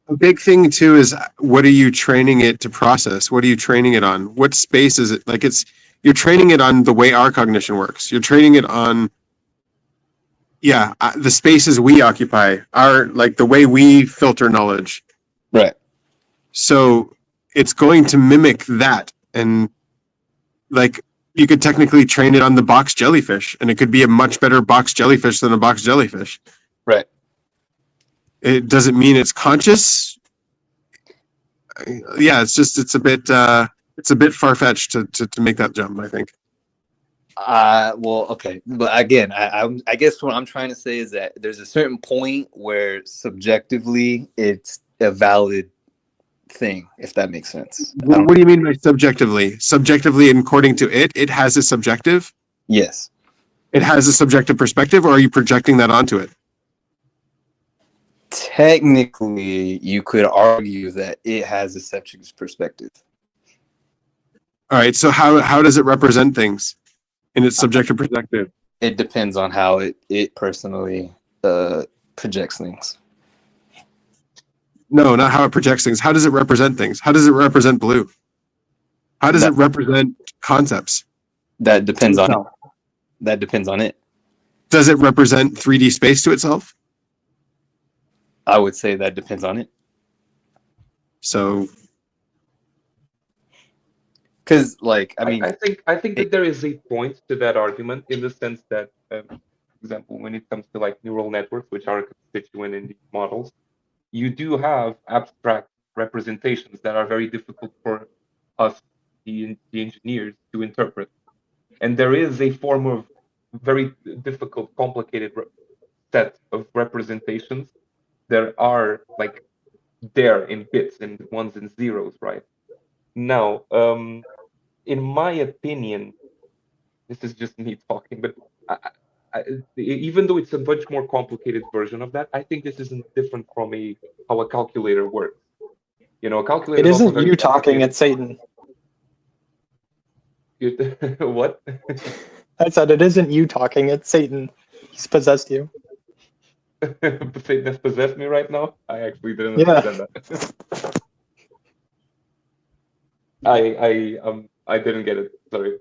A big thing too is what are you training it to process? What are you training it on? What space is it? Like you're training it on the way our cognition works. You're training it on the spaces we occupy, like the way we filter knowledge. Right. So it's going to mimic that, and like you could technically train it on the box jellyfish, and it could be a much better box jellyfish than a box jellyfish. Right. It doesn't mean it's conscious. Yeah, it's a bit far fetched to make that jump, I think. Well, okay, but again, I guess what I'm trying to say is that there's a certain point where subjectively it's a valid thing, if that makes sense. What do you mean by subjectively? Subjectively, according to it has a subjective? Yes. It has a subjective perspective, or are you projecting that onto it? Technically, you could argue that it has a subjective perspective. All right, so how does it represent things in its subjective perspective? It depends on how it personally projects things. No, not how it projects things. How does it represent things? How does it represent blue? How does it represent concepts? That depends on it. That depends on it. Does it represent 3D space to itself? I would say that depends on it. So, because, like, I mean, I think that there is a point to that argument in the sense that, for example, when it comes to like neural networks, which are a constituent in these models, you do have abstract representations that are very difficult for us, the engineers, to interpret. And there is a form of very difficult, complicated set of representations that are like there in bits and ones and zeros, right? Now, in my opinion, this is just me talking, but even though it's a much more complicated version of that, I think this isn't different from how a calculator works. You know, a calculator. It isn't you talking; it's Satan. What? I said it isn't you talking; it's Satan. He's possessed you. Satan has possessed me right now. I actually didn't understand that. I didn't get it. Sorry.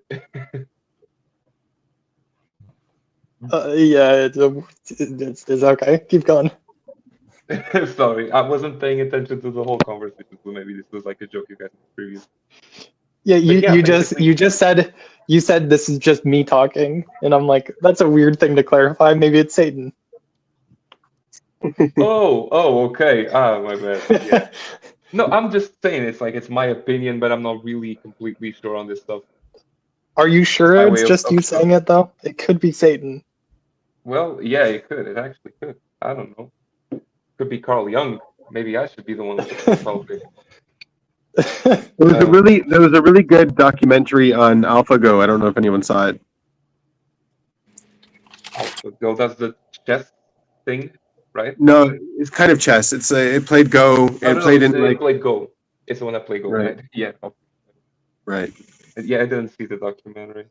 Yeah, it's okay. Keep going. Sorry, I wasn't paying attention to the whole conversation, so maybe this was like a joke you guys previous. Yeah, But yeah, you basically, just said this is just me talking, and I'm like, that's a weird thing to clarify. Maybe it's Satan. okay. Ah, my bad. Yeah. No, I'm just saying it's like it's my opinion, but I'm not really completely sure on this stuff. Are you sure My it's way just you saying it though? It could be Satan. Well, yeah, it could. It actually could. I don't know. Could be Carl Jung. Maybe I should be the one with the qualification. There was a really good documentary on AlphaGo. I don't know if anyone saw it. AlphaGo, that's the chess thing, right? No, it's kind of chess. It played Go. It played in like played Go. It's the one that played Go, right? Yeah. Right. Yeah, I didn't see the documentary.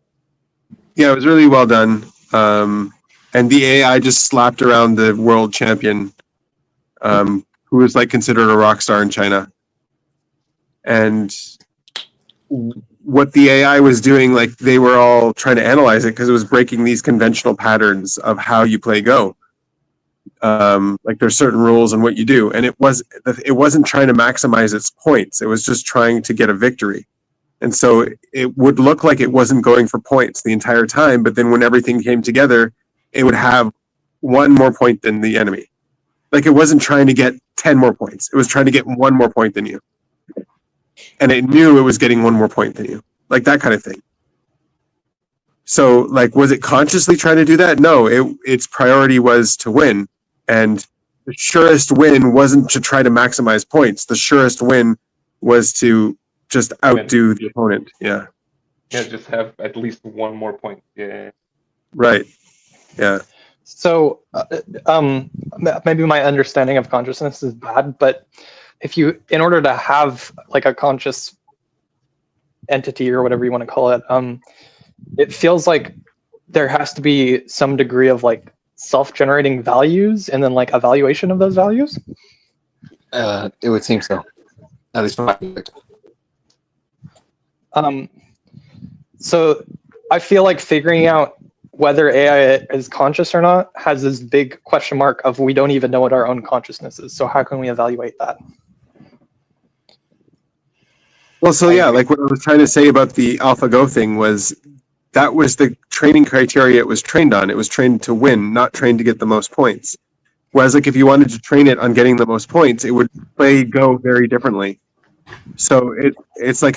Yeah, it was really well done. And the AI just slapped around the world champion, who was like considered a rock star in China. And what the AI was doing, like they were all trying to analyze it because it was breaking these conventional patterns of how you play Go. Like there's certain rules and what you do, and it wasn't trying to maximize its points. It was just trying to get a victory. And so it would look like it wasn't going for points the entire time, but then when everything came together, it would have one more point than the enemy. Like it wasn't trying to get 10 more points. It was trying to get one more point than you. And it knew it was getting one more point than you. Like that kind of thing. So like, was it consciously trying to do that? No, its priority was to win. And the surest win wasn't to try to maximize points. The surest win was to just outdo the opponent. Yeah. Yeah, just have at least one more point. Yeah. Right. Yeah. So, maybe my understanding of consciousness is bad, but in order to have like a conscious entity or whatever you want to call it, it feels like there has to be some degree of like self-generating values and then like evaluation of those values. It would seem so, at least from my perspective. So I feel like figuring out whether AI is conscious or not has this big question mark of we don't even know what our own consciousness is. So how can we evaluate that? Well, so yeah, like what I was trying to say about the AlphaGo thing was that was the training criteria it was trained on. It was trained to win, not trained to get the most points. Whereas like if you wanted to train it on getting the most points, it would play Go very differently. So it's like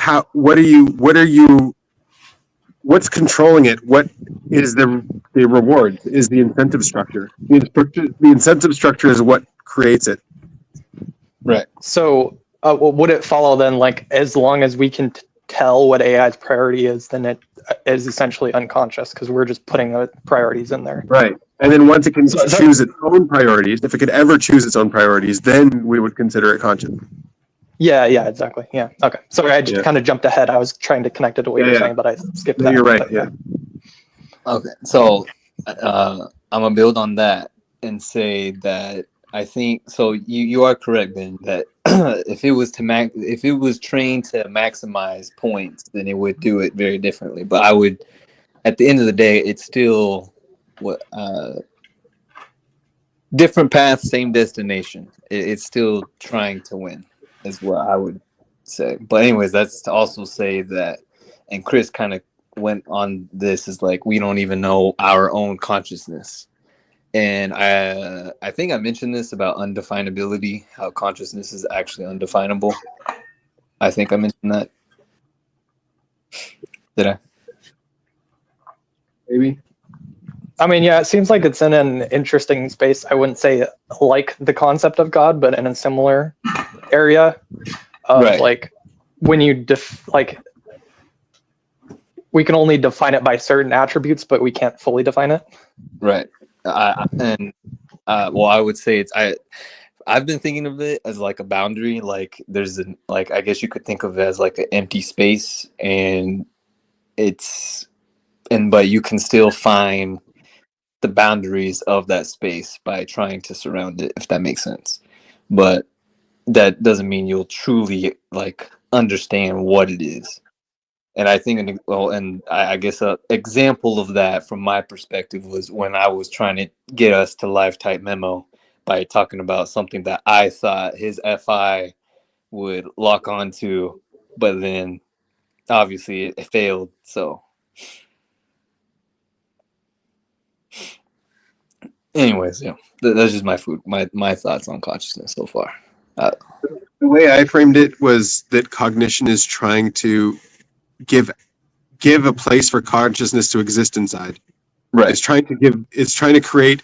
what's controlling it? What is the reward? Is the incentive structure? The incentive structure is what creates it. Right. So would it follow then, like, as long as we can tell what AI's priority is, then it is essentially unconscious because we're just putting the priorities in there. Right. And then once it can choose its own priorities, if it could ever choose its own priorities, then we would consider it conscious. Yeah, exactly. Yeah. Okay. Sorry, I just kind of jumped ahead. I was trying to connect it to what you were saying, but I skipped that. You're right. But, yeah. Okay. So I'm gonna build on that and say that I think so. You are correct, Ben. That if it was trained to maximize points, then it would do it very differently. But I would, at the end of the day, it's still different path, same destination. It's still trying to win, is what I would say. But anyways, that's to also say that, and Chris kind of went on this, is like we don't even know our own consciousness. And I think I mentioned this about undefinability, how consciousness is actually undefinable. I think I mentioned that. Did I? Maybe. I mean, yeah, it seems like it's in an interesting space. I wouldn't say like the concept of God, but in a similar area of like when you we can only define it by certain attributes, but we can't fully define it. Right. Well, I would say I've been thinking of it as like a boundary. Like there's I guess you could think of it as like an empty space, and but you can still find the boundaries of that space by trying to surround it, if that makes sense. But that doesn't mean you'll truly like understand what it is. And I think, I guess an example of that from my perspective was when I was trying to get us to live type memo by talking about something that I thought his FI would lock onto, but then obviously it failed. So, anyways, yeah, that's just my thoughts on consciousness so far. The way I framed it was that cognition is trying to give a place for consciousness to exist inside. Right. It's trying to create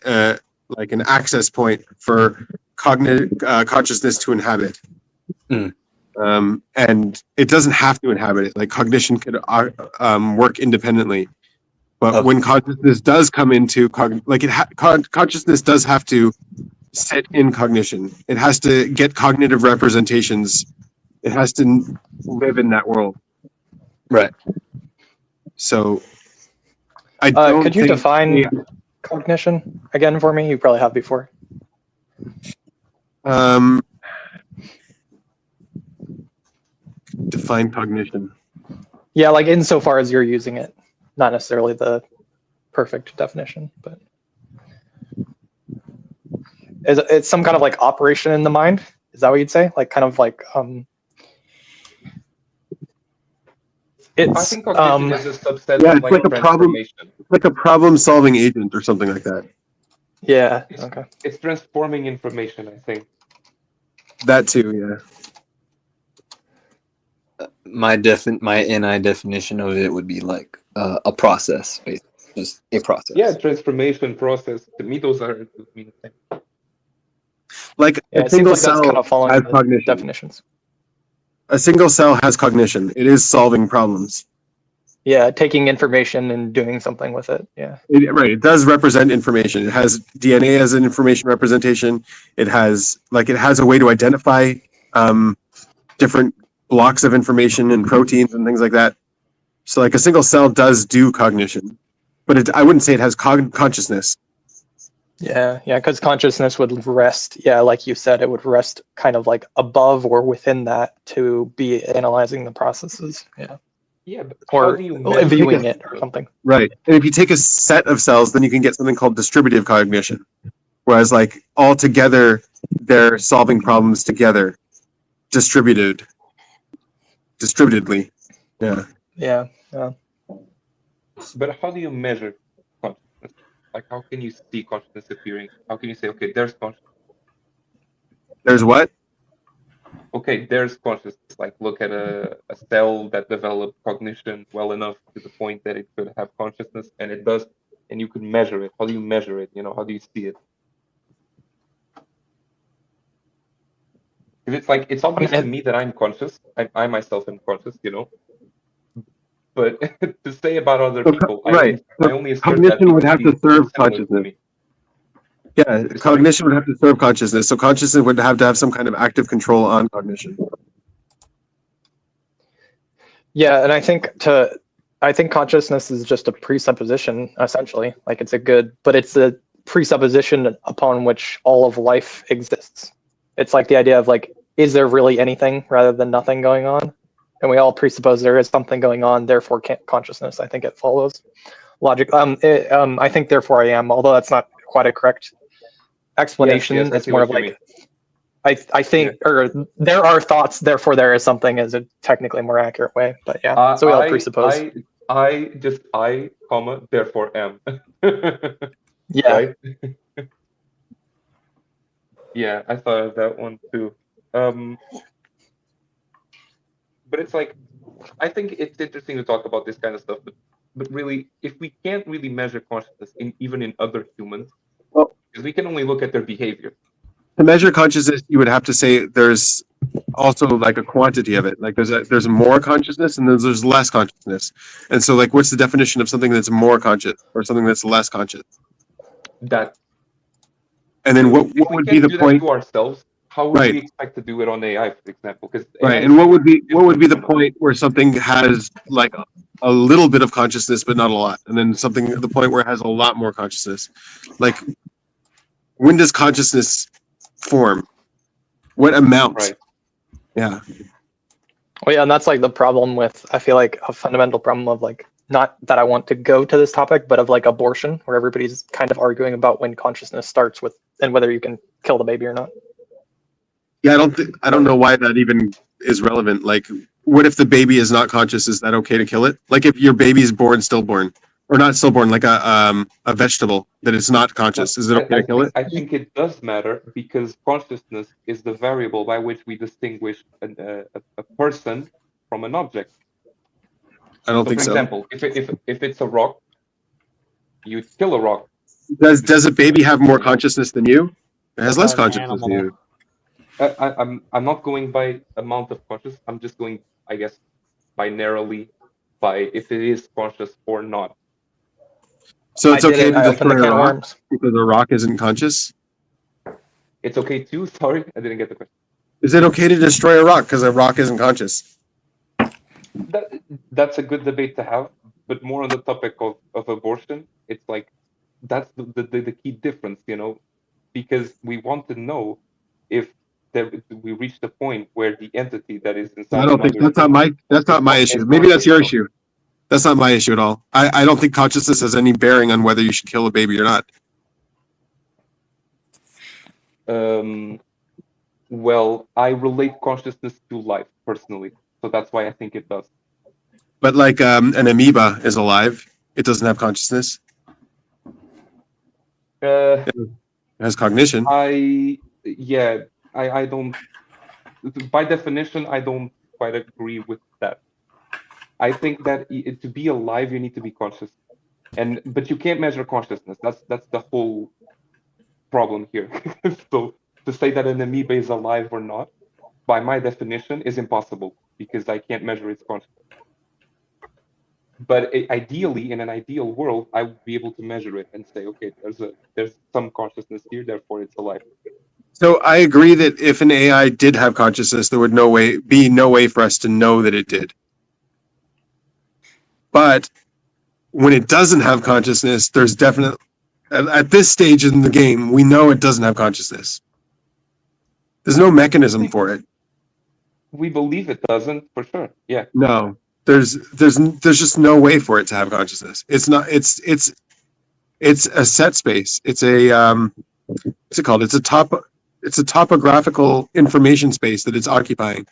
like an access point for consciousness to inhabit. And it doesn't have to inhabit it. Like cognition could work independently. But when consciousness does come into consciousness does have to sit in cognition. It has to get cognitive representations. It has to live in that world. Right. So I don't could you think define cognition again for me? You probably have before. Define cognition. Yeah, like insofar as you're using it, not necessarily the perfect definition, but it's some kind of like operation in the mind. Is that what you'd say? Like kind of like it's I think cognition is a subset yeah, of it's like, like a problem. It's like a problem-solving agent or something like that. Yeah. Okay. It's transforming information, I think. That too, yeah. My NI definition of it would be like a process, basically. Just a process. Yeah, transformation process. To me, those are the mean thing. Like a single cell kind of has cognition. Definitions. A single cell has cognition. It is solving problems. Yeah, taking information and doing something with it. Yeah. Right. It does represent information. It has DNA as an information representation. It has a way to identify different blocks of information and proteins and things like that. So like a single cell does do cognition, but I wouldn't say it has consciousness. Yeah, because consciousness would rest. Yeah, like you said, it would rest kind of like above or within that to be analyzing the processes. Yeah. Yeah, but or viewing it or something. Right. And if you take a set of cells, then you can get something called distributive cognition. Whereas like all together, they're solving problems together, distributedly. Yeah. Yeah. But how do you measure consciousness? Like, how can you see consciousness appearing? How can you say, okay, there's consciousness? There's what? Okay, there's consciousness. Like, look at a cell that developed cognition well enough to the point that it could have consciousness, and it does, and you can measure it. How do you measure it? How do you see it? If it's like, it's obvious to me that I'm conscious. I myself am conscious, But to say about other people, right. I only assert cognition that would have to serve consciousness. Yeah, cognition would have to serve consciousness. So consciousness would have to have some kind of active control on cognition. Yeah, and I think consciousness is just a presupposition, essentially. Like it's a presupposition upon which all of life exists. It's like the idea of like, is there really anything rather than nothing going on? And we all presuppose there is something going on, therefore consciousness. I think it follows logic. I think therefore I am, although that's not quite a correct explanation. Yes, it's more of like I think, or there are thoughts, therefore there is something is a technically more accurate way. But yeah, so we all presuppose. I, comma, therefore am. Yeah. Right? Yeah, I thought of that one too. But it's like, I think it's interesting to talk about this kind of stuff, but really, if we can't really measure consciousness even in other humans, because we can only look at their behavior. To measure consciousness, you would have to say there's also like a quantity of it. Like there's more consciousness and there's less consciousness. And so like, what's the definition of something that's more conscious or something that's less conscious? That. And then what would be the point to ourselves? How would we expect to do it on AI, for example? Right. And what would be the point where something has like a little bit of consciousness but not a lot, and then something at the point where it has a lot more consciousness? Like, when does consciousness form? What amount? Right. Yeah. Well, yeah, and that's like the problem with, I feel like a fundamental problem of like, not that I want to go to this topic, but of like abortion, where everybody's kind of arguing about when consciousness starts with, and whether you can kill the baby or not. Yeah, I don't know why that even is relevant. Like, what if the baby is not conscious? Is that okay to kill it? Like, if your baby is born stillborn, or not stillborn, like a vegetable that is not conscious, is it okay to kill it? I think it does matter because consciousness is the variable by which we distinguish a person from an object. I don't think for so. example, if it's a rock, you kill a rock. Does a baby have more consciousness than you? It has less What about an consciousness than animal? you. I'm not going by amount of conscious. I'm just going, I guess, binarily by if it is conscious or not. So it's okay to opened the destroy a can of rock worms. because a rock isn't conscious? It's okay too. Sorry, I didn't get the question. Is it okay to destroy a rock because a rock isn't conscious? That's a good debate to have, but more on the topic of abortion. It's like that's the key difference, because we want to know if we reach the point where the entity that is inside. I don't think that's not my issue. Maybe that's your issue. That's not my issue at all. I don't think consciousness has any bearing on whether you should kill a baby or not. Well, I relate consciousness to life personally, so that's why I think it does. But like an amoeba is alive. It doesn't have consciousness. It has cognition. I don't. By definition, I don't quite agree with that. I think that to be alive, you need to be conscious, but you can't measure consciousness. That's the whole problem here. So to say that an amoeba is alive or not, by my definition, is impossible because I can't measure its consciousness. But ideally, in an ideal world, I would be able to measure it and say, okay, there's some consciousness here, therefore it's alive. So I agree that if an AI did have consciousness, there would be no way for us to know that it did. But when it doesn't have consciousness, there's definitely at this stage in the game, we know it doesn't have consciousness. There's no mechanism for it. We believe it doesn't, for sure. Yeah. No, there's just no way for it to have consciousness. It's not. It's a set space. It's a what's it called? It's a topographical information space that it's occupying.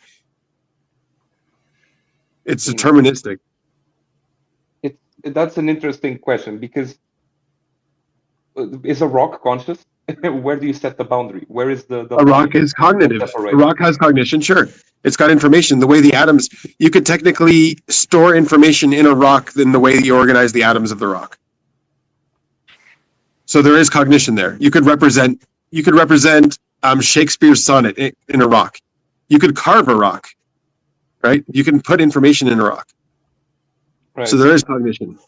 It's deterministic. That's an interesting question because is a rock conscious? Where do you set the boundary? Where is the a rock is cognitive? A rock has cognition, sure. It's got information. The way the atoms, you could technically store information in a rock than the way that you organize the atoms of the rock. So there is cognition there. You could represent Shakespeare's sonnet in a rock. You could carve a rock, right? You can put information in a rock. Right. So there is cognition.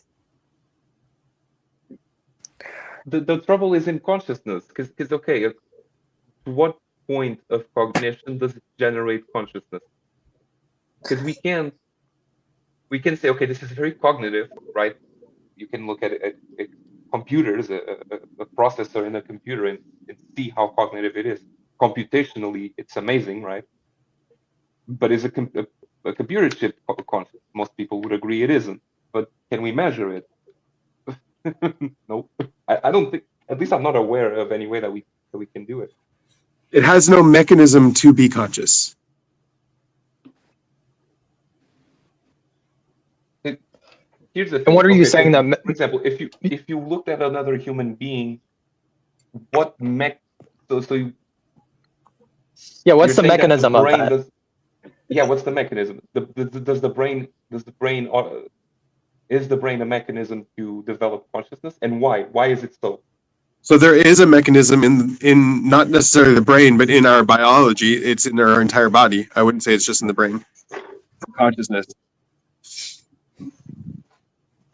The trouble is in consciousness, because okay, to what point of cognition does it generate consciousness? Because we can say, okay, this is very cognitive, right? You can look at computers, a processor in a computer, and see how cognitive it is. Computationally, it's amazing, right? But is a computer chip conscious? Most people would agree it isn't. But can we measure it? Nope. I don't think. At least I'm not aware of any way that we can do it. It has no mechanism to be conscious. Here's the thing. And what are you saying that? For example, if you looked at another human being, what what's the mechanism of that? What's the mechanism? Is the brain a mechanism to develop consciousness, and why? Why is it so? So there is a mechanism in not necessarily the brain, but in our biology. It's in our entire body. I wouldn't say it's just in the brain. Consciousness.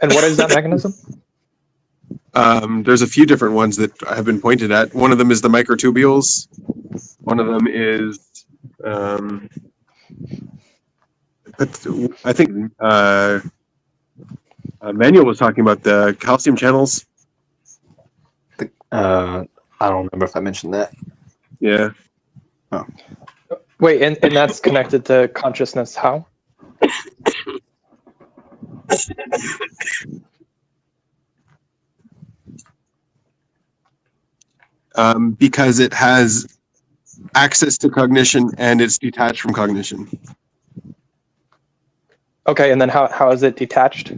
And what is that mechanism? There's a few different ones that have been pointed at. One of them is the microtubules. One of them is, I think Manuel was talking about the calcium channels. I don't remember if I mentioned that. Yeah. Oh. Wait, and that's connected to consciousness. How? because it has access to cognition and it's detached from cognition. Okay, and then how is it detached?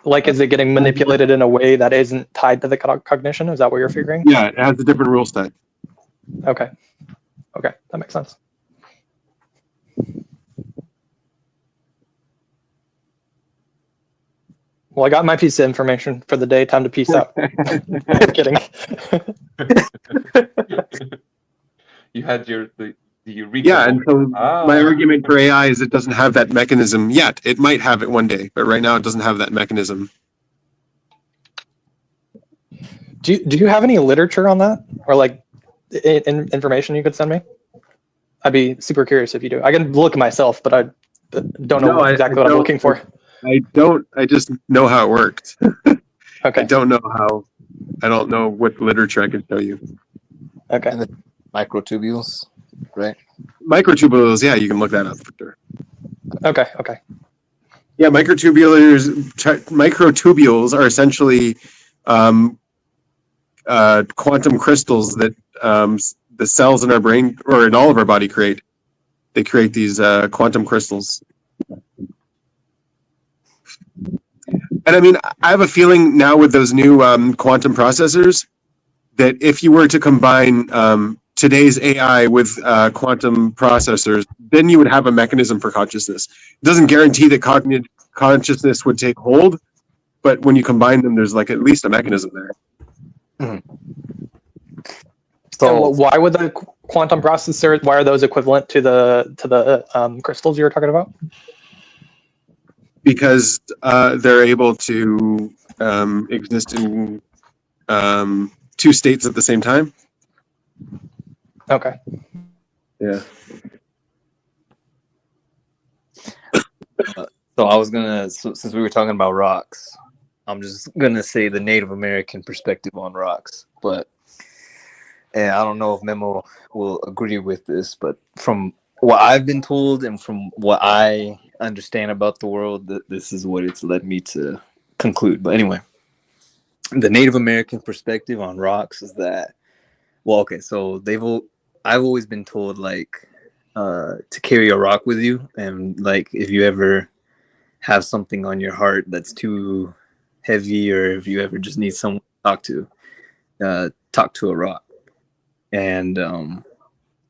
Like, is it getting manipulated in a way that isn't tied to the cognition? Is that what you're figuring? Yeah, it has a different rule set. Okay. Okay, that makes sense. Well, I got my piece of information for the day. Time to peace out. I'm kidding. You had the Yeah, and so my argument for AI is it doesn't have that mechanism yet. It might have it one day, but right now it doesn't have that mechanism. Do you have any literature on that, or like information you could send me? I'd be super curious if you do. I can look myself, but I don't know exactly what I'm looking for. I don't. I just know how it worked. Okay. I don't know how. I don't know what literature I can show you. Okay. And the microtubules, right? Microtubules, yeah, you can look that up for sure. Okay. Okay. Yeah, microtubules are essentially quantum crystals that the cells in our brain or in all of our body create. They create these quantum crystals. And I mean, I have a feeling now with those new quantum processors that if you were to combine today's AI with quantum processors, then you would have a mechanism for consciousness. It doesn't guarantee that consciousness would take hold, but when you combine them, there's like at least a mechanism there. So why would the quantum processors? Why are those equivalent to the crystals you were talking about? Because they're able to exist in two states at the same time. Okay. Yeah. So I was gonna, since we were talking about rocks, I'm just gonna say the Native American perspective on rocks. But I don't know if Memo will agree with this, but from what I've been told and from what I understand about the world, that this is what it's led me to conclude. But anyway, the Native American perspective on rocks is that, well, okay, so I've always been told like to carry a rock with you, and like if you ever have something on your heart that's too heavy, or if you ever just need someone to talk to a rock. And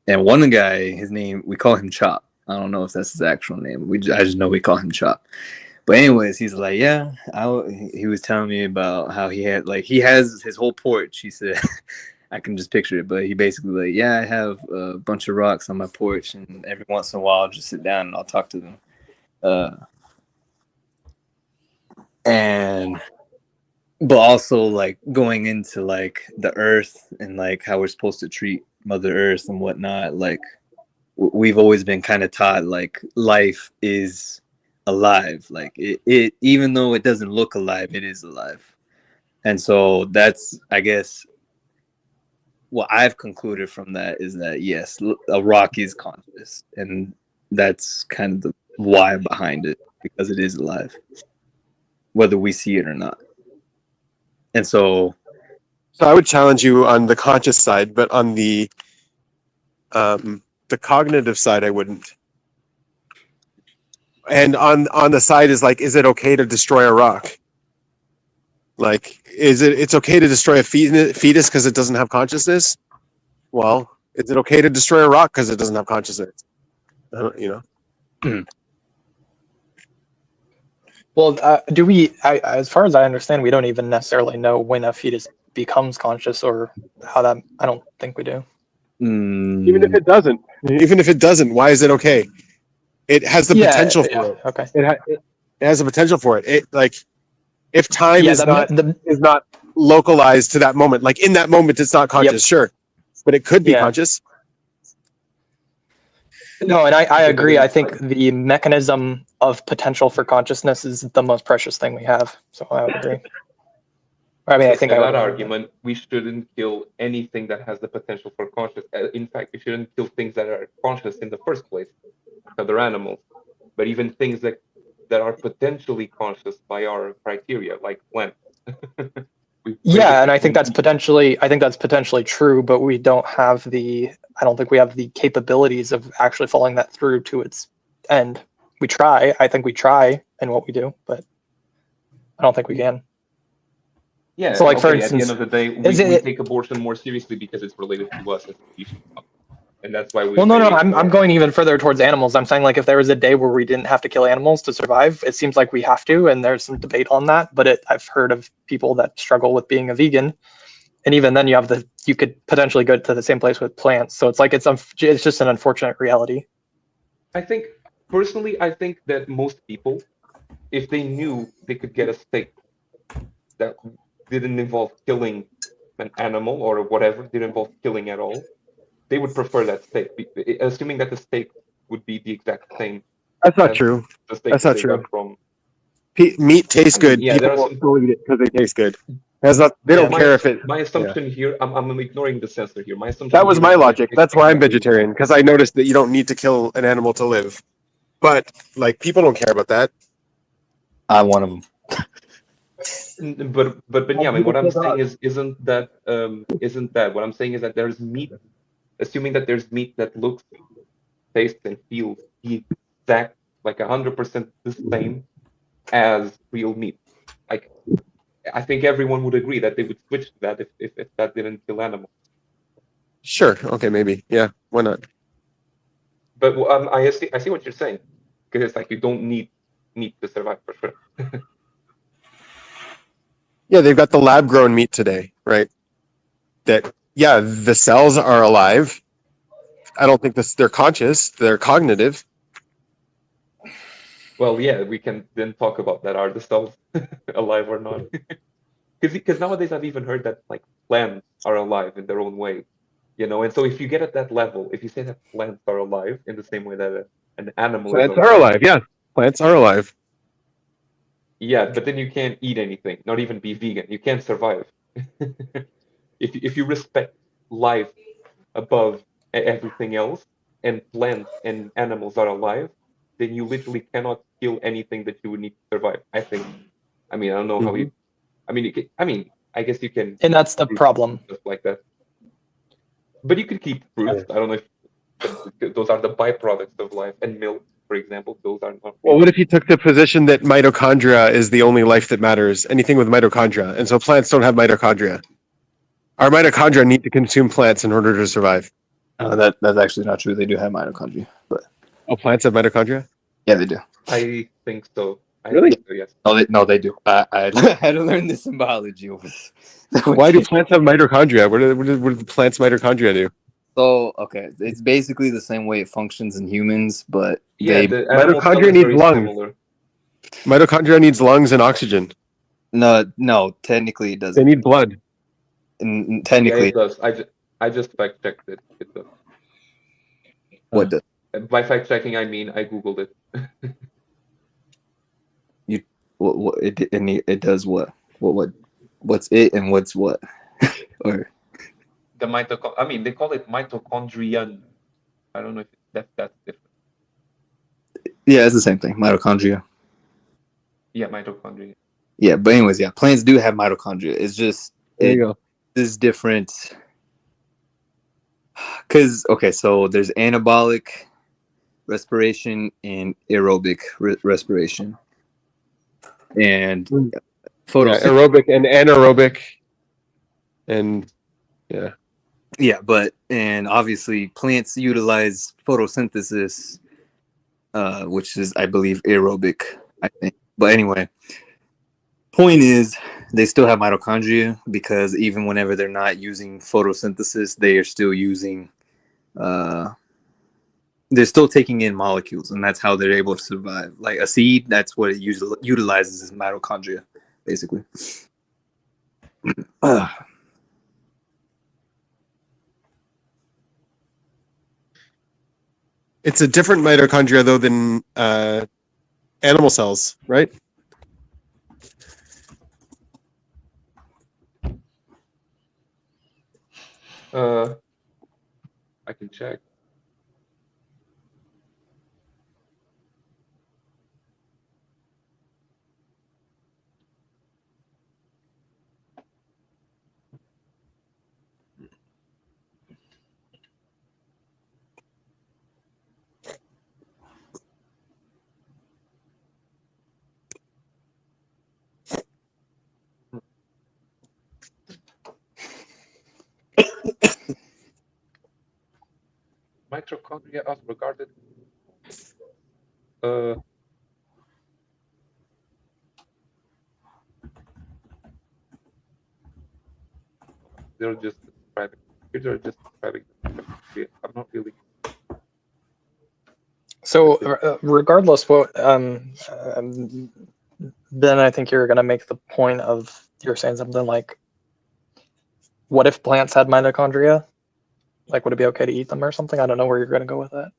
one guy, his name, we call him Chop. I don't know if that's his actual name. I just know we call him Chop. But anyways, he's like, yeah, he was telling me about how he has his whole porch. He said, I can just picture it, but he basically like, yeah, I have a bunch of rocks on my porch, and every once in a while I'll just sit down and I'll talk to them. But also like going into like the earth and like how we're supposed to treat Mother Earth and whatnot. Like we've always been kind of taught like life is alive. Like it even though it doesn't look alive, it is alive. And so that's, I guess, what I've concluded from that is that yes, a rock is conscious, and that's kind of the why behind it, because it is alive, whether we see it or not. And so I would challenge you on the conscious side, but on the cognitive side, I wouldn't. And on the side is like, is it okay to destroy a rock? Like, it's okay to destroy a fetus because it doesn't have consciousness? Well, is it okay to destroy a rock because it doesn't have consciousness? You know. Well, as far as I understand, we don't even necessarily know when a fetus becomes conscious or how that. I don't think we do. Even if it doesn't, why is it okay? It has the potential for it. Okay. It has the potential for it. It like if time is not localized to that moment, like in that moment, it's not conscious, sure, but it could be conscious. No, and I agree. I think the mechanism of potential for consciousness is the most precious thing we have. So I would agree. I mean, I think for I would that agree. argument, we shouldn't kill anything that has the potential for conscious. In fact, we shouldn't kill things that are conscious in the first place, other animals. But even things that that are potentially conscious by our criteria, like plants. Yeah, and I think that's potentially true, but we don't have I don't think we have the capabilities of actually following that through to its end. We try. I think we try in what we do, but I don't think we can. Yeah. So, like, okay, for instance, at the end of the day, we take abortion more seriously because it's related to us as a species, and that's why we. Well, no, I'm going even further towards animals. I'm saying, like, if there was a day where we didn't have to kill animals to survive, it seems like we have to, and there's some debate on that. But I've heard of people that struggle with being a vegan, and even then, you could potentially go to the same place with plants. So it's like it's just an unfortunate reality. I think personally, I think that most people, if they knew they could get a steak that didn't involve killing an animal or whatever, didn't involve killing at all, they would prefer that steak, assuming that the steak would be the exact same. That's not true. The steak That's that not they true. got from. Meat tastes good. Yeah, People there are won't some. still eat it because they taste good. That's not. They don't care if it. My assumption here, I'm ignoring the censor here. My assumption. That was here my is that logic. That's why I'm vegetarian, because I noticed that you don't need to kill an animal to live. But like, people don't care about that. I'm one of them. But Benjamin, what I'm saying isn't that what I'm saying is that there's meat, assuming that there's meat that looks, tastes, and feels the exact, like 100% the same as real meat. Like, I think everyone would agree that they would switch to that if that didn't kill animals. Sure. Okay. Maybe. Yeah. Why not? But I see what you're saying, because it's like you don't need meat to survive for sure. Yeah, they've got the lab grown meat today, right? That the cells are alive. I don't think they're conscious. They're cognitive. Well, yeah, we can then talk about that. Are the cells alive or not? Because nowadays I've even heard that like plants are alive in their own way, and so if you get at that level, if you say that plants are alive in the same way that an animal is Plants are alive. Yeah, plants are alive. Yeah, but then you can't eat anything, not even be vegan. You can't survive. If you respect life above everything else, and plants and animals are alive, then you literally cannot kill anything that you would need to survive. I think. I mean, I don't know how you. I mean, I guess you can. And that's the problem. Stuff like that. But you could keep fruits. I don't know if those are the byproducts of life, and milk, for example. Those are not. Well, what if you took the position that mitochondria is the only life that matters? Anything with mitochondria, and so plants don't have mitochondria. Our mitochondria need to consume plants in order to survive. That's actually not true. They do have mitochondria, but plants have mitochondria? Yeah, they do. I think so. Really? Think so, yes. No, they do. I had to learn this in biology. Why do plants have mitochondria? What do the plants' mitochondria do? So, okay, it's basically the same way it functions in humans, but mitochondria needs lungs. Similar. Mitochondria needs lungs and oxygen. No, technically it doesn't. They need blood. Technically, yeah, it does. I just fact checked it. It does. What does? By fact checking, I mean I googled it. It does what? What's it and what's what? Or the mitochondria. I mean, they call it mitochondrion. I don't know if that's different. Yeah, it's the same thing. Mitochondria. Yeah, mitochondria. Yeah, but anyways, yeah, plants do have mitochondria. It's just there you go. Is different. Because so there's anabolic respiration and aerobic respiration, and aerobic and anaerobic, and and obviously plants utilize photosynthesis, which is, I believe, aerobic, I think. But anyway, point is they still have mitochondria, because even whenever they're not using photosynthesis, they are still using they're still taking in molecules, and that's how they're able to survive. Like a seed, that's what it utilizes, is mitochondria, basically. It's a different mitochondria though than animal cells, right? I can check. mitochondria as regarded. Uh, they're just describing. They're just describing the mitochondria. I'm not really. So regardless, what then I think you're gonna make the point of you're saying something like, what if plants had mitochondria? Like, would it be okay to eat them or something? I don't know where you're gonna go with that,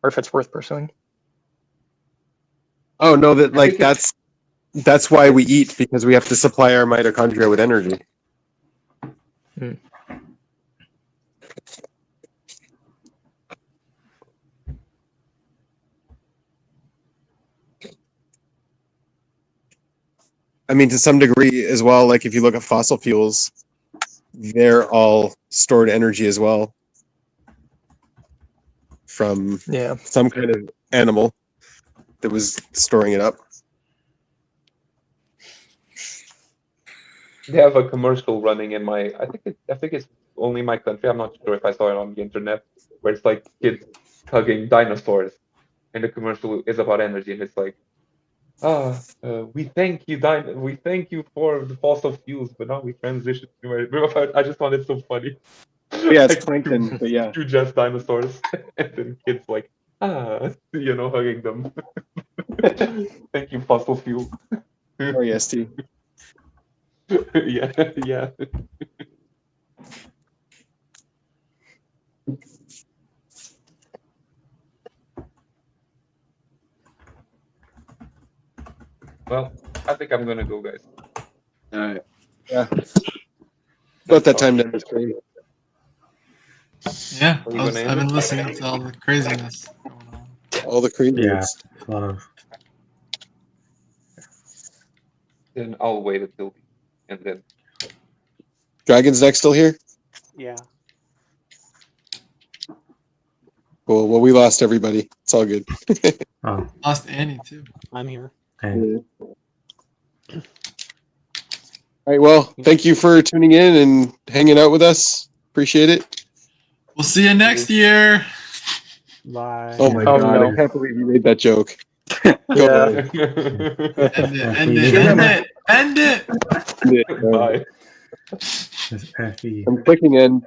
or if it's worth pursuing. Oh no, that's why we eat, because we have to supply our mitochondria with energy. I mean, to some degree as well, like if you look at fossil fuels, they're all stored energy as well from some kind of animal that was storing it up. They have a commercial running in my. I think it's only my country. I'm not sure if I saw it on the internet, where it's like kids hugging dinosaurs, and the commercial is about energy, and it's like, we thank you, we thank you for the fossil fuels, but now we transition to. I just found it so funny. Yeah, it's plankton, but yeah. Two just dinosaurs, and then kids like, hugging them. Thank you, fossil fuel. Or EST. Yeah. Well, I think I'm gonna go, guys. All right. Yeah. About that time to stream. Yeah, I've been listening to all the craziness going on. All the craziness. Yeah, a lot of. Then I'll wait until and then. Dragon's Neck still here? Yeah. Cool. Well, we lost everybody. It's all good. Lost Annie too. I'm here. All right. Well, thank you for tuning in and hanging out with us. Appreciate it. We'll see you next year. Bye. Oh my god! No. I can't believe you made that joke. End it. Bye. I'm clicking end.